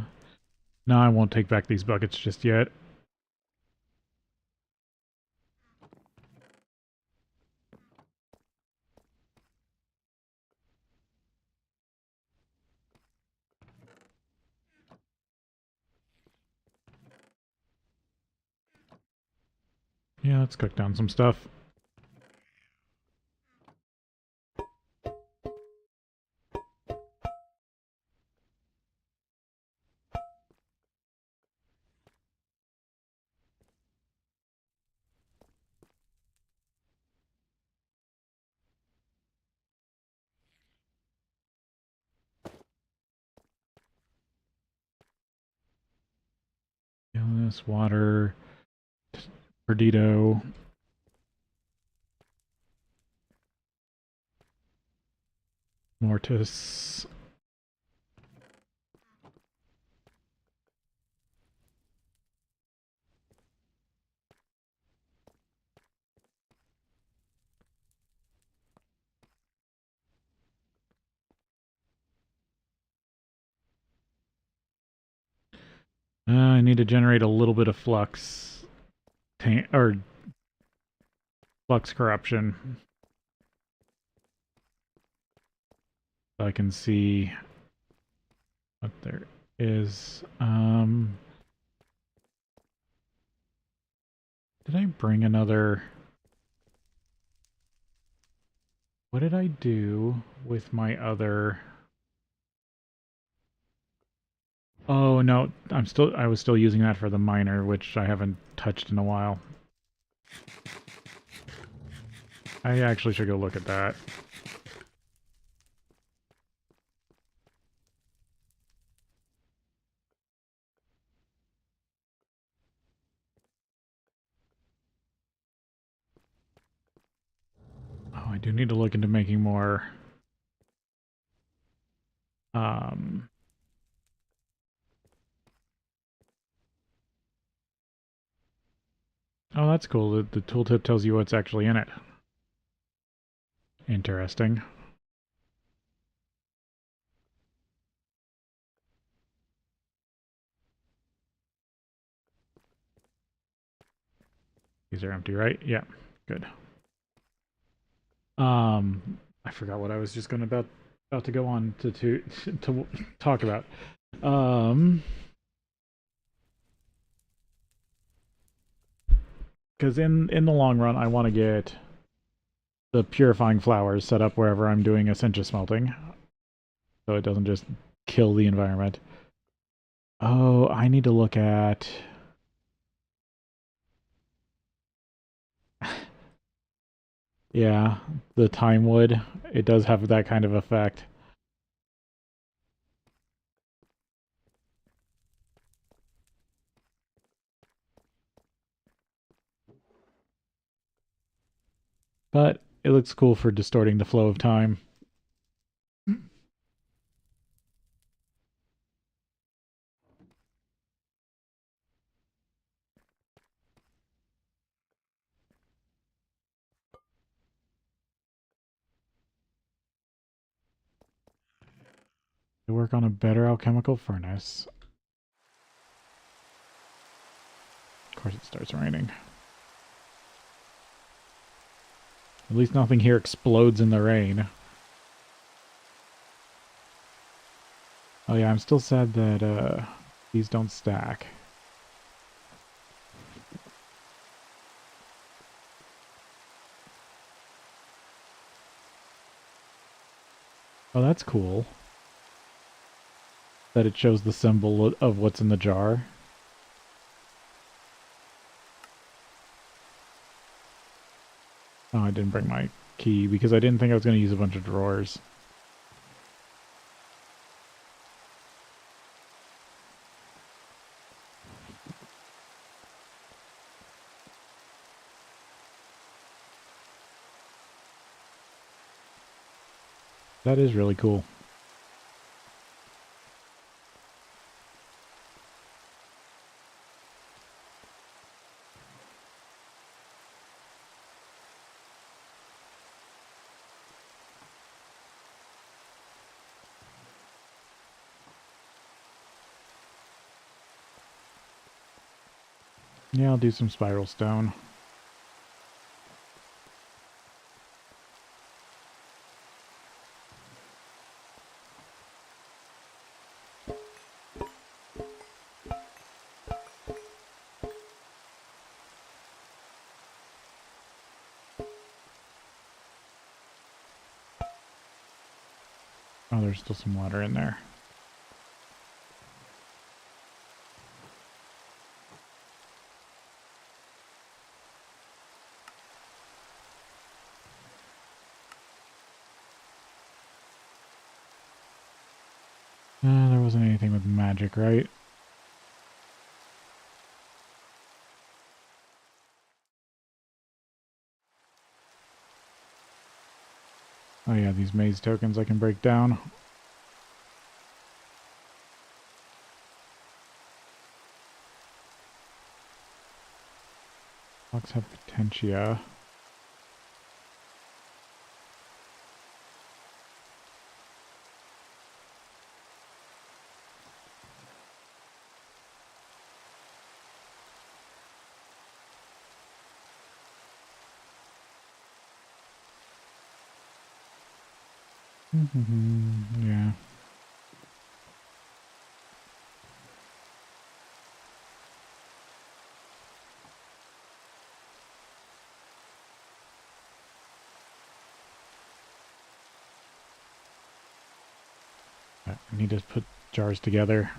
I won't take back these buckets just yet. Yeah, let's cook down some stuff. Illness, water, Perdido. Mortis. I need to generate a little bit of flux. Or flux corruption. So I can see what there is. Did I bring another... What did I do with my other... Oh no, I was still using that for the miner, which I haven't touched in a while. I actually should go look at that. Oh, I do need to look into making more um oh, that's cool. The tooltip tells you what's actually in it. Interesting. These are empty, right? Yeah. Good. I forgot what I was just going to about to go on to talk about. Um, because in the long run, I want to get the purifying flowers set up wherever I'm doing essentia smelting, so it doesn't just kill the environment. Oh, I need to look at. Yeah, the time wood. It does have that kind of effect. But it looks cool for distorting the flow of time. To work on a better alchemical furnace. Of course it starts raining. At least nothing here explodes in the rain. Oh yeah, I'm still sad that these don't stack. Oh, that's cool. That it shows the symbol of what's in the jar. Oh, I didn't bring my key because I didn't think I was going to use a bunch of drawers. That is really cool. Yeah, I'll do some spiral stone. Oh, there's still some water in there. There wasn't anything with magic, right? Oh yeah, these maze tokens I can break down. Blocks have potentia. Yeah. I need to put jars together.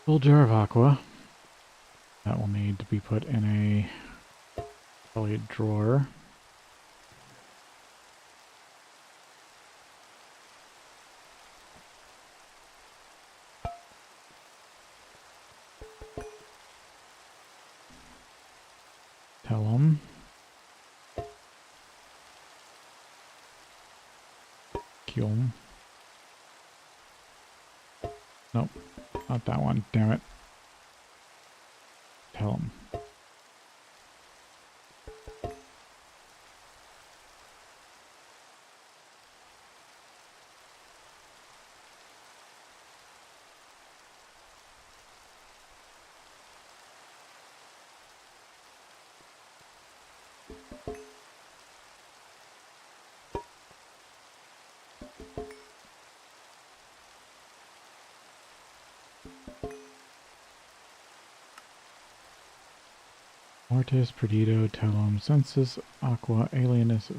Full jar of aqua. That will need to be put in a probably a drawer. Tell them. Kill them. Nope, not that one. Damn it. Tell them. Mortis, Perdido, Telum, Sensus, Aqua, Alienus,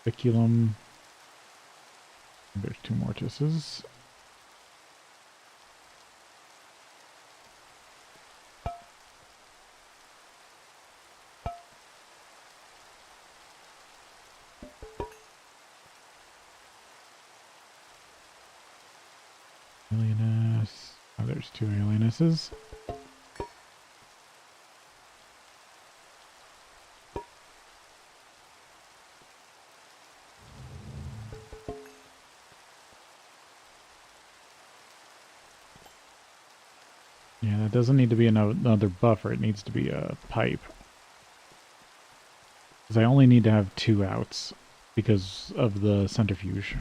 Vinculum. There's 2 Mortises. Alienus. Oh, there's 2 Alienuses. Yeah, that doesn't need to be another buffer. It needs to be a pipe. Because I only need to have 2 outs because of the centrifuge.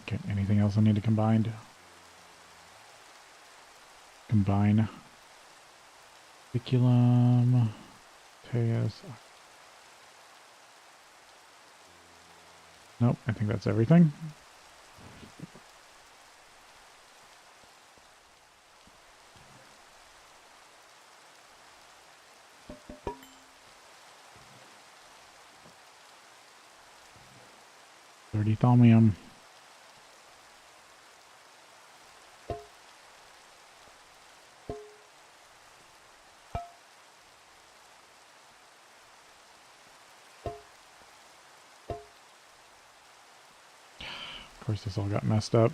Okay, anything else I need to combine? Combine. Spiculum. Teus. Nope, I think that's everything. Dirty thaumium. Of course, this all got messed up.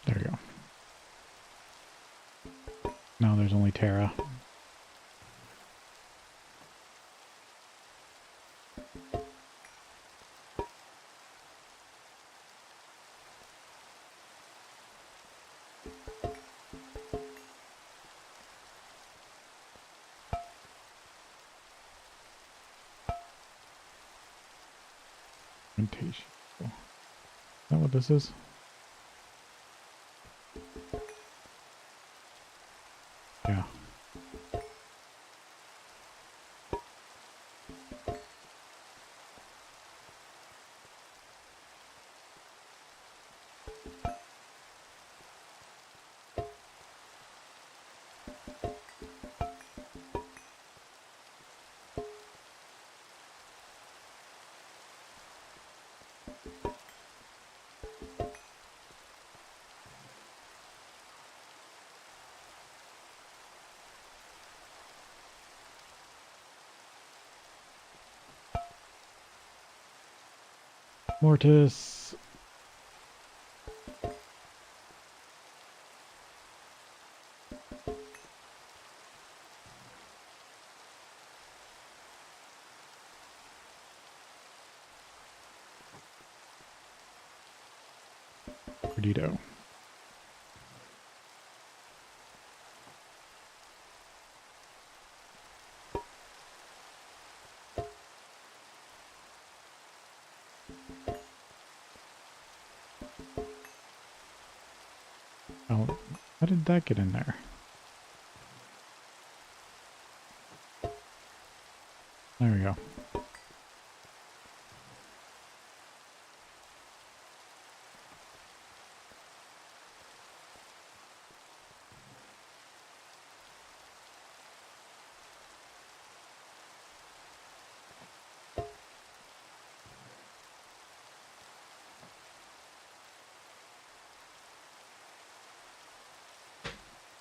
There we go. Now there's only Terra. Is that what this is? Yeah. Mortis. Perdido. Oh, how did that get in there? There we go.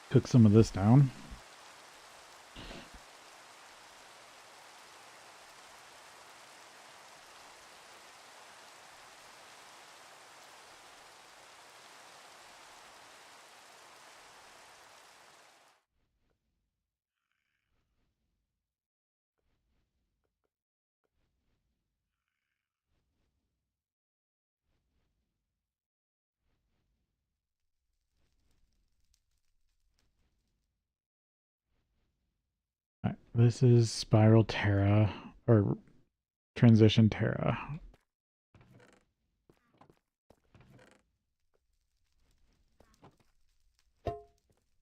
Cook some of this down. Right, this is Spiral Terra, or Transition Terra.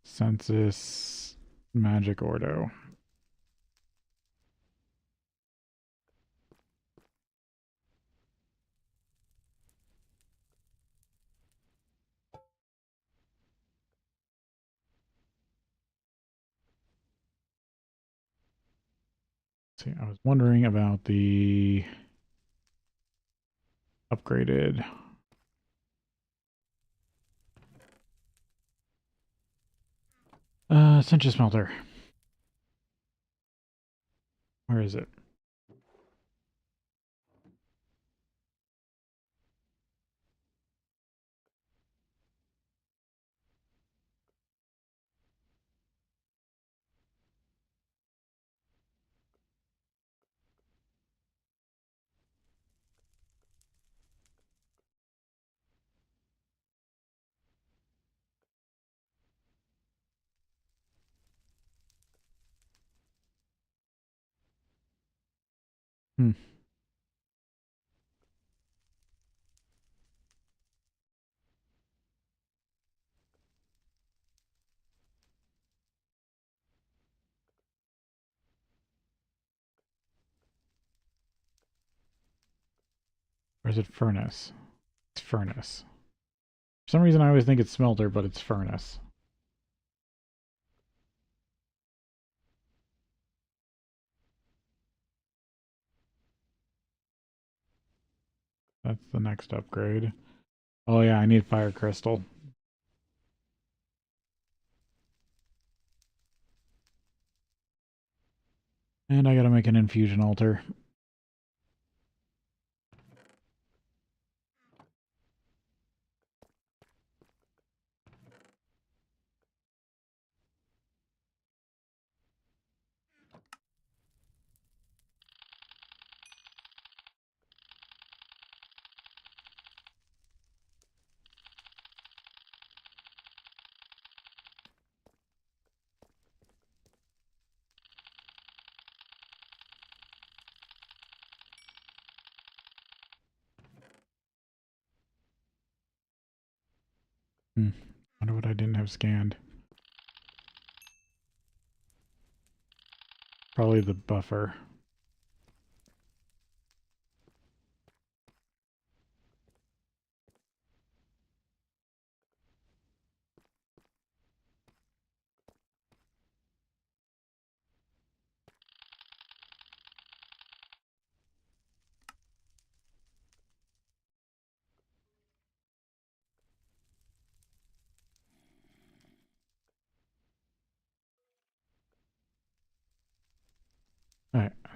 Census Magic Ordo. See, I was wondering about the upgraded Sencha Smelter. Where is it? Hmm. Or is it Furnace? It's Furnace. For some reason I always think it's Smelter, but it's Furnace. That's the next upgrade. Oh yeah, I need Fire Crystal. And I gotta make an Infusion Altar. Wonder what I didn't have scanned. Probably the buffer.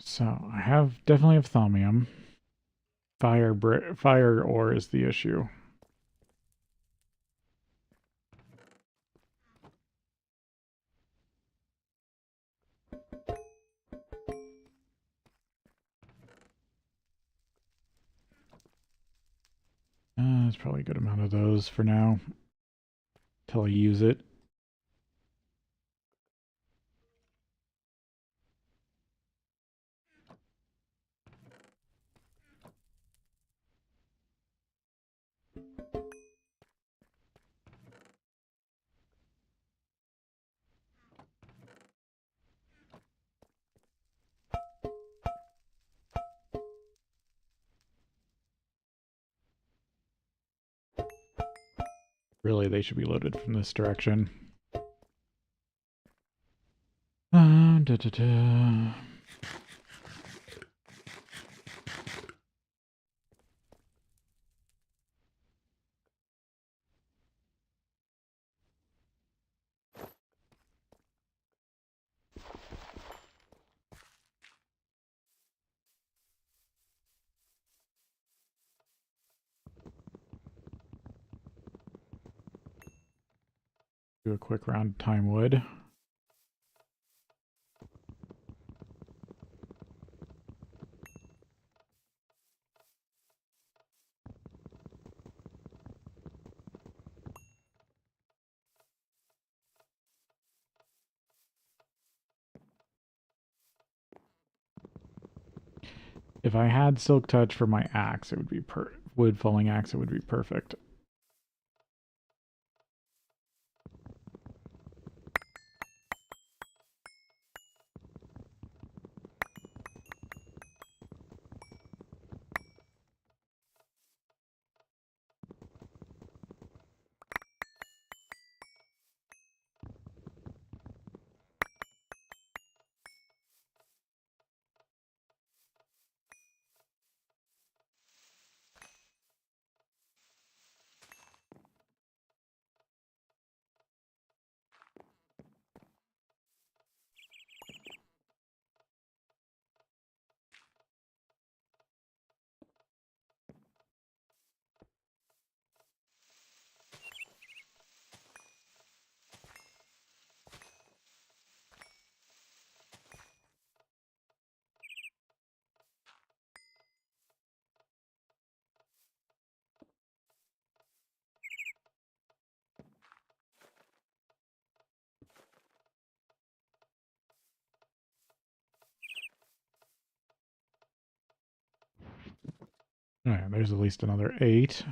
So I definitely have thaumium. Fire ore is the issue. There's probably a good amount of those for now, till I use it. Really, they should be loaded from this direction. Da, da, da. Do a quick round of time wood. If I had silk touch for my axe, it would be wood falling axe, it would be perfect. Oh yeah, there's at least another 8.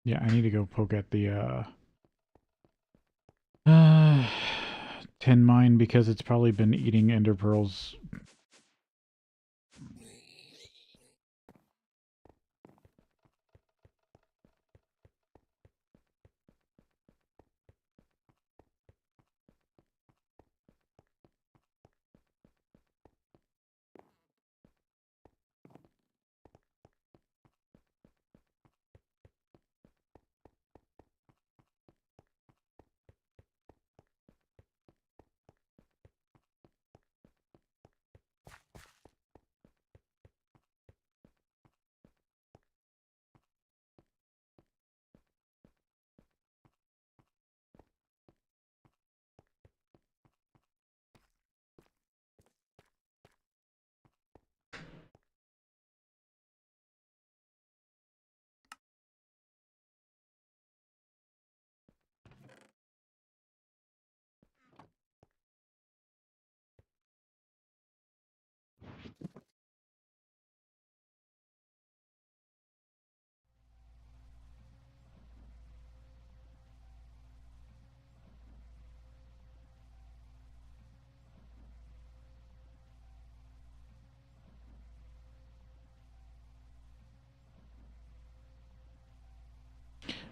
Yeah, I need to go poke at the uh, tin mine because it's probably been eating ender pearls.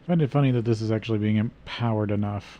I find it funny that this is actually being empowered enough.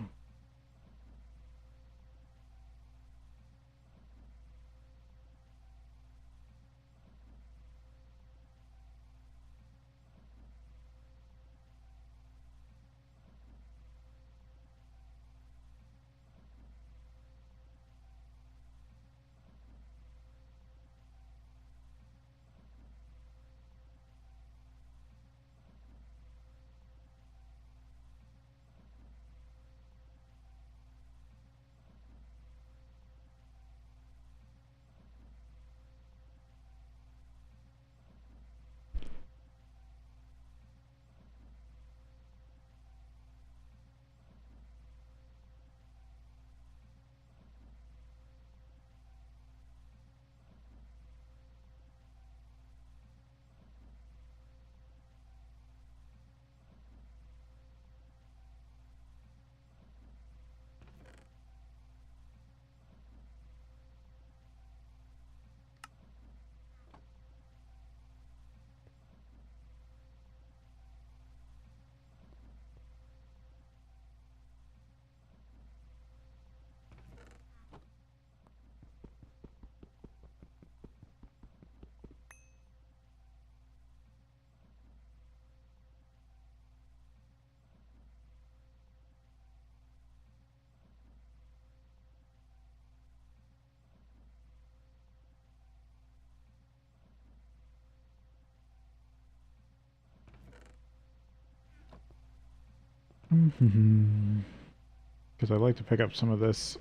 Because I'd like to pick up some of this.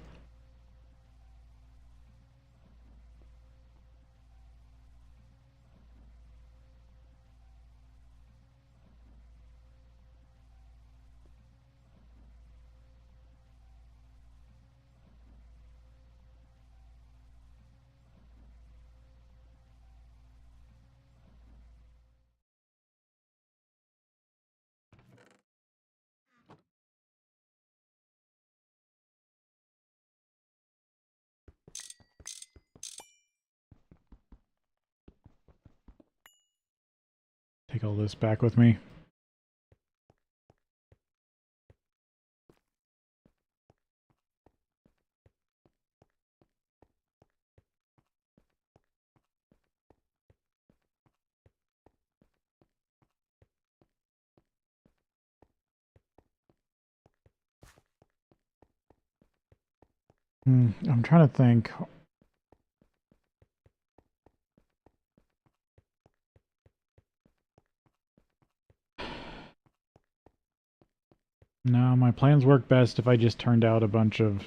Take all this back with me. I'm trying to think. No, my plans work best if I just turned out a bunch of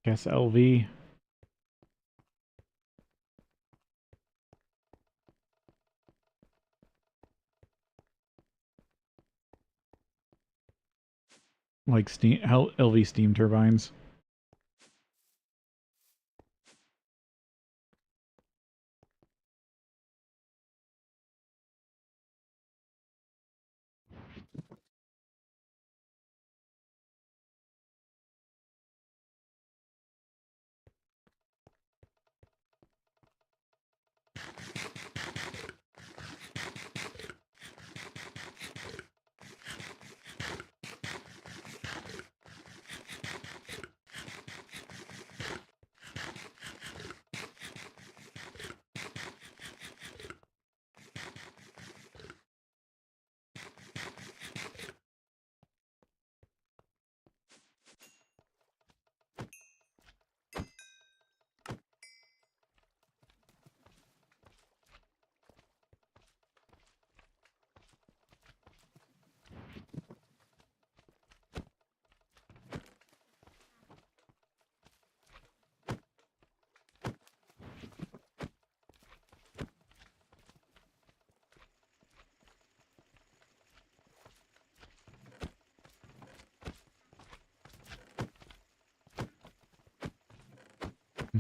guess LV. Like steam LV steam turbines.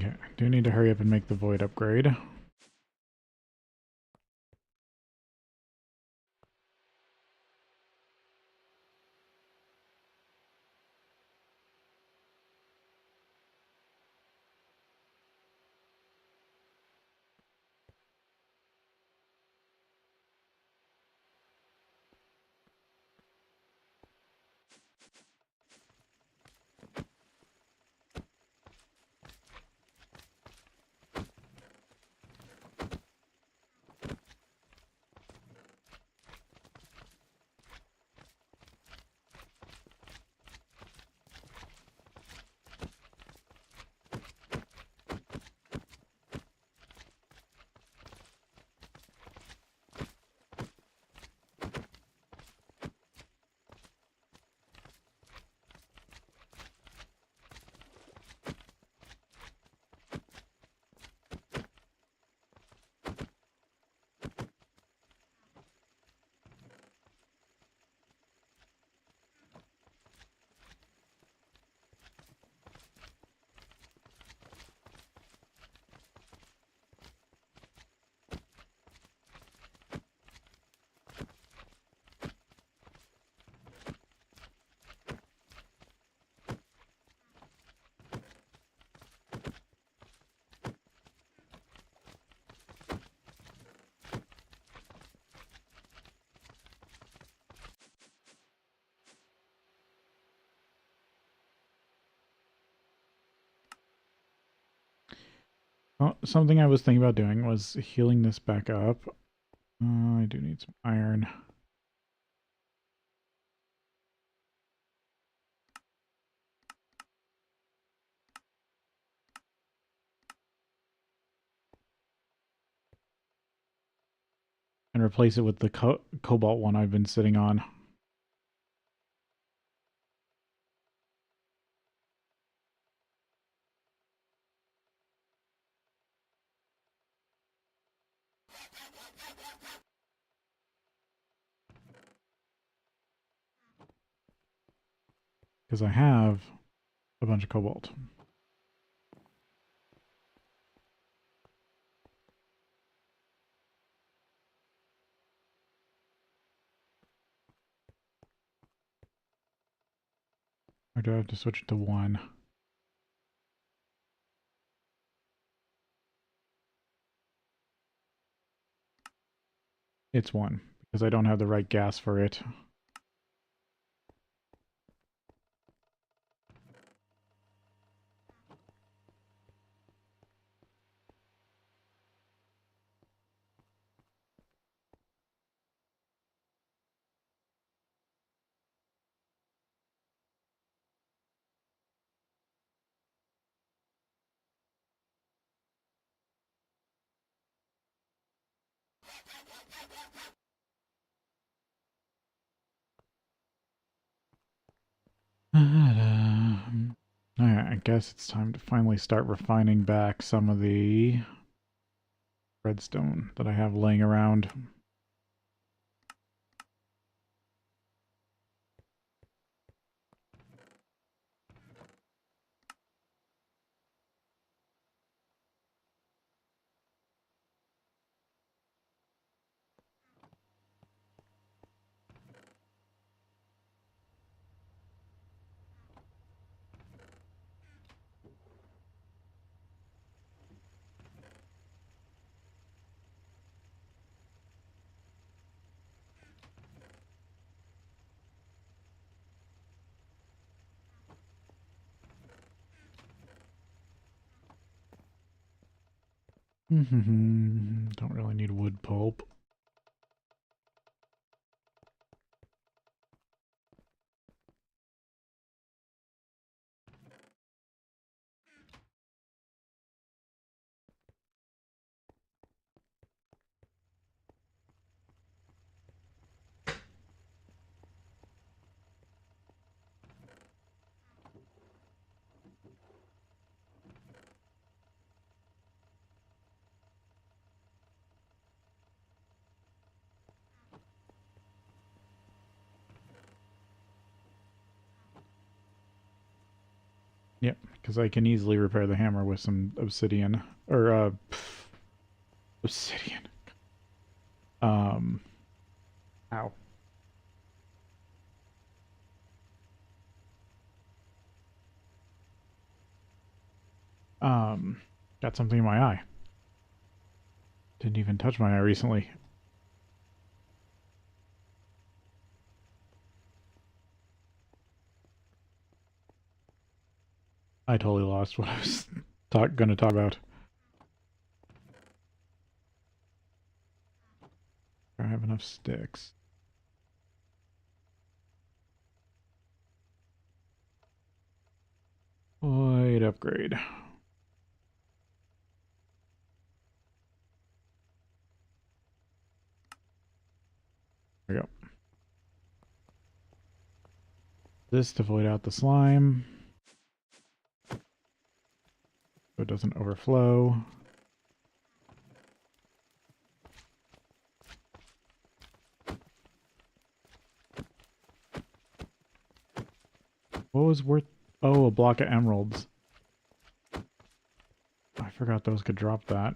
Okay, do need to hurry up and make the void upgrade. Oh, something I was thinking about doing was healing this back up. I do need some iron. And replace it with the cobalt one I've been sitting on. Because I have a bunch of cobalt. Or do I have to switch it to 1? It's 1, because I don't have the right gas for it. Alright, I guess it's time to finally start refining back some of the redstone that I have laying around. Don't really need wood pulp. Yep, because I can easily repair the hammer with some obsidian. Or, obsidian. Um, ow. Got something in my eye. Didn't even touch my eye recently. I totally lost what I was going to talk about. I have enough sticks. Wide upgrade. There we go. This to void out the slime, so it doesn't overflow. What was worth... Oh, a block of emeralds. I forgot those could drop that.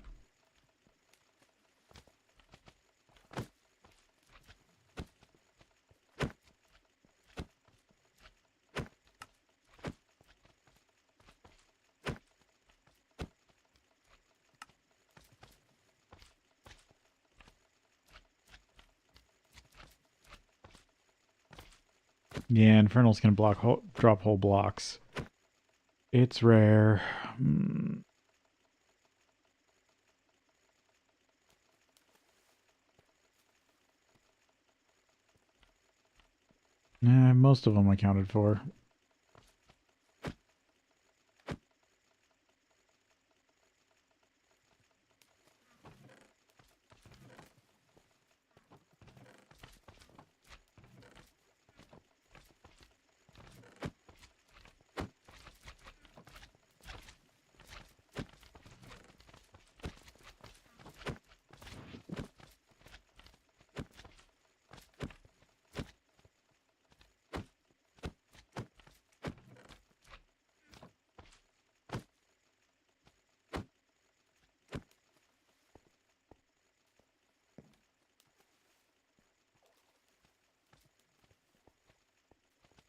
Yeah, Infernals can drop whole blocks. It's rare. Most of them accounted for.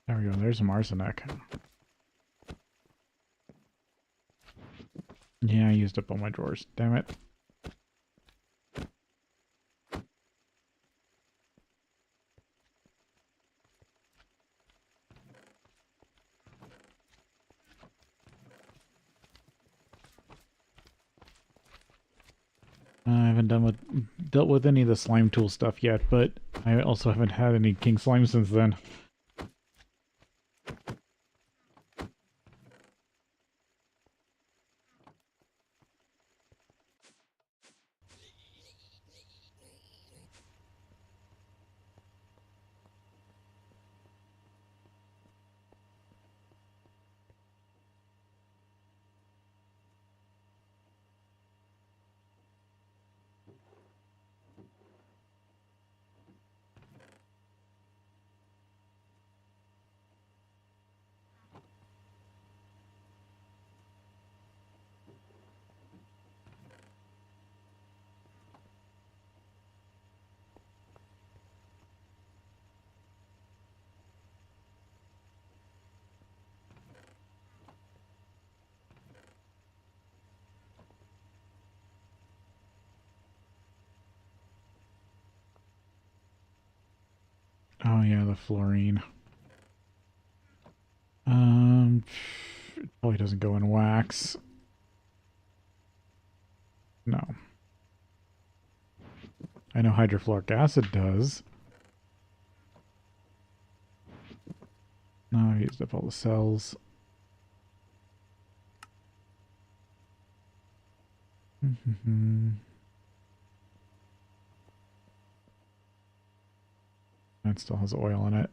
There we go, there's some arsenic. Yeah, I used up all my drawers. Damn it. I haven't dealt with any of the slime tool stuff yet, but I also haven't had any king slime since then. Oh yeah, the fluorine. It probably doesn't go in wax. No. I know hydrofluoric acid does. No, I used up all the cells. That still has oil in it.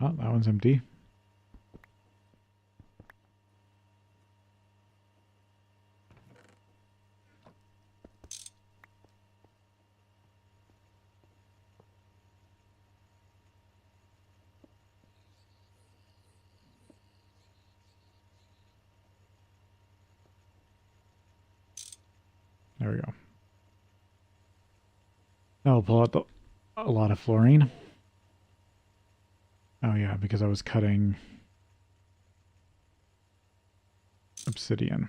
Oh, that one's empty. there we go. I'll pull out a lot of fluorine. Oh yeah, because I was cutting obsidian.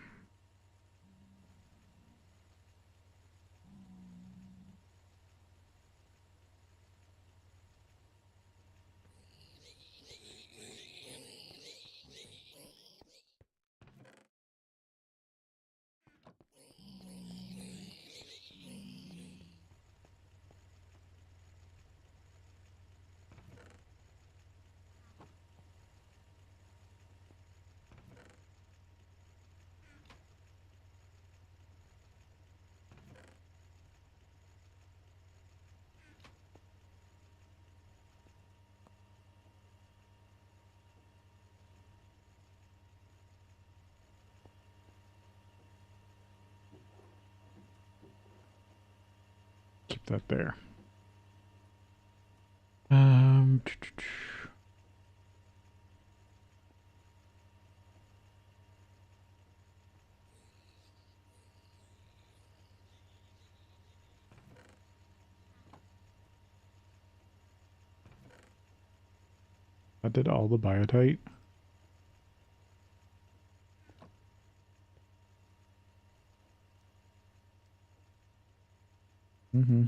Keep that there. I did all the biotite. Mm-hmm.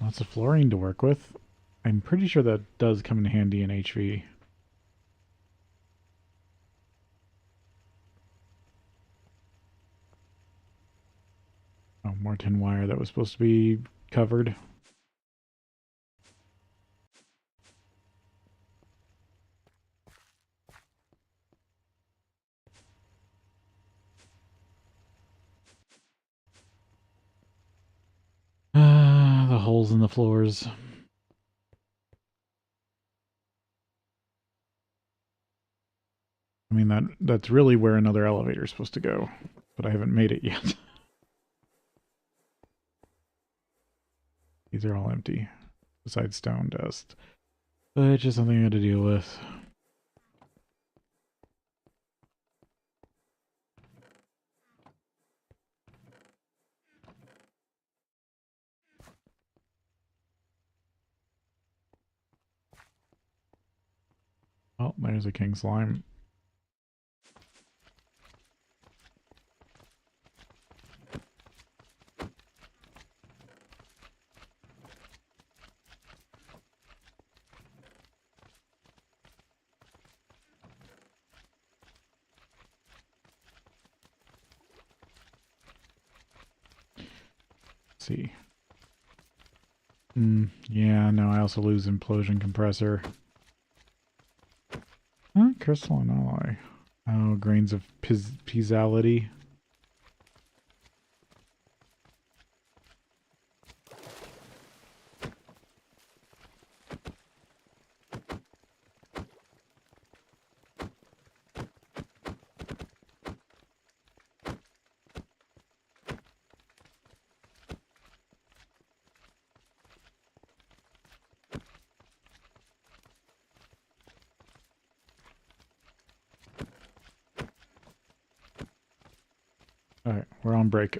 Lots of fluorine to work with. I'm pretty sure that does come in handy in HV. Oh, more tin wire that was supposed to be covered. The holes in the floors. I mean, that's really where another elevator is supposed to go, but I haven't made it yet. These are all empty, besides stone dust. But it's just something I had to deal with. Oh, there's a king slime. Let's see. Yeah, no, I also lose implosion compressor. Crystalline alloy. Oh, grains of piezoality. Alright, we're on break.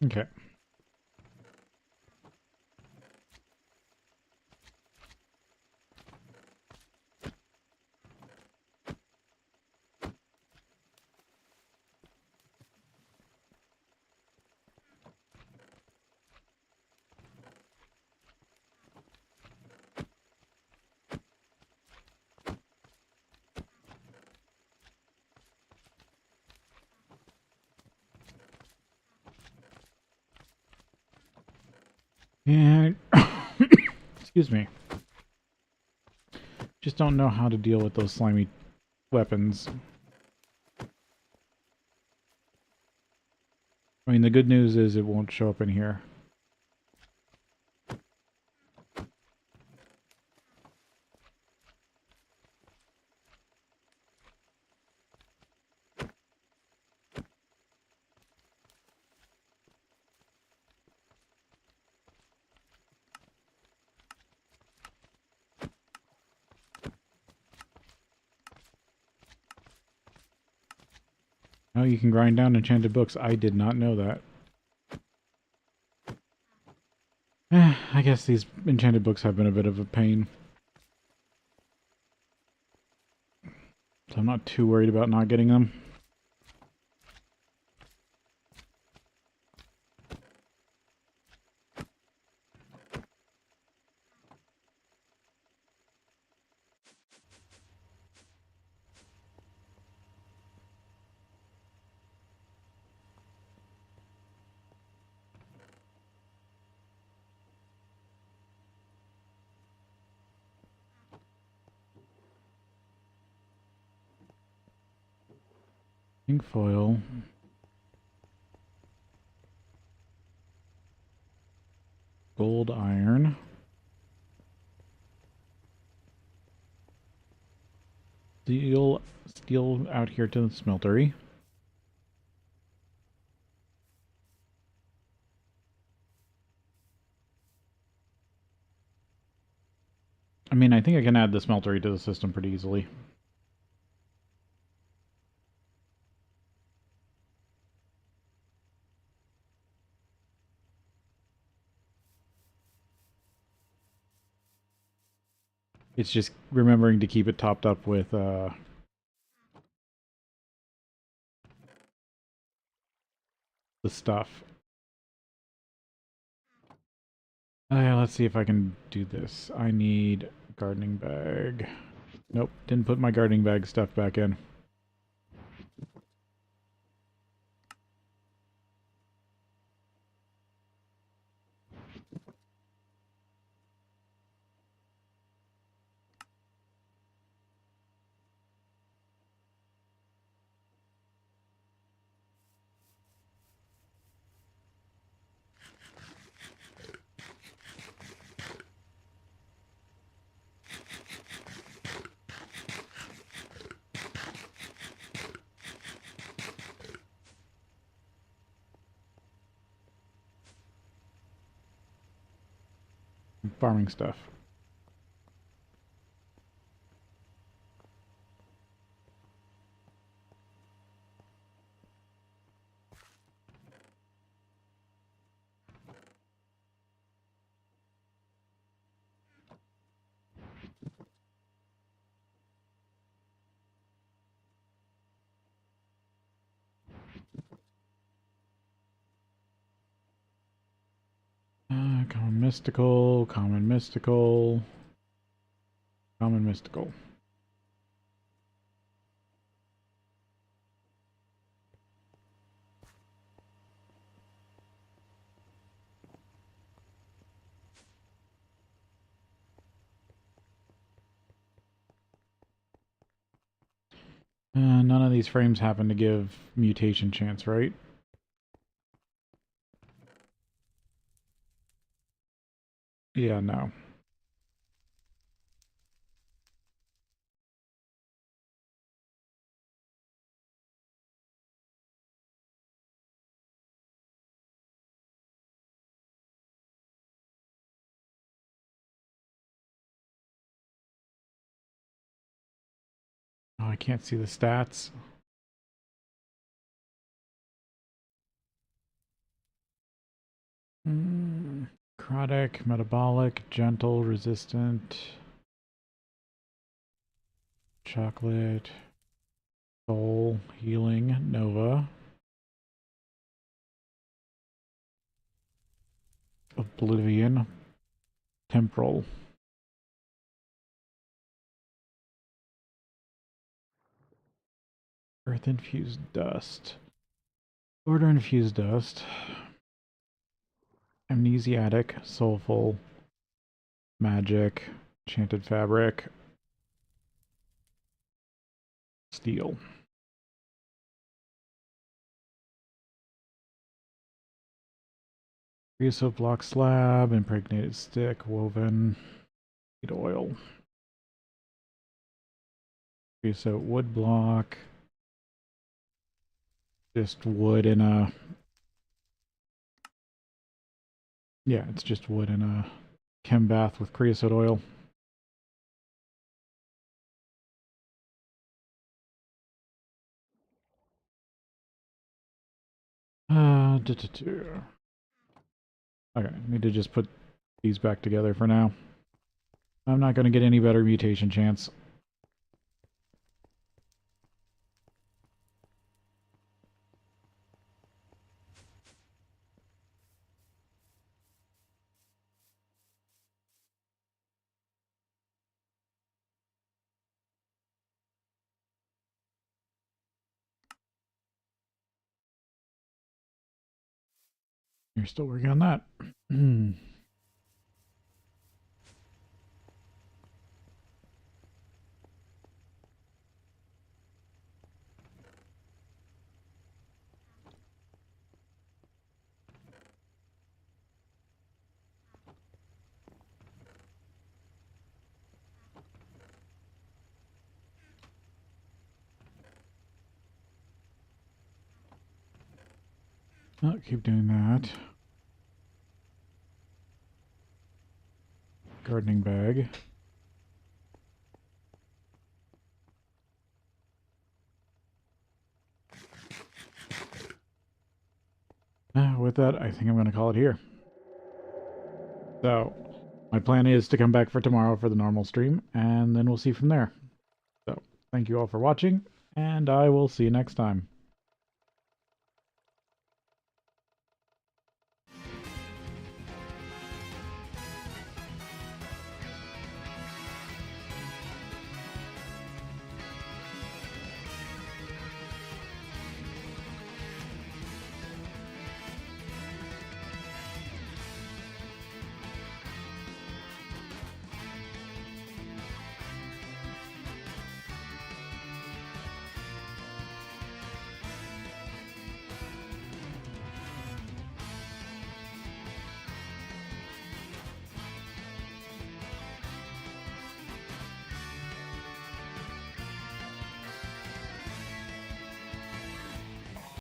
Okay. And excuse me. Just don't know how to deal with those slimy weapons. I mean, the good news is it won't show up in here. Oh, you can grind down enchanted books. I did not know that. I guess these enchanted books have been a bit of a pain. So I'm not too worried about not getting them. Pink foil. Gold iron. Steel out here to the smeltery. I mean, I think I can add the smeltery to the system pretty easily. It's just remembering to keep it topped up with the stuff. Let's see if I can do this. I need gardening bag. Nope, didn't put my gardening bag stuff back in. Farming stuff. Common mystical, common mystical, common mystical. None of these frames happen to give mutation chance, right? Yeah, no. Oh, I can't see the stats. Necrotic, metabolic, gentle, resistant, chocolate, soul, healing, nova, oblivion, temporal. Earth infused dust. Order infused dust. Amnesiatic, soulful, magic, enchanted fabric, steel. Creosote block slab, impregnated stick, woven, seed oil. Creosote wood block. Just wood in a... Yeah, it's just wood in a chem bath with creosote oil. Okay, need to just put these back together for now. I'm not going to get any better mutation chance. You're still working on that. I'll keep doing that. Gardening bag. With that, I think I'm going to call it here. So, my plan is to come back for tomorrow for the normal stream, and then we'll see from there. So, thank you all for watching, and I will see you next time.